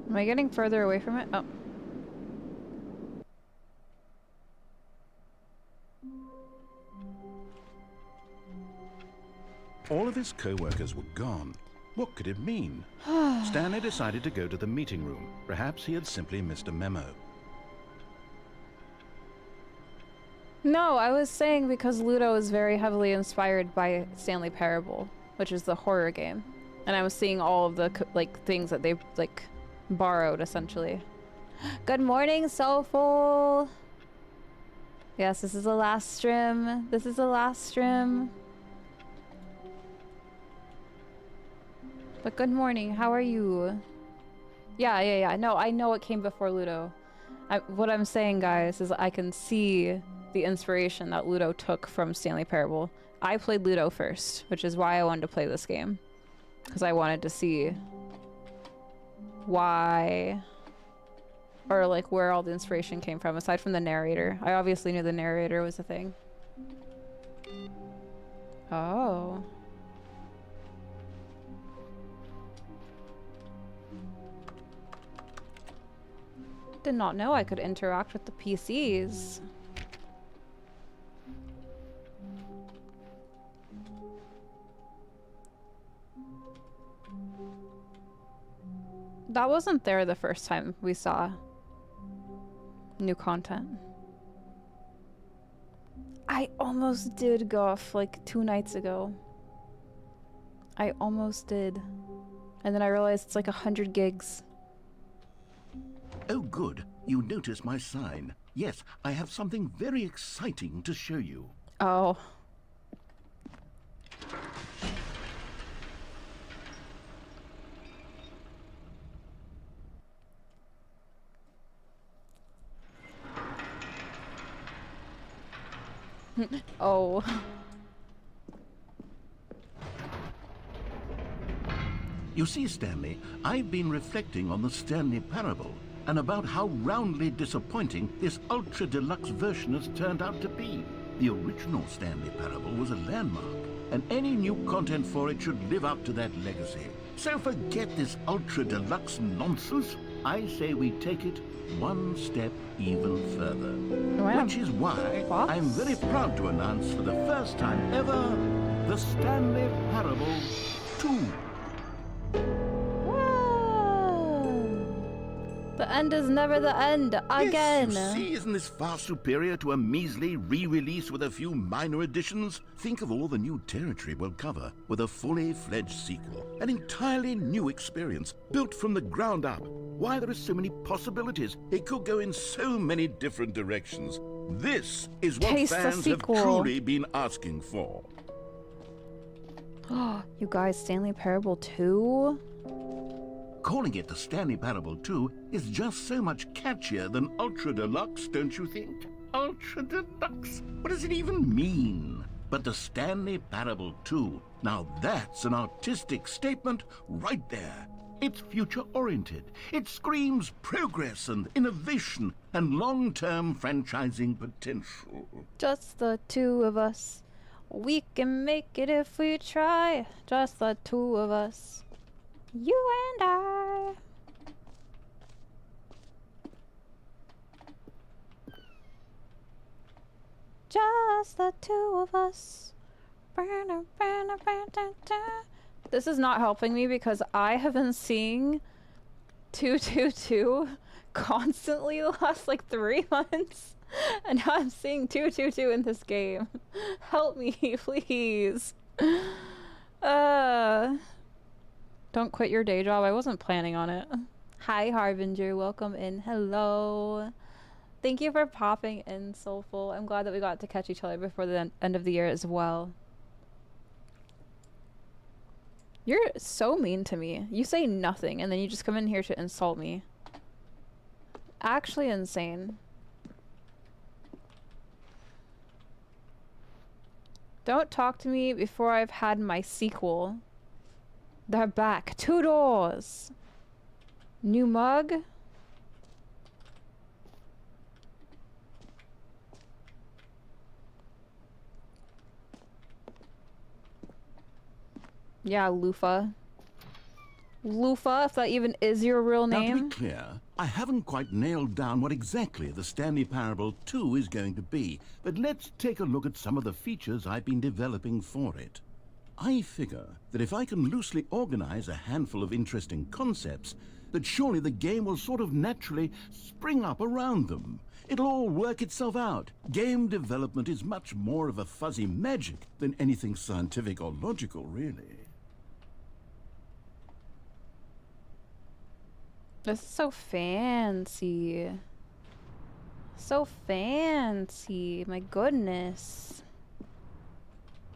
Am I getting further away from it? Oh.
All of his co-workers were gone. What could it mean? Stanley decided to go to the meeting room. Perhaps he had simply missed a memo.
No, I was saying because Ludo is very heavily inspired by Stanley Parable, which is the horror game. And I was seeing all of the things that they borrowed essentially. Good morning, Soulful. Yes, this is the last stream. This is the last stream. But good morning, how are you? Yeah. No, I know it came before Ludo. What I'm saying, guys, is I can see the inspiration that Ludo took from Stanley Parable. I played Ludo first, which is why I wanted to play this game. Because I wanted to see why, or where all the inspiration came from, aside from the narrator. I obviously knew the narrator was a thing. Oh. Did not know I could interact with the PCs. That wasn't there the first time we saw new content. I almost did go off 2 nights ago. I almost did. And then I realized it's 100 gigs.
Oh, good. You noticed my sign. Yes, I have something very exciting to show you.
Oh. Oh.
You see, Stanley, I've been reflecting on the Stanley Parable and about how roundly disappointing this ultra deluxe version has turned out to be. The original Stanley Parable was a landmark, and any new content for it should live up to that legacy. So forget this ultra deluxe nonsense. I say we take it one step even further.
Wow.
Which is why
What?
I'm very proud to announce for the first time ever, the Stanley Parable 2.
The end is never the end, again.
Yes, you see, isn't this far superior to a measly re-release with a few minor additions? Think of all the new territory we'll cover with a fully fledged sequel. An entirely new experience, built from the ground up. Why, there are so many possibilities. It could go in so many different directions. This is what
Taste the
fans have
sequel.
truly been asking for.
You guys, Stanley Parable 2?
Calling it the Stanley Parable 2 is just so much catchier than Ultra Deluxe, don't you think? Ultra Deluxe? What does it even mean? But the Stanley Parable 2, now that's an artistic statement right there. It's future-oriented. It screams progress and innovation and long-term franchising potential.
Just the two of us. We can make it if we try. Just the two of us. You and I. Just the two of us. This is not helping me because I have been seeing 222 constantly the last 3 months. And now I'm seeing 222 in this game. Help me, please. Don't quit your day job. I wasn't planning on it. Hi, Harbinger. Welcome in. Hello. Thank you for popping in, Soulful. I'm glad that we got to catch each other before the end of the year as well. You're so mean to me. You say nothing and then you just come in here to insult me. Actually insane. Don't talk to me before I've had my sequel. They're back. 2 doors. New mug. Yeah, Lufa. Lufa, if that even is your real
Now,
name.
to be clear, I haven't quite nailed down what exactly the Stanley Parable 2 is going to be, but let's take a look at some of the features I've been developing for it. I figure that if I can loosely organize a handful of interesting concepts, that surely the game will sort of naturally spring up around them. It'll all work itself out. Game development is much more of a fuzzy magic than anything scientific or logical, really.
This is so fancy. So fancy. My goodness.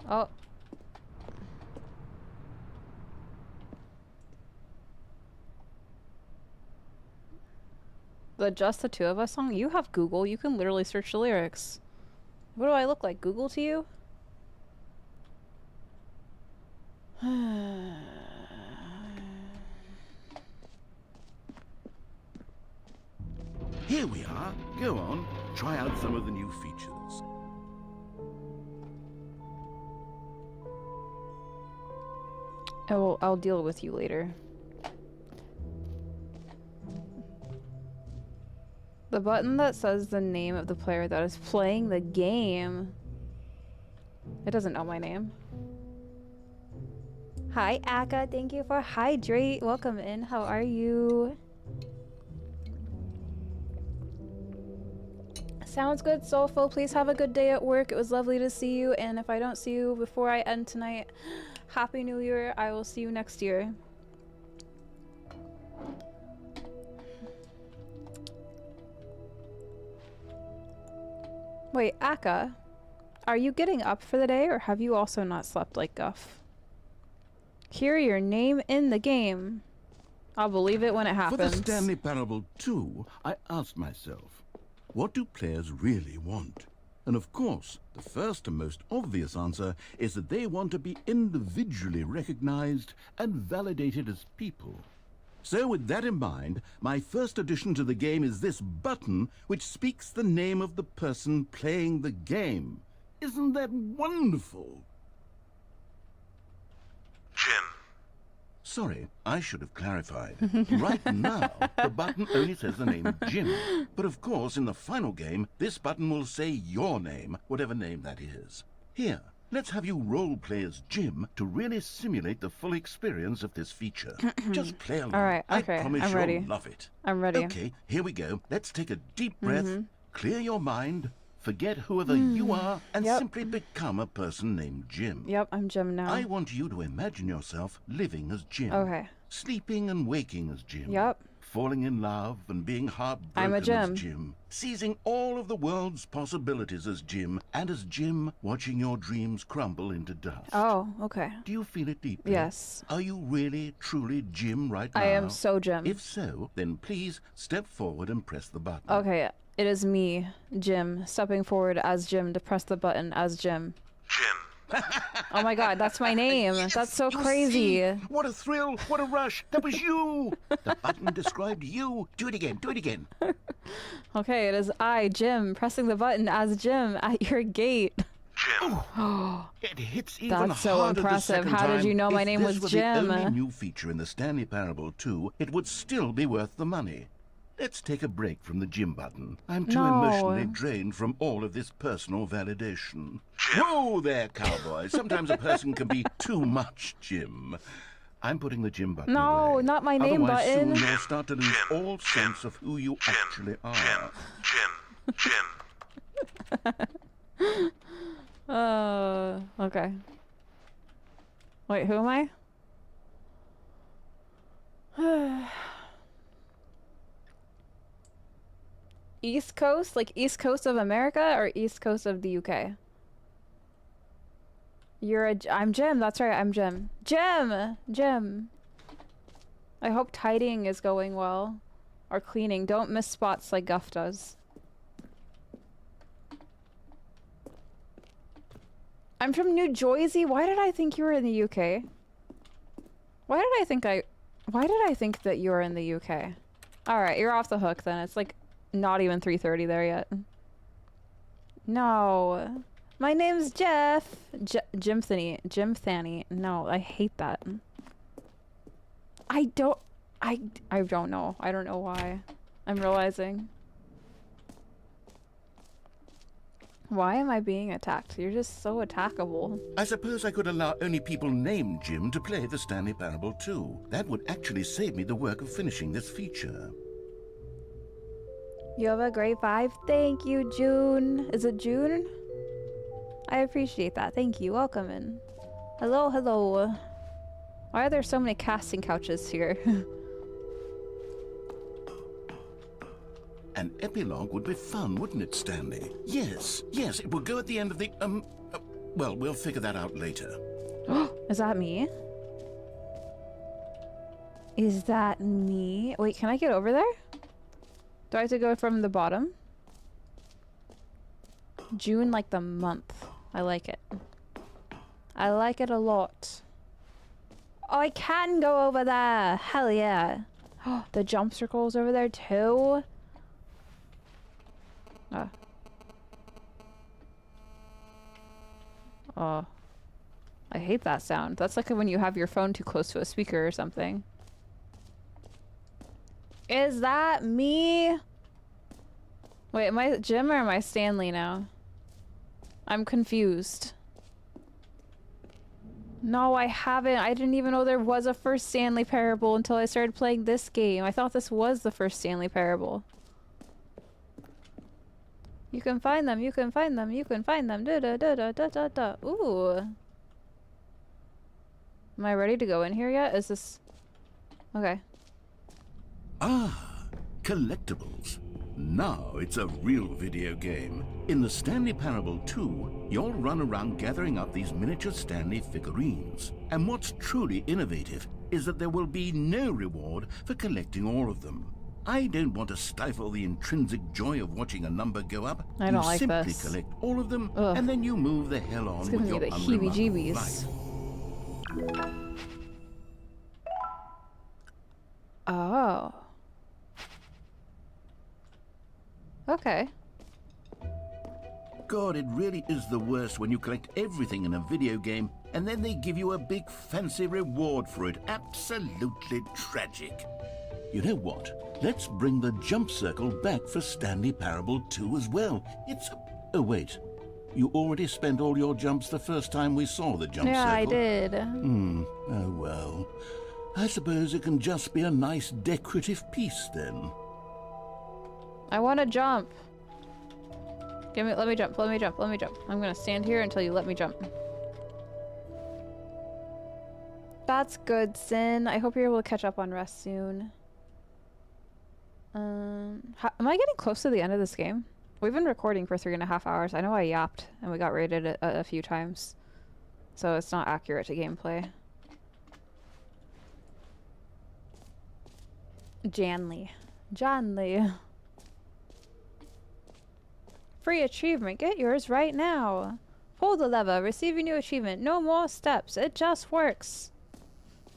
Oh. The Just the Two of Us song? You have Google. You can literally search the lyrics. What do I look like? Google to you?
Here we are. Go on, try out some of the new features.
I'll deal with you later. The button that says the name of the player that is playing the game. It doesn't know my name. Hi, Akka. Thank you for hydrate. Welcome in. How are you? Sounds good, Soulful. Please have a good day at work. It was lovely to see you. And if I don't see you before I end tonight, Happy New Year. I will see you next year. Wait, Akka, are you getting up for the day or have you also not slept like Guff? Hear your name in the game. I'll believe it when it happens.
For the Stanley Parable 2, I asked myself, what do players really want? And of course, the first and most obvious answer is that they want to be individually recognized and validated as people. So with that in mind, my first addition to the game is this button which speaks the name of the person playing the game. Isn't that wonderful?
Jim.
Sorry, I should have clarified. Right now, the button only says the name Jim. But of course, in the final game, this button will say your name, whatever name that is. Here, let's have you role-play as Jim to really simulate the full experience of this feature. Just play along.
All right, okay,
I promise
I'm
you'll
ready.
love it.
I'm ready.
Okay, here we go. Let's take a deep breath, clear your mind, forget whoever you are, and simply become a person named Jim.
Yep, I'm Jim now.
I want you to imagine yourself living as Jim.
Okay.
Sleeping and waking as Jim.
Yep.
Falling in love and being heartbroken
I'm a Jim.
as Jim. Seizing all of the world's possibilities as Jim, and as Jim watching your dreams crumble into dust.
Oh, okay.
Do you feel it deeply?
Yes.
Are you really, truly Jim right now?
I am so Jim.
If so, then please step forward and press the button.
Okay, it is me, Jim, stepping forward as Jim to press the button as Jim.
Jim.
Oh my god, that's my name.
Yes,
That's so
you
crazy.
see? What a thrill, what a rush. That was you. The button described you. Do it again, do it again.
Okay, it is I, Jim, pressing the button as Jim at your gate.
Jim.
It hits even
That's so
harder the
impressive.
second
How did
time.
you know my
If
name
this
was
were
Jim?
The only new feature in the Stanley Parable 2, it would still be worth the money. Let's take a break from the Jim button. I'm too
No.
emotionally drained from all of this personal validation. Whoa there, cowboy. Sometimes a person can be too much Jim. I'm putting the Jim button
No,
away.
not my name
Otherwise,
button.
soon you'll start to lose all sense of who you actually are.
Jim.
Okay. Wait, who am I? East Coast, like East Coast of America or East Coast of the UK? I'm Jim, that's right, I'm Jim. Jim! I hope tidying is going well. Or cleaning. Don't miss spots like Guff does. I'm from New Jersey. Why did I think you were in the UK? Why did I think that you were in the UK? Alright, you're off the hook then. It's like not even 3:30 there yet. No. My name's Jeff. Jim Thanny. No, I hate that. I don't know. I don't know why. I'm realizing. Why am I being attacked? You're just so attackable.
I suppose I could allow only people named Jim to play the Stanley Parable too. That would actually save me the work of finishing this feature.
You have a great vibe. Thank you, June. Is it June? I appreciate that. Thank you. Welcome in. Hello, hello. Why are there so many casting couches here?
An epilogue would be fun, wouldn't it, Stanley? Yes, it will go at the end of the, well, we'll figure that out later.
Is that me? Is that me? Wait, can I get over there? Do I have to go from the bottom? June like the month. I like it. I like it a lot. Oh, I can go over there! Hell yeah! The jump circle's over there too? Oh. I hate that sound. That's like when you have your phone too close to a speaker or something. Is that me? Wait, am I Jim or am I Stanley now? I'm confused. No, I haven't. I didn't even know there was a first Stanley Parable until I started playing this game. I thought this was the first Stanley Parable. You can find them, you can find them, you can find them. Da da da da da da da. Ooh. Am I ready to go in here yet? Is this... Okay.
Ah, collectibles. Now it's a real video game. In the Stanley Parable 2, you'll run around gathering up these miniature Stanley figurines. And what's truly innovative is that there will be no reward for collecting all of them. I don't want to stifle the intrinsic joy of watching a number go up.
I don't like
simply
this.
collect all of them,
Ugh.
and then you move the hell on
It's
with
giving
your
me the
unremarkable
heebie-jeebies.
life.
Oh. Okay.
God, it really is the worst when you collect everything in a video game and then they give you a big fancy reward for it. Absolutely tragic. You know what? Let's bring the jump circle back for Stanley Parable 2 as well. It's a... Oh, wait. You already spent all your jumps the first time we saw the jump circle?
Yeah, I did.
Oh, well. I suppose it can just be a nice decorative piece then.
I want to jump. Let me jump, let me jump, let me jump. I'm gonna stand here until you let me jump. That's good, Sin. I hope you're able to catch up on rest soon. Am I getting close to the end of this game? We've been recording for 3.5 hours. I know I yapped and we got rated a few times. So it's not accurate to gameplay. Janley. Free achievement. Get yours right now. Pull the lever. Receive your new achievement. No more steps. It just works.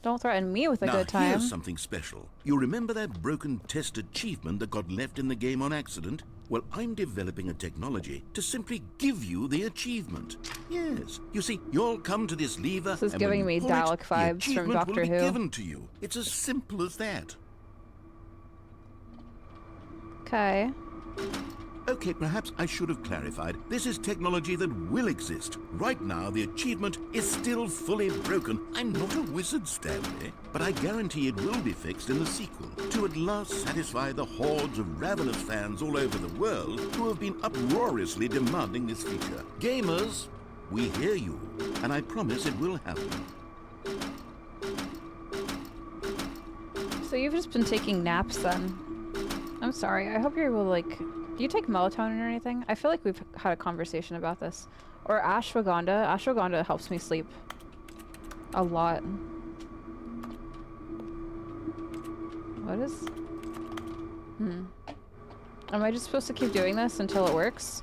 Don't threaten me with a good time.
Now, here's something special. You remember that broken test achievement that got left in the game on accident? Well, I'm developing a technology to simply give you the achievement. Yes. You see, you'll come to this lever...
This is giving me Dalek vibes from Doctor Who.
Will be given to you. It's as simple as that.
Okay.
Okay, perhaps I should have clarified. This is technology that will exist. Right now, the achievement is still fully broken. I'm not a wizard, Stanley, but I guarantee it will be fixed in the sequel to at last satisfy the hordes of ravenous fans all over the world who have been uproariously demanding this feature. Gamers, we hear you, and I promise it will happen.
So you've just been taking naps then? I'm sorry. I hope you're able to, like, Do you take melatonin or anything? I feel like we've had a conversation about this. Or ashwagandha. Ashwagandha helps me sleep a lot. What is... Am I just supposed to keep doing this until it works?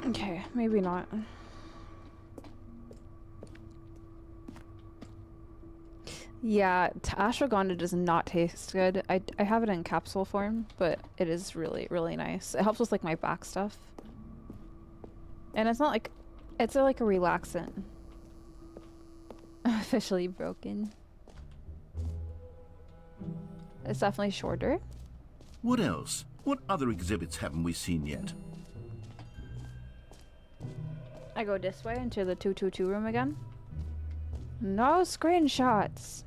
Okay, maybe not. Yeah, ashwagandha does not taste good. I have it in capsule form, but it is really, really nice. It helps with like my back stuff. And it's not like, it's like a relaxant. Officially broken. It's definitely shorter.
What else? What other exhibits haven't we seen yet?
I go this way into the 222 room again. No screenshots.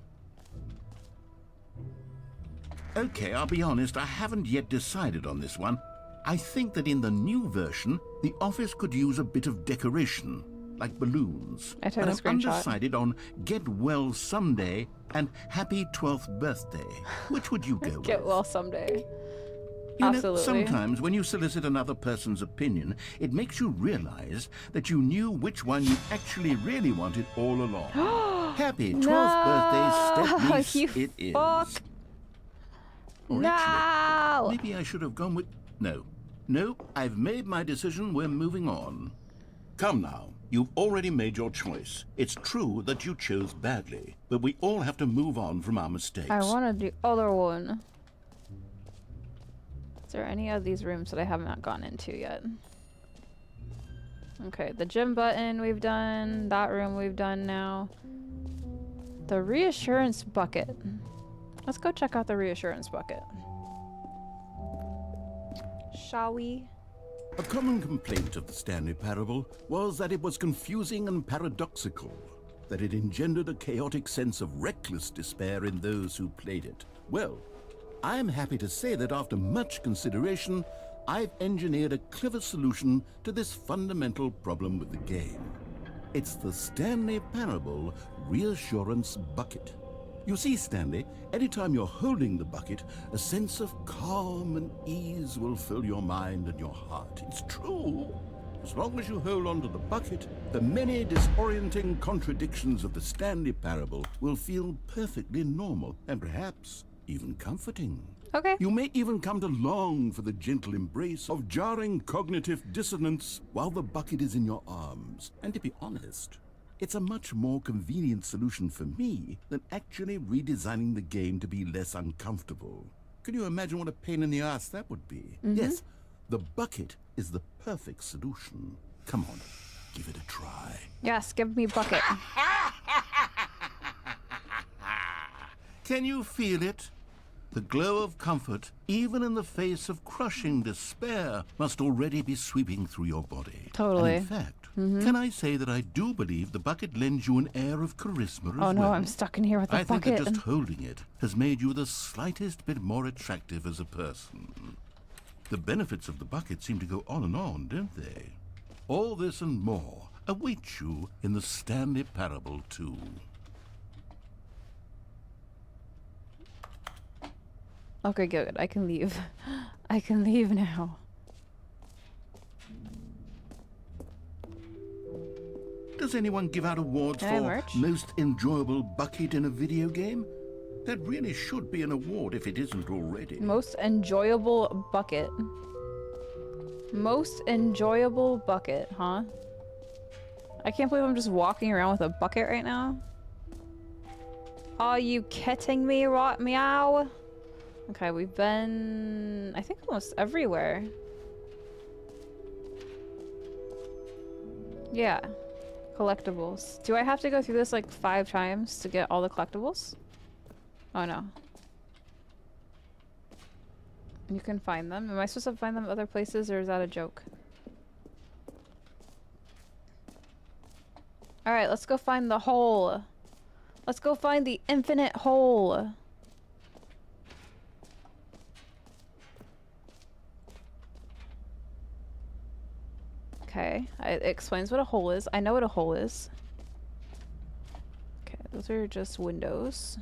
Okay, I'll be honest, I haven't yet decided on this one. I think that in the new version, the office could use a bit of decoration, like balloons.
I took
but
a
I'm
screenshot.
undecided on Get Well Someday and Happy 12th Birthday. Which would you go with?
Get well someday.
You know,
Absolutely.
sometimes when you solicit another person's opinion, it makes you realize that you knew which one you actually really wanted all along. Happy 12th birthday, step
You
it is.
fuck.
Or
No!
actually, maybe I should have gone with... No. No, I've made my decision. We're moving on. Come now. You've already made your choice. It's true that you chose badly, but we all have to move on from our mistakes.
I wanted the other one. Is there any of these rooms that I have not gone into yet? Okay, the gym button we've done. That room we've done now. The reassurance bucket. Let's go check out the reassurance bucket. Shall we?
A common complaint of the Stanley Parable was that it was confusing and paradoxical, that it engendered a chaotic sense of reckless despair in those who played it. Well, I'm happy to say that after much consideration, I've engineered a clever solution to this fundamental problem with the game. It's the Stanley Parable Reassurance Bucket. You see, Stanley, anytime you're holding the bucket, a sense of calm and ease will fill your mind and your heart. It's true. As long as you hold on to the bucket, the many disorienting contradictions of the Stanley Parable will feel perfectly normal and perhaps even comforting.
Okay.
You may even come to long for the gentle embrace of jarring cognitive dissonance while the bucket is in your arms. And to be honest, it's a much more convenient solution for me than actually redesigning the game to be less uncomfortable. Can you imagine what a pain in the ass that would be? Yes, the bucket is the perfect solution. Come on, give it a try.
Yes, give me bucket.
Can you feel it? The glow of comfort, even in the face of crushing despair, must already be sweeping through your body.
Totally.
And in fact, can I say that I do believe the bucket lends you an air of charisma as well?
Oh no, I'm stuck in here with the
I think
bucket.
that just holding it has made you the slightest bit more attractive as a person. The benefits of the bucket seem to go on and on, don't they? All this and more await you in the Stanley Parable 2.
Okay, good. I can leave. I can leave now.
Does anyone give out awards
Can I
for
merch?
most enjoyable bucket in a video game? That really should be an award if it isn't already.
Most enjoyable bucket. Most enjoyable bucket, huh? I can't believe I'm just walking around with a bucket right now. Are you kidding me, right? Meow? Okay, we've been, I think, almost everywhere. Yeah. Collectibles. Do I have to go through this like 5 times to get all the collectibles? Oh no. You can find them. Am I supposed to find them other places, or is that a joke? Alright, let's go find the hole. Let's go find the infinite hole. Okay, it explains what a hole is. I know what a hole is. Okay, those are just windows.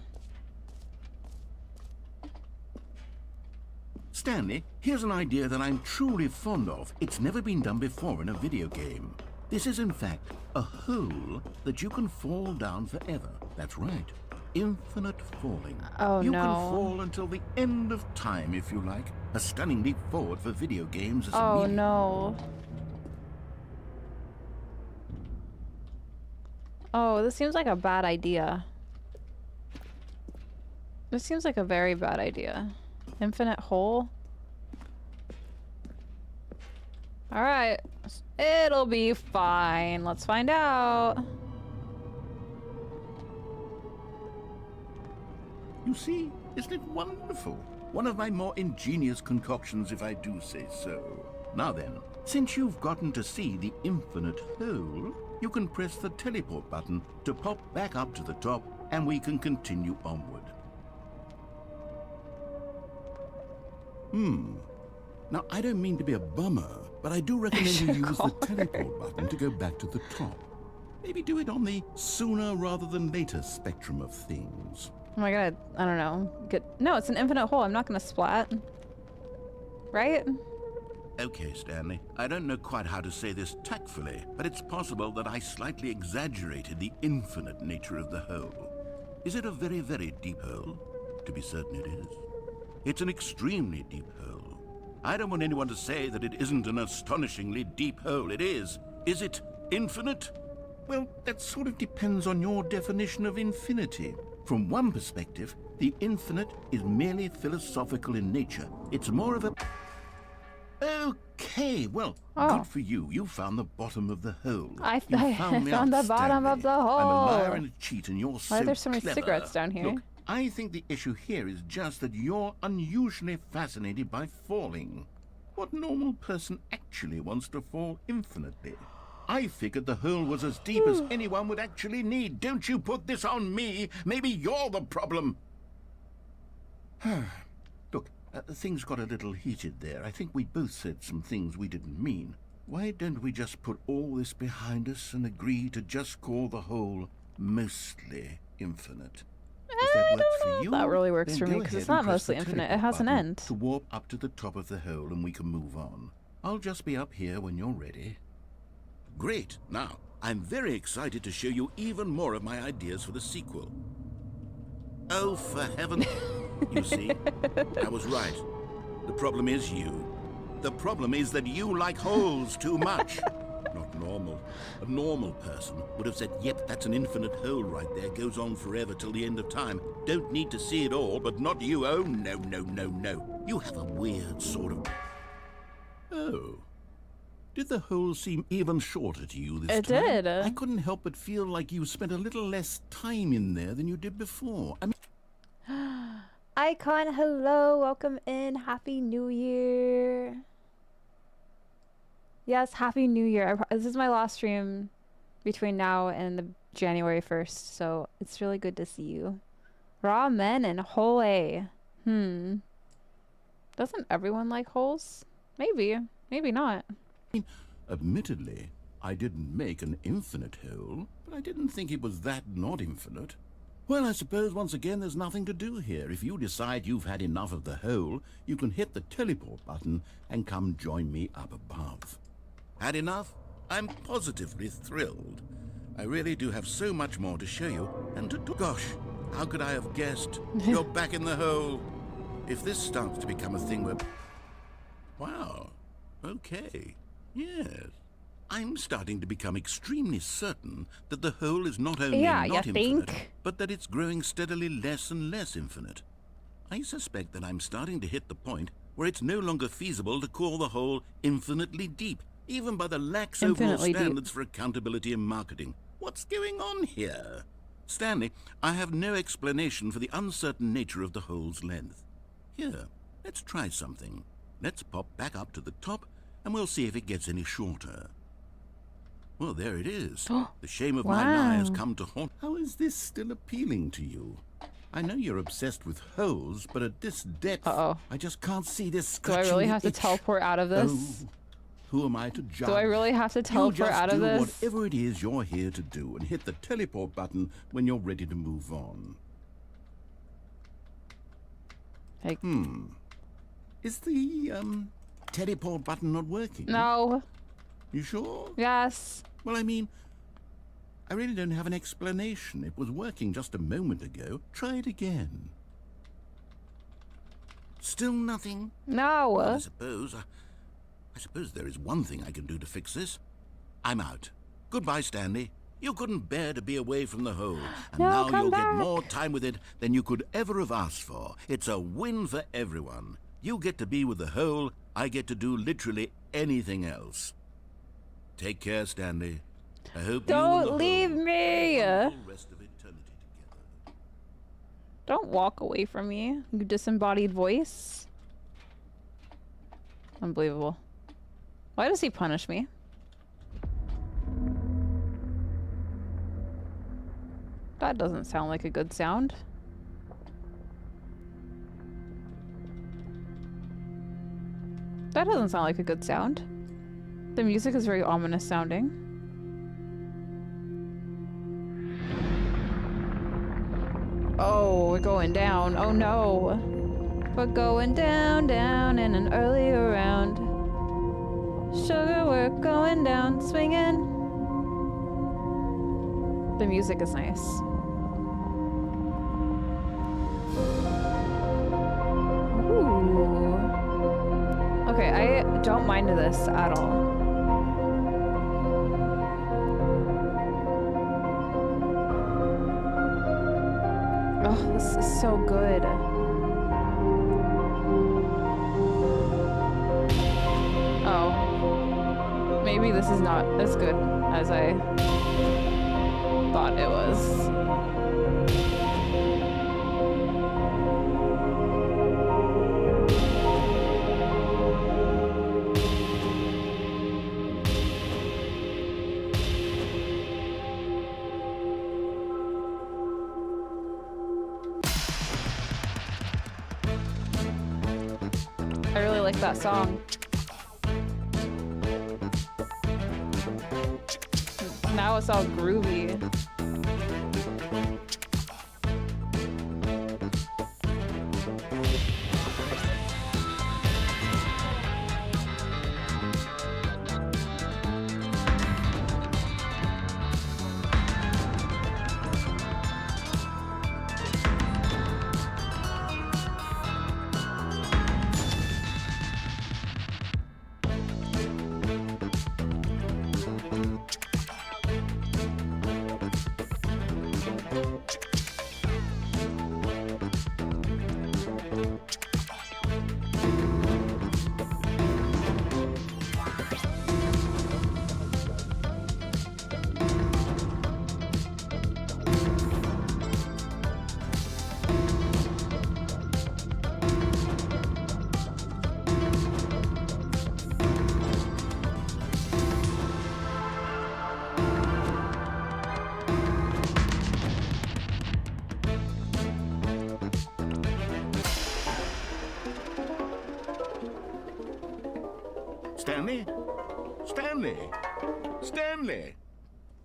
Stanley, here's an idea that I'm truly fond of. It's never been done before in a video game. This is, in fact, a hole that you can fall down forever. That's right. Infinite falling.
Oh,
you
no.
can fall until the end of time, if you like. A stunning leap forward for video games as a
Oh,
medium.
no. Oh, this seems like a bad idea. This seems like a very bad idea. Infinite hole? Alright. It'll be fine. Let's find out.
You see, isn't it wonderful? One of my more ingenious concoctions, if I do say so. Now then, since you've gotten to see the infinite hole, you can press the teleport button to pop back up to the top, and we can continue onward. Now, I don't mean to be a bummer, but I do recommend you use the teleport button to go back to the top. Maybe do it on the sooner rather than later spectrum of things.
Oh my god, I don't know. No, it's an infinite hole. I'm not gonna splat. Right?
Okay, Stanley. I don't know quite how to say this tactfully, but it's possible that I slightly exaggerated the infinite nature of the hole. Is it a very, very deep hole? To be certain it is. It's an extremely deep hole. I don't want anyone to say that it isn't an astonishingly deep hole. It is. Is it infinite? Well, that sort of depends on your definition of infinity. From one perspective, the infinite is merely philosophical in nature. It's more of a... Okay, well, good for you. You found the bottom of the hole.
I
You found me
found
out,
the bottom of
Stanley.
the hole.
I'm a liar and a cheat, and you're so
Why are there so many
clever.
cigarettes down here?
Look, I think the issue here is just that you're unusually fascinated by falling. What normal person actually wants to fall infinitely? I figured the hole was as deep as anyone would actually need. Don't you put this on me. Maybe you're the problem. Look, things got a little heated there. I think we both said some things we didn't mean. Why don't we just put all this behind us and agree to just call the hole mostly infinite? If that works for you,
That really works
then
for me
go
because
ahead
it's
and
not
press
mostly
the
infinite. It
teleport
has an
button
end.
to warp up to the top of the hole, and we can move on. I'll just be up here when you're ready. Great. Now, I'm very excited to show you even more of my ideas for the sequel. Oh, for heaven... You see, I was right. The problem is you. The problem is that you like holes too much. Not normal. A normal person would have said, yep, that's an infinite hole right there. Goes on forever till the end of time. Don't need to see it all, but not you. Oh, no, no, no, no. You have a weird sort of... Oh. Did the hole seem even shorter to you this time?
It did.
I couldn't help but feel like you spent a little less time in there than you did before. I mean...
Icon, hello, welcome in. Happy New Year. Yes, Happy New Year. This is my last stream between now and the January 1st, so it's really good to see you. Raw men and hole A. Doesn't everyone like holes? Maybe. Maybe not.
Admittedly, I didn't make an infinite hole, but I didn't think it was that not infinite. Well, I suppose once again there's nothing to do here. If you decide you've had enough of the hole, you can hit the teleport button and come join me up above. Had enough? I'm positively thrilled. I really do have so much more to show you, and to do. Gosh, how could I have guessed? You're back in the hole. If this starts to become a thing where... Wow. Okay. Yes. I'm starting to become extremely certain that the hole is not only not infinite, but that it's growing steadily less and less infinite. I suspect that I'm starting to hit the point where it's no longer feasible to call the hole infinitely deep, even by the lax overall standards for accountability and marketing. What's going on here? Stanley, I have no explanation for the uncertain nature of the hole's length. Here, let's try something. Let's pop back up to the top, and we'll see if it gets any shorter. Well, there it is. The shame of my lie has come to haunt. How is this still appealing to you? I know you're obsessed with holes, but at this depth, I just can't see this.
Do I really have to teleport out of this?
Oh, who am I to judge?
Do I really have to teleport out of this?
Whatever it is you're here to do, and hit the teleport button when you're ready to move on.
Like,
Is the teleport button not working?
no.
You sure?
Yes.
Well, I mean, I really don't have an explanation. It was working just a moment ago. Try it again. Still nothing?
No.
Well, I suppose there is one thing I can do to fix this. I'm out. Goodbye, Stanley. You couldn't bear to be away from the hole, and
No,
now
come
you'll
back.
get more time with it than you could ever have asked for. It's a win for everyone. You get to be with the hole, I get to do literally anything else. Take care, Stanley. I hope you and the
Don't leave
hole
me.
have the rest of eternity together.
Don't walk away from me, you disembodied voice. Unbelievable. Why does he punish me? That doesn't sound like a good sound. That doesn't sound like a good sound. The music is very ominous sounding. Oh, we're going down. Oh no. We're going down, down in an earlier round. Sugar, we're going down, swinging. The music is nice. Ooh. Okay, I don't mind this at all. Oh, this is so good. Oh. Maybe this is not as good as I thought it was. I really like that song. Now it's all groovy.
Stanley? Stanley? Stanley!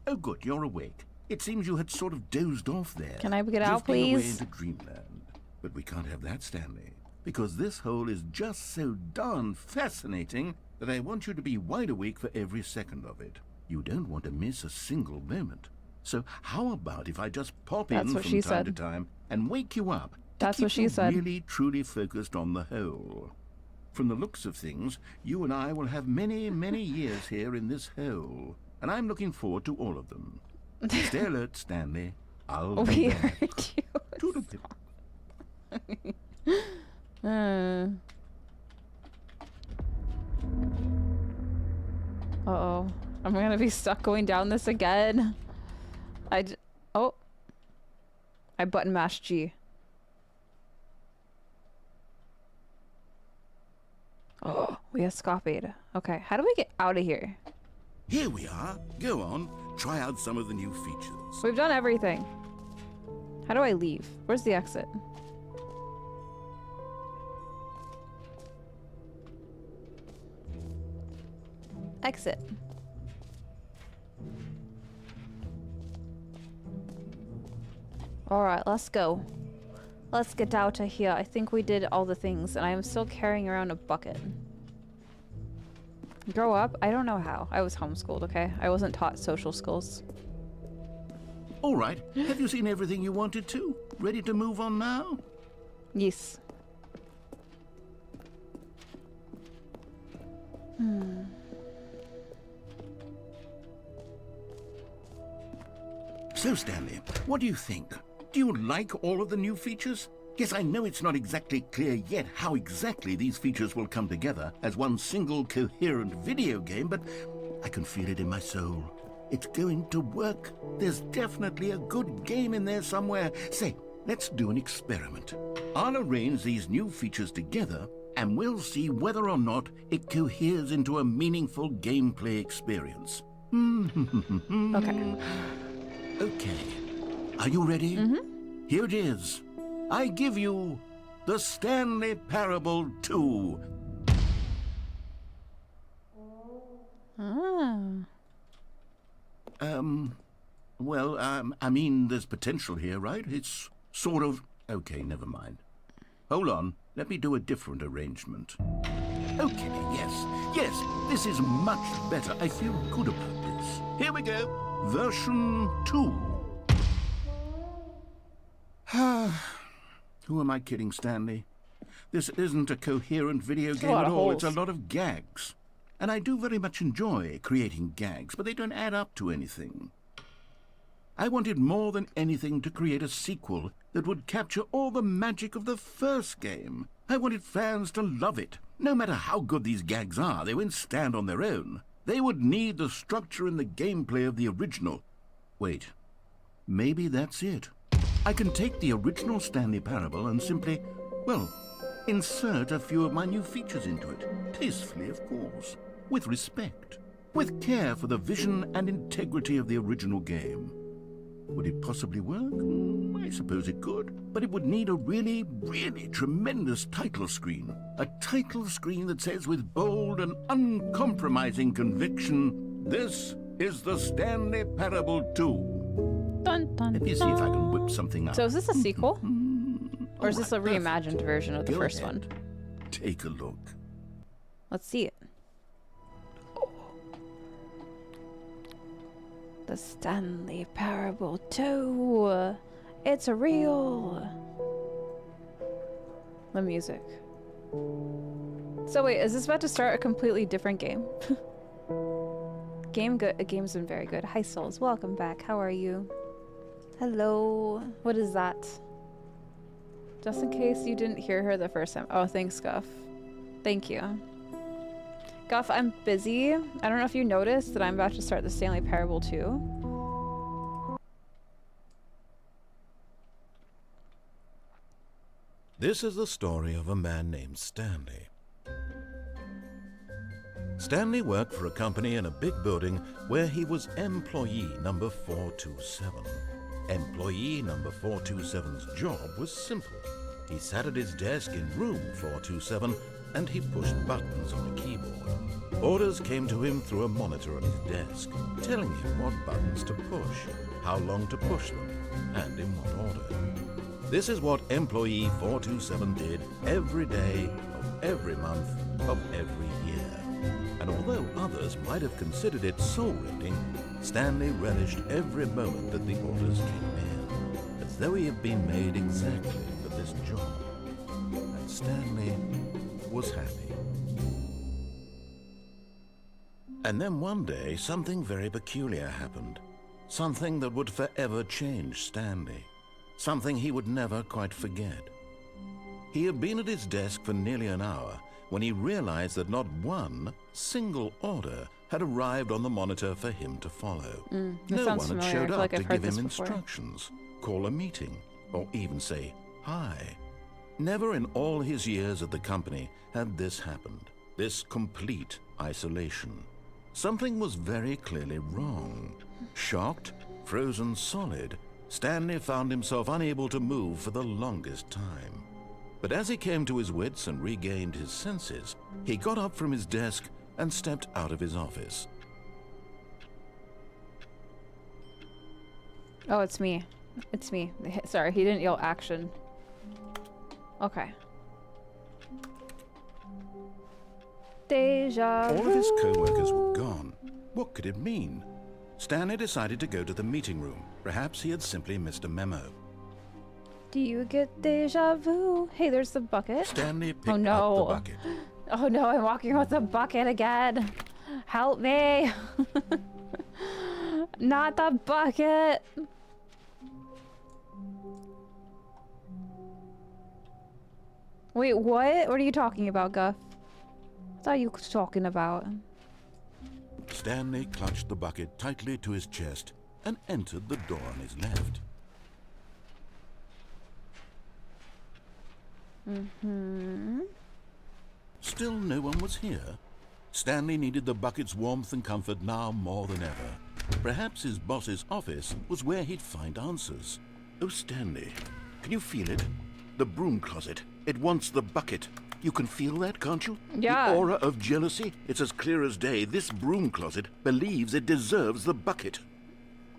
Oh, good, you're awake. It seems you had sort of dozed off there.
Can I get out,
drifting away
please?
into dreamland. But we can't have that, Stanley. Because this hole is just so darn fascinating that I want you to be wide awake for every second of it. You don't want to miss a single moment. So how about if I just pop in from time to time and wake you up to
That's
keep
what she
you
said.
really, truly focused on the hole. From the looks of things, you and I will have many, many years here in this hole. And I'm looking forward to all of them. Stay alert, Stanley. I'll be
We
there.
heard you.
Toodle-pip.
Uh-oh. I'm gonna be stuck going down this again. Oh. I button mashed G. Oh, we escaped. Okay, how do we get out of here?
Here we are. Go on, try out some of the new features.
We've done everything. How do I leave? Where's the exit? Exit. Alright, let's go. Let's get out of here. I think we did all the things, and I am still carrying around a bucket. Grow up? I don't know how. I was homeschooled, okay? I wasn't taught social skills.
All right, have you seen everything you wanted to? Ready to move on now?
Yes.
So, Stanley, what do you think? Do you like all of the new features? Yes, I know it's not exactly clear yet how exactly these features will come together as one single coherent video game, but I can feel it in my soul. It's going to work. There's definitely a good game in there somewhere. Say, let's do an experiment. I'll arrange these new features together, and we'll see whether or not it coheres into a meaningful gameplay experience.
Okay.
Okay. Are you ready?
Mm-hmm.
Here it is. I give you the Stanley Parable 2.
Ah.
Well, I mean, there's potential here, right? It's sort of... Okay, never mind. Hold on. Let me do a different arrangement. Okay, yes, this is much better. I feel good about this. Here we go. Version 2. Who am I kidding, Stanley? This isn't a coherent video game at all. It's a lot of gags. And I do very much enjoy creating gags, but they don't add up to anything. I wanted more than anything to create a sequel that would capture all the magic of the first game. I wanted fans to love it. No matter how good these gags are, they wouldn't stand on their own. They would need the structure and the gameplay of the original. Wait, maybe that's it. I can take the original Stanley Parable and simply, well, insert a few of my new features into it. Tastefully, of course. With respect. With care for the vision and integrity of the original game. Would it possibly work? I suppose it could. But it would need a really, really tremendous title screen. A title screen that says with bold and uncompromising conviction, "This is the Stanley Parable 2.
Dun, dun,
Let me see if I can whip something up.
So is this a sequel? Or is this a
Perfect.
reimagined version of the
Go
first
ahead.
one?
Take a look.
Let's see it. The Stanley Parable 2. It's real. The music. So wait, is this about to start a completely different game? Game's been very good. Hi Souls, welcome back. How are you? Hello. What is that? Just in case you didn't hear her the first time. Oh, thanks, Guff. Thank you. Guff, I'm busy. I don't know if you noticed that I'm about to start the Stanley Parable 2.
This is the story of a man named Stanley. Stanley worked for a company in a big building where he was employee number 427. Employee number 427's job was simple. He sat at his desk in room 427 and he pushed buttons on a keyboard. Orders came to him through a monitor on his desk, telling him what buttons to push, how long to push them, and in what order. This is what employee 427 did every day of every month of every year. And although others might have considered it soul-rending, Stanley relished every moment that the orders came in, as though he had been made exactly for this job. And Stanley was happy. And then one day, something very peculiar happened. Something that would forever change Stanley. Something he would never quite forget. He had been at his desk for nearly an hour when he realized that not one single order had arrived on the monitor for him to follow. No one had showed up to give him instructions, call a meeting, or even say hi. Never in all his years at the company had this happened, this complete isolation. Something was very clearly wrong. Shocked, frozen solid, Stanley found himself unable to move for the longest time. But as he came to his wits and regained his senses, he got up from his desk and stepped out of his office.
Oh, it's me. It's me. Sorry, he didn't yell action. Okay. Deja vu.
All of his co-workers were gone. What could it mean? Stanley decided to go to the meeting room. Perhaps he had simply missed a memo.
Do you get deja vu? Hey, there's the bucket.
Stanley picked
Oh no.
up the bucket.
Oh no, I'm walking with the bucket again. Help me. Not the bucket. Wait, what? What are you talking about, Guff? What are you talking about?
Stanley clutched the bucket tightly to his chest and entered the door on his left. Still no one was here. Stanley needed the bucket's warmth and comfort now more than ever. Perhaps his boss's office was where he'd find answers. Oh, Stanley, can you feel it? The broom closet. It wants the bucket. You can feel that, can't you?
Yeah.
The aura of jealousy. It's as clear as day. This broom closet believes it deserves the bucket.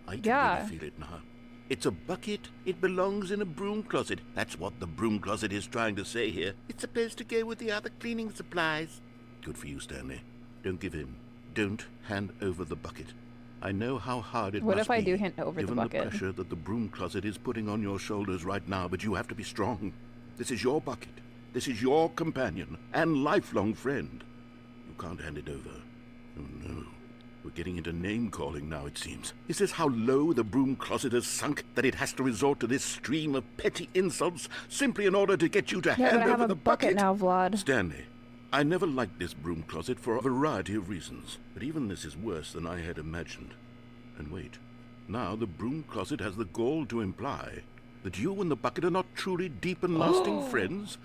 I can really feel it now. It's a bucket. It belongs in a broom closet. That's what the broom closet is trying to say here. It's supposed to go with the other cleaning supplies. Good for you, Stanley. Don't give in. Don't hand over the bucket. I know how hard it must be.
What if I do hand over the bucket?
Given the pressure that the broom closet is putting on your shoulders right now, but you have to be strong. This is your bucket. This is your companion and lifelong friend. You can't hand it over. Oh no. We're getting into name-calling now, it seems. Is this how low the broom closet has sunk, that it has to resort to this stream of petty insults simply in order to get you to hand over the bucket?
Now, Vlad.
Stanley, I never liked this broom closet for a variety of reasons, but even this is worse than I had imagined. And wait, now the broom closet has the gall to imply that you and the bucket are not truly deep and lasting friends?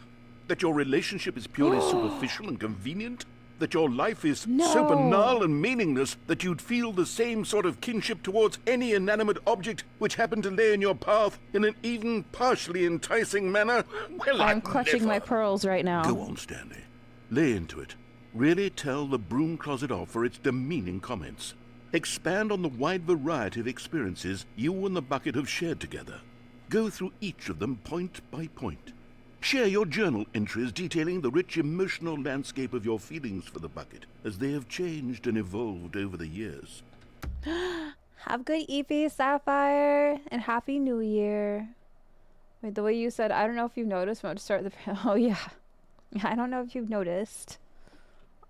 That your relationship is purely superficial and convenient? That your life is so banal and meaningless that you'd feel the same sort of kinship towards any inanimate object which happened to lay in your path in an even partially enticing manner? Well,
I'm clutching my pearls right now.
Go on, Stanley. Lay into it. Really tell the broom closet off for its demeaning comments. Expand on the wide variety of experiences you and the bucket have shared together. Go through each of them point by point. Share your journal entries detailing the rich emotional landscape of your feelings for the bucket as they have changed and evolved over the years.
Have good EP, Sapphire, and Happy New Year. Wait, the way you said, I don't know if you've noticed. I'm about to start the... Oh, yeah. I don't know if you've noticed.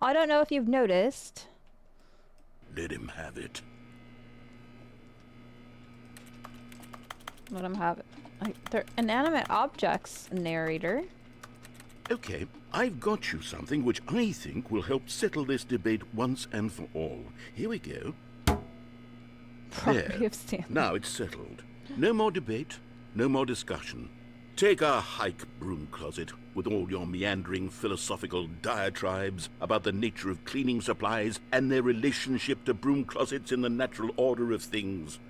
I don't know if you've noticed.
Let him have it.
Let him have it. They're inanimate objects, narrator.
Okay, I've got you something which I think will help settle this debate once and for all. Here we go.
Property of Stanley.
Now it's settled. No more debate, no more discussion. Take a hike, broom closet, with all your meandering philosophical diatribes about the nature of cleaning supplies and their relationship to broom closets in the natural order of things.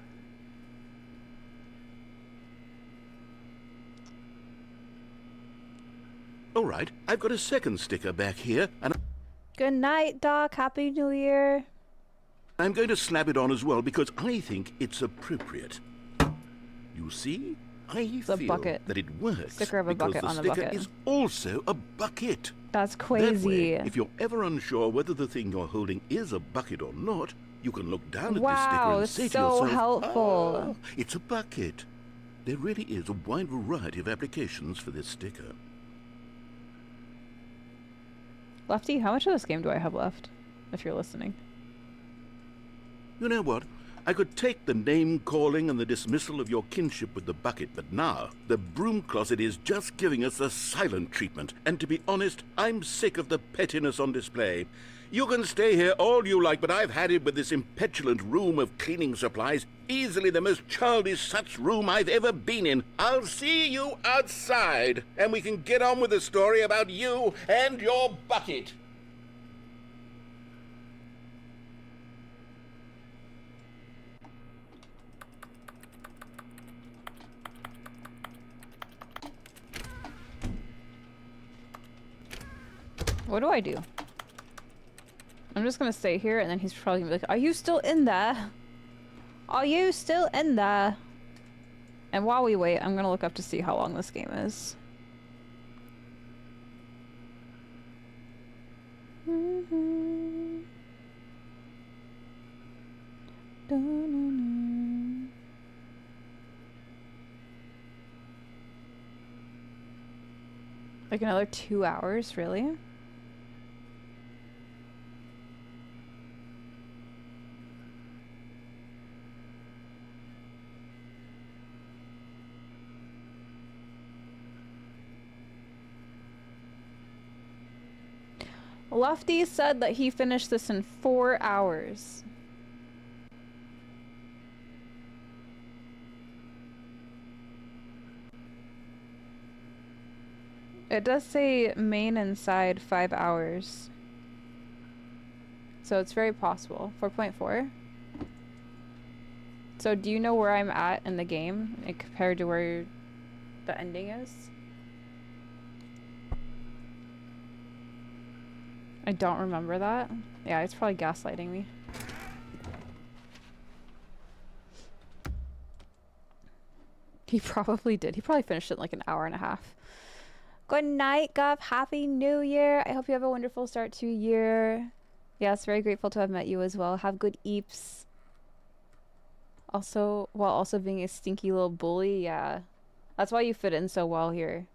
All right, I've got a second sticker back here, and
Good night, Doc. Happy New Year.
I'm going to slap it on as well because I think it's appropriate. You see? I feel
bucket.
that it works
Sticker of a
because
bucket
the
on a
sticker
bucket.
is also a bucket.
That's
That
crazy.
way, if you're ever unsure whether the thing you're holding is a bucket or not, you can look down at this sticker
Wow,
and say to
so
yourself,
helpful.
"Ah, it's a bucket." There really is a wide variety of applications for this sticker.
Lefty, how much of this game do I have left? If you're listening.
You know what? I could take the name-calling and the dismissal of your kinship with the bucket, but now the broom closet is just giving us the silent treatment. And to be honest, I'm sick of the pettiness on display. You can stay here all you like, but I've had it with this impetulant room of cleaning supplies. Easily the most childish such room I've ever been in. I'll see you outside, and we can get on with the story about you and your bucket.
What do I do? I'm just gonna stay here and then he's probably gonna be like, are you still in there? Are you still in there? And while we wait, I'm gonna look up to see how long this game is. Like another 2 hours, really? Lefty said that he finished this in 4 hours. It does say main and side 5 hours. So it's very possible. 4.4. So do you know where I'm at in the game compared to where the ending is? I don't remember that. Yeah, it's probably gaslighting me. He probably did. He probably finished it in like an hour and a half. Good night, Guff. Happy New Year. I hope you have a wonderful start to your year. Yes, very grateful to have met you as well. Have good eeps. Also, while also being a stinky little bully, yeah. That's why you fit in so well here.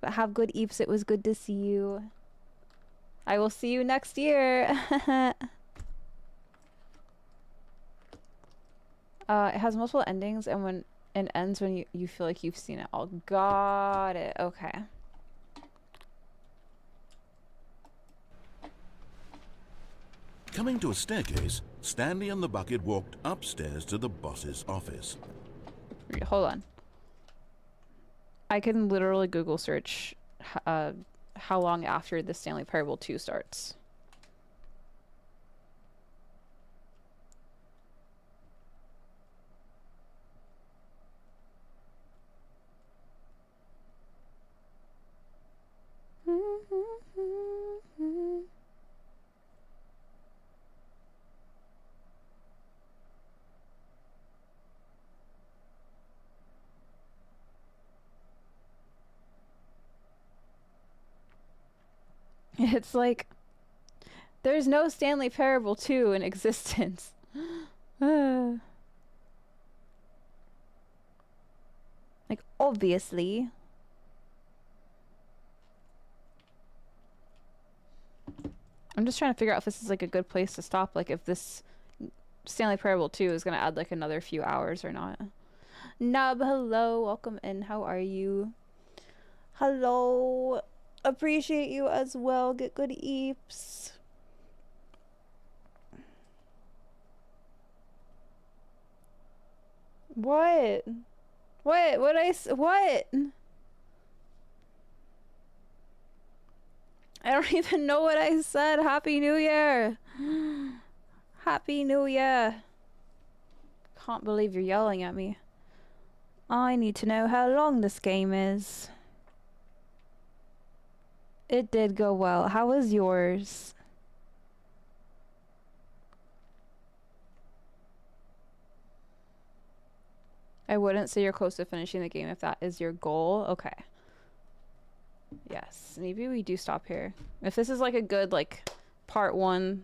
But have good eeps. It was good to see you. I will see you next year. It has multiple endings and when it ends when you feel like you've seen it all. Got it. Okay.
Coming to a staircase, Stanley and the bucket walked upstairs to the boss's office.
Hold on. I can literally Google search how long after the Stanley Parable 2 starts. It's like there's no Stanley Parable 2 in existence. Like obviously. I'm just trying to figure out if this is like a good place to stop, like if this Stanley Parable 2 is gonna add like another few hours or not. Nub, hello, welcome in, how are you? Hello, appreciate you as well, get good eeps. What? What I don't even know what I said. Happy New Year. Happy New Year. Can't believe you're yelling at me. I need to know how long this game is. It did go well. How was yours? I wouldn't say you're close to finishing the game if that is your goal. Okay. Yes, maybe we do stop here. If this is like a good like part 1,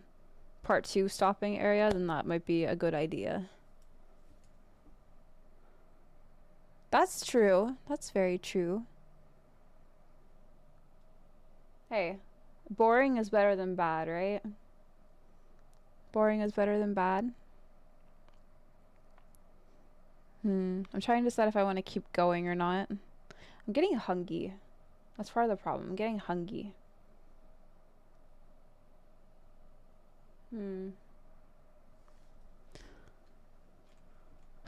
part 2 stopping area, then that might be a good idea. That's true. That's very true. Hey, boring is better than bad, right? Boring is better than bad. I'm trying to decide if I want to keep going or not. I'm getting hungry. That's part of the problem. I'm getting hungry.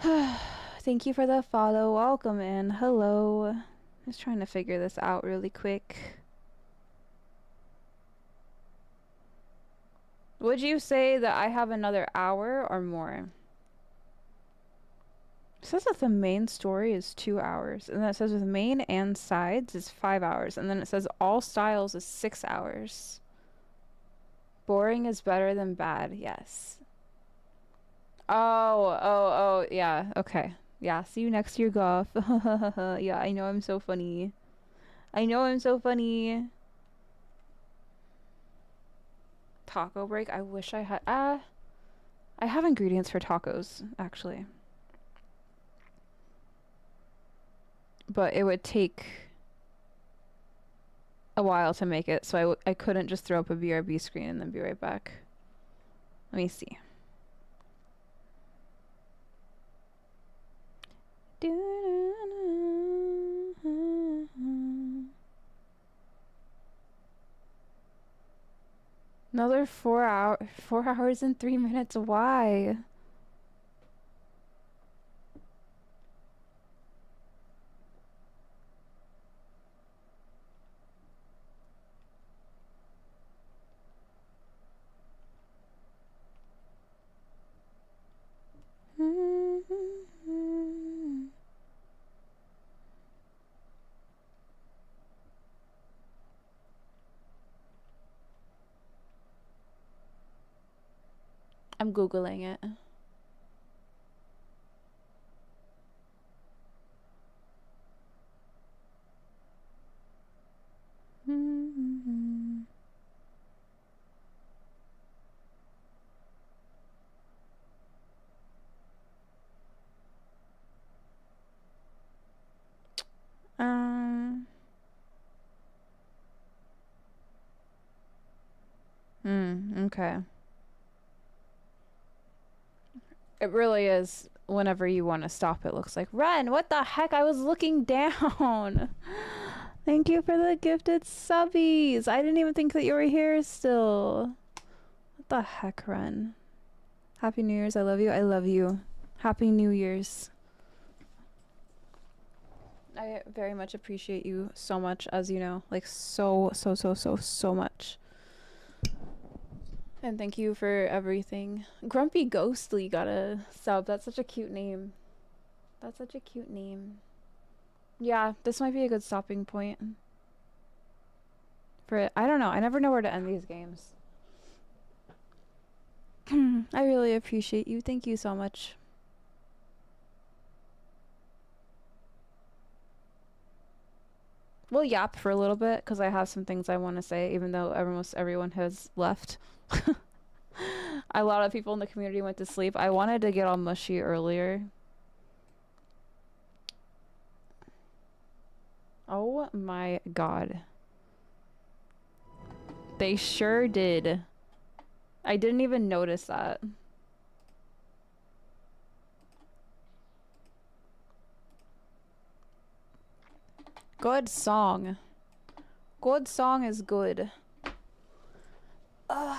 Thank you for the follow. Welcome in. Hello. Just trying to figure this out really quick. Would you say that I have another hour or more? It says that the main story is 2 hours, and then it says with main and sides is 5 hours, and then it says all styles is 6 hours. Boring is better than bad, yes. Oh, yeah, okay. Yeah, see you next year, Goff. Yeah, I know I'm so funny. I know I'm so funny. Taco break, I wish I had, I have ingredients for tacos, actually. But it would take a while to make it, so I couldn't just throw up a BRB screen and then be right back. Let me see. Another 4 hours and 3 minutes. Why? I'm Googling it. Okay. It really is whenever you want to stop, it looks like. Ren, what the heck? I was looking down. Thank you for the gifted subbies. I didn't even think that you were here still. What the heck, Ren? Happy New Year's. I love you. I love you. Happy New Year's. I very much appreciate you so much, as you know. Like, so much. And thank you for everything. Grumpy Ghostly got a sub. That's such a cute name. That's such a cute name. Yeah, this might be a good stopping point. For it. I don't know. I never know where to end these games. I really appreciate you. Thank you so much. We'll yap for a little bit because I have some things I want to say, even though almost everyone has left. A lot of people in the community went to sleep. I wanted to get all mushy earlier. Oh my god. They sure did. I didn't even notice that. Good song. Good song is good. Ugh.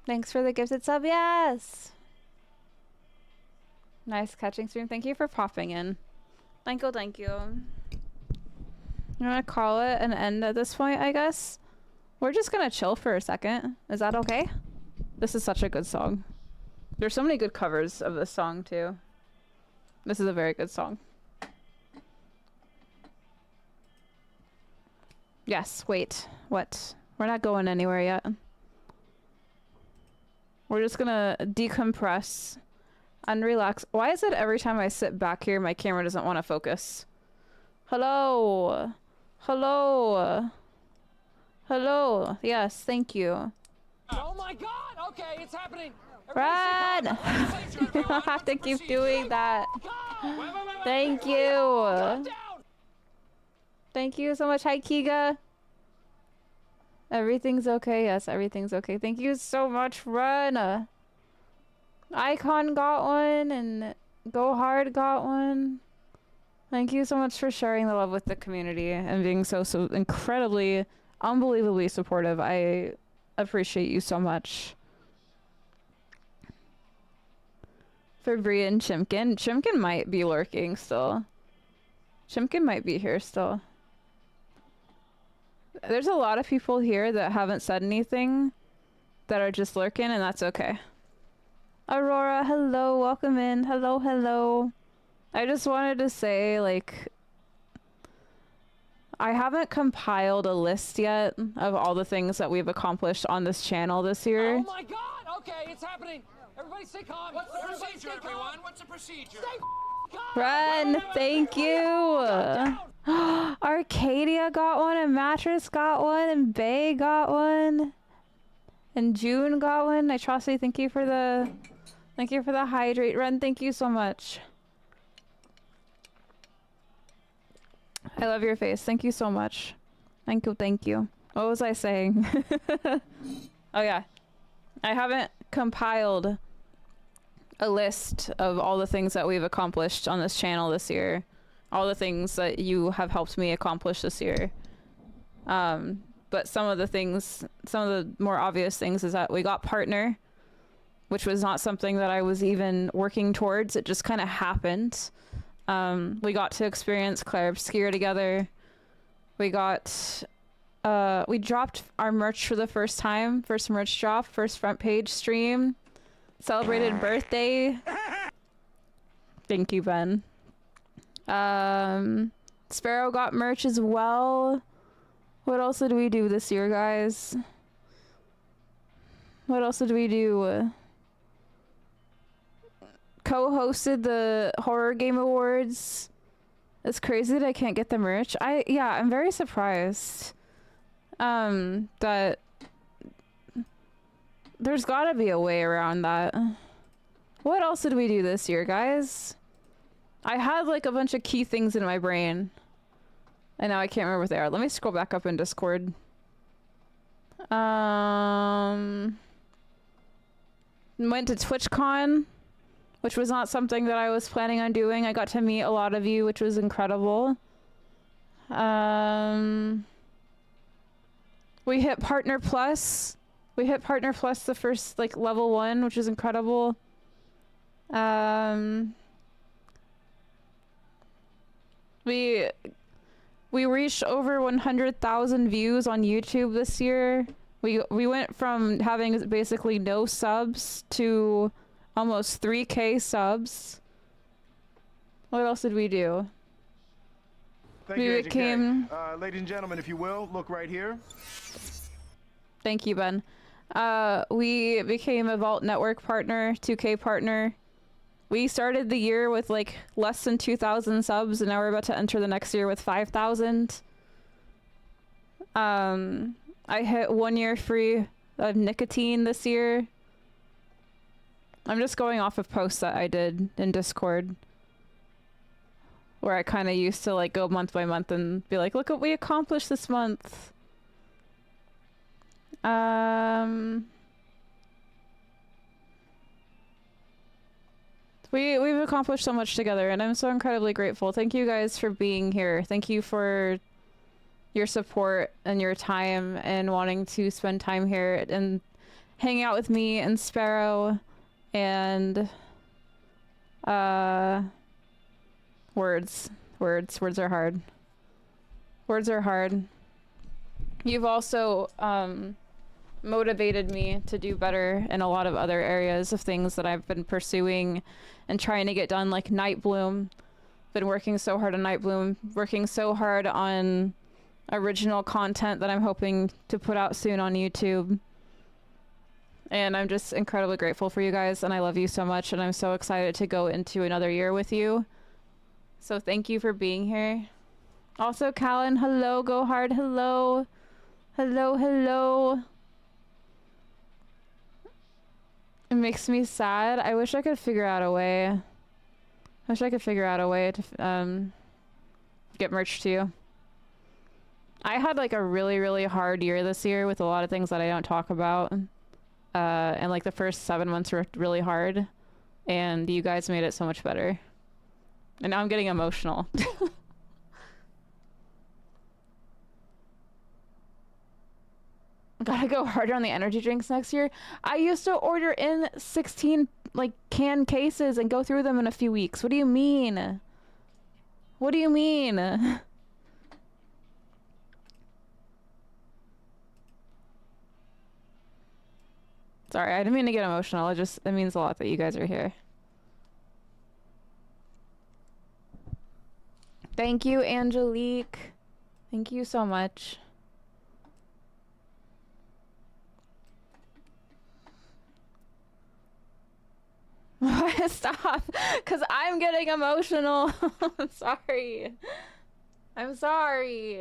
Thanks for the gifted sub, yes! Nice catching stream. Thank you for popping in. Thank you. I'm gonna call it an end at this point, I guess. We're just gonna chill for a second. Is that okay? This is such a good song. There's so many good covers of this song, too. This is a very good song. Yes, wait. What? We're not going anywhere yet. We're just gonna decompress and relax. Why is it every time I sit back here, my camera doesn't want to focus? Hello? Hello? Hello? Yes, thank you.
Oh my god! Okay, it's happening!
Run! You don't have to keep doing that. Thank you. Thank you so much. Hi, Kiga. Everything's okay. Yes, everything's okay. Thank you so much, Run. Icon got one, and Go Hard got one. Thank you so much for sharing the love with the community and being so incredibly, unbelievably supportive. I appreciate you so much. For Bria and Chimkin. Chimkin might be lurking still. Chimkin might be here still. There's a lot of people here that haven't said anything that are just lurking, and that's okay. Aurora, hello, welcome in. Hello, hello. I just wanted to say, like, I haven't compiled a list yet of all the things that we've accomplished on this channel this year.
Oh my god! Okay, it's happening. Everybody stay calm. What's the procedure, everyone? What's the procedure? Stay calm.
Ren, thank you. Arcadia got one, and Mattress got one, and Bay got one, and June got one. I trusty, thank you for the hydrate. Ren, thank you so much. I love your face. Thank you so much. Thank you, thank you. What was I saying? Oh yeah. I haven't compiled a list of all the things that we've accomplished on this channel this year. All the things that you have helped me accomplish this year. But some of the more obvious things is that we got partner, which was not something that I was even working towards. It just kind of happened. We got to experience Claire Obscure together. We dropped our merch for the first time. First merch drop, first front page stream. Celebrated birthday. Thank you, Ben. Sparrow got merch as well. What else did we do this year, guys? What else did we do? Co-hosted the Horror Game Awards. It's crazy that I can't get the merch. I'm very surprised. That there's gotta be a way around that. What else did we do this year, guys? I had like a bunch of key things in my brain, and now I can't remember what they are. Let me scroll back up in Discord. Went to TwitchCon, which was not something that I was planning on doing. I got to meet a lot of you, which was incredible. We hit Partner Plus. We hit Partner Plus the first, like, level 1, which is incredible. We reached over 100,000 views on YouTube this year. We went from having basically no subs to almost 3K subs. What else did we do?
Thank you, Agent K. Ladies and gentlemen, if you will, look right here.
Thank you, Ben. We became a Vault Network partner, 2K partner. We started the year with like less than 2,000 subs, and now we're about to enter the next year with 5,000. I hit 1 year free of nicotine this year. I'm just going off of posts that I did in Discord, where I kind of used to like go month by month and be like, look what we accomplished this month. We've accomplished so much together, and I'm so incredibly grateful. Thank you guys for being here. Thank you for your support and your time and wanting to spend time here and hang out with me and Sparrow and words are hard. Words are hard. You've also motivated me to do better in a lot of other areas of things that I've been pursuing and trying to get done, like Night Bloom. Been working so hard on Night Bloom, working so hard on original content that I'm hoping to put out soon on YouTube. And I'm just incredibly grateful for you guys, and I love you so much, and I'm so excited to go into another year with you. So thank you for being here. Also, Callan, hello. Go Hard, hello. Hello, hello. It makes me sad. I wish I could figure out a way. I wish I could figure out a way to get merch to you. I had like a really, really hard year this year with a lot of things that I don't talk about. And like the first 7 months were really hard, and you guys made it so much better. And now I'm getting emotional. Gotta go harder on the energy drinks next year. I used to order in 16 like can cases and go through them in a few weeks. What do you mean? What do you mean? Sorry, I didn't mean to get emotional. It means a lot that you guys are here. Thank you, Angelique. Thank you so much. Stop, because I'm getting emotional. I'm sorry. I'm sorry.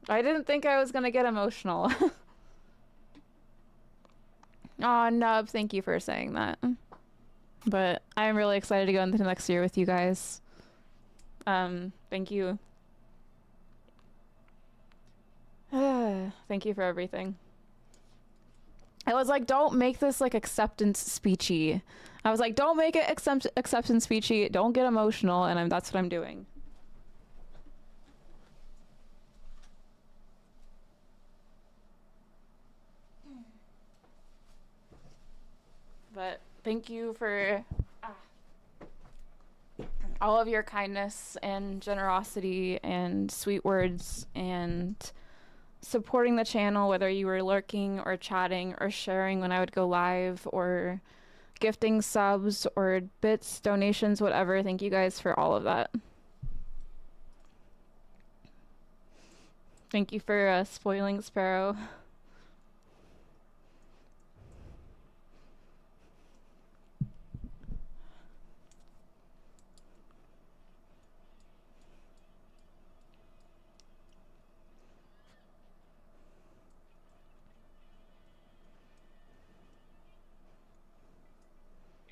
I didn't think I was gonna get emotional. Aw, Nub, thank you for saying that. But I'm really excited to go into the next year with you guys. Thank you. Thank you for everything. I was like, don't make this like acceptance speechy. I was like, don't make it acceptance speechy. Don't get emotional, and that's what I'm doing. But thank you for all of your kindness and generosity and sweet words and supporting the channel, whether you were lurking or chatting or sharing when I would go live or gifting subs or bits, donations, whatever. Thank you guys for all of that. Thank you for spoiling Sparrow.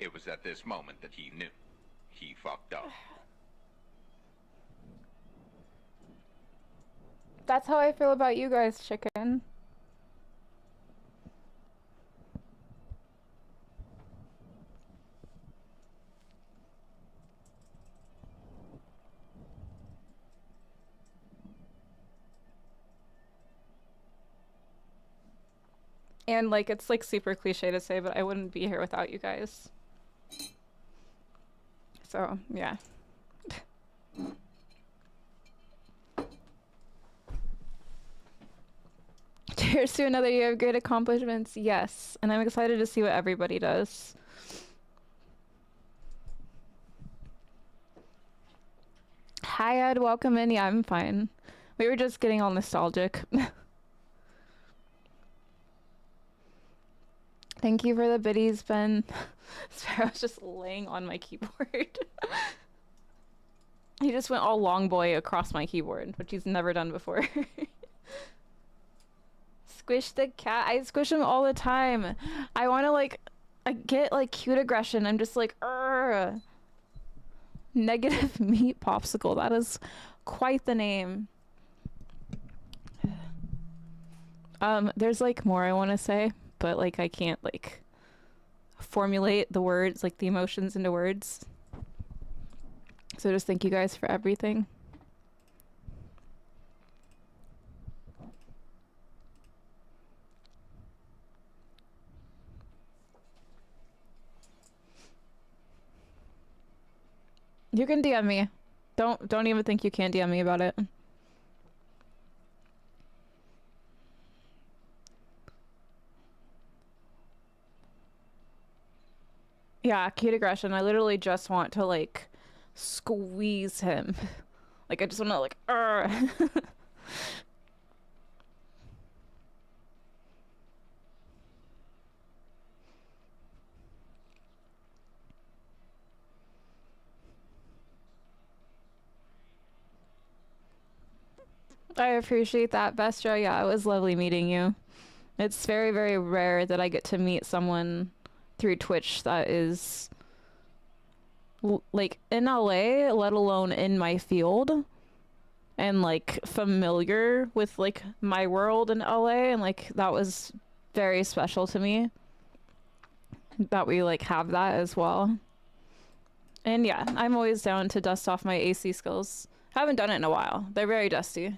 It was at this moment that he knew. He fucked up.
That's how I feel about you guys, chicken. And like, it's like super cliche to say, but I wouldn't be here without you guys. So, yeah. Cheers to another year of great accomplishments. Yes, and I'm excited to see what everybody does. Hi, Ed. Welcome in. Yeah, I'm fine. We were just getting all nostalgic. Thank you for the biddies, Ben. Sparrow's just laying on my keyboard. He just went all long boy across my keyboard, which he's never done before. Squish the cat. I squish him all the time. I want to like, I get like cute aggression. I'm just like, Urgh. Negative meat popsicle. That is quite the name. There's like more I want to say, but like I can't like formulate the words, like the emotions into words. So just thank you guys for everything. You can DM me. Don't even think you can't DM me about it. Yeah, cute aggression. I literally just want to like squeeze him. Like I just want to like I appreciate that, Vestra. Yeah, it was lovely meeting you. It's very, very rare that I get to meet someone through Twitch that is like in LA, let alone in my field, and like familiar with like my world in LA, and like that was very special to me that we like have that as well. And yeah, I'm always down to dust off my AC skills. Haven't done it in a while. They're very dusty.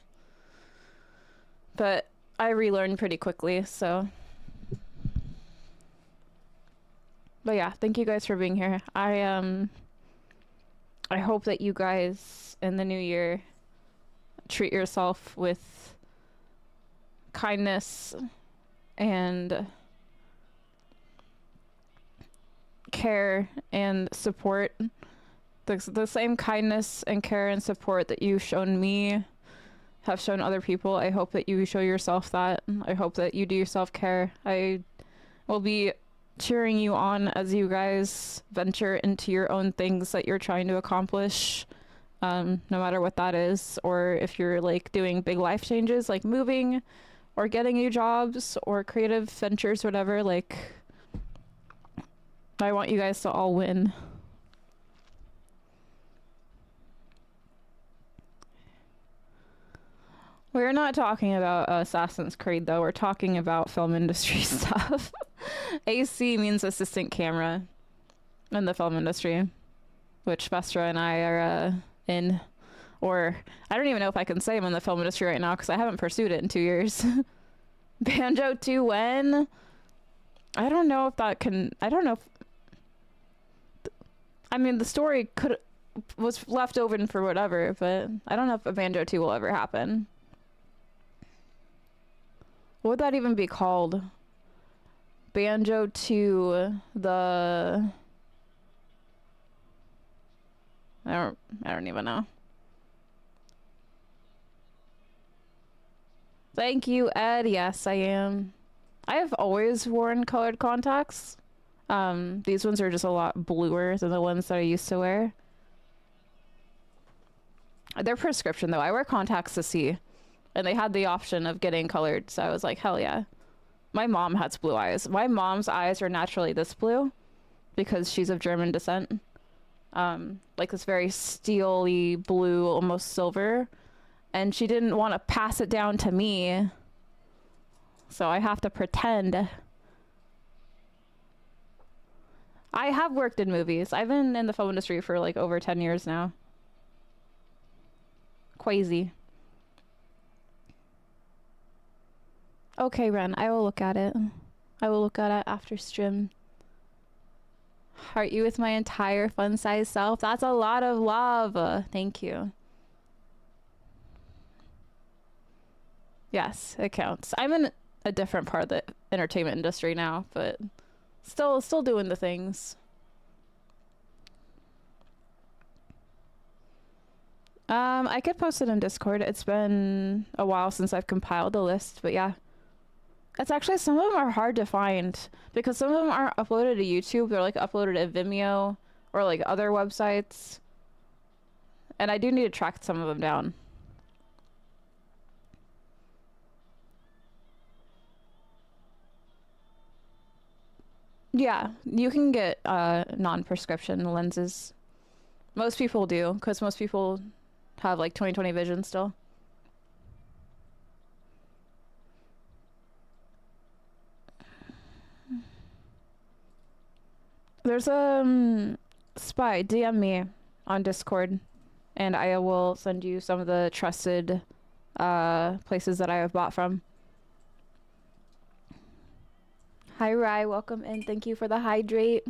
But I relearned pretty quickly, so. But yeah, thank you guys for being here. I hope that you guys in the new year treat yourself with kindness and care and support, the same kindness and care and support that you've shown me, have shown other people. I hope that you show yourself that. I hope that you do self-care. I will be cheering you on as you guys venture into your own things that you're trying to accomplish, no matter what that is, or if you're like doing big life changes like moving or getting new jobs or creative ventures, whatever. Like, I want you guys to all win. We're not talking about Assassin's Creed though, we're talking about film industry stuff. AC means assistant camera in the film industry, which Vestra and I are in. Or, I don't even know if I can say I'm in the film industry right now because I haven't pursued it in 2 years. Banjo 2 when? I don't know if that can, I don't know if, I mean the story was left open for whatever, but I don't know if a Banjo 2 will ever happen. What would that even be called? Banjo 2, the... I don't even know. Thank you, Ed. Yes, I am. I have always worn colored contacts. These ones are just a lot bluer than the ones that I used to wear. They're prescription though. I wear contacts to see. And they had the option of getting colored, so I was like, hell yeah. My mom has blue eyes. My mom's eyes are naturally this blue because she's of German descent. Like this very steely blue, almost silver. And she didn't want to pass it down to me. So I have to pretend. I have worked in movies. I've been in the film industry for like over 10 years now. Crazy. Okay, Ren, I will look at it. I will look at it after stream. Heart you with my entire fun-size self. That's a lot of love. Thank you. Yes, it counts. I'm in a different part of the entertainment industry now, but still doing the things. I could post it in Discord. It's been a while since I've compiled the list, but yeah. It's actually, some of them are hard to find because some of them aren't uploaded to YouTube. They're like uploaded to Vimeo or like other websites. And I do need to track some of them down. Yeah, you can get non-prescription lenses. Most people do, because most people have like 20/20 vision still. There's a Spy, DM me on Discord and I will send you some of the trusted places that I have bought from. Hi Rai, welcome in. Thank you for the hydrate.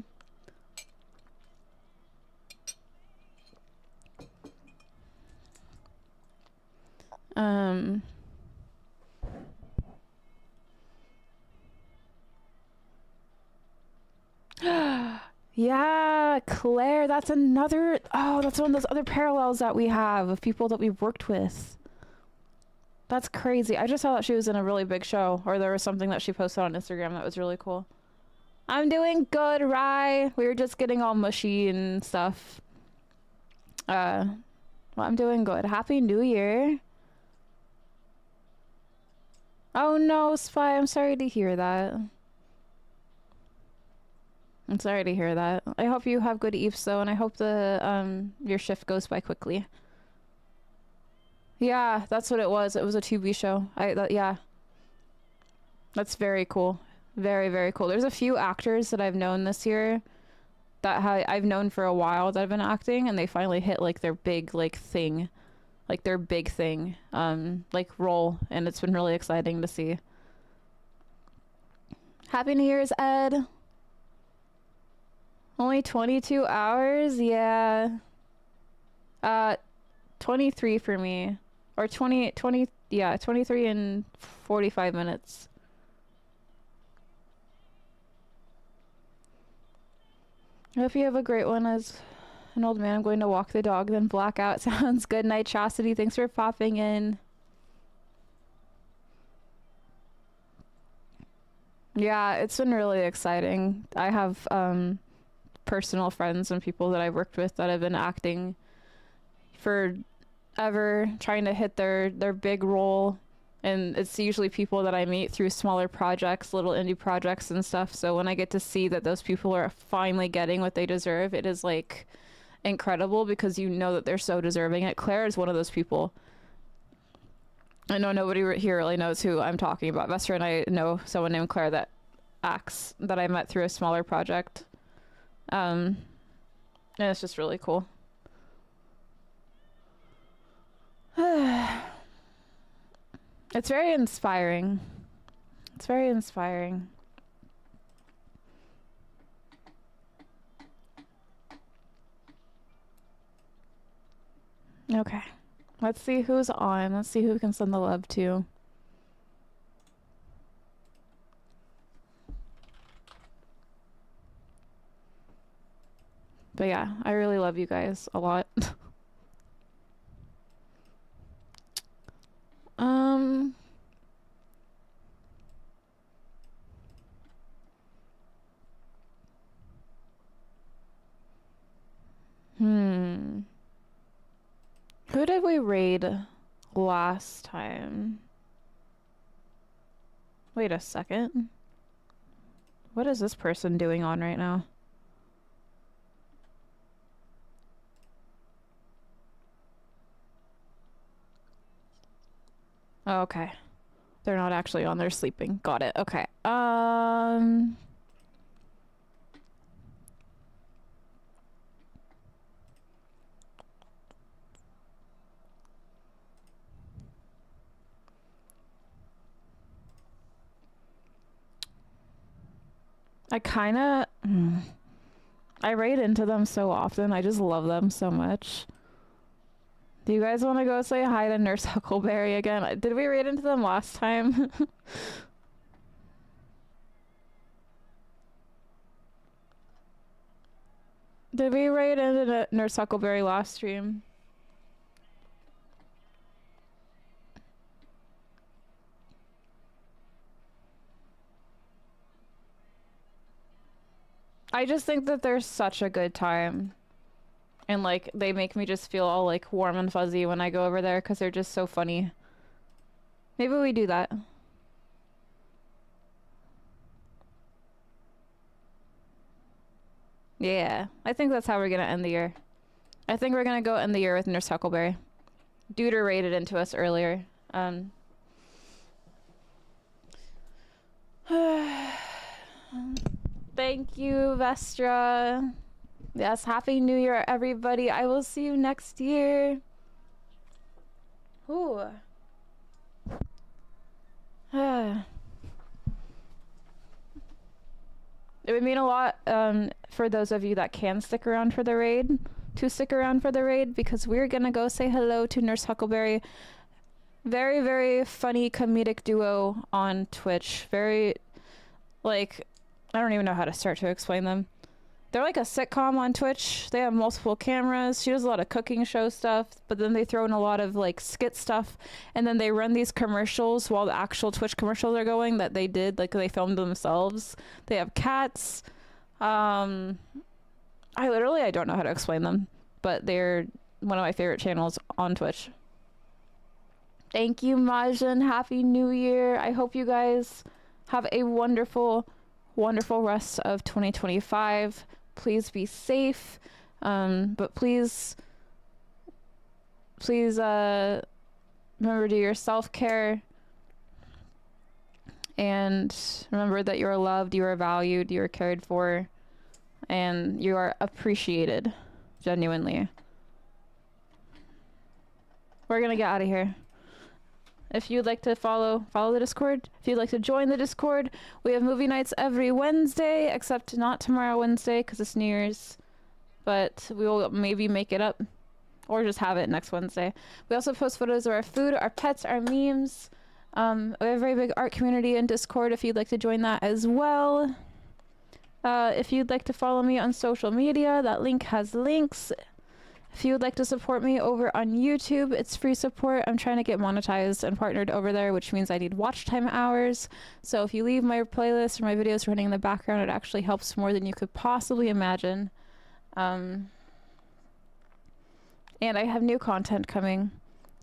Yeah, Claire, that's another, oh, that's one of those other parallels that we have of people that we've worked with. That's crazy. I just saw that she was in a really big show, or there was something that she posted on Instagram that was really cool. I'm doing good, Rye. We were just getting all mushy and stuff. Well, I'm doing good. Happy New Year. Oh no, Spy, I'm sorry to hear that. I'm sorry to hear that. I hope you have good eves though, and I hope the your shift goes by quickly. Yeah, that's what it was. It was a 2B show. Yeah. That's very cool. Very, very cool. There's a few actors that I've known this year that I've known for a while that have been acting, and they finally hit like their big thing. Like their big thing. Like role, and it's been really exciting to see. Happy New Year's, Ed. Only 22 hours? Yeah. 23 for me. Or 20, yeah, 23 and 45 minutes. I hope you have a great one. As an old man, I'm going to walk the dog, then black out. Sounds good. Night Chastity, thanks for popping in. Yeah, it's been really exciting. I have personal friends and people that I've worked with that have been acting forever, trying to hit their big role. And it's usually people that I meet through smaller projects, little indie projects and stuff. So when I get to see that those people are finally getting what they deserve, it is like incredible because you know that they're so deserving. And Claire is one of those people. I know nobody here really knows who I'm talking about. Vester and I know someone named Claire that acts, that I met through a smaller project. And it's just really cool. It's very inspiring. It's very inspiring. Okay. Let's see who's on. Let's see who we can send the love to. But yeah, I really love you guys a lot. Who did we raid last time? Wait a second. What is this person doing on right now? Oh, okay. They're not actually on, they're sleeping. Got it. Okay. I raid into them so often. I just love them so much. Do you guys want to go say hi to Nurse Huckleberry again? Did we raid into them last time? Did we raid into Nurse Huckleberry last stream? I just think that they're such a good time. And like, they make me just feel all like warm and fuzzy when I go over there because they're just so funny. Maybe we do that. Yeah, I think that's how we're gonna end the year. I think we're gonna go end the year with Nurse Huckleberry. Duder raided into us earlier. Thank you, Vestra. Yes, Happy New Year, everybody. I will see you next year. Ooh. It would mean a lot for those of you that can stick around for the raid, because we're gonna go say hello to Nurse Huckleberry. Very, very funny comedic duo on Twitch. Very, like, I don't even know how to start to explain them. They're like a sitcom on Twitch. They have multiple cameras. She does a lot of cooking show stuff, but then they throw in a lot of like skit stuff, and then they run these commercials while the actual Twitch commercials are going that they did, like they filmed themselves. They have cats. I don't know how to explain them, but they're one of my favorite channels on Twitch. Thank you, Majin. Happy New Year. I hope you guys have a wonderful, wonderful rest of 2025. Please be safe, but please remember to do your self-care, and remember that you are loved, you are valued, you are cared for, and you are appreciated, genuinely. We're gonna get out of here. If you'd like to follow the Discord. If you'd like to join the Discord, we have movie nights every Wednesday, except not tomorrow Wednesday because it's New Year's. But we will maybe make it up, or just have it next Wednesday. We also post photos of our food, our pets, our memes. We have a very big art community in Discord if you'd like to join that as well. If you'd like to follow me on social media, that link has links. If you would like to support me over on YouTube, it's free support. I'm trying to get monetized and partnered over there, which means I need watch time hours. So if you leave my playlist or my videos running in the background, it actually helps more than you could possibly imagine. And I have new content coming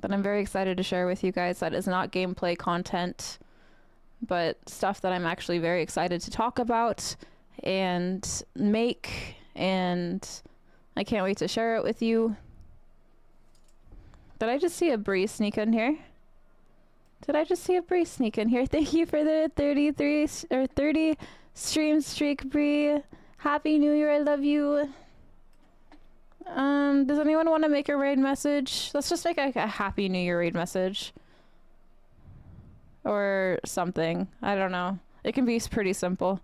that I'm very excited to share with you guys. That is not gameplay content, but stuff that I'm actually very excited to talk about and make, and I can't wait to share it with you. Did I just see a Bree sneak in here? Did I just see a Bree sneak in here? Thank you for the 30 stream streak, Bree. Happy New Year, I love you. Does anyone want to make a raid message? Let's just make like a Happy New Year raid message. Or something. I don't know. It can be pretty simple.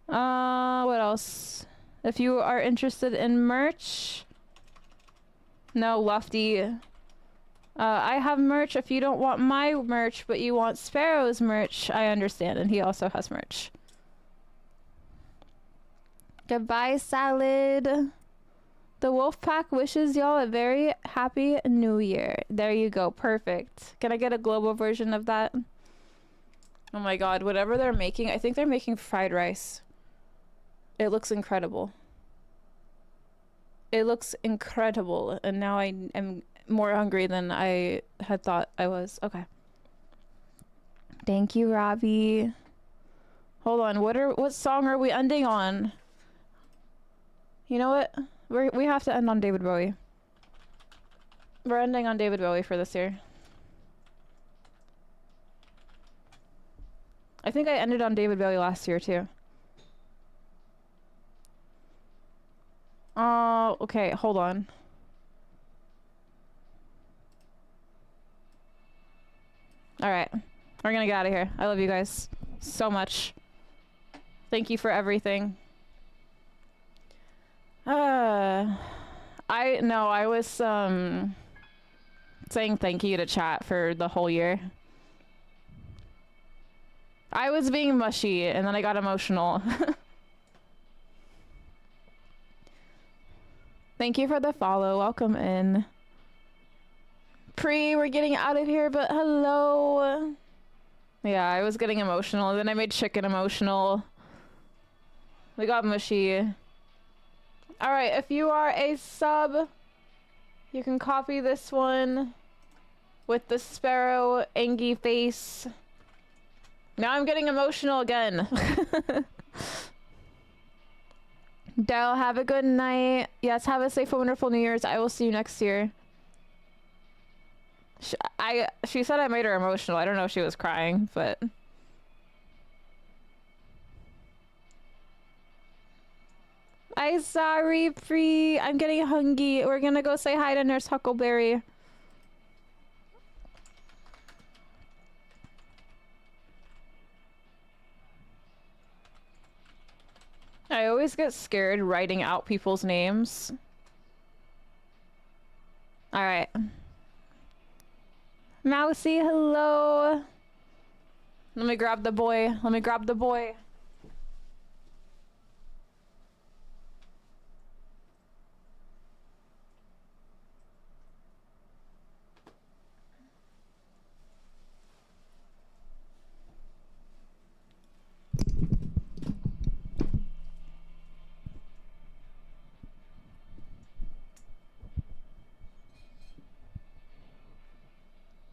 What else? If you are interested in merch. No, Lofty. I have merch. If you don't want my merch, but you want Sparrow's merch, I understand. And he also has merch. Goodbye, Salad. The Wolfpack wishes y'all a very happy new year. There you go. Perfect. Can I get a global version of that? Oh my god. Whatever they're making. I think they're making fried rice. It looks incredible. It looks incredible. And now I am more hungry than I had thought I was. Okay. Thank you, Robbie. Hold on. What song are we ending on? You know what? We have to end on David Bowie. We're ending on David Bowie for this year. I think I ended on David Bowie last year too. Oh, okay, hold on. Alright, we're gonna get out of here. I love you guys so much. Thank you for everything. I was saying thank you to chat for the whole year. I was being mushy and then I got emotional. Thank you for the follow. Welcome in. We're getting out of here, but hello. Yeah, I was getting emotional. Then I made Chicken emotional. We got mushy. Alright, if you are a sub, you can copy this one with the Sparrow Angie face. Now I'm getting emotional again. Daryl, have a good night. Yes, have a safe and wonderful New Year's. I will see you next year. She said I made her emotional. I don't know if she was crying, but... I'm sorry, Free. I'm getting hungry. We're gonna go say hi to Nurse Huckleberry. I always get scared writing out people's names. Alright. Mousy, hello. Let me grab the boy. Let me grab the boy.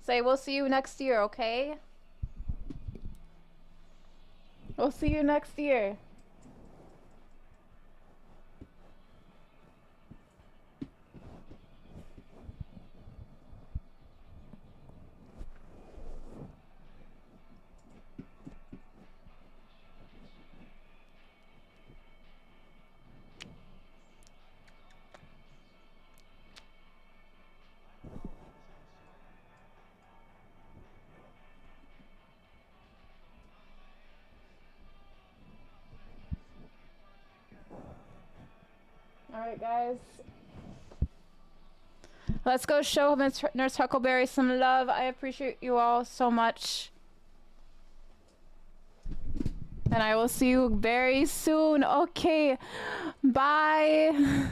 Say we'll see you next year, okay? We'll see you next year. Alright, guys. Let's go show Nurse Huckleberry some love. I appreciate you all so much. And I will see you very soon. Okay. Bye.